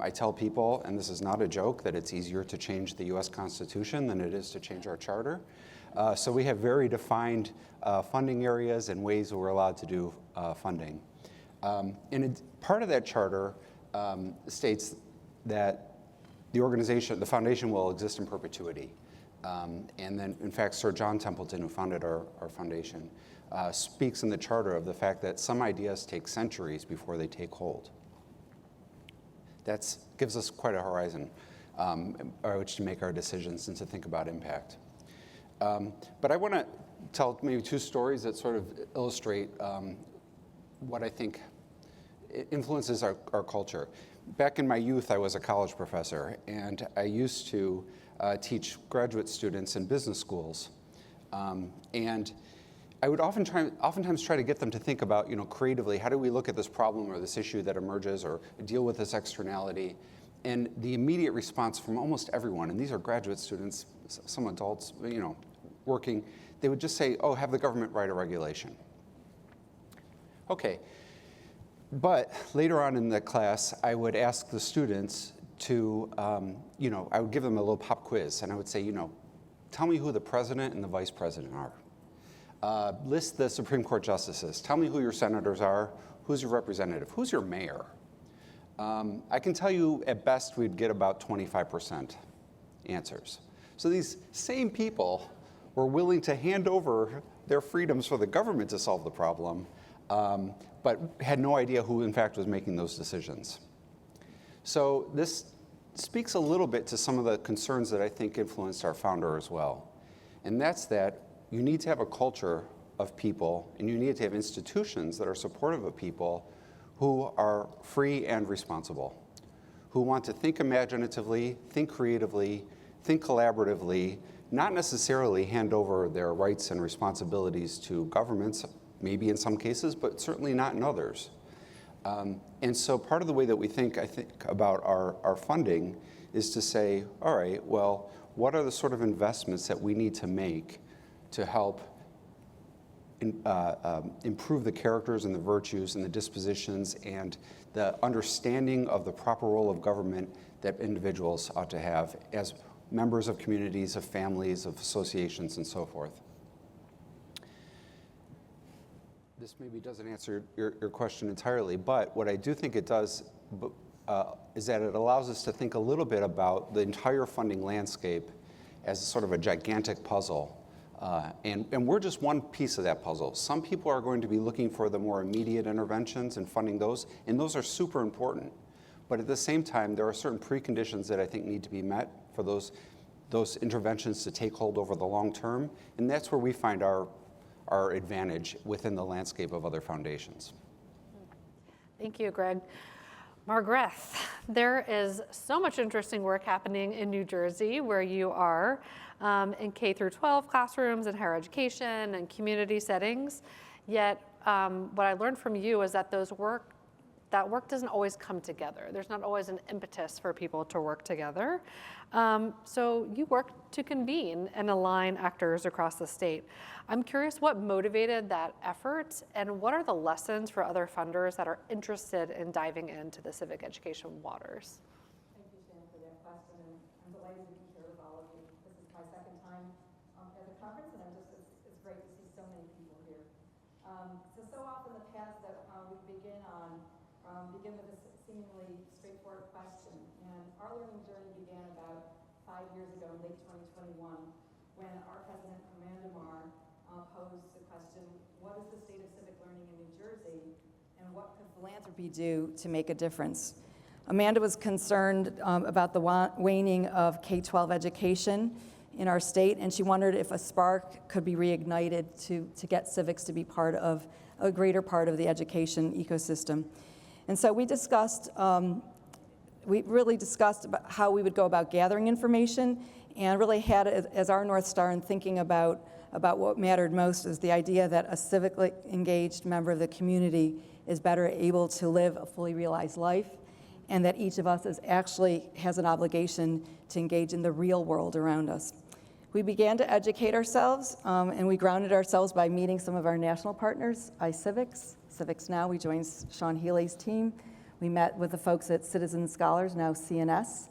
I tell people, and this is not a joke, that it's easier to change the US Constitution than it is to change our charter. So we have very defined funding areas and ways that we're allowed to do funding. And part of that charter states that the foundation will exist in perpetuity. And then, in fact, Sir John Templeton, who founded our foundation, speaks in the charter of the fact that some ideas take centuries before they take hold. That gives us quite a horizon by which to make our decisions and to think about impact. But I want to tell maybe two stories that sort of illustrate what I think influences our culture. Back in my youth, I was a college professor, and I used to teach graduate students in business schools. And I would oftentimes try to get them to think about, creatively, how do we look at this problem or this issue that emerges or deal with this externality? And the immediate response from almost everyone, and these are graduate students, some adults, working, they would just say, oh, have the government write a regulation. Okay. But later on in the class, I would ask the students to, I would give them a little pop quiz, and I would say, tell me who the president and the vice president are. List the Supreme Court justices. Tell me who your senators are. Who's your representative? Who's your mayor? I can tell you at best we'd get about 25% answers. So these same people were willing to hand over their freedoms for the government to solve the problem, but had no idea who in fact was making those decisions. So this speaks a little bit to some of the concerns that I think influenced our founder as well. And that's that you need to have a culture of people, and you need to have institutions that are supportive of people who are free and responsible, who want to think imaginatively, think creatively, think collaboratively, not necessarily hand over their rights and responsibilities to governments, maybe in some cases, but certainly not in others. And so part of the way that we think, I think, about our funding is to say, all right, well, what are the sort of investments that we need to make to help improve the characters and the virtues and the dispositions and the understanding of the proper role of government that individuals ought to have as members of communities, of families, of associations, and so forth. This maybe doesn't answer your question entirely, but what I do think it does is that it allows us to think a little bit about the entire funding landscape as sort of a gigantic puzzle. And we're just one piece of that puzzle. Some people are going to be looking for the more immediate interventions and funding those, and those are super important. But at the same time, there are certain preconditions that I think need to be met for those interventions to take hold over the long term, and that's where we find our advantage within the landscape of other foundations. Thank you, Greg. Margaret, there is so much interesting work happening in New Jersey where you are in K through 12 classrooms and higher education and community settings. Yet what I learned from you is that that work doesn't always come together. There's not always an impetus for people to work together. So you work to convene and align actors across the state. I'm curious what motivated that effort and what are the lessons for other funders that are interested in diving into the civic education waters? Thank you, Shannon, for that question, and I'm delighted to be here with all of you. This is my second time at the conference, and it's great to see so many people here. So often the paths that we begin with a seemingly straightforward question, and our learning journey began about 5 years ago, in late 2021, when our president, Amanda Marr, posed the question, what is the state of civic learning in New Jersey, and what could philanthropy do to make a difference? Amanda was concerned about the waning of K-12 education in our state, and she wondered if a spark could be reignited to get civics to be part of a greater part of the education ecosystem. And so we really discussed about how we would go about gathering information, and really had it as our North Star in thinking about what mattered most is the idea that a civically engaged member of the community is better able to live a fully realized life, and that each of us actually has an obligation to engage in the real world around us. We began to educate ourselves, and we grounded ourselves by meeting some of our national partners, iCivics, Civics Now. We joined Sean Healy's team. We met with the folks at Citizen Scholars, now CNS.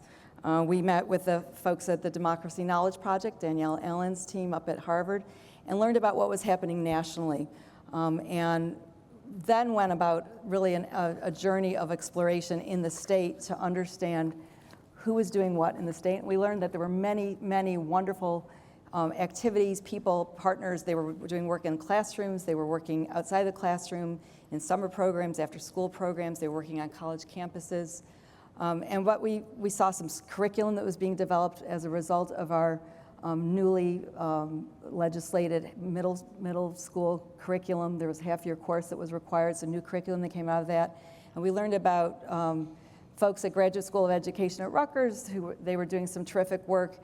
We met with the folks at the Democracy Knowledge Project, Danielle Allen's team up at Harvard, and learned about what was happening nationally. And then went about really a journey of exploration in the state to understand who was doing what in the state. And we learned that there were many, many wonderful activities, people, partners. They were doing work in classrooms. They were working outside the classroom in summer programs, after school programs. They were working on college campuses. And what we saw some curriculum that was being developed as a result of our newly legislated middle school curriculum. There was a half-year course that was required, so new curriculum that came out of that. And we learned about folks at Graduate School of Education at Rutgers, they were doing some terrific work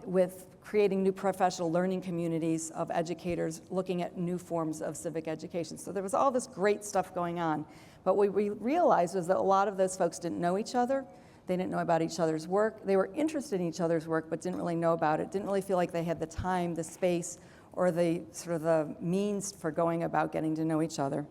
with creating new professional learning communities of educators looking at new forms of civic education. So there was all this great stuff going on. But what we realized was that a lot of those folks didn't know each other. They didn't know about each other's work. They were interested in each other's work, but didn't really know about it, didn't really feel like they had the time, the space, or the sort of the means for going about getting to know each other.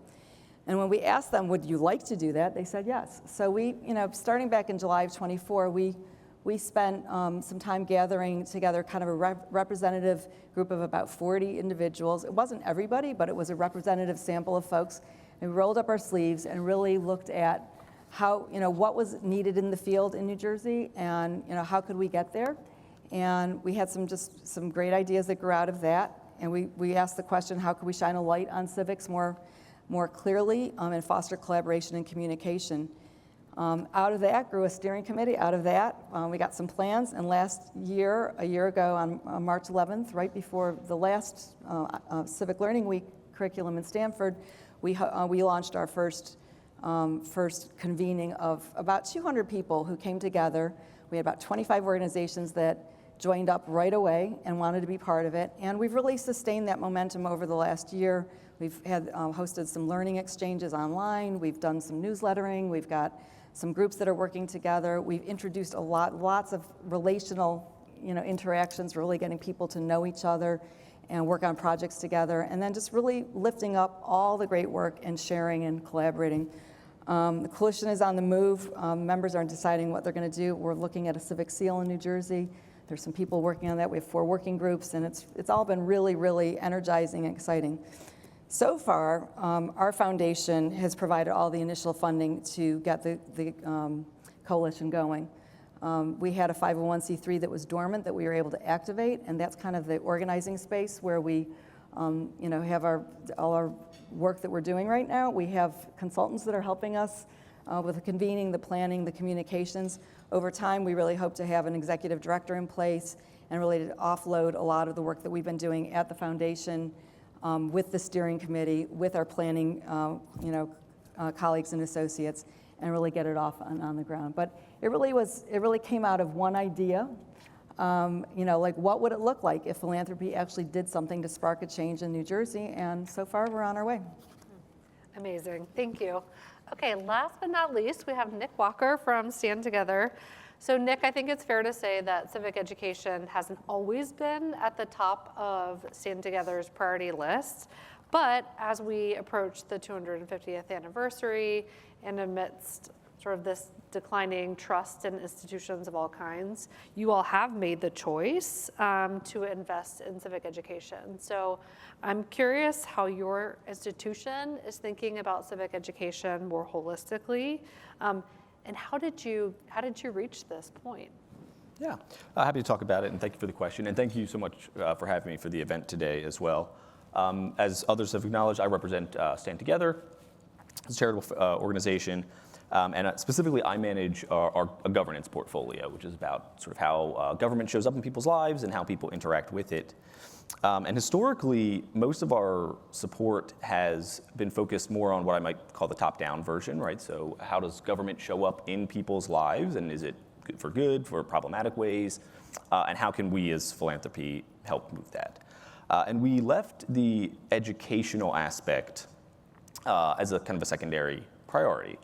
And when we asked them, would you like to do that? They said yes. So we, starting back in July of 24, we spent some time gathering together kind of a representative group of about 40 individuals. It wasn't everybody, but it was a representative sample of folks. And we rolled up our sleeves and really looked at how, what was needed in the field in New Jersey, and how could we get there? And we had some great ideas that grew out of that. And we asked the question, how could we shine a light on civics more clearly and foster collaboration and communication? Out of that grew a steering committee. Out of that, we got some plans. And a year ago on March 11th, right before the last Civic Learning Week curriculum in Stanford, we launched our first convening of about 200 people who came together. We had about 25 organizations that joined up right away and wanted to be part of it. And we've really sustained that momentum over the last year. We've had hosted some learning exchanges online. We've done some newslettering. We've got some groups that are working together. We've introduced lots of relational, interactions, really getting people to know each other and work on projects together, and then just really lifting up all the great work and sharing and collaborating. The coalition is on the move. Members are deciding what they're going to do. We're looking at a civic seal in New Jersey. There's some people working on that. We have 4 working groups, and it's all been really, really energizing and exciting. So far, our foundation has provided all the initial funding to get the coalition going. We had a 501c3 that was dormant that we were able to activate, and that's kind of the organizing space where we have all our work that we're doing right now. We have consultants that are helping us with the convening, the planning, the communications. Over time, we really hope to have an executive director in place and really to offload a lot of the work that we've been doing at the foundation with the steering committee, with our planning colleagues and associates, and really get it off on the ground. But it really came out of one idea. Like what would it look like if philanthropy actually did something to spark a change in New Jersey? And so far, we're on our way. Amazing, thank you. Okay, last but not least, we have Nick Walker from Stand Together. So Nick, I think it's fair to say that civic education hasn't always been at the top of Stand Together's priority list, but as we approach the 250th anniversary and amidst sort of this declining trust in institutions of all kinds, you all have made the choice to invest in civic education. So I'm curious how your institution is thinking about civic education more holistically, and how did you reach this point? Yeah, happy to talk about it, and thank you for the question, and thank you so much for having me for the event today as well. As others have acknowledged, I represent Stand Together, it's a charitable organization, and specifically I manage our governance portfolio, which is about sort of how government shows up in people's lives and how people interact with it. And historically, most of our support has been focused more on what I might call the top-down version, right? So how does government show up in people's lives, and is it good, for problematic ways, and how can we as philanthropy help move that? And we left the educational aspect as a kind of a secondary priority,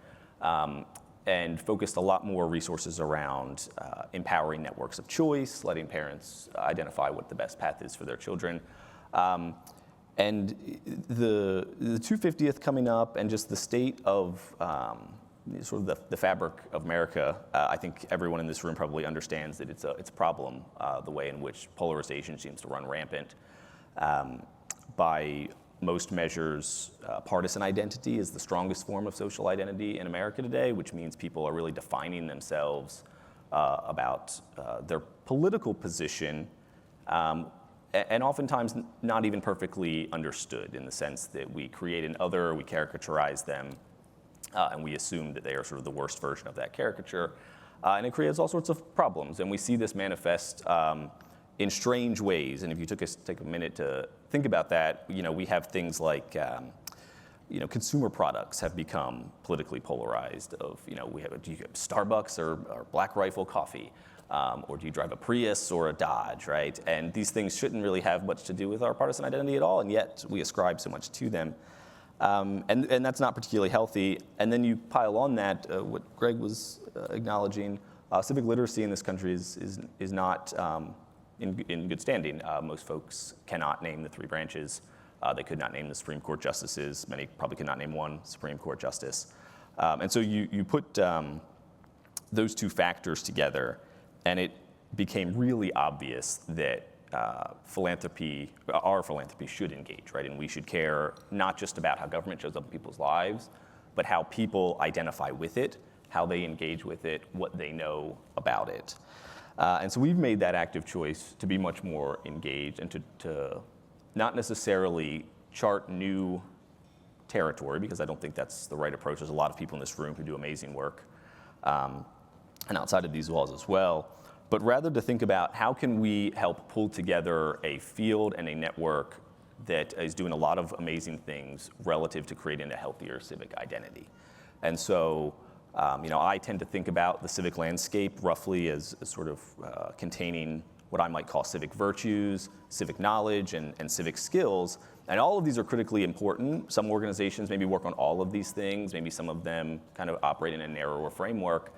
and focused a lot more resources around empowering networks of choice, letting parents identify what the best path is for their children. And the 250th coming up, and just the state of sort of the fabric of America, I think everyone in this room probably understands that it's a problem, the way in which polarization seems to run rampant. By most measures, partisan identity is the strongest form of social identity in America today, which means people are really defining themselves about their political position, and oftentimes not even perfectly understood, in the sense that we create an other, we caricaturize them, and we assume that they are sort of the worst version of that caricature. And it creates all sorts of problems, and we see this manifest in strange ways. And if you take a minute to think about that, we have things like, consumer products have become politically polarized. Do you have Starbucks or Black Rifle coffee? Or do you drive a Prius or a Dodge, right? And these things shouldn't really have much to do with our partisan identity at all, and yet we ascribe so much to them. And that's not particularly healthy. And then you pile on that what Greg was acknowledging, civic literacy in this country is not in good standing. Most folks cannot name the three branches. They could not name the Supreme Court justices. Many probably could not name one Supreme Court justice. And so you put those two factors together, and it became really obvious that our philanthropy should engage, right? And we should care not just about how government shows up in people's lives, but how people identify with it, how they engage with it, what they know about it. And so we've made that active choice to be much more engaged and to not necessarily chart new territory, because I don't think that's the right approach. There's a lot of people in this room who do amazing work, and outside of these walls as well, but rather to think about how can we help pull together a field and a network that is doing a lot of amazing things relative to creating a healthier civic identity. And so I tend to think about the civic landscape roughly as sort of containing what I might call civic virtues, civic knowledge, and civic skills. And all of these are critically important. Some organizations maybe work on all of these things. Maybe some of them kind of operate in a narrower framework.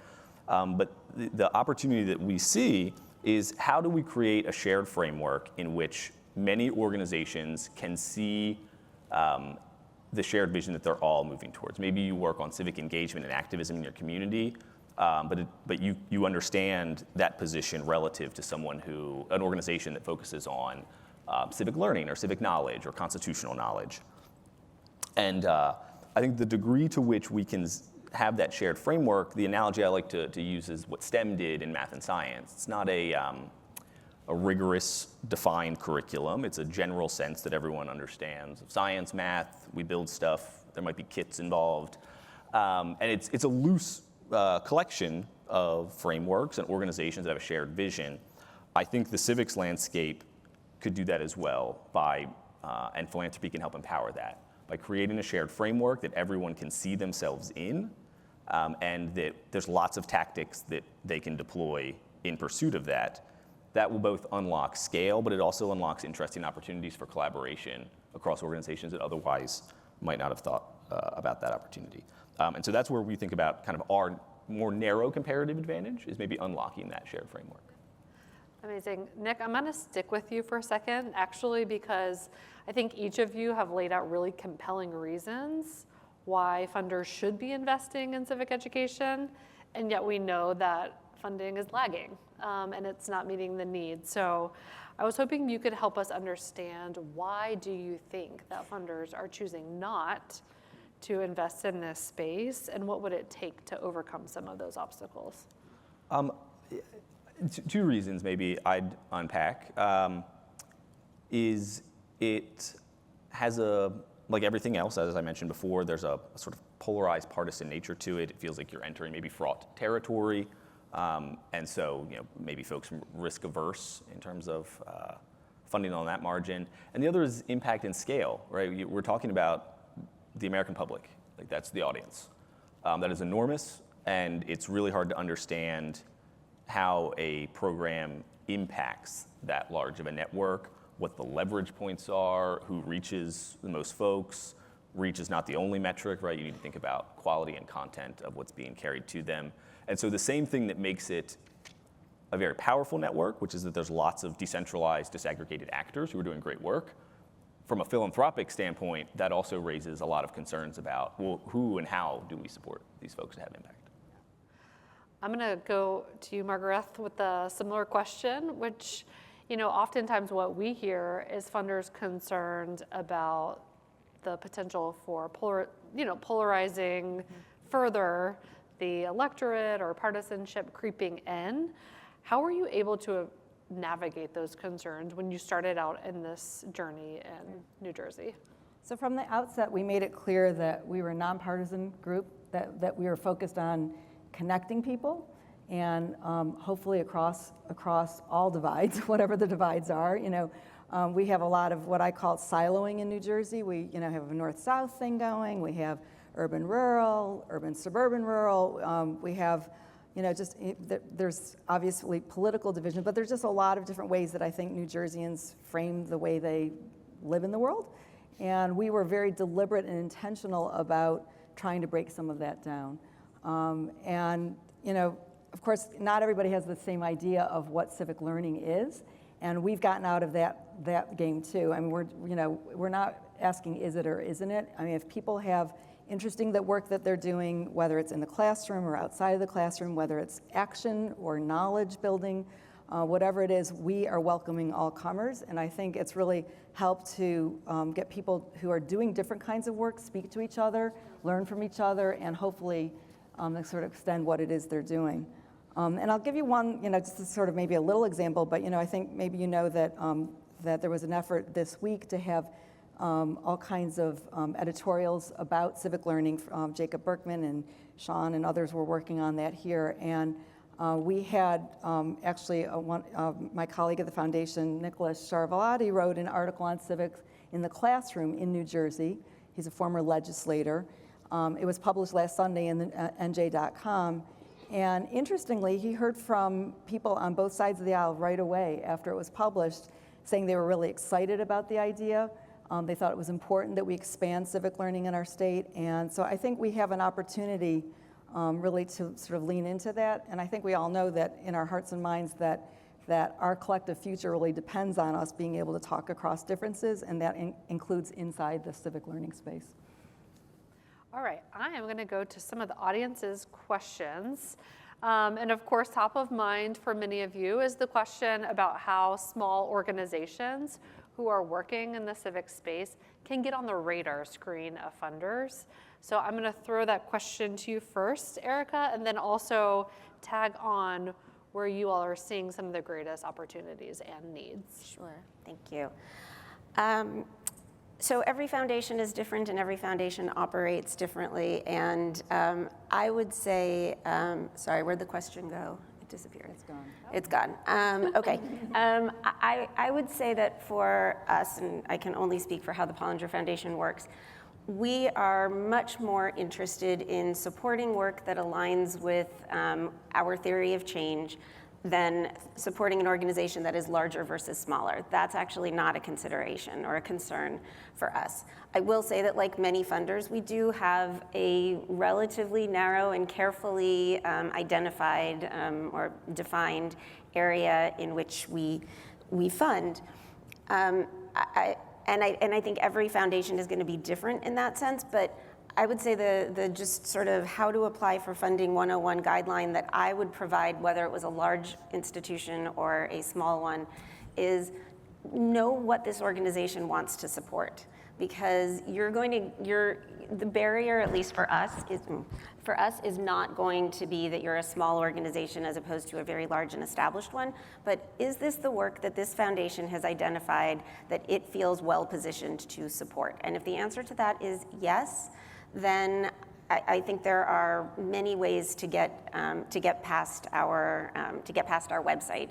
But the opportunity that we see is how do we create a shared framework in which many organizations can see the shared vision that they're all moving towards. Maybe you work on civic engagement and activism in your community, but you understand that position relative to an organization that focuses on civic learning or civic knowledge or constitutional knowledge. And I think the degree to which we can have that shared framework, the analogy I like to use is what STEM did in math and science. It's not a rigorous, defined curriculum. It's a general sense that everyone understands. Science, math, we build stuff. There might be kits involved. And it's a loose collection of frameworks and organizations that have a shared vision. I think the civics landscape could do that as well and philanthropy can help empower that by creating a shared framework that everyone can see themselves in, and that there's lots of tactics that they can deploy in pursuit of that. That will both unlock scale, but it also unlocks interesting opportunities for collaboration across organizations that otherwise might not have thought about that opportunity. And so that's where we think about kind of our more narrow comparative advantage is maybe unlocking that shared framework. Amazing. Nick, I'm going to stick with you for a second, actually, because I think each of you have laid out really compelling reasons why funders should be investing in civic education, and yet we know that funding is lagging and it's not meeting the need. So I was hoping you could help us understand, why do you think that funders are choosing not to invest in this space, and what would it take to overcome some of those obstacles? Two reasons maybe I'd unpack is it has like everything else, as I mentioned before, there's a sort of polarized partisan nature to it. It feels like you're entering maybe fraught territory. And so, maybe folks risk averse in terms of funding on that margin. And the other is impact and scale, right? We're talking about the American public, like that's the audience. That is enormous, and it's really hard to understand how a program impacts that large of a network, what the leverage points are, who reaches the most folks. Reach is not the only metric, right? You need to think about quality and content of what's being carried to them. And so the same thing that makes it a very powerful network, which is that there's lots of decentralized, disaggregated actors who are doing great work. From a philanthropic standpoint, that also raises a lot of concerns about, well, who and how do we support these folks to have impact? I'm going to go to you, Margaret, with a similar question, which, oftentimes what we hear is funders concerned about the potential for polarizing further the electorate or partisanship creeping in. How were you able to navigate those concerns when you started out in this journey in New Jersey? So from the outset, we made it clear that we were a nonpartisan group, that we were focused on connecting people, and hopefully across all divides, whatever the divides are. We have a lot of what I call siloing in New Jersey. We have a north-south thing going. We have urban-rural, urban-suburban rural. We have, there's obviously political division, but there's just a lot of different ways that I think New Jerseyans frame the way they live in the world. And we were very deliberate and intentional about trying to break some of that down. Of course, not everybody has the same idea of what civic learning is, and we've gotten out of that game too. I mean, we're not asking is it or isn't it. I mean, if people have interesting work that they're doing, whether it's in the classroom or outside of the classroom, whether it's action or knowledge building, whatever it is, we are welcoming all comers, and I think it's really helped to get people who are doing different kinds of work speak to each other, learn from each other, and hopefully sort of extend what it is they're doing. And I'll give you one, just to sort of maybe a little example, but I think maybe that there was an effort this week to have all kinds of editorials about civic learning. Jacob Berkman and Sean and others were working on that here, and we had actually my colleague at the foundation, Nicholas Sharvalati, wrote an article on civics in the classroom in New Jersey. He's a former legislator. It was published last Sunday in NJ.com. And interestingly, he heard from people on both sides of the aisle right away after it was published, saying they were really excited about the idea. They thought it was important that we expand civic learning in our state. And so I think we have an opportunity really to sort of lean into that. And I think we all know that in our hearts and minds that our collective future really depends on us being able to talk across differences, and that includes inside the civic learning space. All right, I am going to go to some of the audience's questions. And of course, top of mind for many of you is the question about how small organizations who are working in the civic space can get on the radar screen of funders. So I'm going to throw that question to you first, Erica, and then also tag on where you all are seeing some of the greatest opportunities and needs. Sure, thank you. So every foundation is different and every foundation operates differently. And I would say, sorry, where'd the question go? It disappeared. It's gone. It's gone. Okay. I would say that for us, and I can only speak for how the Pollinger Foundation works, we are much more interested in supporting work that aligns with our theory of change, than supporting an organization that is larger versus smaller. That's actually not a consideration or a concern for us. I will say that like many funders, we do have a relatively narrow and carefully identified or defined area in which we fund. I think every foundation is going to be different in that sense, but I would say the just sort of how to apply for funding 101 guideline that I would provide, whether it was a large institution or a small one, is know what this organization wants to support. Because the barrier, at least for us, is not going to be that you're a small organization as opposed to a very large and established one, but is this the work that this foundation has identified that it feels well positioned to support? And if the answer to that is yes, then I think there are many ways to get past our website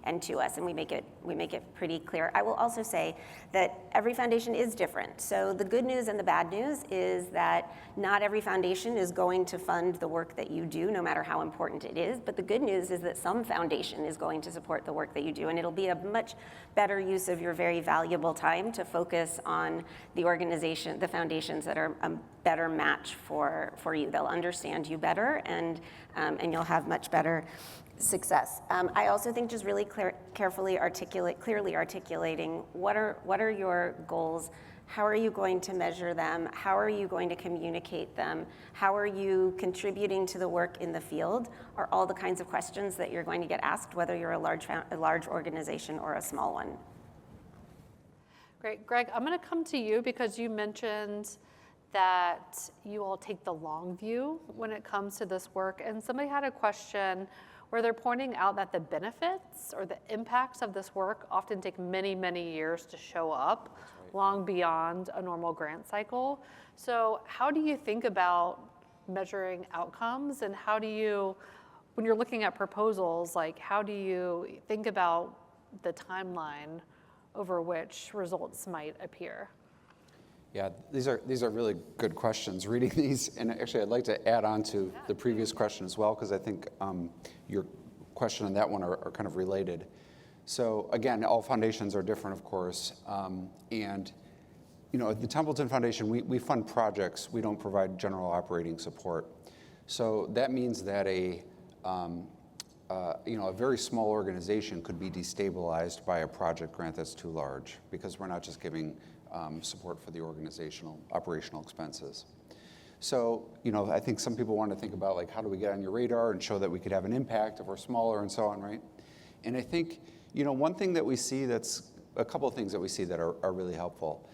and to us, and we make it pretty clear. I will also say that every foundation is different. So the good news and the bad news is that not every foundation is going to fund the work that you do, no matter how important it is. But the good news is that some foundation is going to support the work that you do, and it'll be a much better use of your very valuable time to focus on the foundations that are a better match for you. They'll understand you better, and you'll have much better success. I also think just really clearly articulating what are your goals, how are you going to measure them, how are you going to communicate them, how are you contributing to the work in the field, are all the kinds of questions that you're going to get asked, whether you're a large organization or a small one. Great. Greg, I'm going to come to you because you mentioned that you all take the long view when it comes to this work. And somebody had a question where they're pointing out that the benefits or the impacts of this work often take many, many years to show up, long beyond a normal grant cycle. So how do you think about measuring outcomes, and how do you, when you're looking at proposals, like how do you think about the timeline over which results might appear? Yeah, these are really good questions. Reading these, and actually I'd like to add on to the previous question as well, because I think your question and that one are kind of related. So again, all foundations are different, of course, and at the Templeton Foundation, we fund projects. We don't provide general operating support. So that means that a very small organization could be destabilized by a project grant that's too large, because we're not just giving support for the operational expenses. So, I think some people want to think about like, how do we get on your radar and show that we could have an impact if we're smaller and so on, right? And I think, one thing that we see a couple of things that we see that are really helpful.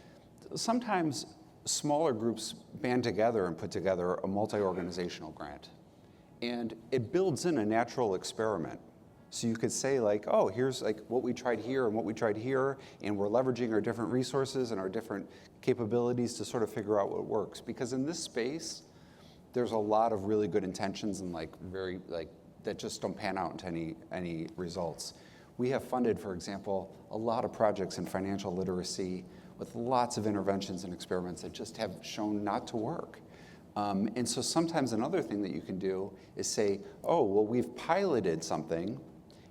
Sometimes smaller groups band together and put together a multi-organizational grant. And it builds in a natural experiment. So you could say like, oh, here's like what we tried here and what we tried here, and we're leveraging our different resources and our different capabilities to sort of figure out what works. Because in this space, there's a lot of really good intentions and that just don't pan out into any results. We have funded, for example, a lot of projects in financial literacy with lots of interventions and experiments that just have shown not to work. And so sometimes another thing that you can do is say, oh, well, we've piloted something,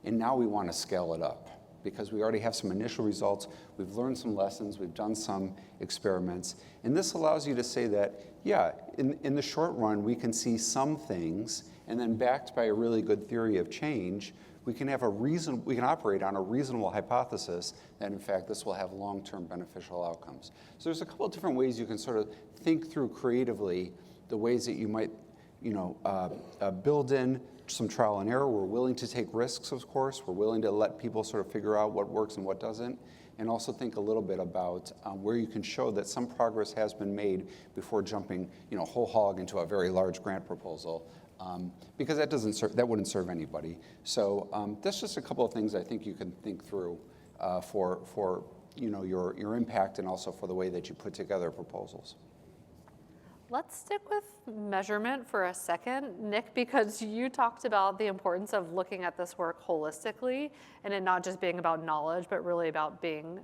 and now we want to scale it up because we already have some initial results, we've learned some lessons, we've done some experiments. And this allows you to say that, yeah, in the short run, we can see some things, and then backed by a really good theory of change, we can operate on a reasonable hypothesis that, in fact, this will have long-term beneficial outcomes. So there's a couple of different ways you can sort of think through creatively the ways that you might, build in some trial and error. We're willing to take risks, of course. We're willing to let people sort of figure out what works and what doesn't, and also think a little bit about where you can show that some progress has been made before jumping, whole hog into a very large grant proposal, because that wouldn't serve anybody. So that's just a couple of things I think you can think through for your impact, and also for the way that you put together proposals. Let's stick with measurement for a second, Nick, because you talked about the importance of looking at this work holistically and it not just being about knowledge, but really about being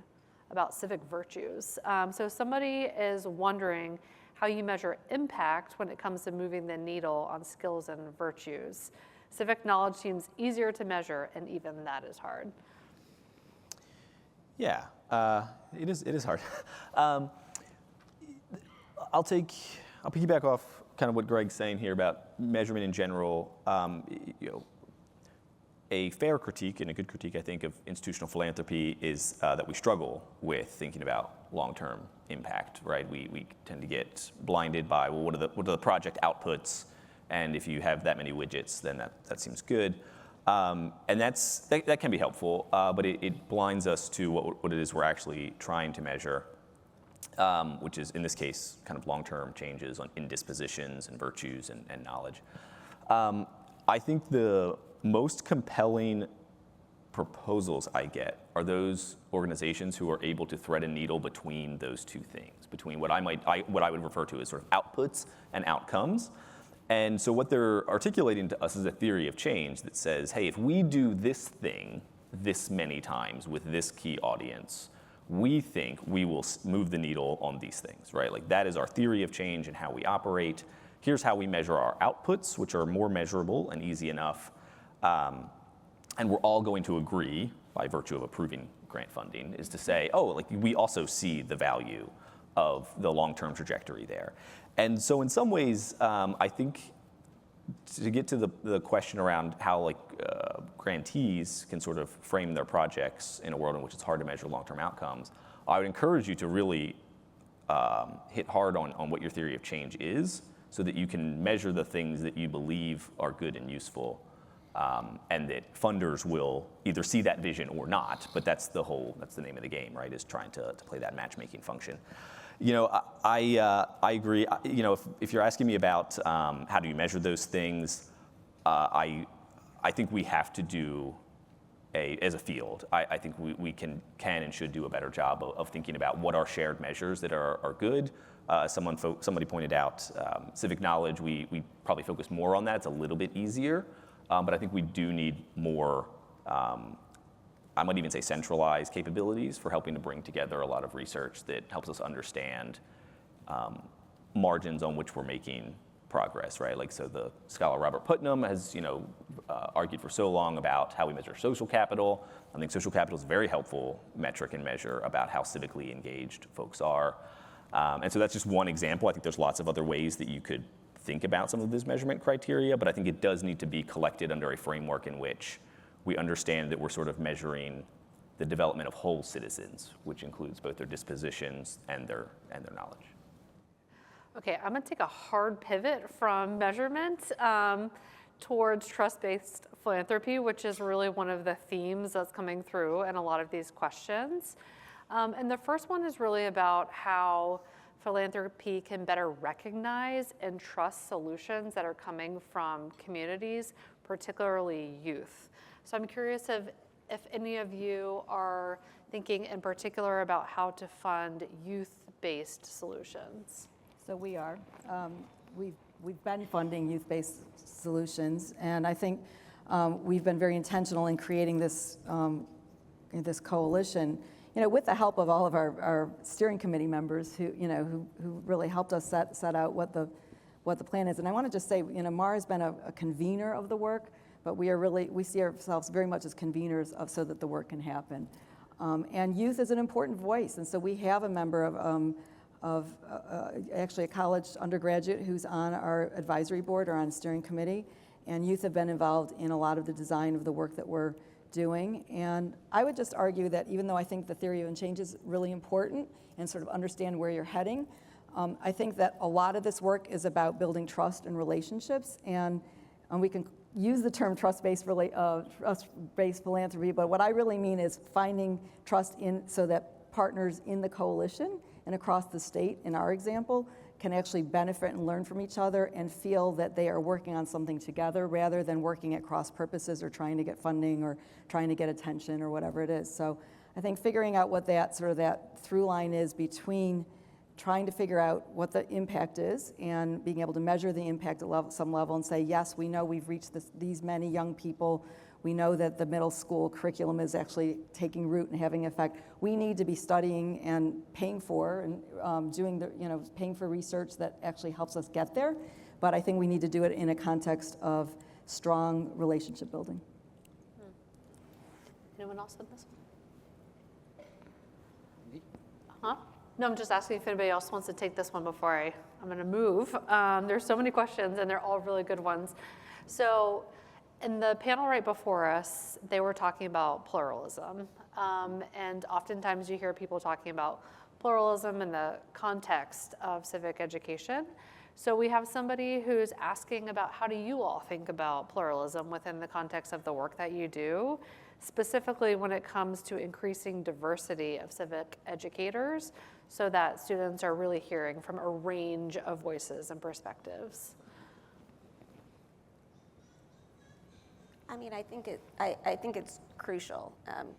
about civic virtues. So somebody is wondering how you measure impact when it comes to moving the needle on skills and virtues. Civic knowledge seems easier to measure, and even that is hard. Yeah, it is hard. I'll piggyback off kind of what Greg's saying here about measurement in general. A fair critique and a good critique, I think, of institutional philanthropy is that we struggle with thinking about long-term impact, right? We tend to get blinded by, well, what are the project outputs? And if you have that many widgets, then that seems good. And that can be helpful, but it blinds us to what it is we're actually trying to measure, which is, in this case, kind of long-term changes in dispositions and virtues and knowledge. I think the most compelling proposals I get are those organizations who are able to thread a needle between those two things, between what I would refer to as sort of outputs and outcomes. And so what they're articulating to us is a theory of change that says, hey, if we do this thing this many times with this key audience, we think we will move the needle on these things, right? Like that is our theory of change and how we operate. Here's how we measure our outputs, which are more measurable and easy enough. And we're all going to agree, by virtue of approving grant funding, is to say, oh, like we also see the value of the long-term trajectory there. And so in some ways, I think to get to the question around how grantees can sort of frame their projects in a world in which it's hard to measure long-term outcomes, I would encourage you to really hit hard on what your theory of change is so that you can measure the things that you believe are good and useful. And that funders will either see that vision or not, but that's the name of the game, right? Is trying to play that matchmaking function. I agree. If you're asking me about how do you measure those things, I think we have to do as a field. I think we can and should do a better job of thinking about what are shared measures that are good. Somebody pointed out civic knowledge. We probably focus more on that. It's a little bit easier. But I think we do need more, I might even say centralized capabilities for helping to bring together a lot of research that helps us understand margins on which we're making progress, right? Like, so the scholar Robert Putnam has, argued for so long about how we measure social capital. I think social capital is a very helpful metric and measure about how civically engaged folks are. And so that's just one example. I think there's lots of other ways that you could think about some of these measurement criteria, but I think it does need to be collected under a framework in which we understand that we're sort of measuring the development of whole citizens, which includes both their dispositions and their knowledge. Okay, I'm gonna take a hard pivot from measurement towards trust-based philanthropy, which is really one of the themes that's coming through in a lot of these questions. And the first one is really about how philanthropy can better recognize and trust solutions that are coming from communities, particularly youth. So I'm curious if any of you are thinking in particular about how to fund youth-based solutions. So we are. We've been funding youth-based solutions, and I think we've been very intentional in creating this coalition. With the help of all of our steering committee members who really helped us set out what the plan is. And I want to just say, Mara has been a convener of the work, but we see ourselves very much as conveners so that the work can happen. And youth is an important voice, and so we have a member of actually a college undergraduate who's on our advisory board or on steering committee, and youth have been involved in a lot of the design of the work that we're doing. And I would just argue that even though I think the theory of change is really important and sort of understand where you're heading, I think that a lot of this work is about building trust and relationships, and we can use the term trust-based philanthropy, but what I really mean is finding trust so that partners in the coalition and across the state, in our example, can actually benefit and learn from each other and feel that they are working on something together rather than working at cross purposes or trying to get funding or trying to get attention or whatever it is. So I think figuring out what that through line is between trying to figure out what the impact is and being able to measure the impact at some level and say, yes, we know we've reached these many young people. We know that the middle school curriculum is actually taking root and having effect. We need to be studying and paying for and paying for research that actually helps us get there. But I think we need to do it in a context of strong relationship building. Anyone else with this one? Huh? No, I'm just asking if anybody else wants to take this one before I'm going to move. There's so many questions, and they're all really good ones. So in the panel right before us, they were talking about pluralism. And oftentimes you hear people talking about pluralism in the context of civic education. So we have somebody who's asking about how do you all think about pluralism within the context of the work that you do, specifically when it comes to increasing diversity of civic educators so that students are really hearing from a range of voices and perspectives. I mean, I think it's crucial.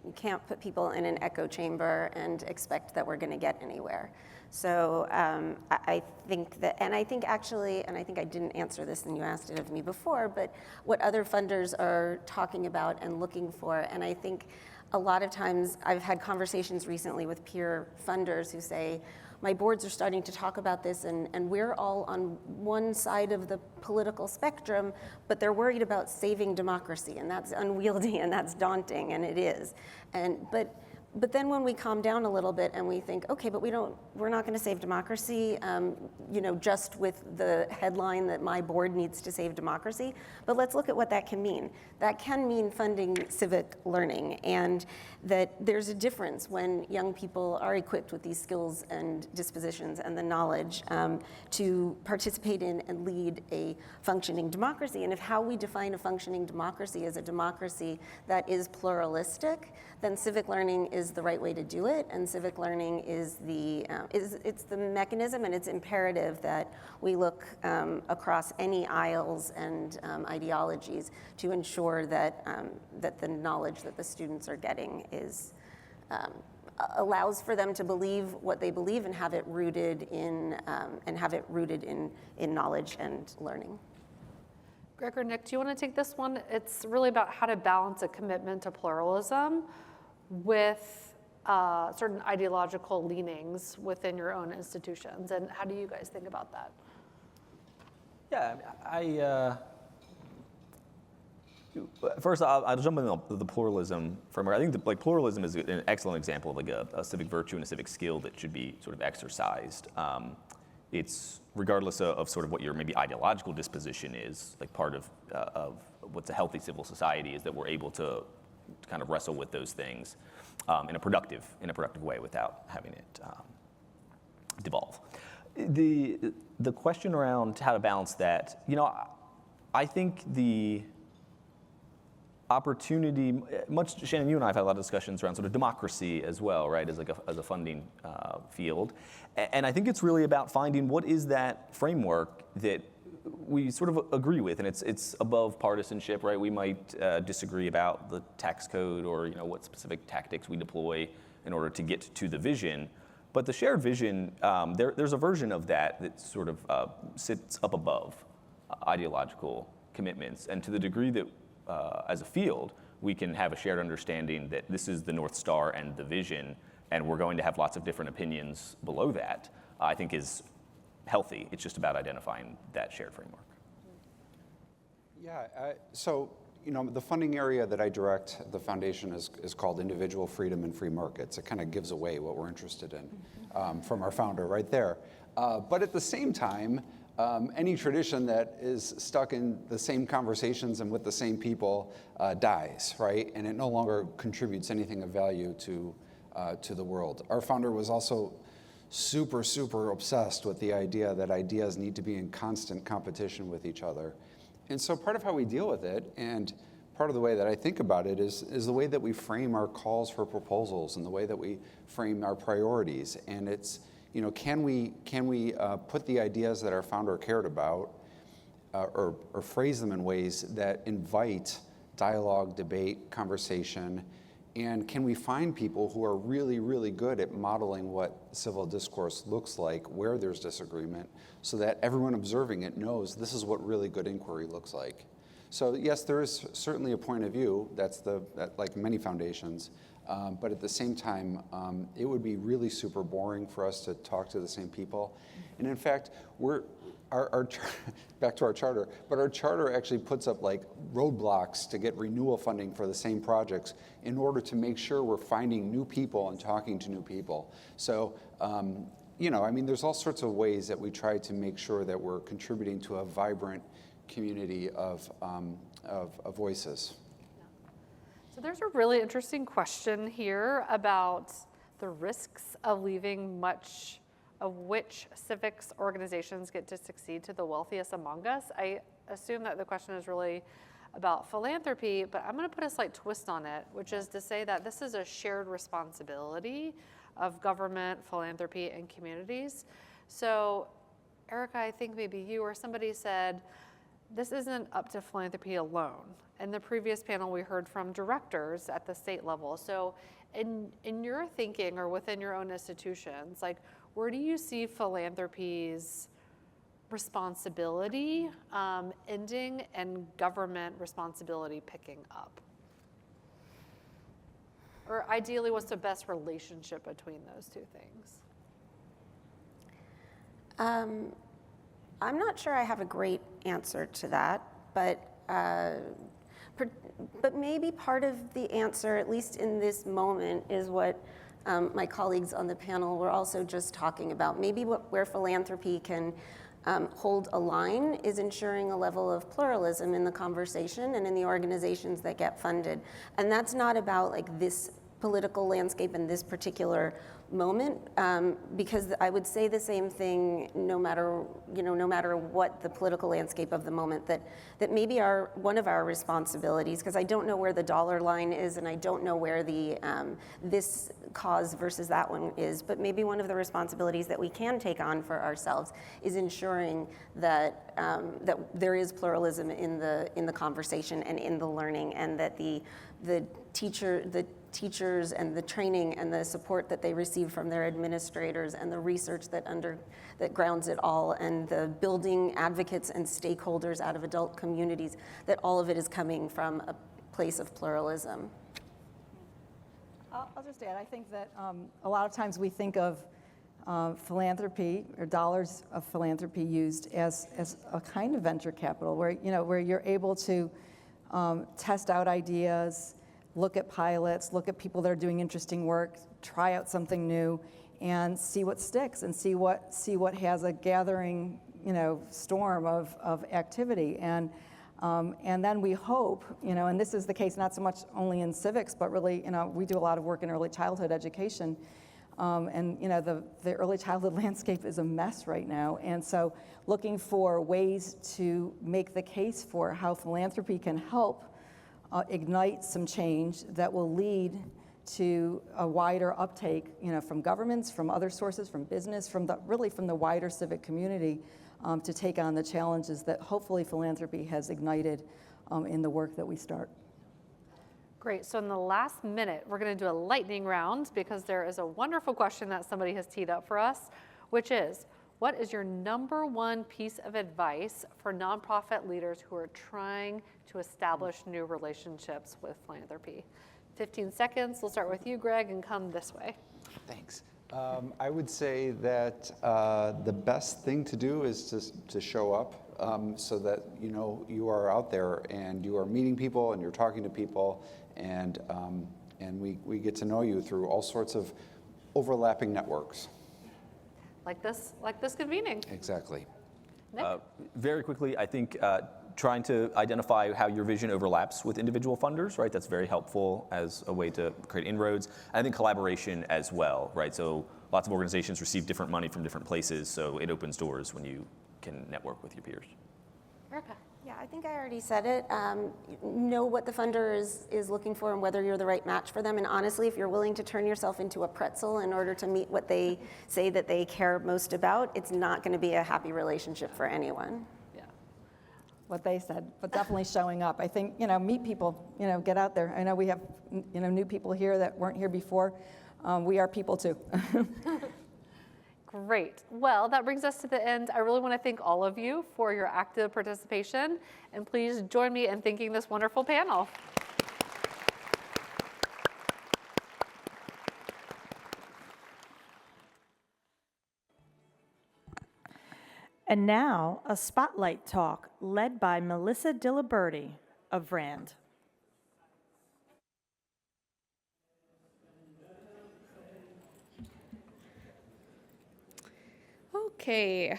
You can't put people in an echo chamber and expect that we're going to get anywhere. So I think that, and I think actually, and I think I didn't answer this and you asked it of me before, but what other funders are talking about and looking for, and I think a lot of times I've had conversations recently with peer funders who say, my boards are starting to talk about this, and we're all on one side of the political spectrum, but they're worried about saving democracy, and that's unwieldy and that's daunting, and it is. But then when we calm down a little bit and we think, okay, but we're not going to save democracy, just with the headline that my board needs to save democracy. But let's look at what that can mean. That can mean funding civic learning, and that there's a difference when young people are equipped with these skills and dispositions and the knowledge to participate in and lead a functioning democracy. And if how we define a functioning democracy is a democracy that is pluralistic, then civic learning is the right way to do it, and civic learning is it's the mechanism, and it's imperative that we look across any aisles and ideologies to ensure that that the knowledge that the students are getting is allows for them to believe what they believe and have it rooted in knowledge and learning. Greg or Nick, do you want to take this one? It's really about how to balance a commitment to pluralism with certain ideological leanings within your own institutions, and how do you guys think about that? Yeah, first I'll jump into the pluralism framework. I think pluralism is an excellent example of a civic virtue and a civic skill that should be sort of exercised. It's regardless of sort of what your maybe ideological disposition is, like part of what's a healthy civil society is that we're able to kind of wrestle with those things in a productive way without having it devolve. The question around how to balance that, I think the opportunity, Shannon, you and I have had a lot of discussions around sort of democracy as well, right, as a funding field. And I think it's really about finding what is that framework that we sort of agree with, and it's above partisanship, right? We might disagree about the tax code or what specific tactics we deploy in order to get to the vision, but the shared vision, there's a version of that sort of sits up above ideological commitments, and to the degree that as a field we can have a shared understanding that this is the North Star and the vision, and we're going to have lots of different opinions below that, I think is healthy. It's just about identifying that shared framework. Yeah, so the funding area that I direct at the foundation is called Individual Freedom and Free Markets. It kind of gives away what we're interested in from our founder right there. But at the same time, any tradition that is stuck in the same conversations and with the same people dies, right? And it no longer contributes anything of value to the world. Our founder was also super, super obsessed with the idea that ideas need to be in constant competition with each other. And so part of how we deal with it, and part of the way that I think about it, is the way that we frame our calls for proposals and the way that we frame our priorities. And it's, can we put the ideas that our founder cared about or phrase them in ways that invite dialogue, debate, conversation, and can we find people who are really, really good at modeling what civil discourse looks like, where there's disagreement, so that everyone observing it knows this is what really good inquiry looks like. So yes, there is certainly a point of view, that's like many foundations, but at the same time, it would be really super boring for us to talk to the same people. And in fact, back to our charter, but our charter actually puts up like roadblocks to get renewal funding for the same projects in order to make sure we're finding new people and talking to new people. So, you know, I mean, there's all sorts of ways that we try to make sure that we're contributing to a vibrant community of voices. So there's a really interesting question here about the risks of leaving much of which civics organizations get to succeed to the wealthiest among us. I assume that the question is really about philanthropy, but I'm going to put a slight twist on it, which is to say that this is a shared responsibility of government, philanthropy, and communities. So, Erica, I think maybe you or somebody said, this isn't up to philanthropy alone. In the previous panel, we heard from directors at the state level. So in your thinking or within your own institutions, like, where do you see philanthropy's responsibility ending and government responsibility picking up? Or ideally, what's the best relationship between those two things? I'm not sure I have a great answer to that, but maybe part of the answer, at least in this moment, is what my colleagues on the panel were also just talking about. Maybe where philanthropy can hold a line is ensuring a level of pluralism in the conversation and in the organizations that get funded. And that's not about like this political landscape in this particular moment, because I would say the same thing no matter what the political landscape of the moment, that maybe one of our responsibilities, because I don't know where the dollar line is and I don't know where the this cause versus that one is, but maybe one of the responsibilities that we can take on for ourselves is ensuring that that there is pluralism in the conversation and in the learning, and that the teachers and the training and the support that they receive from their administrators and the research that grounds it all, and the building advocates and stakeholders out of adult communities, that all of it is coming from a place of pluralism. I'll just add, I think that a lot of times we think of philanthropy or dollars of philanthropy used as a kind of venture capital where you're able to test out ideas, look at pilots, look at people that are doing interesting work, try out something new, and see what sticks and see what has a gathering, storm of activity. And then we hope, and this is the case not so much only in civics, but really, we do a lot of work in early childhood education. And the early childhood landscape is a mess right now. And so looking for ways to make the case for how philanthropy can help ignite some change that will lead to a wider uptake, from governments, from other sources, from business, from the wider civic community, to take on the challenges that hopefully philanthropy has ignited in the work that we start. Great, so in the last minute, we're gonna do a lightning round because there is a wonderful question that somebody has teed up for us, which is, what is your #1 piece of advice for nonprofit leaders who are trying to establish new relationships with philanthropy? 15 seconds, we'll start with you, Greg, and come this way. Thanks. I would say that the best thing to do is to show up so that you are out there and you are meeting people and you're talking to people, and we get to know you through all sorts of overlapping networks. Like this convening. Exactly. Nick? Very quickly, I think trying to identify how your vision overlaps with individual funders, right? That's very helpful as a way to create inroads. And I think collaboration as well, right? So lots of organizations receive different money from different places, so it opens doors when you can network with your peers. Erica? Yeah, I think I already said it. Know what the funder is looking for and whether you're the right match for them. And honestly, if you're willing to turn yourself into a pretzel in order to meet what they say that they care most about, it's not going to be a happy relationship for anyone. Yeah. What they said, but definitely showing up. I think, meet people, get out there. I know we have, new people here that weren't here before. We are people too. Great. Well, that brings us to the end. I really want to thank all of you for your active participation, and please join me in thanking this wonderful panel. And now, a spotlight talk led by Melissa Diliberti of Rand. Okay.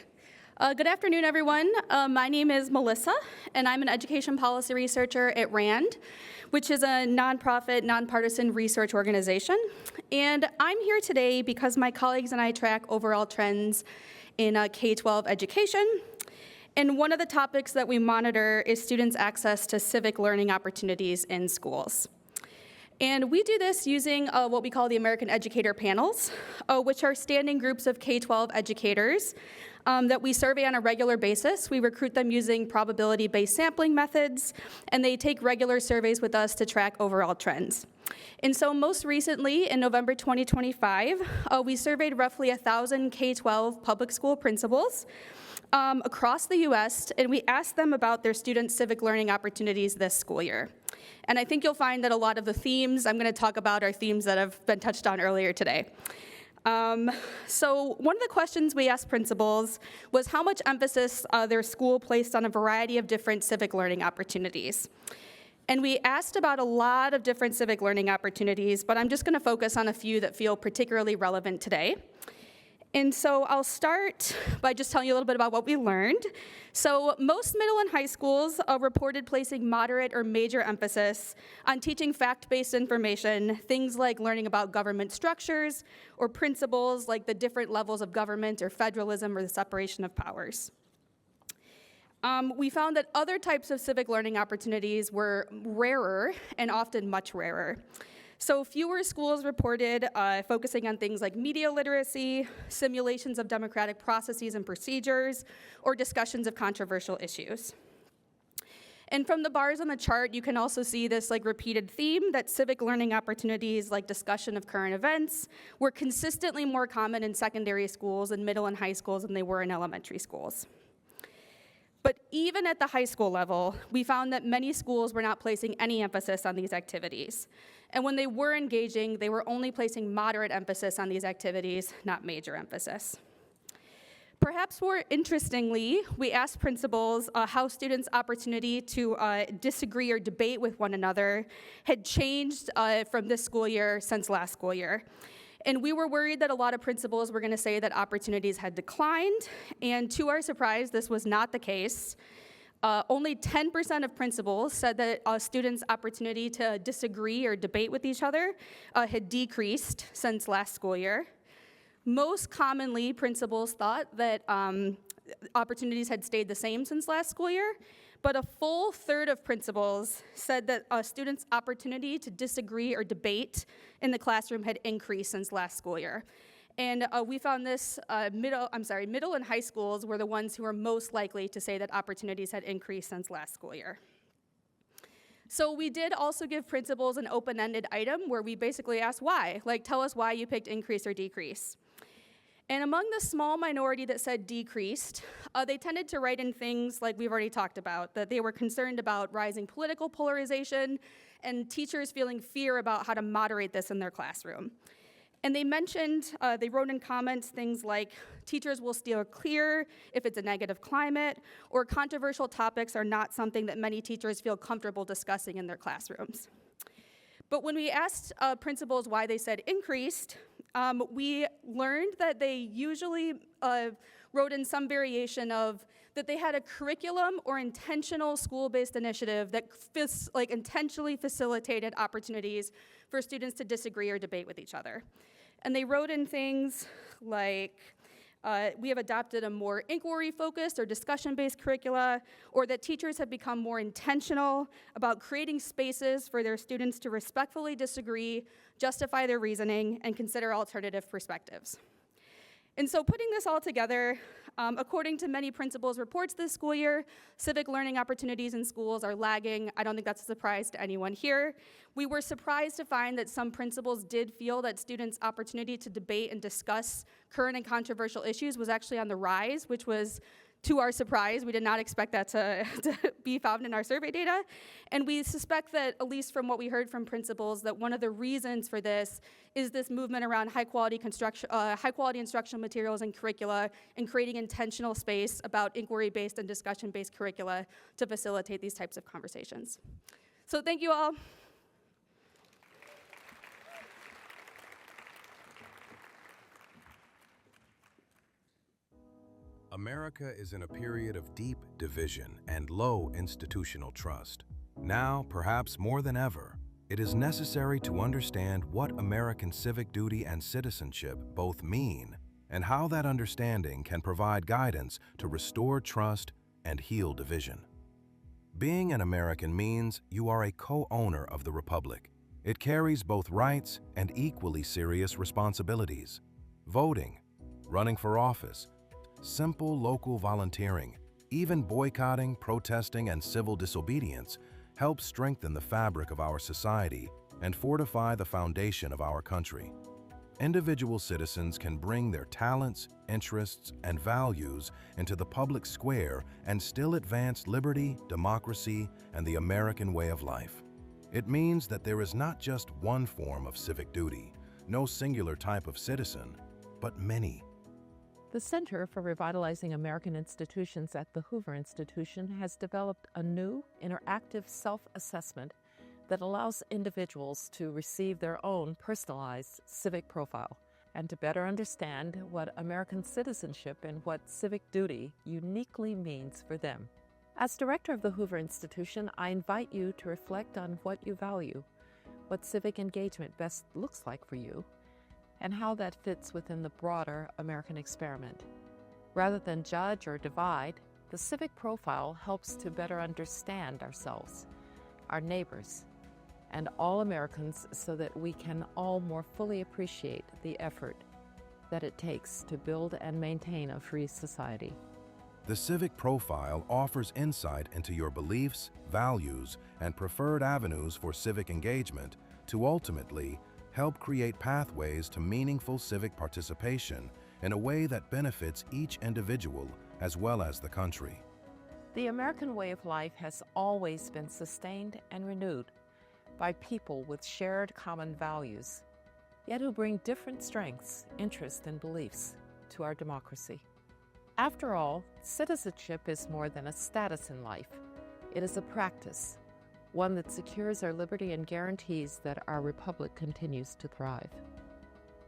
Good afternoon, everyone. My name is Melissa, and I'm an education policy researcher at RAND, which is a nonprofit, nonpartisan research organization. And I'm here today because my colleagues and I track overall trends in K-12 education. And one of the topics that we monitor is students' access to civic learning opportunities in schools. And we do this using what we call the American Educator Panels, which are standing groups of K-12 educators that we survey on a regular basis. We recruit them using probability-based sampling methods, and they take regular surveys with us to track overall trends. And so most recently, in November 2025, we surveyed roughly 1,000 K-12 public school principals across the US, and we asked them about their students' civic learning opportunities this school year. And I think you'll find that a lot of the themes I'm going to talk about are themes that have been touched on earlier today. So one of the questions we asked principals was how much emphasis their school placed on a variety of different civic learning opportunities. And we asked about a lot of different civic learning opportunities, but I'm just going to focus on a few that feel particularly relevant today. And so I'll start by just telling you a little bit about what we learned. So most middle and high schools reported placing moderate or major emphasis on teaching fact-based information, things like learning about government structures or principles like the different levels of government or federalism or the separation of powers. We found that other types of civic learning opportunities were rarer and often much rarer. So fewer schools reported focusing on things like media literacy, simulations of democratic processes and procedures, or discussions of controversial issues. And from the bars on the chart, you can also see this repeated theme that civic learning opportunities like discussion of current events were consistently more common in secondary schools and middle and high schools than they were in elementary schools. But even at the high school level, we found that many schools were not placing any emphasis on these activities. And when they were engaging, they were only placing moderate emphasis on these activities, not major emphasis. Perhaps more interestingly, we asked principals how students' opportunity to disagree or debate with one another had changed from this school year since last school year. And we were worried that a lot of principals were going to say that opportunities had declined, and to our surprise, this was not the case. Only 10% of principals said that students' opportunity to disagree or debate with each other had decreased since last school year. Most commonly, principals thought that opportunities had stayed the same since last school year, but a full third of principals said that students' opportunity to disagree or debate in the classroom had increased since last school year. And we found this middle and high schools were the ones who were most likely to say that opportunities had increased since last school year. So we did also give principals an open-ended item where we basically asked why, tell us why you picked increase or decrease. And among the small minority that said decreased, they tended to write in things like we've already talked about, that they were concerned about rising political polarization and teachers feeling fear about how to moderate this in their classroom. And they mentioned, they wrote in comments things like teachers will steer clear if it's a negative climate, or controversial topics are not something that many teachers feel comfortable discussing in their classrooms. But when we asked principals why they said increased, we learned that they usually wrote in some variation of that they had a curriculum or intentional school-based initiative that intentionally facilitated opportunities for students to disagree or debate with each other. And they wrote in things like, we have adopted a more inquiry-focused or discussion-based curricula, or that teachers have become more intentional about creating spaces for their students to respectfully disagree, justify their reasoning, and consider alternative perspectives. And so putting this all together, according to many principals' reports this school year, civic learning opportunities in schools are lagging. I don't think that's a surprise to anyone here. We were surprised to find that some principals did feel that students' opportunity to debate and discuss current and controversial issues was actually on the rise, which was To our surprise, we did not expect that to be found in our survey data. And we suspect that, at least from what we heard from principals, that one of the reasons for this is this movement around high quality instructional materials and curricula, and creating intentional space about inquiry-based and discussion-based curricula to facilitate these types of conversations. So thank you all. America is in a period of deep division and low institutional trust. Now, perhaps more than ever, it is necessary to understand what American civic duty and citizenship both mean, and how that understanding can provide guidance to restore trust and heal division. Being an American means you are a co-owner of the Republic. It carries both rights and equally serious responsibilities. Voting, running for office, simple local volunteering, even boycotting, protesting, and civil disobedience help strengthen the fabric of our society and fortify the foundation of our country. Individual citizens can bring their talents, interests, and values into the public square and still advance liberty, democracy, and the American way of life. It means that there is not just one form of civic duty, no singular type of citizen, but many. The Center for Revitalizing American Institutions at the Hoover Institution has developed a new interactive self-assessment that allows individuals to receive their own personalized civic profile and to better understand what American citizenship and what civic duty uniquely means for them. As director of the Hoover Institution, I invite you to reflect on what you value, what civic engagement best looks like for you, and how that fits within the broader American experiment. Rather than judge or divide, the civic profile helps to better understand ourselves, our neighbors, and all Americans so that we can all more fully appreciate the effort that it takes to build and maintain a free society. The civic profile offers insight into your beliefs, values, and preferred avenues for civic engagement to ultimately help create pathways to meaningful civic participation in a way that benefits each individual as well as the country. The American way of life has always been sustained and renewed by people with shared common values, yet who bring different strengths, interests, and beliefs to our democracy. After all, citizenship is more than a status in life. It is a practice, one that secures our liberty and guarantees that our republic continues to thrive.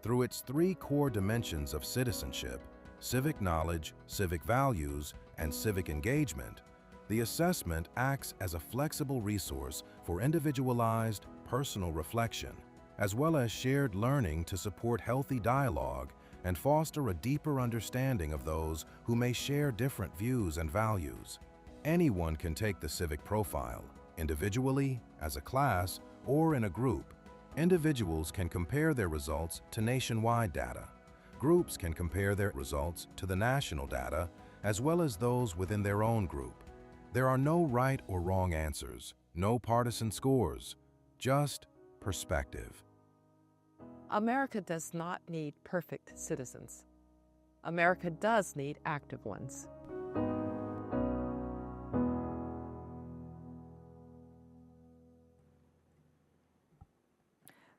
Through its three core dimensions of citizenship, civic knowledge, civic values, and civic engagement, the assessment acts as a flexible resource for individualized, personal reflection, as well as shared learning to support healthy dialogue and foster a deeper understanding of those who may share different views and values. Anyone can take the civic profile, individually, as a class, or in a group. Individuals can compare their results to nationwide data. Groups can compare their results to the national data, as well as those within their own group. There are no right or wrong answers, no partisan scores, just perspective. America does not need perfect citizens. America does need active ones.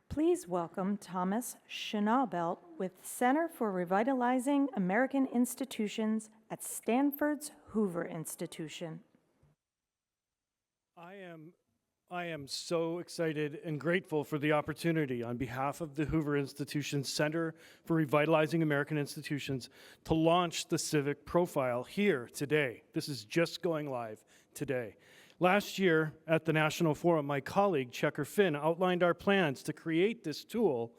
Please welcome Thomas Schnaubelt with Center for Revitalizing American Institutions at Stanford's Hoover Institution. I am so excited and grateful for the opportunity on behalf of the Hoover Institution Center for Revitalizing American Institutions to launch the civic profile here today. This is just going live today. Last year at the National Forum, my colleague Checker Finn outlined our plans to create this tool,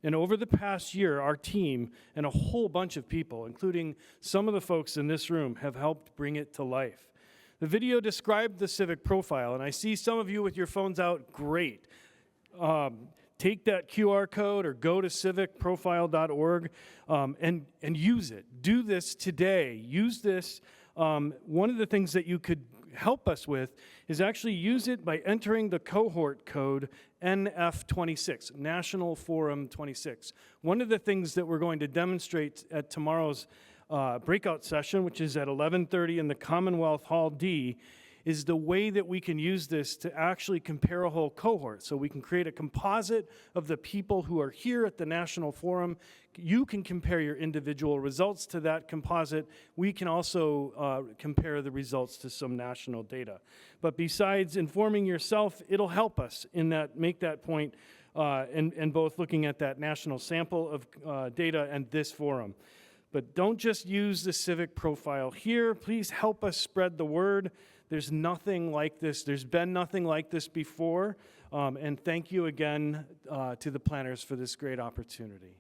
and over the past year, our team and a whole bunch of people, including some of the folks in this room, have helped bring it to life. The video described the civic profile, and I see some of you with your phones out. Great. Take that QR code or go to civicprofile.org and use it. Do this today. Use this. One of the things that you could help us with is actually use it by entering the cohort code NF26, National Forum 26. One of the things that we're going to demonstrate at tomorrow's breakout session, which is at 11:30 in the Commonwealth Hall D, is the way that we can use this to actually compare a whole cohort. So we can create a composite of the people who are here at the National Forum. You can compare your individual results to that composite. We can also compare the results to some national data. But besides informing yourself, it'll help us in that, make that point, and both looking at that national sample of data and this forum. But don't just use the Civic profile here. Please help us spread the word. There's nothing like this. There's been nothing like this before. And thank you again to the planners for this great opportunity.